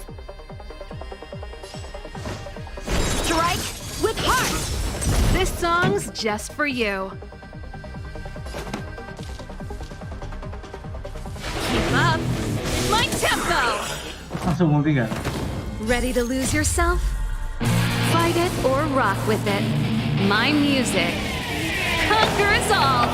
Strike with heart. This song's just for you. Keep up my tempo. Langsung moving kan? Ready to lose yourself? Fight it or rock with it. My music conquers all.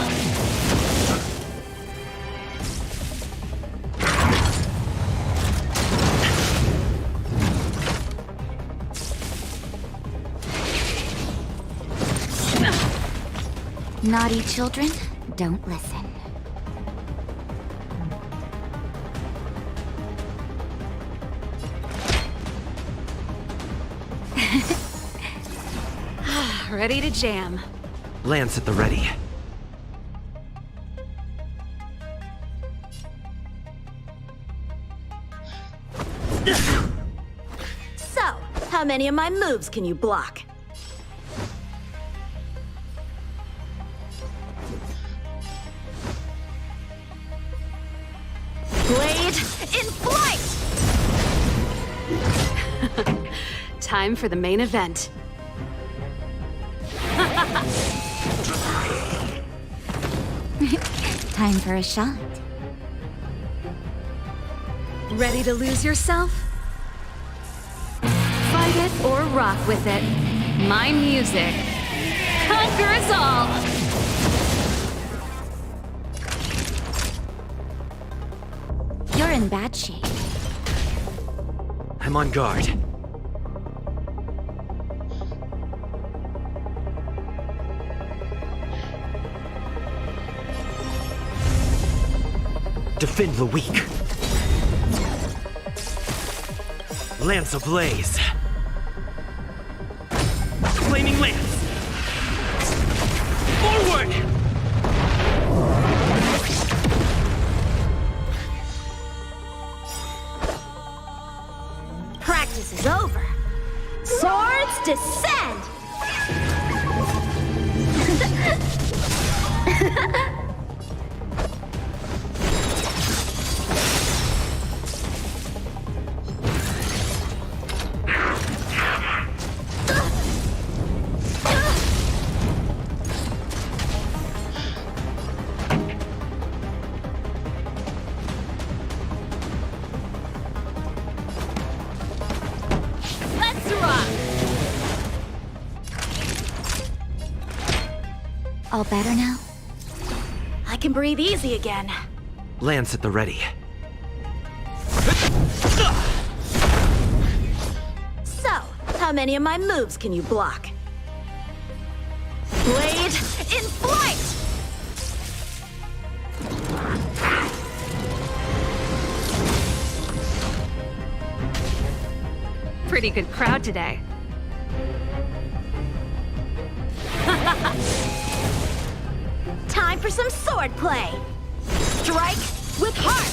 Naughty children, don't listen. Ready to jam. Lance at the ready. So, how many of my moves can you block? Blade in flight! Time for the main event. Time for a shot. Ready to lose yourself? Fight it or rock with it. My music conquers all. You're in bad shape. I'm on guard. Defend the weak. Lance ablaze. Flaming lance. Forward! Practice is over. Swords descend! Let's rock. All better now? I can breathe easy again. Lance at the ready. So, how many of my moves can you block? Blade in flight! Pretty good crowd today. Time for some sword play. Strike with heart.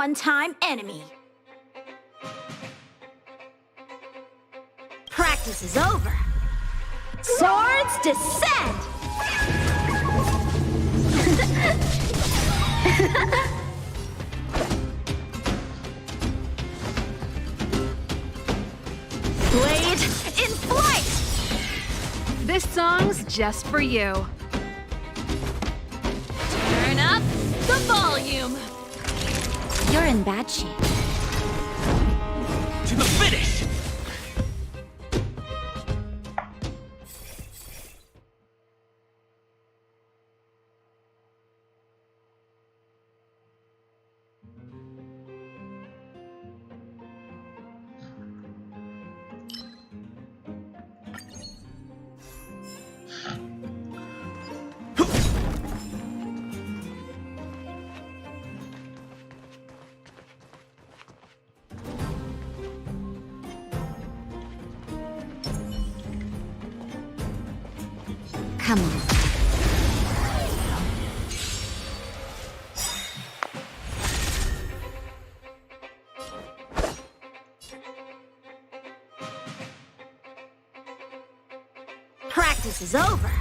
one-time enemy. Practice is over. Swords descend! Blade in flight! This song's just for you. Turn up the volume! You're in bad shape. To the finish! Come on. Practice is over.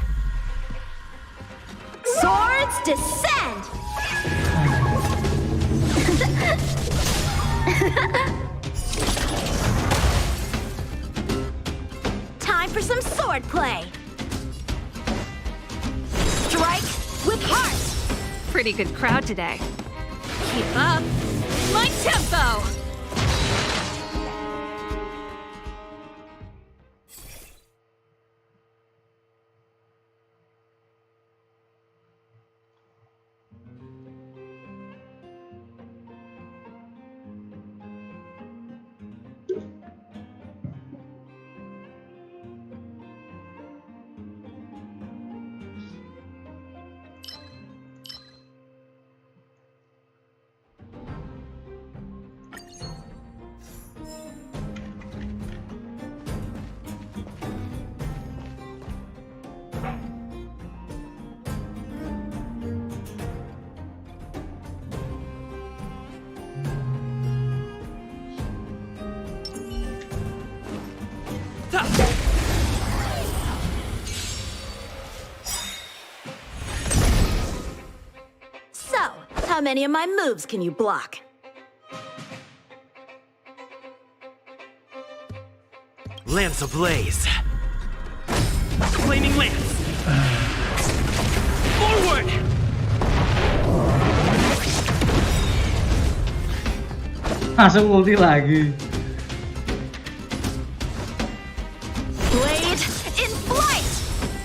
Swords descend! Time for some sword play. Strike with heart. Pretty good crowd today. Keep up my tempo! So, how many of my moves can you block? Lance ablaze. Flaming lance. Forward! Langsung ulti lagi. Blade in flight!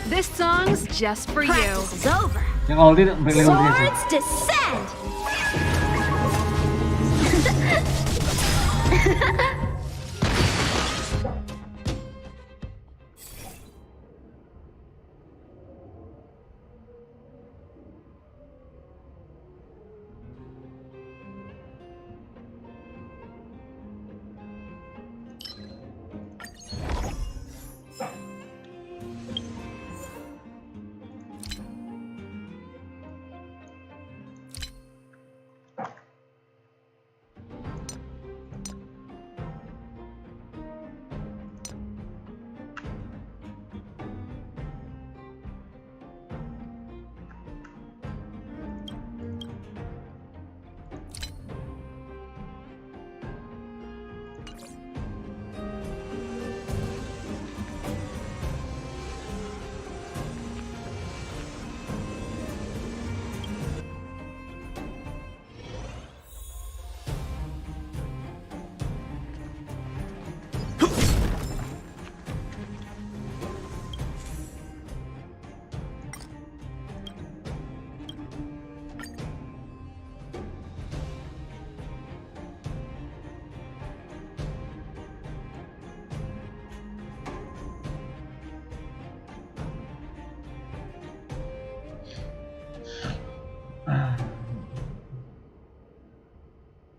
This song's just for you. Practice is over. Yang ulti balik ulti aja. Swords descend!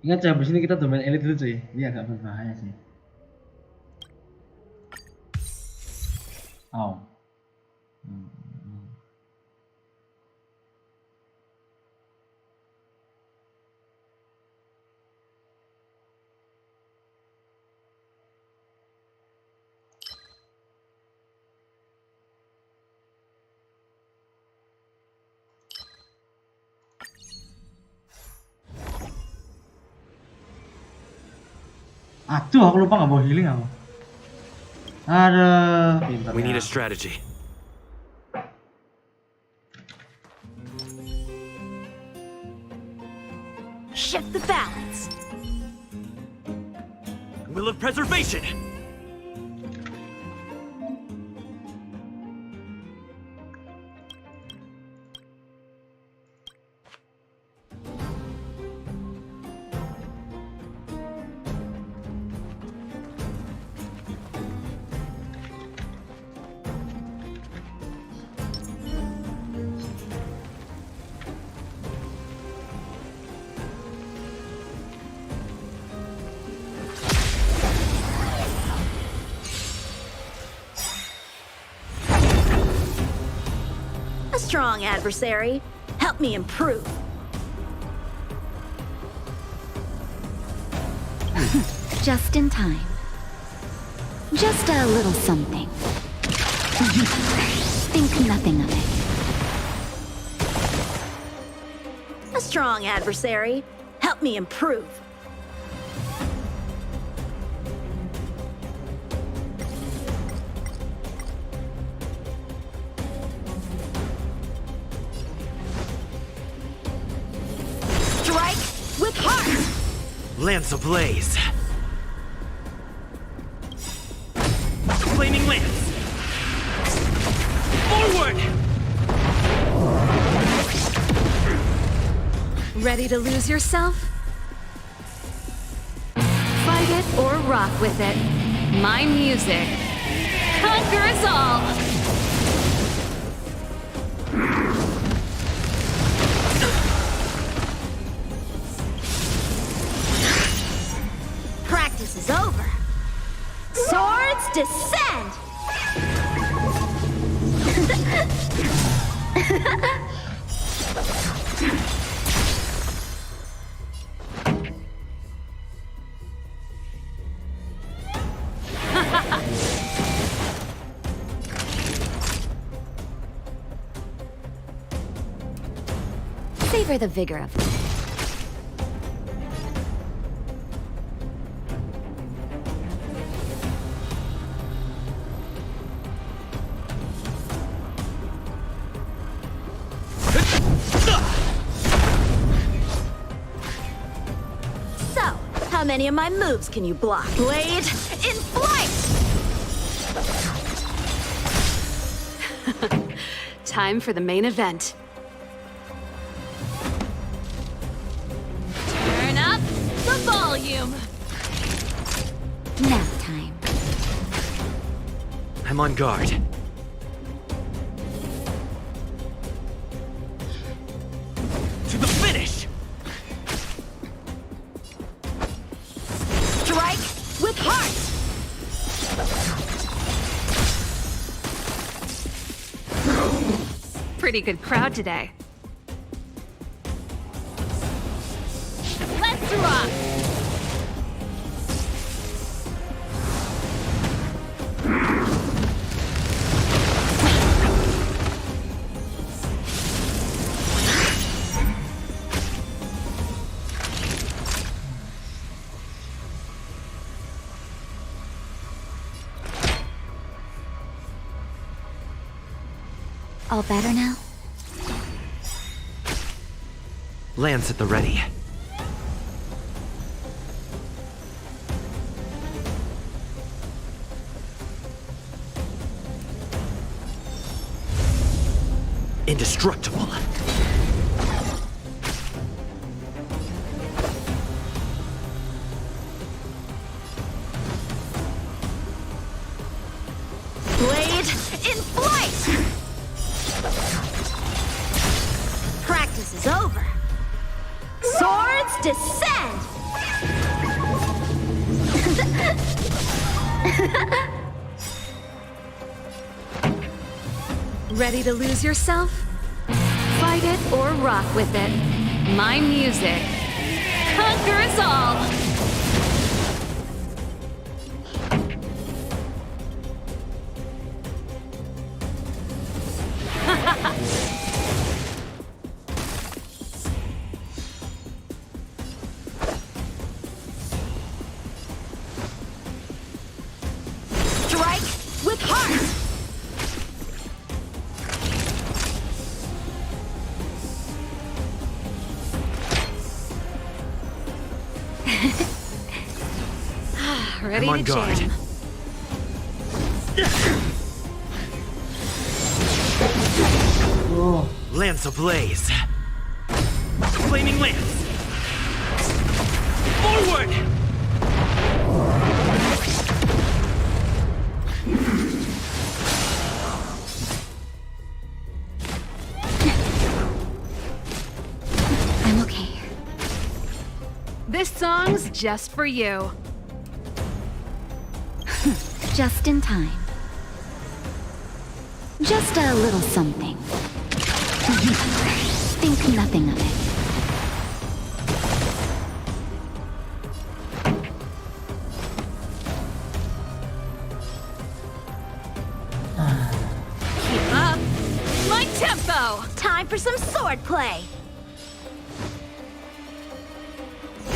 Ingat cuy, abis ini kita domain elite dulu cuy. Ini agak berbahaya sih. Oh. Aduh, aku lupa nggak bawa healing aku. Aduh, pintar. We need a strategy. Shift the balance. Will of preservation. A strong adversary. Help me improve. Just in time. Just a little something. Think nothing of it. A strong adversary. Help me improve. Strike with heart! Lance ablaze. Flaming lance. Forward! Ready to lose yourself? Fight it or rock with it. My music conquers all! Practice is over. Swords descend! Savor the vigor of life. So, how many of my moves can you block? Blade in flight! Time for the main event. Turn up the volume. Nap time. I'm on guard. To the finish! Strike with heart! Pretty good crowd today. Let's rock. All better now? Lance at the ready. Indestructible. Blade in flight! Practice is over. Swords descend! Ready to lose yourself? Fight it or rock with it. My music conquers all! Strike with heart! Ready I'm on to guard. jam. Lance ablaze. Flaming lance. Forward! I'm okay. This song's just for you. Just in time. Just a little something. Think nothing of it. Keep up my tempo! Time for some swordplay!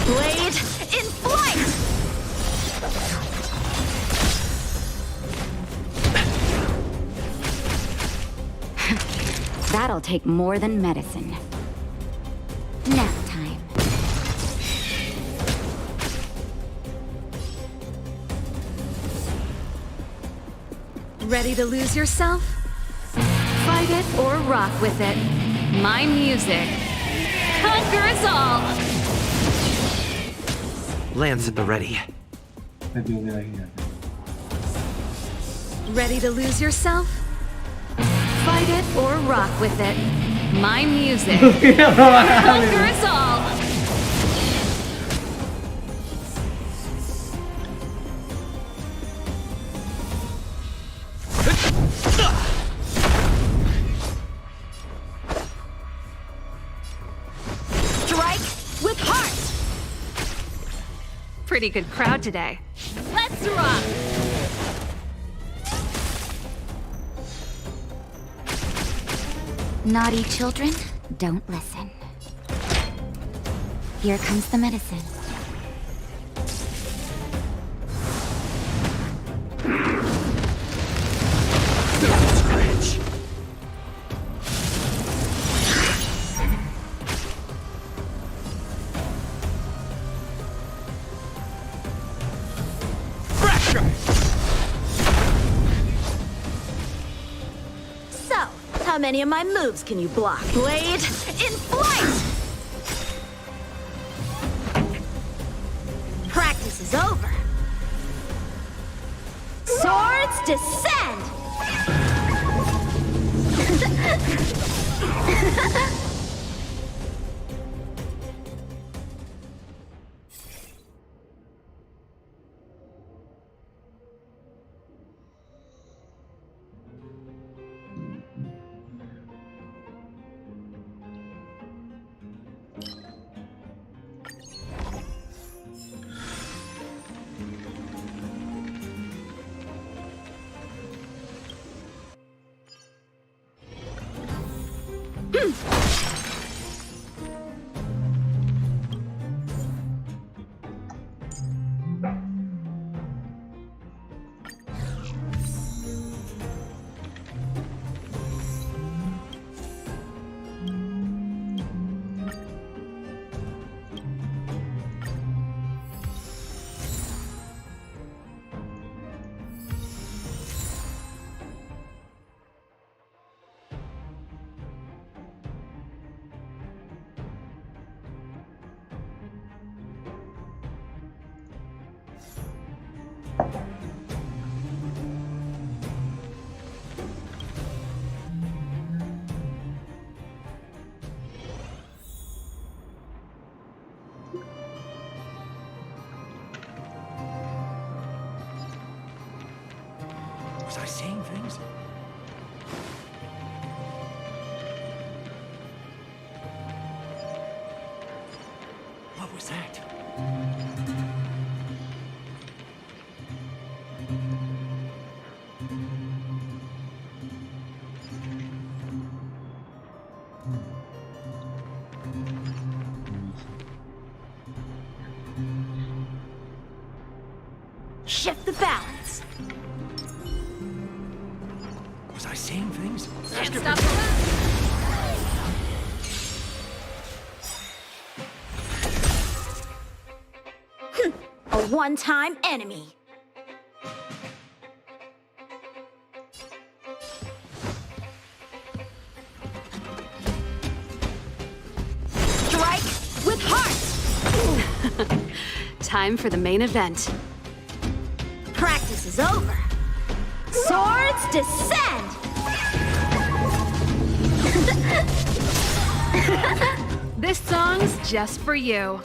Blade in flight! That'll take more than medicine. Nap time. Ready to lose yourself? Fight it or rock with it. My music conquers all! Lance at the ready. Ready to lose yourself? Fight it or rock with it. My music conquers all! Strike with heart! Pretty good crowd today. Let's rock. Naughty children, don't listen. Here comes the medicine. Scratch. So, how many of my moves can you block? Blade, in flight! Practice is over. Swords descend! Was I saying things? What was that? Shift the balance. Was I saying things? Can't stop the run. A one-time enemy. Strike with heart. Time for the main event. Practice is over. Swords descend. This song's just for you.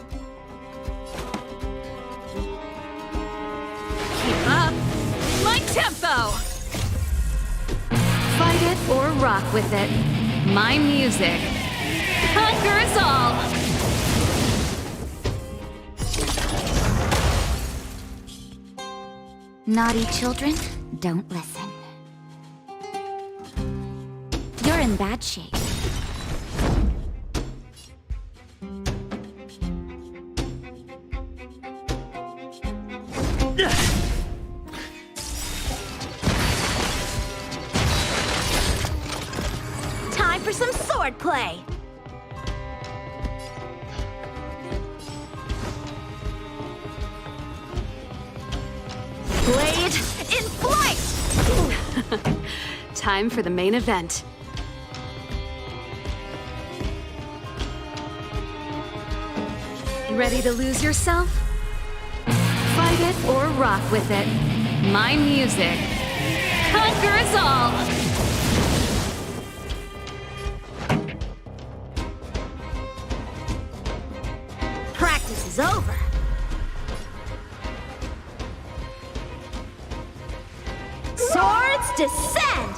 Keep up my tempo. Fight it or rock with it. My music conquers all. Naughty children, don't listen. You're in bad shape. Time for some sword play. Blade in flight! Time for the main event. Ready to lose yourself? Fight it or rock with it. My music conquers all. Practice is over. Swords descend!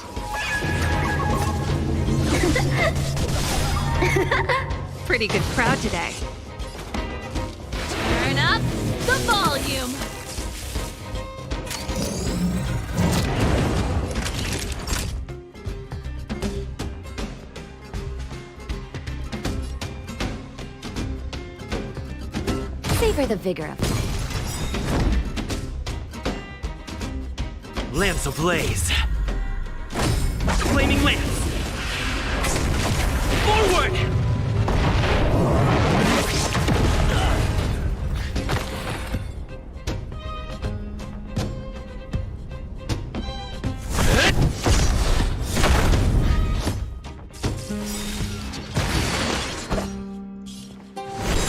Pretty good crowd today. Turn up the volume. savor the vigor of life. Lance ablaze. Flaming lance. Forward!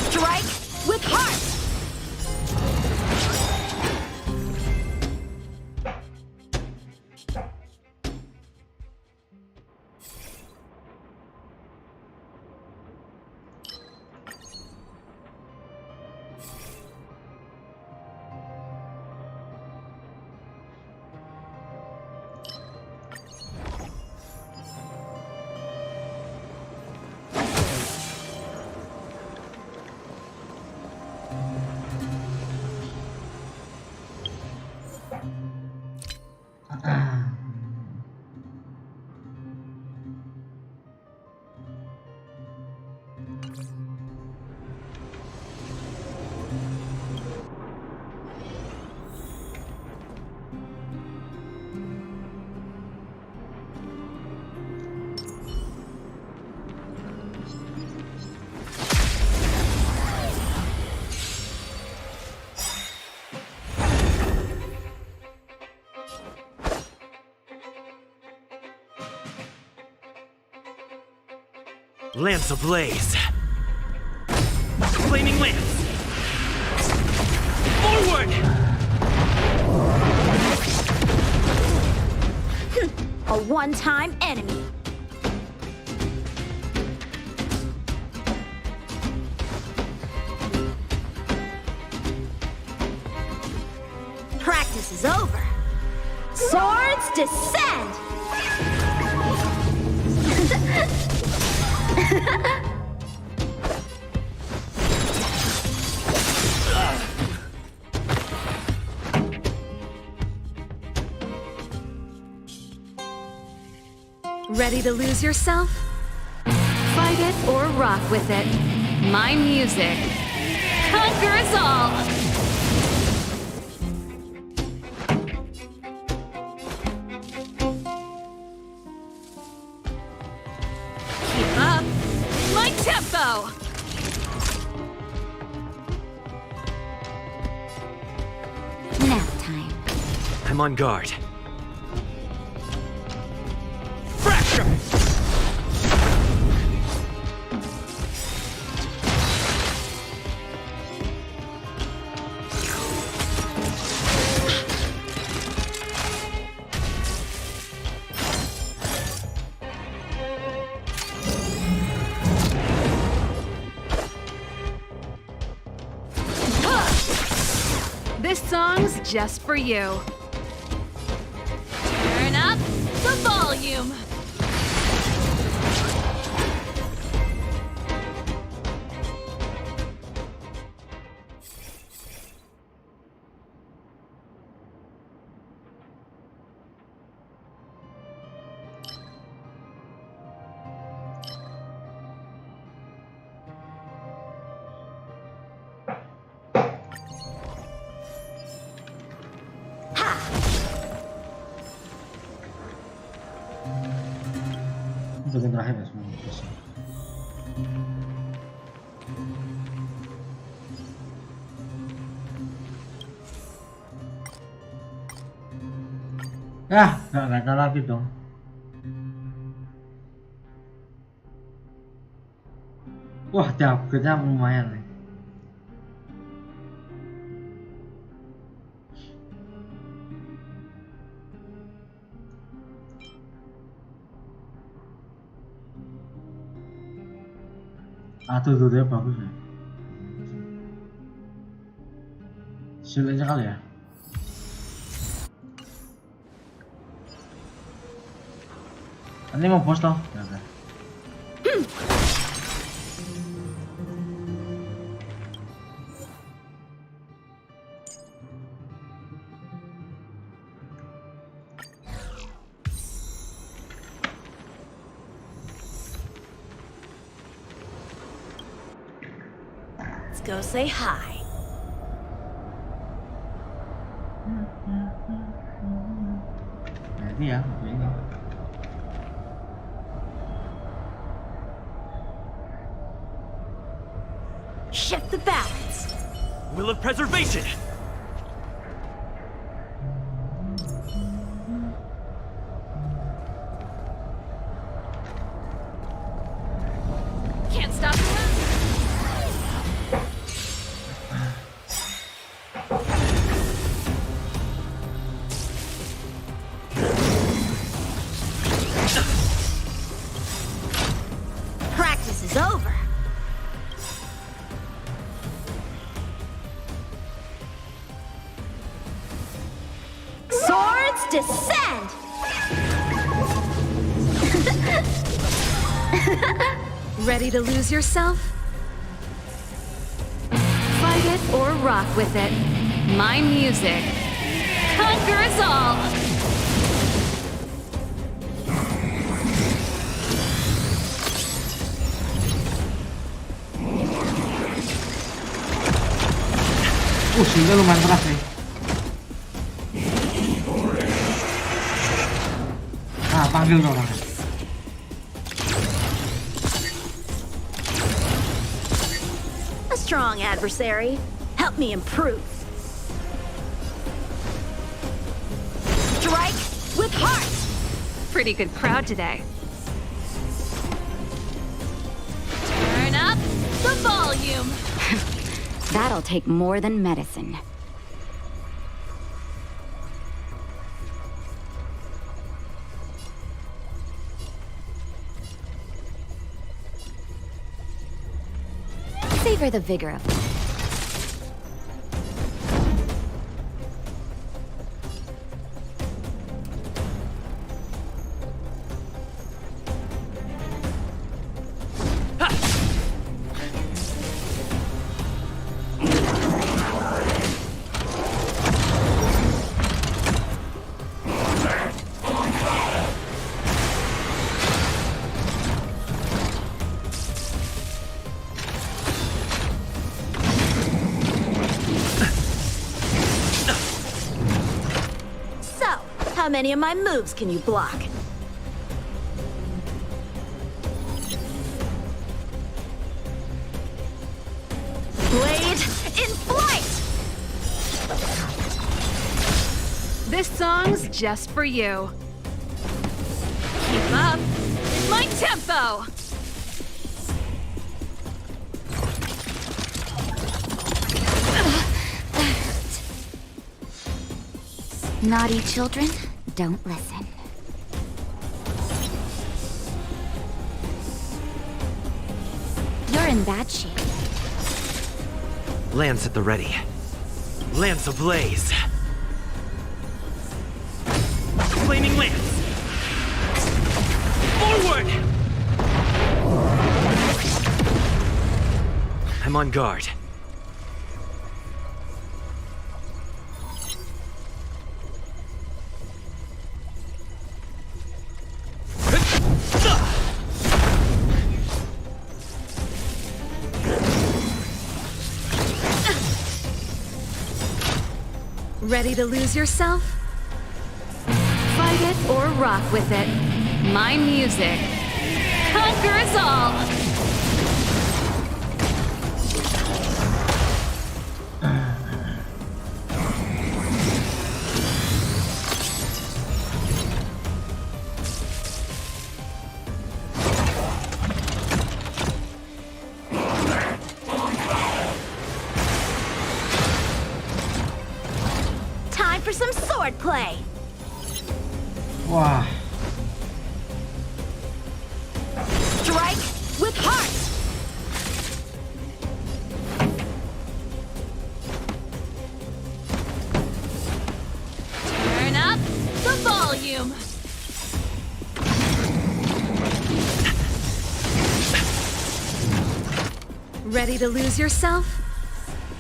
Strike with heart! Lance ablaze. Flaming lance. Forward! A one-time enemy. Practice is over. Swords descend! Ready to lose yourself? Fight it or rock with it. My music conquers all! Keep up my tempo! Nap time. I'm on guard. Fracture! This song's just for you. Turn up the volume. Itu yang terakhir ya semua. Nggak gagal lagi dong. Wah, dia upgrade-nya lumayan nih. Tuh dia bagus ya. Shieldnya kali ya. Ini mau bos toh? Ya udah. Go say hi. ini ya, ini. Shift the balance. Will of preservation! Can't stop the run. Practice is over. Swords descend! Ready to lose yourself? Fight it or rock with it. My music conquers all! Sehingga lumayan keras nih. Nah, panggil dong orangnya. A strong adversary. Help me improve. Strike with heart! Pretty good crowd today. Turn up the volume! That'll take more than medicine. Savor the vigor of life. How many of my moves can you block? Blade in flight! This song's just for you. Keep up with my tempo! Naughty children, don't listen. You're in bad shape. Lance at the ready. Lance ablaze. Flaming lance. Forward! I'm on guard. Ready to lose yourself? Fight it or rock with it. My music conquers all! Time for some swordplay! Wah. Strike with heart! Turn up the volume! Ready to lose yourself?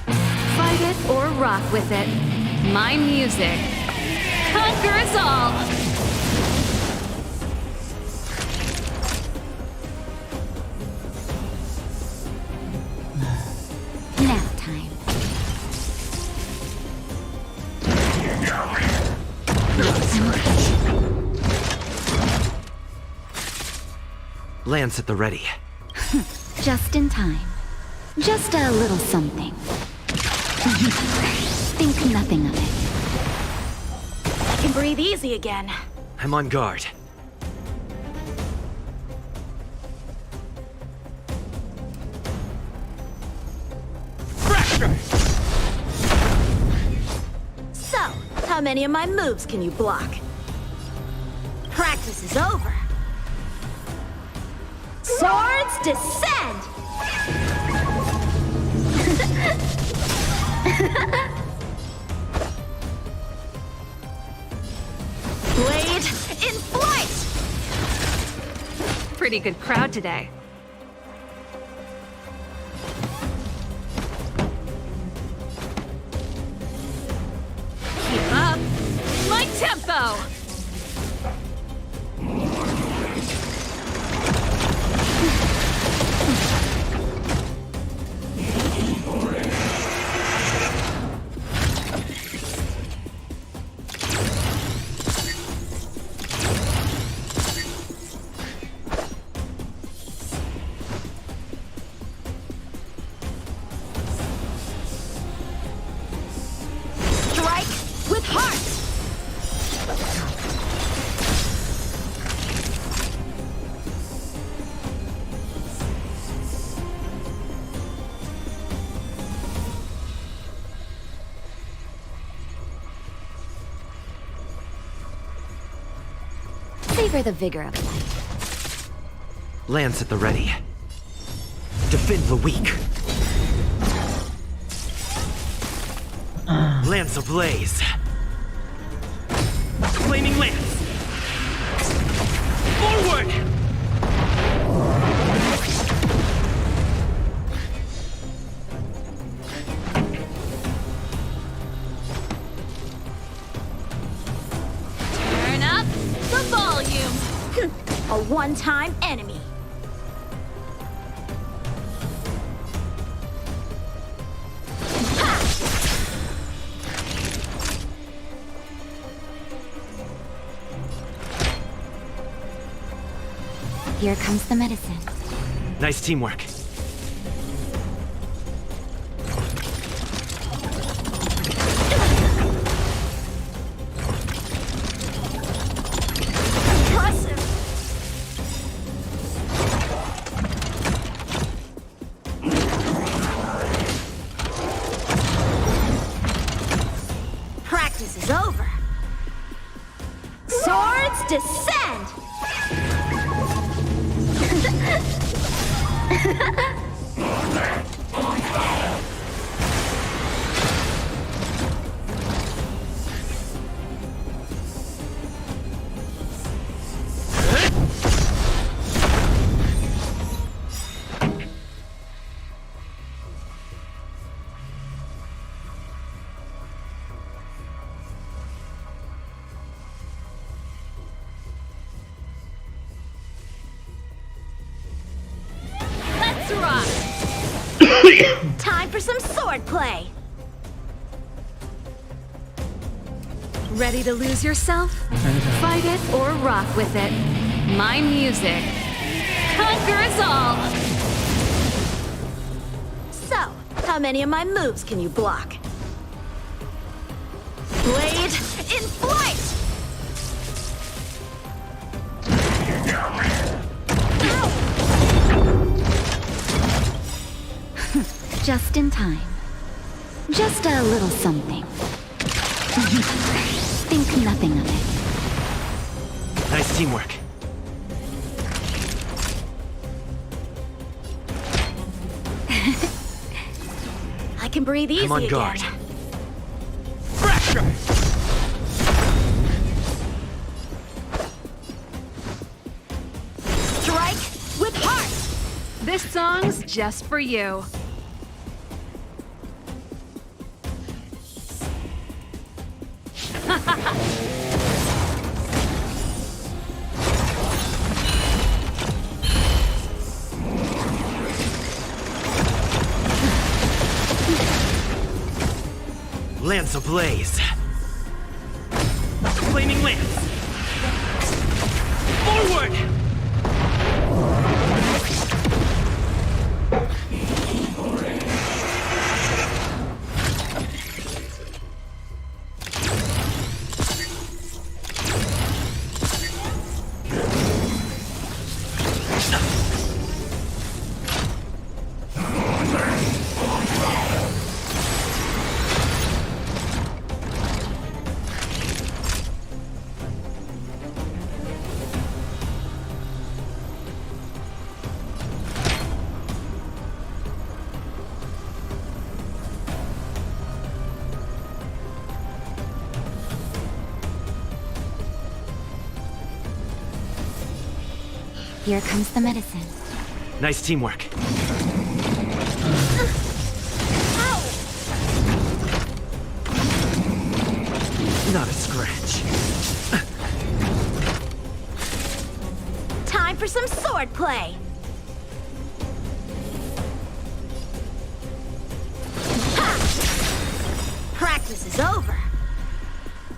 Fight it or rock with it. My music conquers all! Nap time. Lance at the ready. Just in time. Just a little something. Think nothing of it. I can breathe easy again. I'm on guard. So, how many of my moves can you block? Practice is over. Swords descend! Blade in flight! Pretty good crowd today. Keep up my tempo! Strike with heart! Savor the vigor of life. Lance at the ready. Defend the weak. Lance ablaze. Flaming lance. Forward! Turn up the volume! A one-time enemy. Here comes the medicine. Nice teamwork. Impressive! Practice is over. Swords descend! Let's rock! Time for some sword play! Ready to lose yourself? Fight it or rock with it. My music conquers all! So, how many of my moves can you block? Blade in flight! Just in time. Just a little something. Think nothing of it. Nice teamwork. I can breathe easy I'm on guard. again. Strike with heart! This song's just for you. Lance ablaze. Flaming lance. Forward! Here comes the medicine. Nice teamwork. Not a scratch. Time for some sword play. Ha! Practice is over.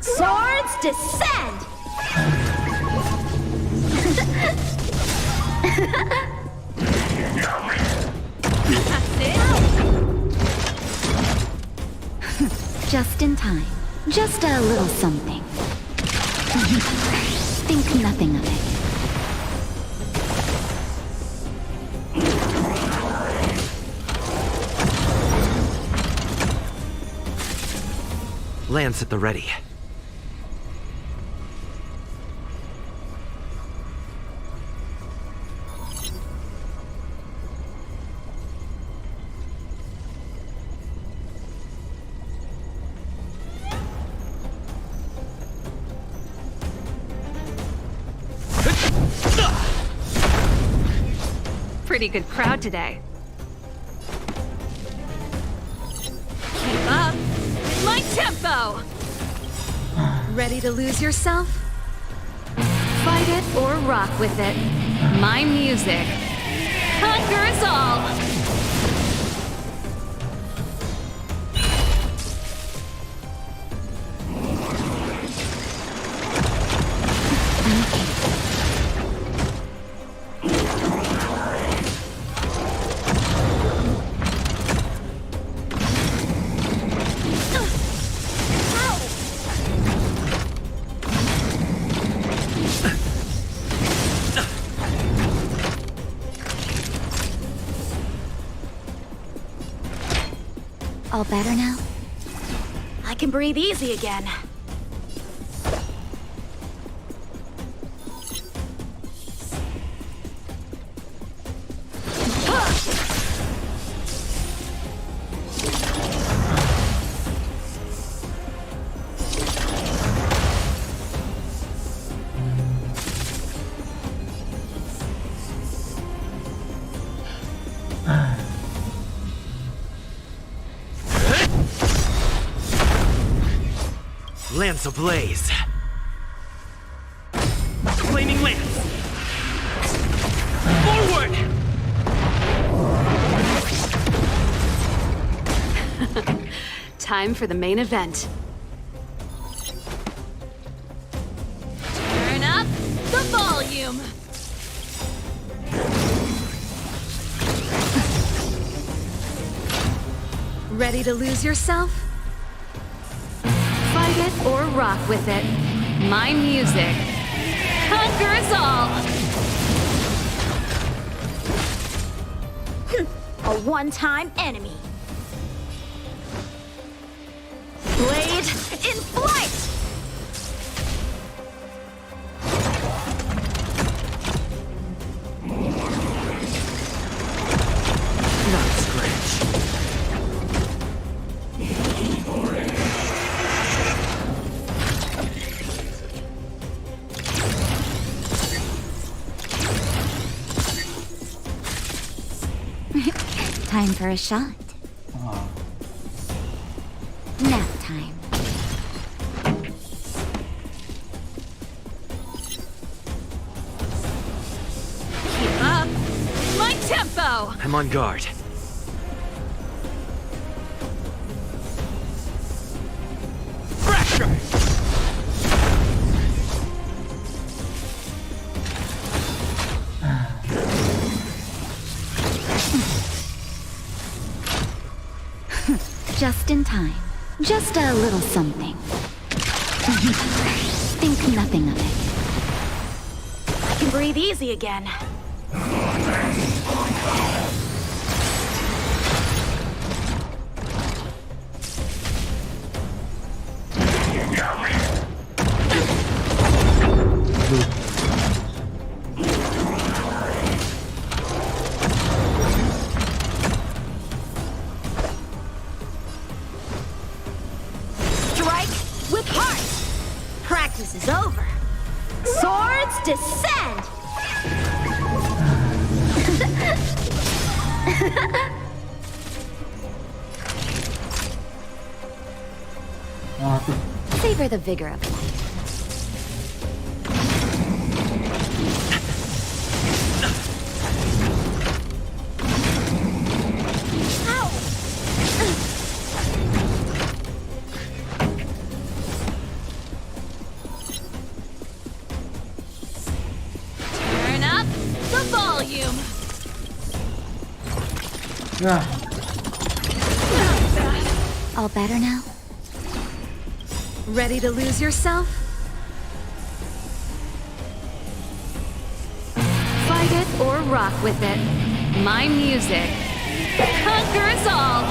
Swords descend! Just in time. Just a little something. Think nothing of it. Lance at the ready. Pretty good crowd today. Keep up. My tempo! Ready to lose yourself? Fight it or rock with it. My music conquers all! All better now? I can breathe easy again. Lance ablaze. Flaming lance. Forward! Time for the main event. Turn up the volume. Ready to lose yourself? Fight it or rock with it. My music conquers all! A one-time enemy. Blade in flight! Not a scratch. Time for a shot. Nap time. Keep up my tempo. I'm on guard. Fracture! Just in time. Just a little something. Think nothing of it. I can breathe easy again. Practice is over. Swords descend! Savor the vigor of life. Turn up the volume. Nah, All better now? Ready to lose yourself? Fight it or rock with it. My music conquers all.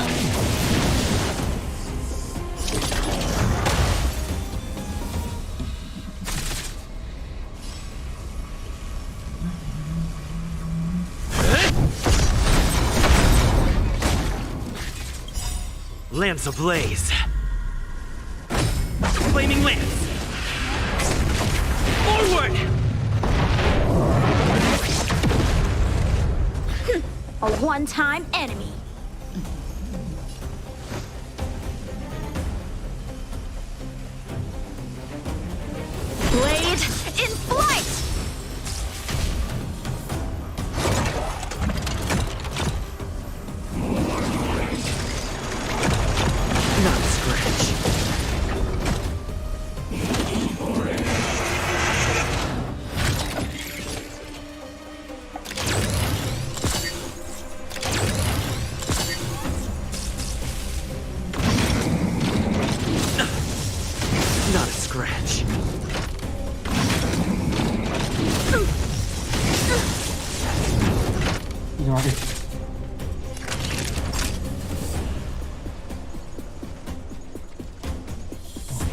Lance ablaze. Flaming lance. Forward! A one-time enemy. Blade in flight! Not a scratch. Not a scratch. ini mati.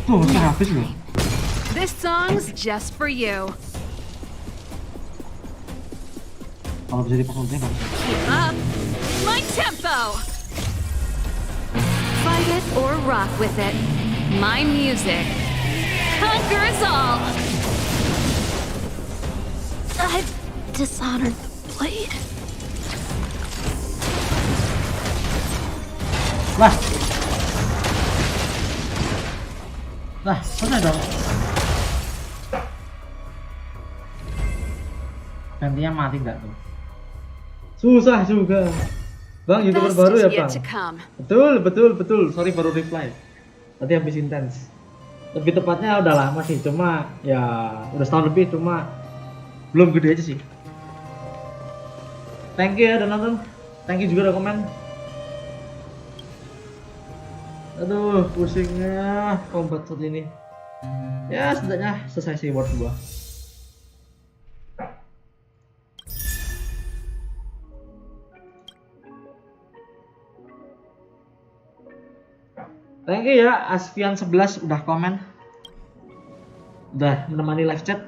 Tuh, masih habis loh. This song's just for you. Kalau bisa dipakai bagus. Keep up my tempo. Fight it or rock with it. My music conquers all. I've dishonored the blade. Lah. Lah, mana dong? Gantinya mati nggak tuh? Susah juga. Bang, YouTuber Best baru is ya, yet Bang? to come. Betul. Sorry baru reply. Tadi habis intens. Lebih tepatnya udah lama sih, cuma ya udah setahun lebih, cuma belum gede aja sih. Thank you ya udah nonton. Thank you juga udah komen. Aduh, pusingnya combat saat ini. Ya, setidaknya selesai sih world 2. Thank you ya, Asfian 11 udah komen. Udah menemani live chat.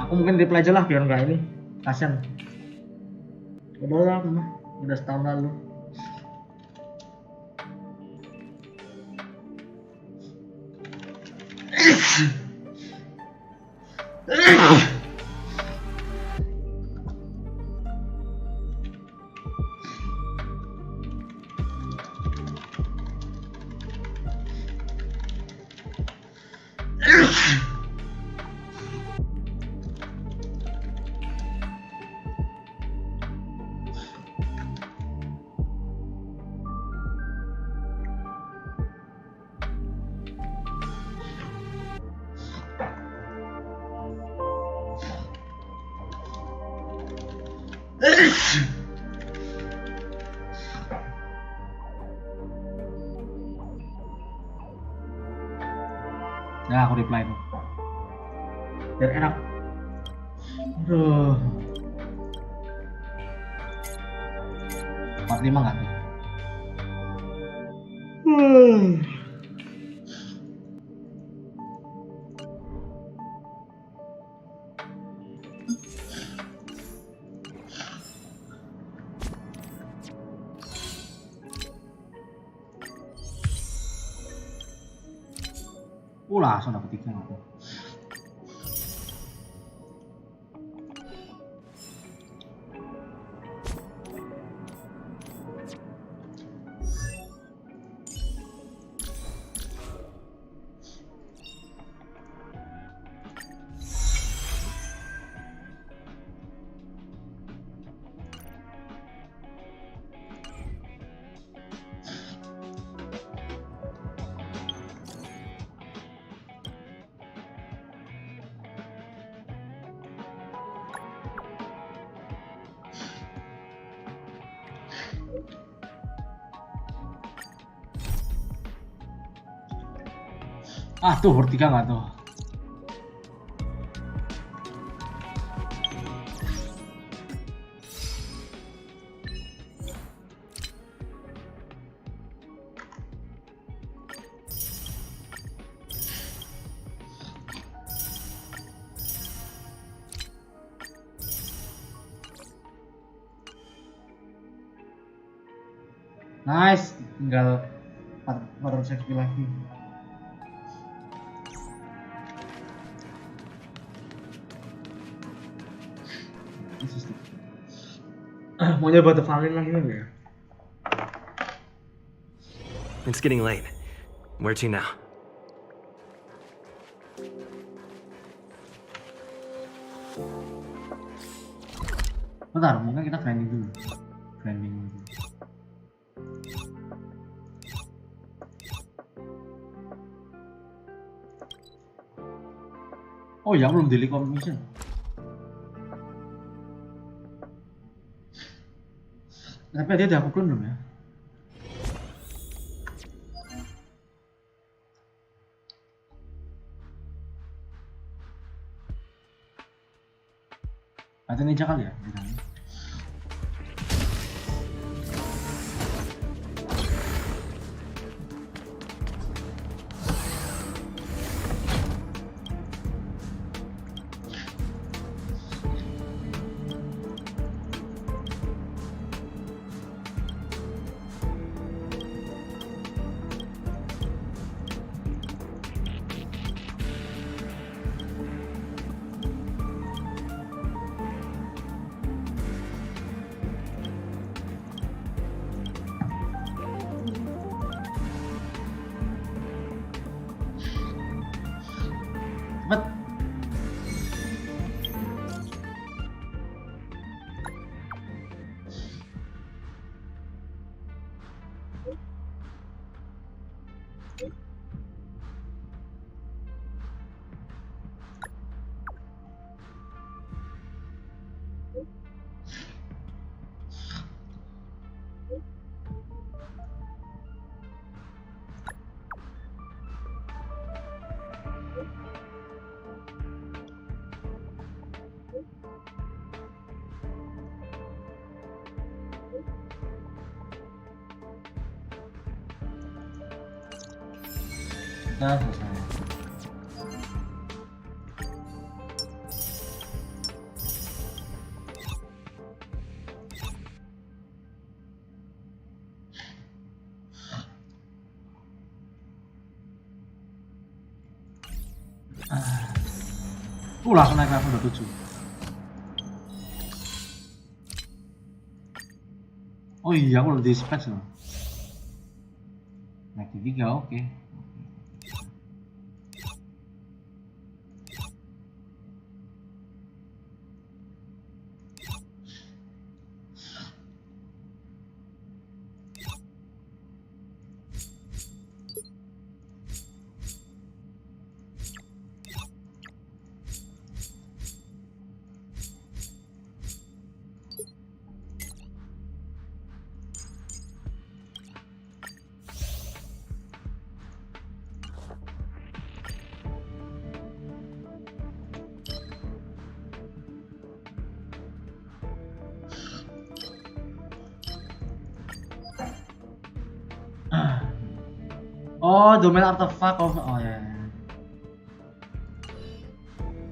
Aku mungkin reply aja lah biar nggak ini kasian. Udah lah, udah setahun lalu. Nah, aku reply tuh. Biar enak. Aduh. 45 nggak tuh? Langsung dapet 3 nggak tuh? Ah tuh vertika nggak tuh? Nice, tinggal 400 XP lagi. Mau nyoba The Valin lagi nggak ya? It's getting late. Where to now? Bentar, mungkin kita grinding dulu. Grinding dulu. Oh ya, belum daily commission. Tapi dia udah aku belum ya? Ada ninja kali ya? Nah, selesai. Langsung naik level 27. Oh iya, aku udah dispatch loh. Naik ke 3, oke. Oh, domain artifact of... Oh ya.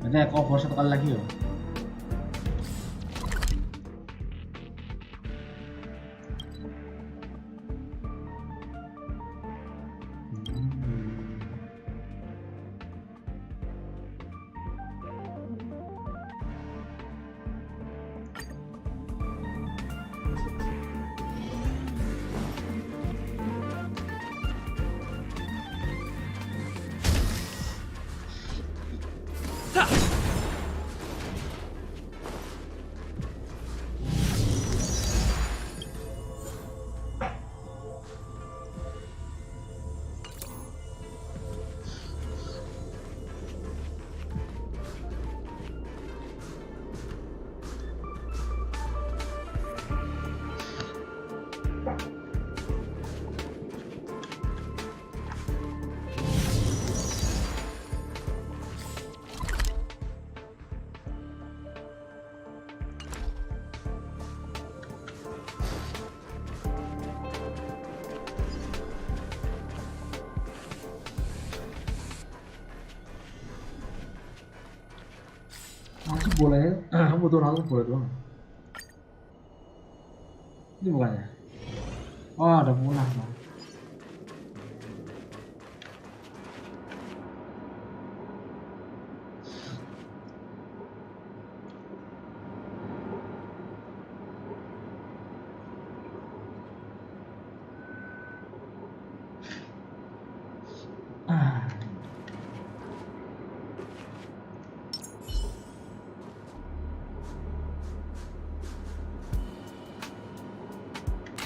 Berarti cover satu kali lagi yo. Boleh, butuh langsung boleh doang. Ini bukannya? Oh, ada punah bang.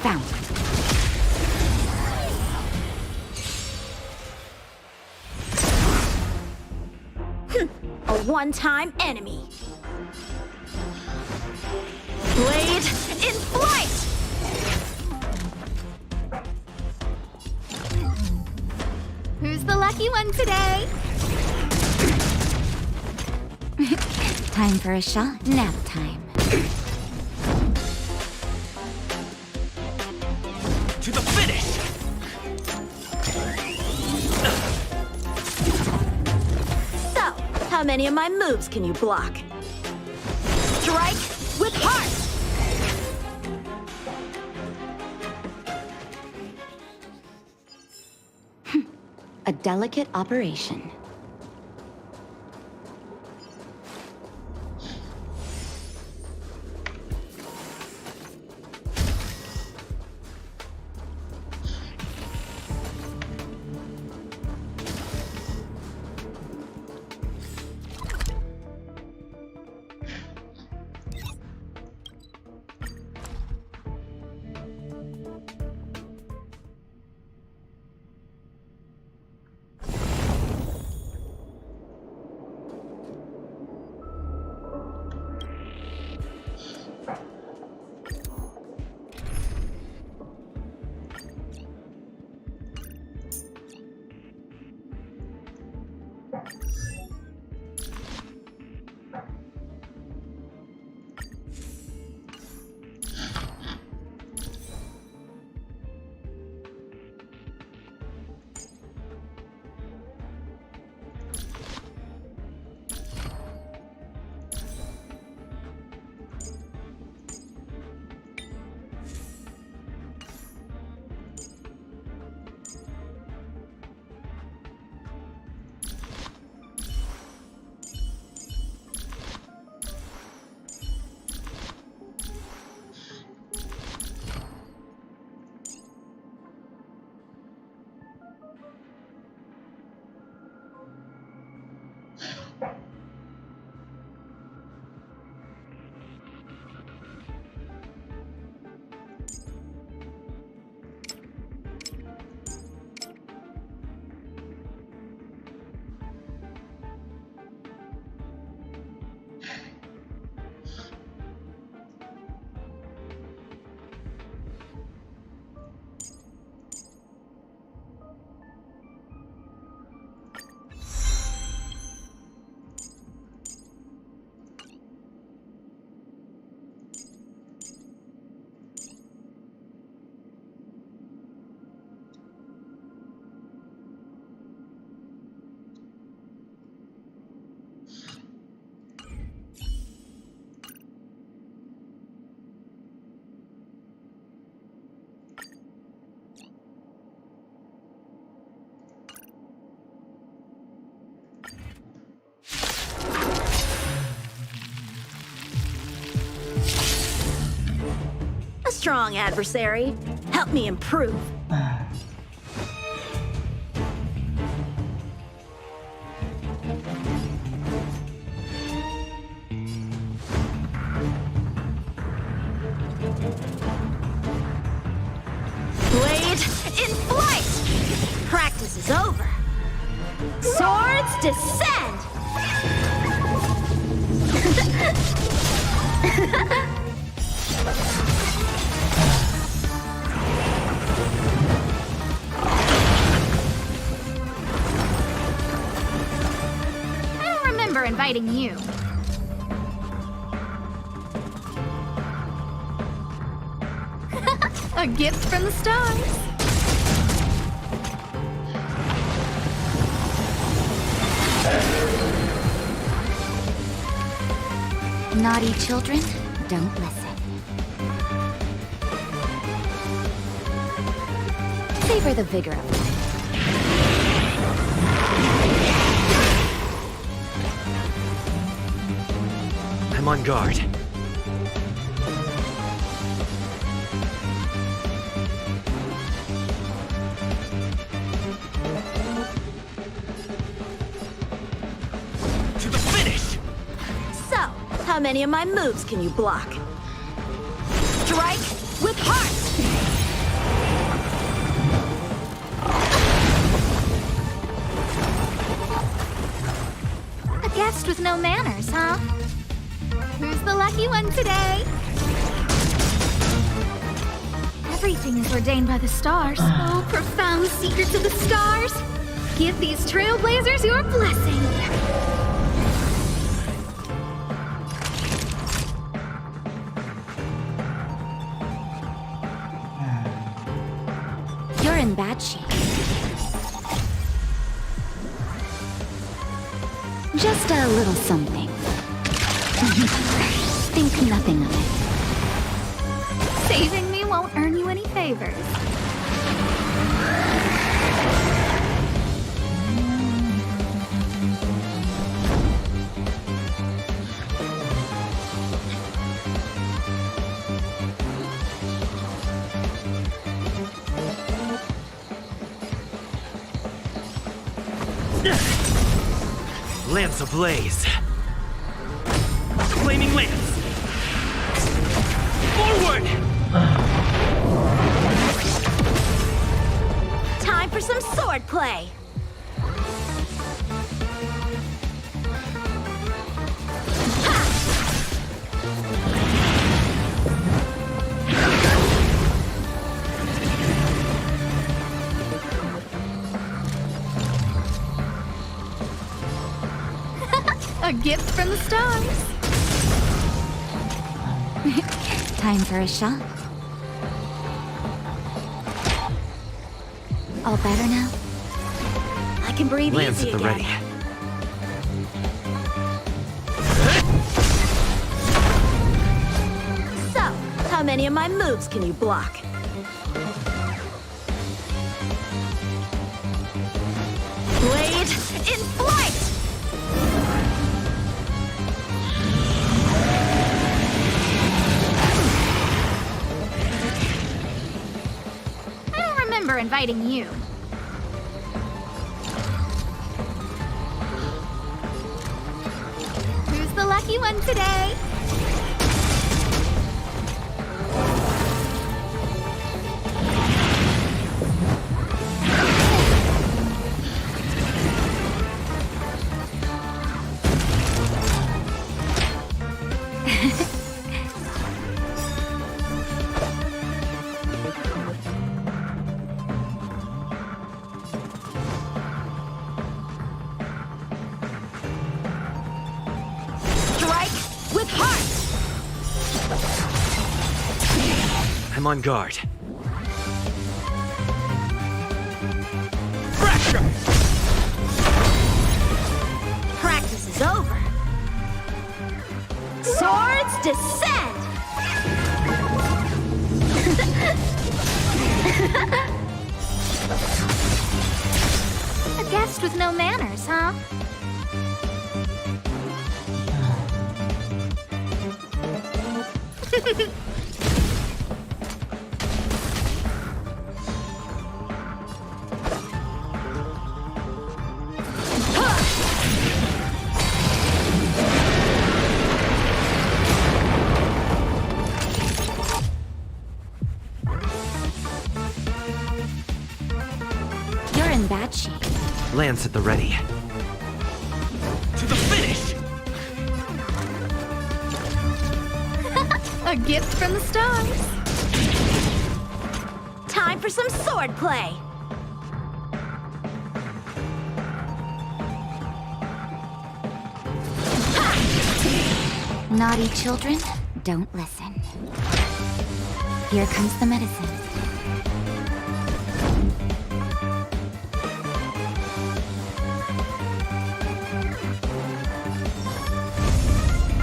Found. A one-time enemy. Blade in flight! Who's the lucky one today? Time for a shot. Nap time. To the finish! So, how many of my moves can you block? Strike with heart! A delicate operation. strong, adversary. Help me improve. Blade in flight! Practice is over. Swords descend! I don't remember inviting you. A gift from the stars. Naughty children, don't listen. Savor the vigor of life. I'm on guard. To the finish! So, how many of my moves can you block? Strike with heart! A guest with no manners, huh? Who's the lucky one today? Everything is ordained by the stars. Oh, profound secrets of the stars. Give these trailblazers your blessing. You're in bad shape. Just a little something. Think nothing of it. Saving me won't earn you any favors. Lance ablaze. Flaming lance. Forward! Time for some sword play. A gift from the stars. Time for a shot. All better now? I can breathe Lance easy at the again. ready. So, how many of my moves can you block? Blade in flight! I don't remember inviting you. Who's the lucky one today? With heart! I'm on guard. Fracture! Practice is over. Swords descend! A guest with no manners, huh? in bad shape. Lance at the ready. To the finish! A gift from the stars. Time for some sword play. Naughty children, don't listen. Here comes the medicine.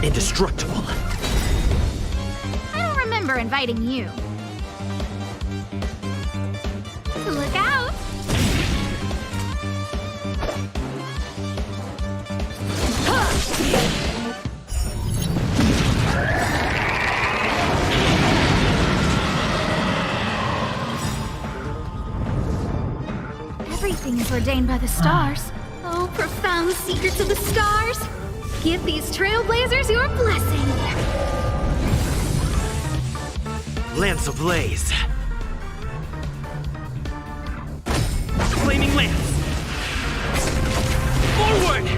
Indestructible. I don't remember inviting you. Look out! Everything is ordained by the stars. Oh, profound secrets of the stars. Give these trailblazers your blessing. Lance ablaze. Flaming lance. Forward!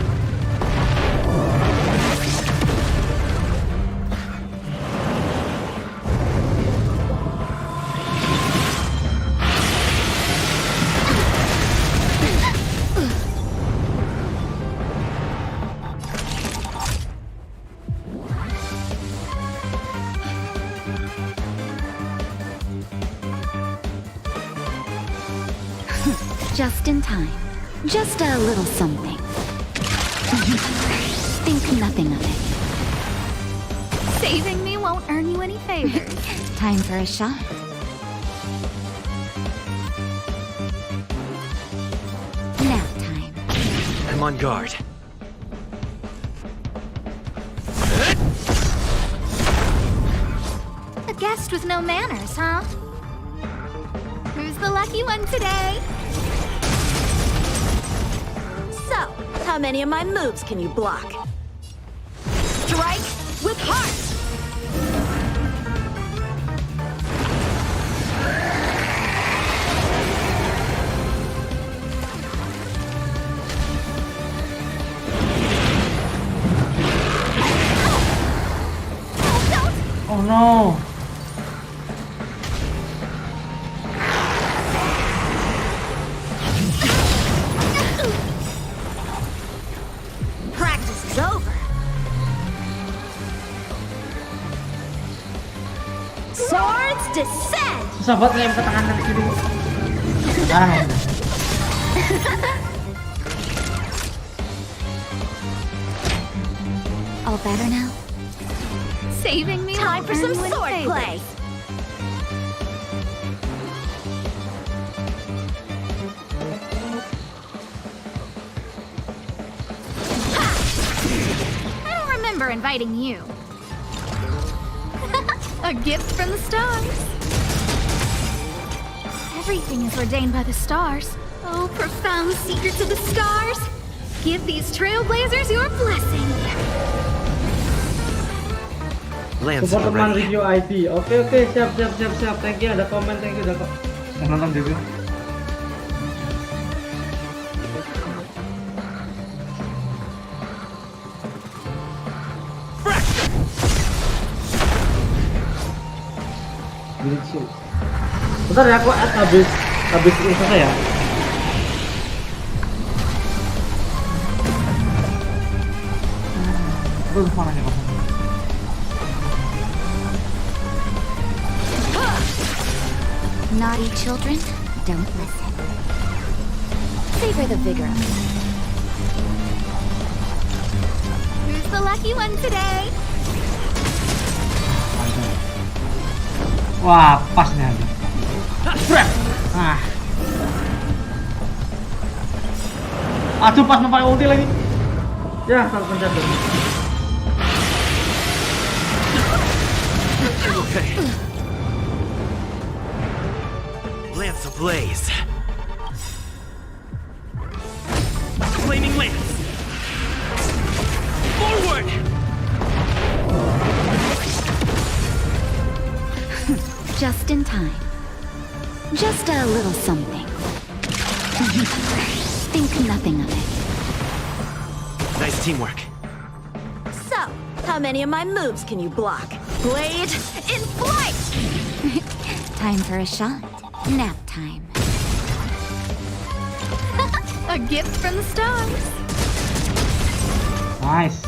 Just in time. Just a little something. Think nothing of it. Saving me won't earn you any favors. Time for a shot. Nap time. I'm on guard. A guest with no manners, huh? Who's the lucky one today? So, how many of my moves can you block? Strike with heart! Oh no! Practice is over. Swords descend! Susah banget ngelem ke tangan dari kiri. Sekarang ya. All better now? Saving me Time won't for earn some you any sword favors. play. I don't remember inviting you. A gift from the stars. Everything is ordained by the stars. Oh, profound secrets of the stars. Give these trailblazers your blessing. Lance Support at the teman ready. review ID. Oke, siap. Thank you, ada komen, thank you udah kok. Yang nonton juga. Bentar ya, aku habis ini selesai ya. Aduh, mana nih kok? Naughty children, don't listen. Savor the vigor of it. Who's the lucky one today? Wah, pas nih aja. Ah. Aduh, pas mau pakai ulti lagi. Ya, salah pencet dulu. Okay. Lance ablaze. Flaming lance. Forward! Just in time. Just a little something. Think nothing of it. Nice teamwork. So, how many of my moves can you block? Blade in flight! Time for a shot. Nap time. A gift from the stars. Nice.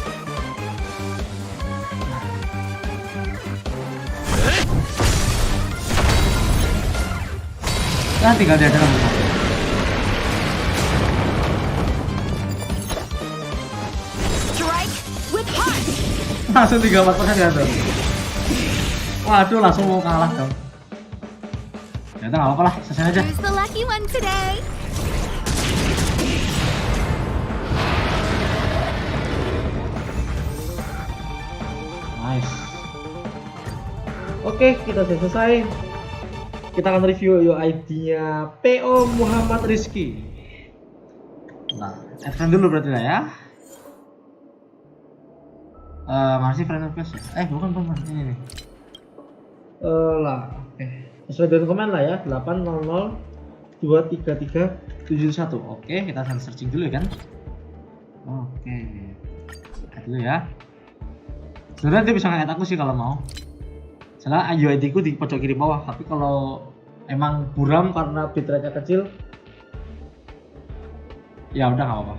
Nah, tinggal dia dalam. Strike with punch! Langsung 34% ya tuh. Waduh, langsung mau kalah dong. Ya udah nggak apa-apa lah, selesai aja. Who's the lucky one today? Nice. Oke, kita sudah selesai. Kita akan review ID-nya PO Muhammad Rizky. Nah, add friend dulu berarti lah ya. Masih friend request ya? Bukan ini nih. Oke. Sesuai dengan komen lah ya, 800-233-71. Oke, kita akan searching dulu ya kan. Oke. Lihat dulu ya. Sebenarnya dia bisa nge-add aku sih kalau mau. Soalnya UID ku di pojok kiri bawah, tapi kalau emang buram karena bitrate-nya kecil, ya udah nggak apa-apa.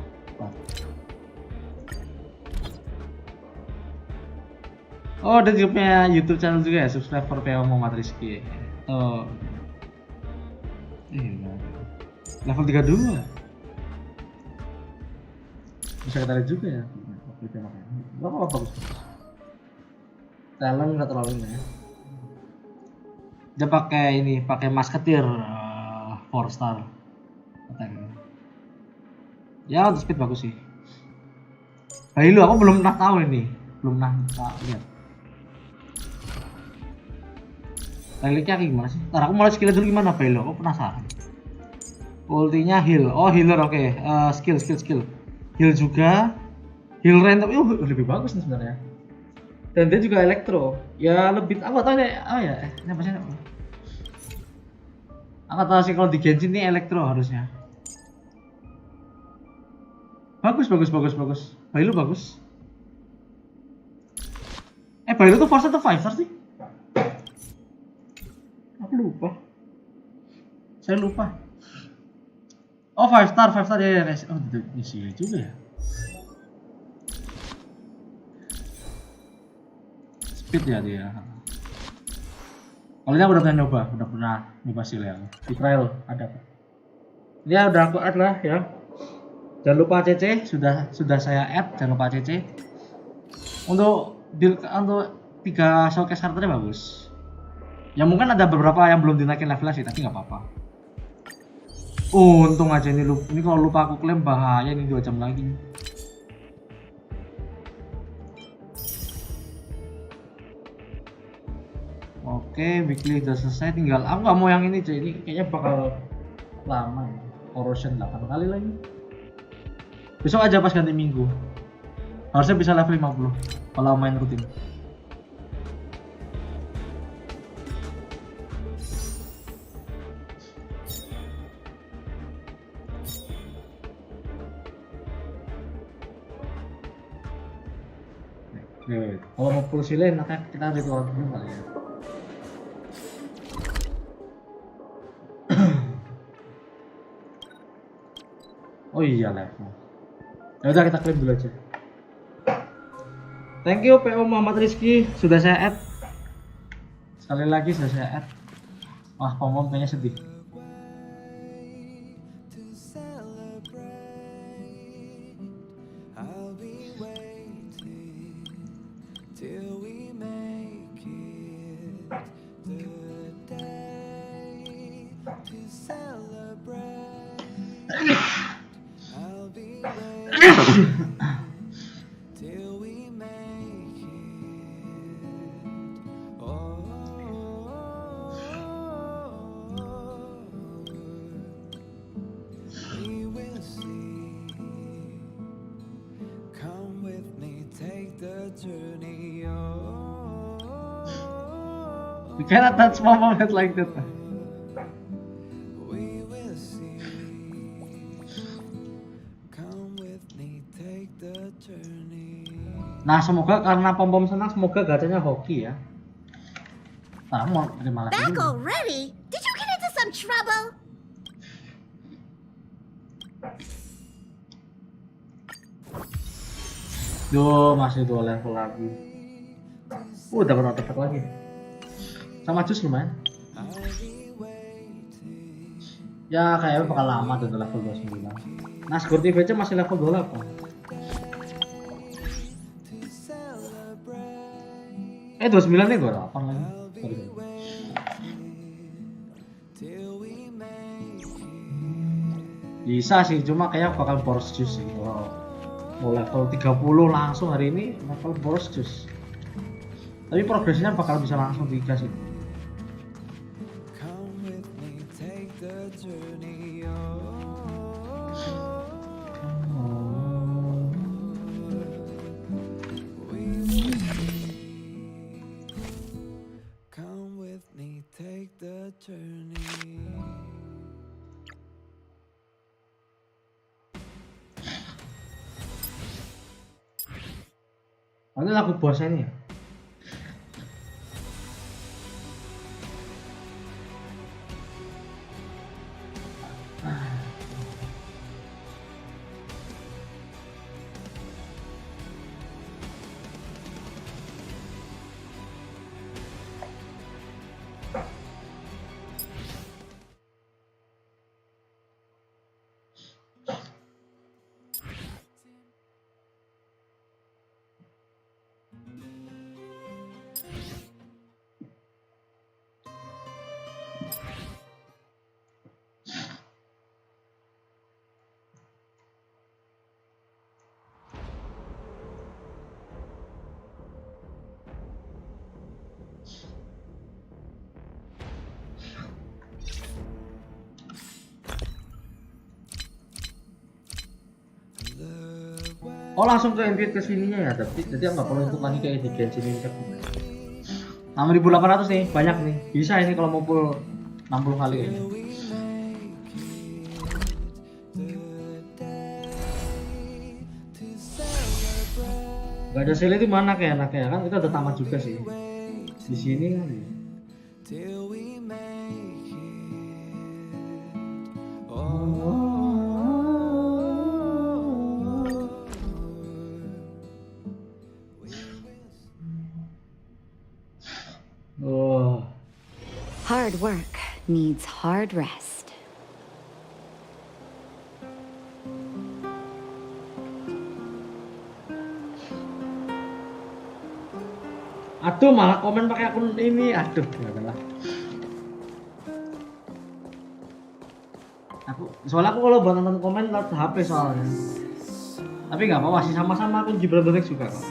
Oh, dia juga punya YouTube channel juga ya, subscriber PO Muhammad Rizky. Oh, level 32. Bisa kita lihat juga ya. Nggak apa-apa, bagus. Talent nggak terlalu ini ya. Dia pakai masketir 4 star. Ya untuk speed bagus sih. Lu aku belum pernah tahu ini, belum pernah lihat. Tekniknya kayak gimana sih? Ntar aku mulai skill dulu gimana Belo? Aku penasaran. Ultinya heal. Oh healer oke. Skill. Heal juga. Heal random. Lebih bagus nih sebenarnya. Dan dia juga elektro. Ya lebih. Aku tahu nih. Oh ya. Ini apa sih? Aku tahu sih kalau di Genshin ini elektro harusnya. Bagus. Belo bagus. Belo tuh 4 star atau 5 star sih? Aku lupa. Saya lupa. Oh 5 star ya. Oh di sini juga ya. Speed ya dia. Kalau dia udah pernah nyoba sih ya. Di trial ada. Ya udah aku add lah ya. Jangan lupa CC sudah saya add. Jangan lupa CC. Untuk 3 showcase karakternya bagus. Ya mungkin ada beberapa yang belum dinaikin levelnya sih, tapi nggak apa-apa. Untung aja ini kalau lupa aku klaim bahaya ini 2 jam lagi. Oke, weekly udah selesai, tinggal aku nggak mau yang ini cuy, ini kayaknya bakal lama ya. Corrosion 8 kali lagi. Besok aja pas ganti minggu. Harusnya bisa level 50 kalau main rutin. Kalau mau full silin, maka kita ritual dulu kali ya. Oh iya level. Ya udah kita klaim dulu aja. Thank you PO Muhammad Rizky sudah saya add. Sekali lagi sudah saya add. Wah, Pom kayaknya sedih. You cannot touch my moment like that. Nah, semoga karena pom-pom senang, semoga gacanya hoki ya. Nah, mau terima lagi. Back dulu. already? Did you get into some trouble? Duh, masih 2 level lagi. Dapat artefak lagi. Sama jus lumayan. Ya, kayaknya bakal lama tuh level 29. Nah, Security VC masih level 28. 29 nih gue 8 lagi. Sorry. Bisa sih, cuma kayak bakal boros jus sih. Mau level 30 langsung hari ini level boros jus. Tapi progresnya bakal bisa langsung dikasih. Ini lagu bosnya nih ya. Oh, langsung ke invite ke sininya ya, tapi jadi nggak perlu untuk lagi kayak di Genshin Impact. 6.800 nih, banyak nih. Bisa ini kalau mau full 60 kali ya. Gak ada sale itu mana kayak enaknya kan, kita udah tamat juga sih. Di sini kan. Hard work needs hard rest. Aduh, malah komen pakai akun ini. Aduh, nggak ada lah. Soalnya aku kalau buat nonton komen lewat HP soalnya. Tapi nggak apa-apa sih, sama-sama akun Gibrandon-X juga kok.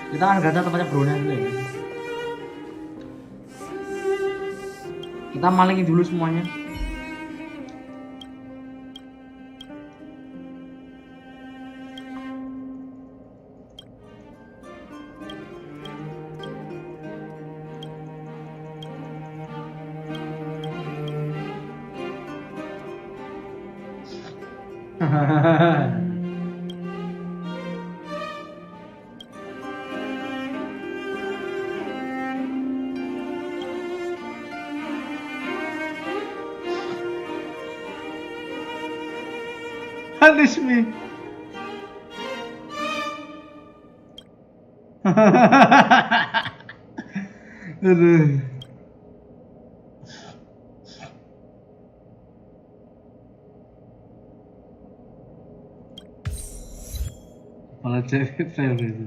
Kita akan gacha tempatnya Brownya dulu ya. Kita malingin dulu semuanya. Punish me. Aduh. Malah cewek fail itu.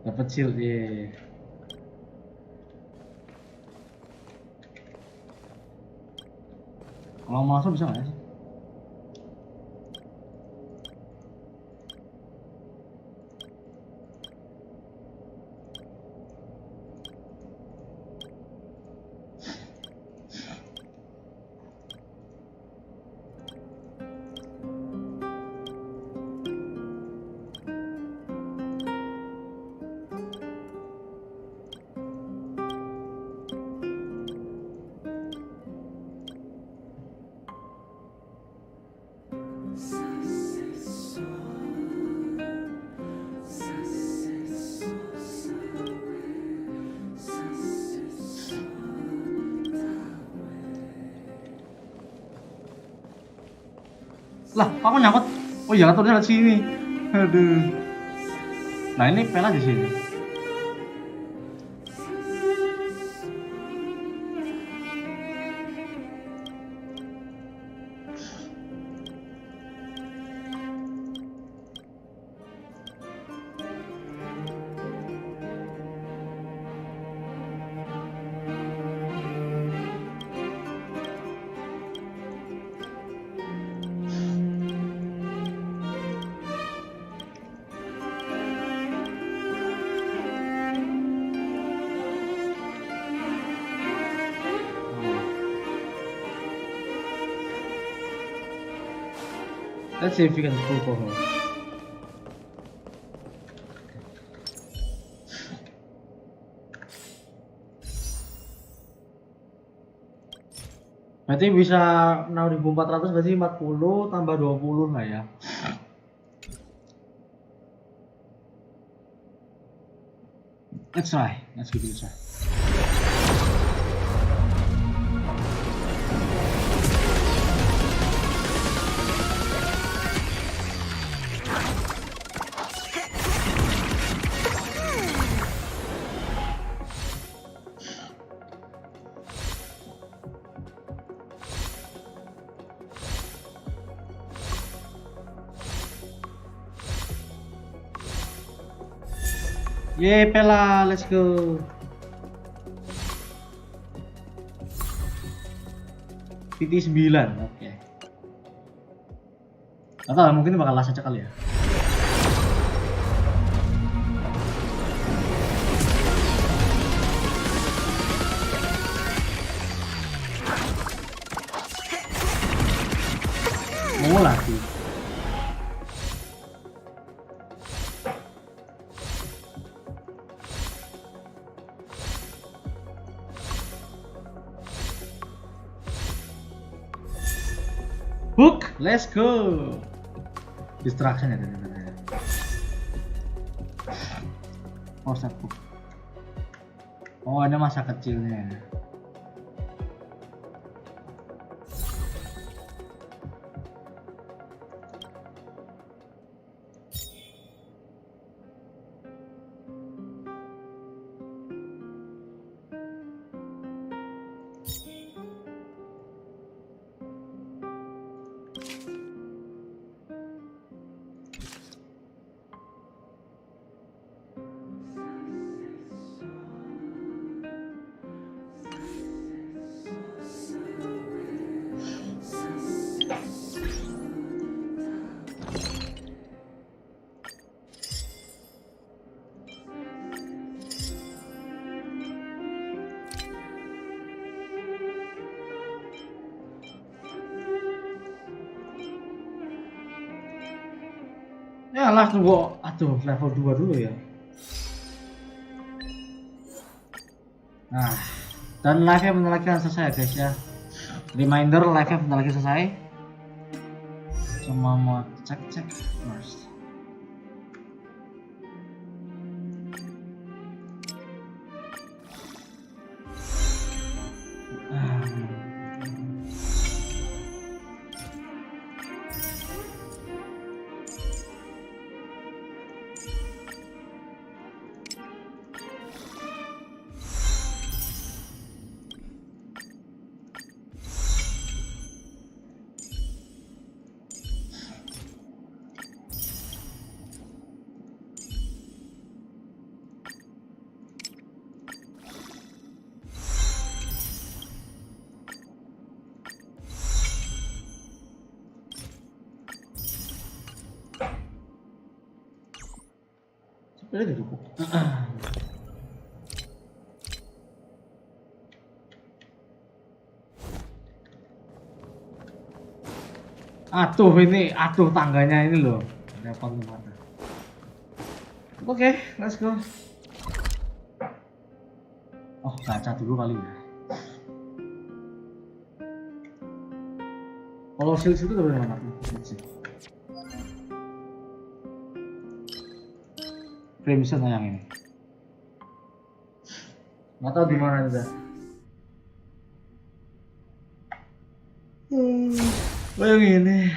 Dapat shield ya. Kalau masuk bisa nggak sih? Lah, kamu nyangkut? Oh iya, turunnya lewat sini. Aduh. Nah ini Pela di sini. Let's see if we can pull for her. Berarti bisa 6.400, berarti 40 tambah 20 lah ya. Let's try. Let's give it a try. Yeay, Pela, let's go. PT 9, oke. Atau mungkin bakal last aja kali ya. Mau lagi. Hook, let's go. Distraction ya tadi. Oh, satu. Oh, ada masa kecilnya. Ya langsung gua, aduh level 2 dulu ya. Nah, dan live-nya bentar lagi akan selesai ya guys ya. Reminder, live-nya bentar lagi selesai. Cuma mau cek first. Ini cukup. Aduh tangganya ini loh. Repot banget. Oke, let's go. Oh, gacha dulu kali ya. Kalau shield itu dari mana? Crimson yang ini. Nggak tahu di mana udah. Oh yang ini.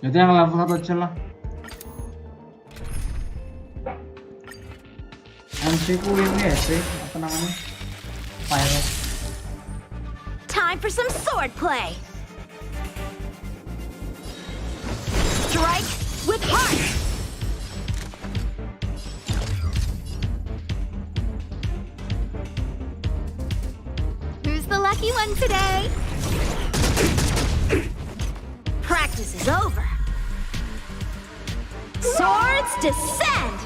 Jadi yang level 1 aja lah. MC ku ini ya sih, apa namanya? Pirate. Time for some swordplay. Strike with heart. Who's the lucky one today? Practice is over. Swords descend.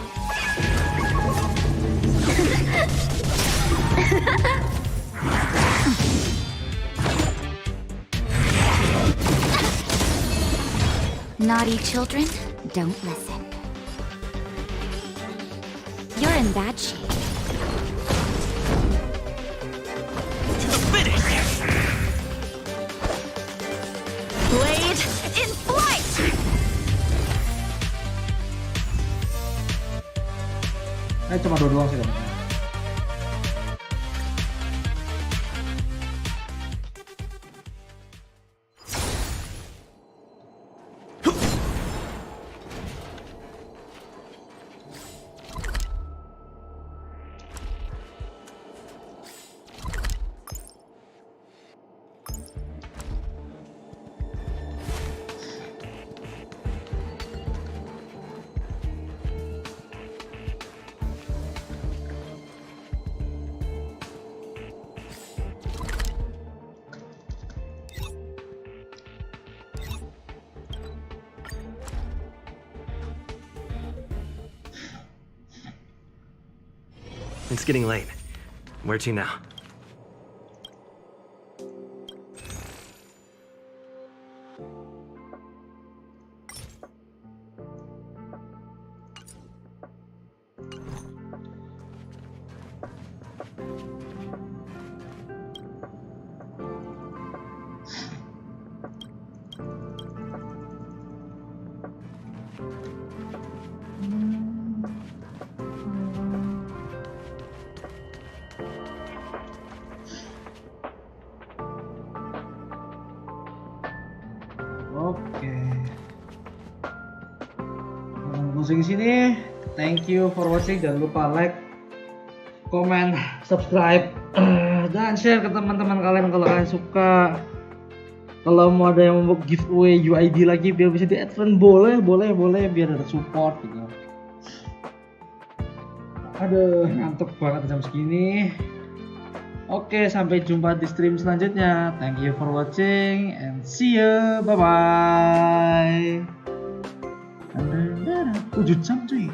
Naughty children, don't listen. You're in bad shape. To the finish. Blade in flight. Cuma dua doang sih teman. It's getting late. Where to now? Oke. Musik sini. Thank you for watching. Jangan lupa like, comment, subscribe, dan share ke teman-teman kalian kalau kalian suka. Kalau mau ada yang mau giveaway UID lagi biar bisa di advance boleh biar ada support gitu. Aduh, ngantuk banget jam segini. Oke, sampai jumpa di stream selanjutnya. Thank you for watching and see you. Bye bye. 7 jam cuy.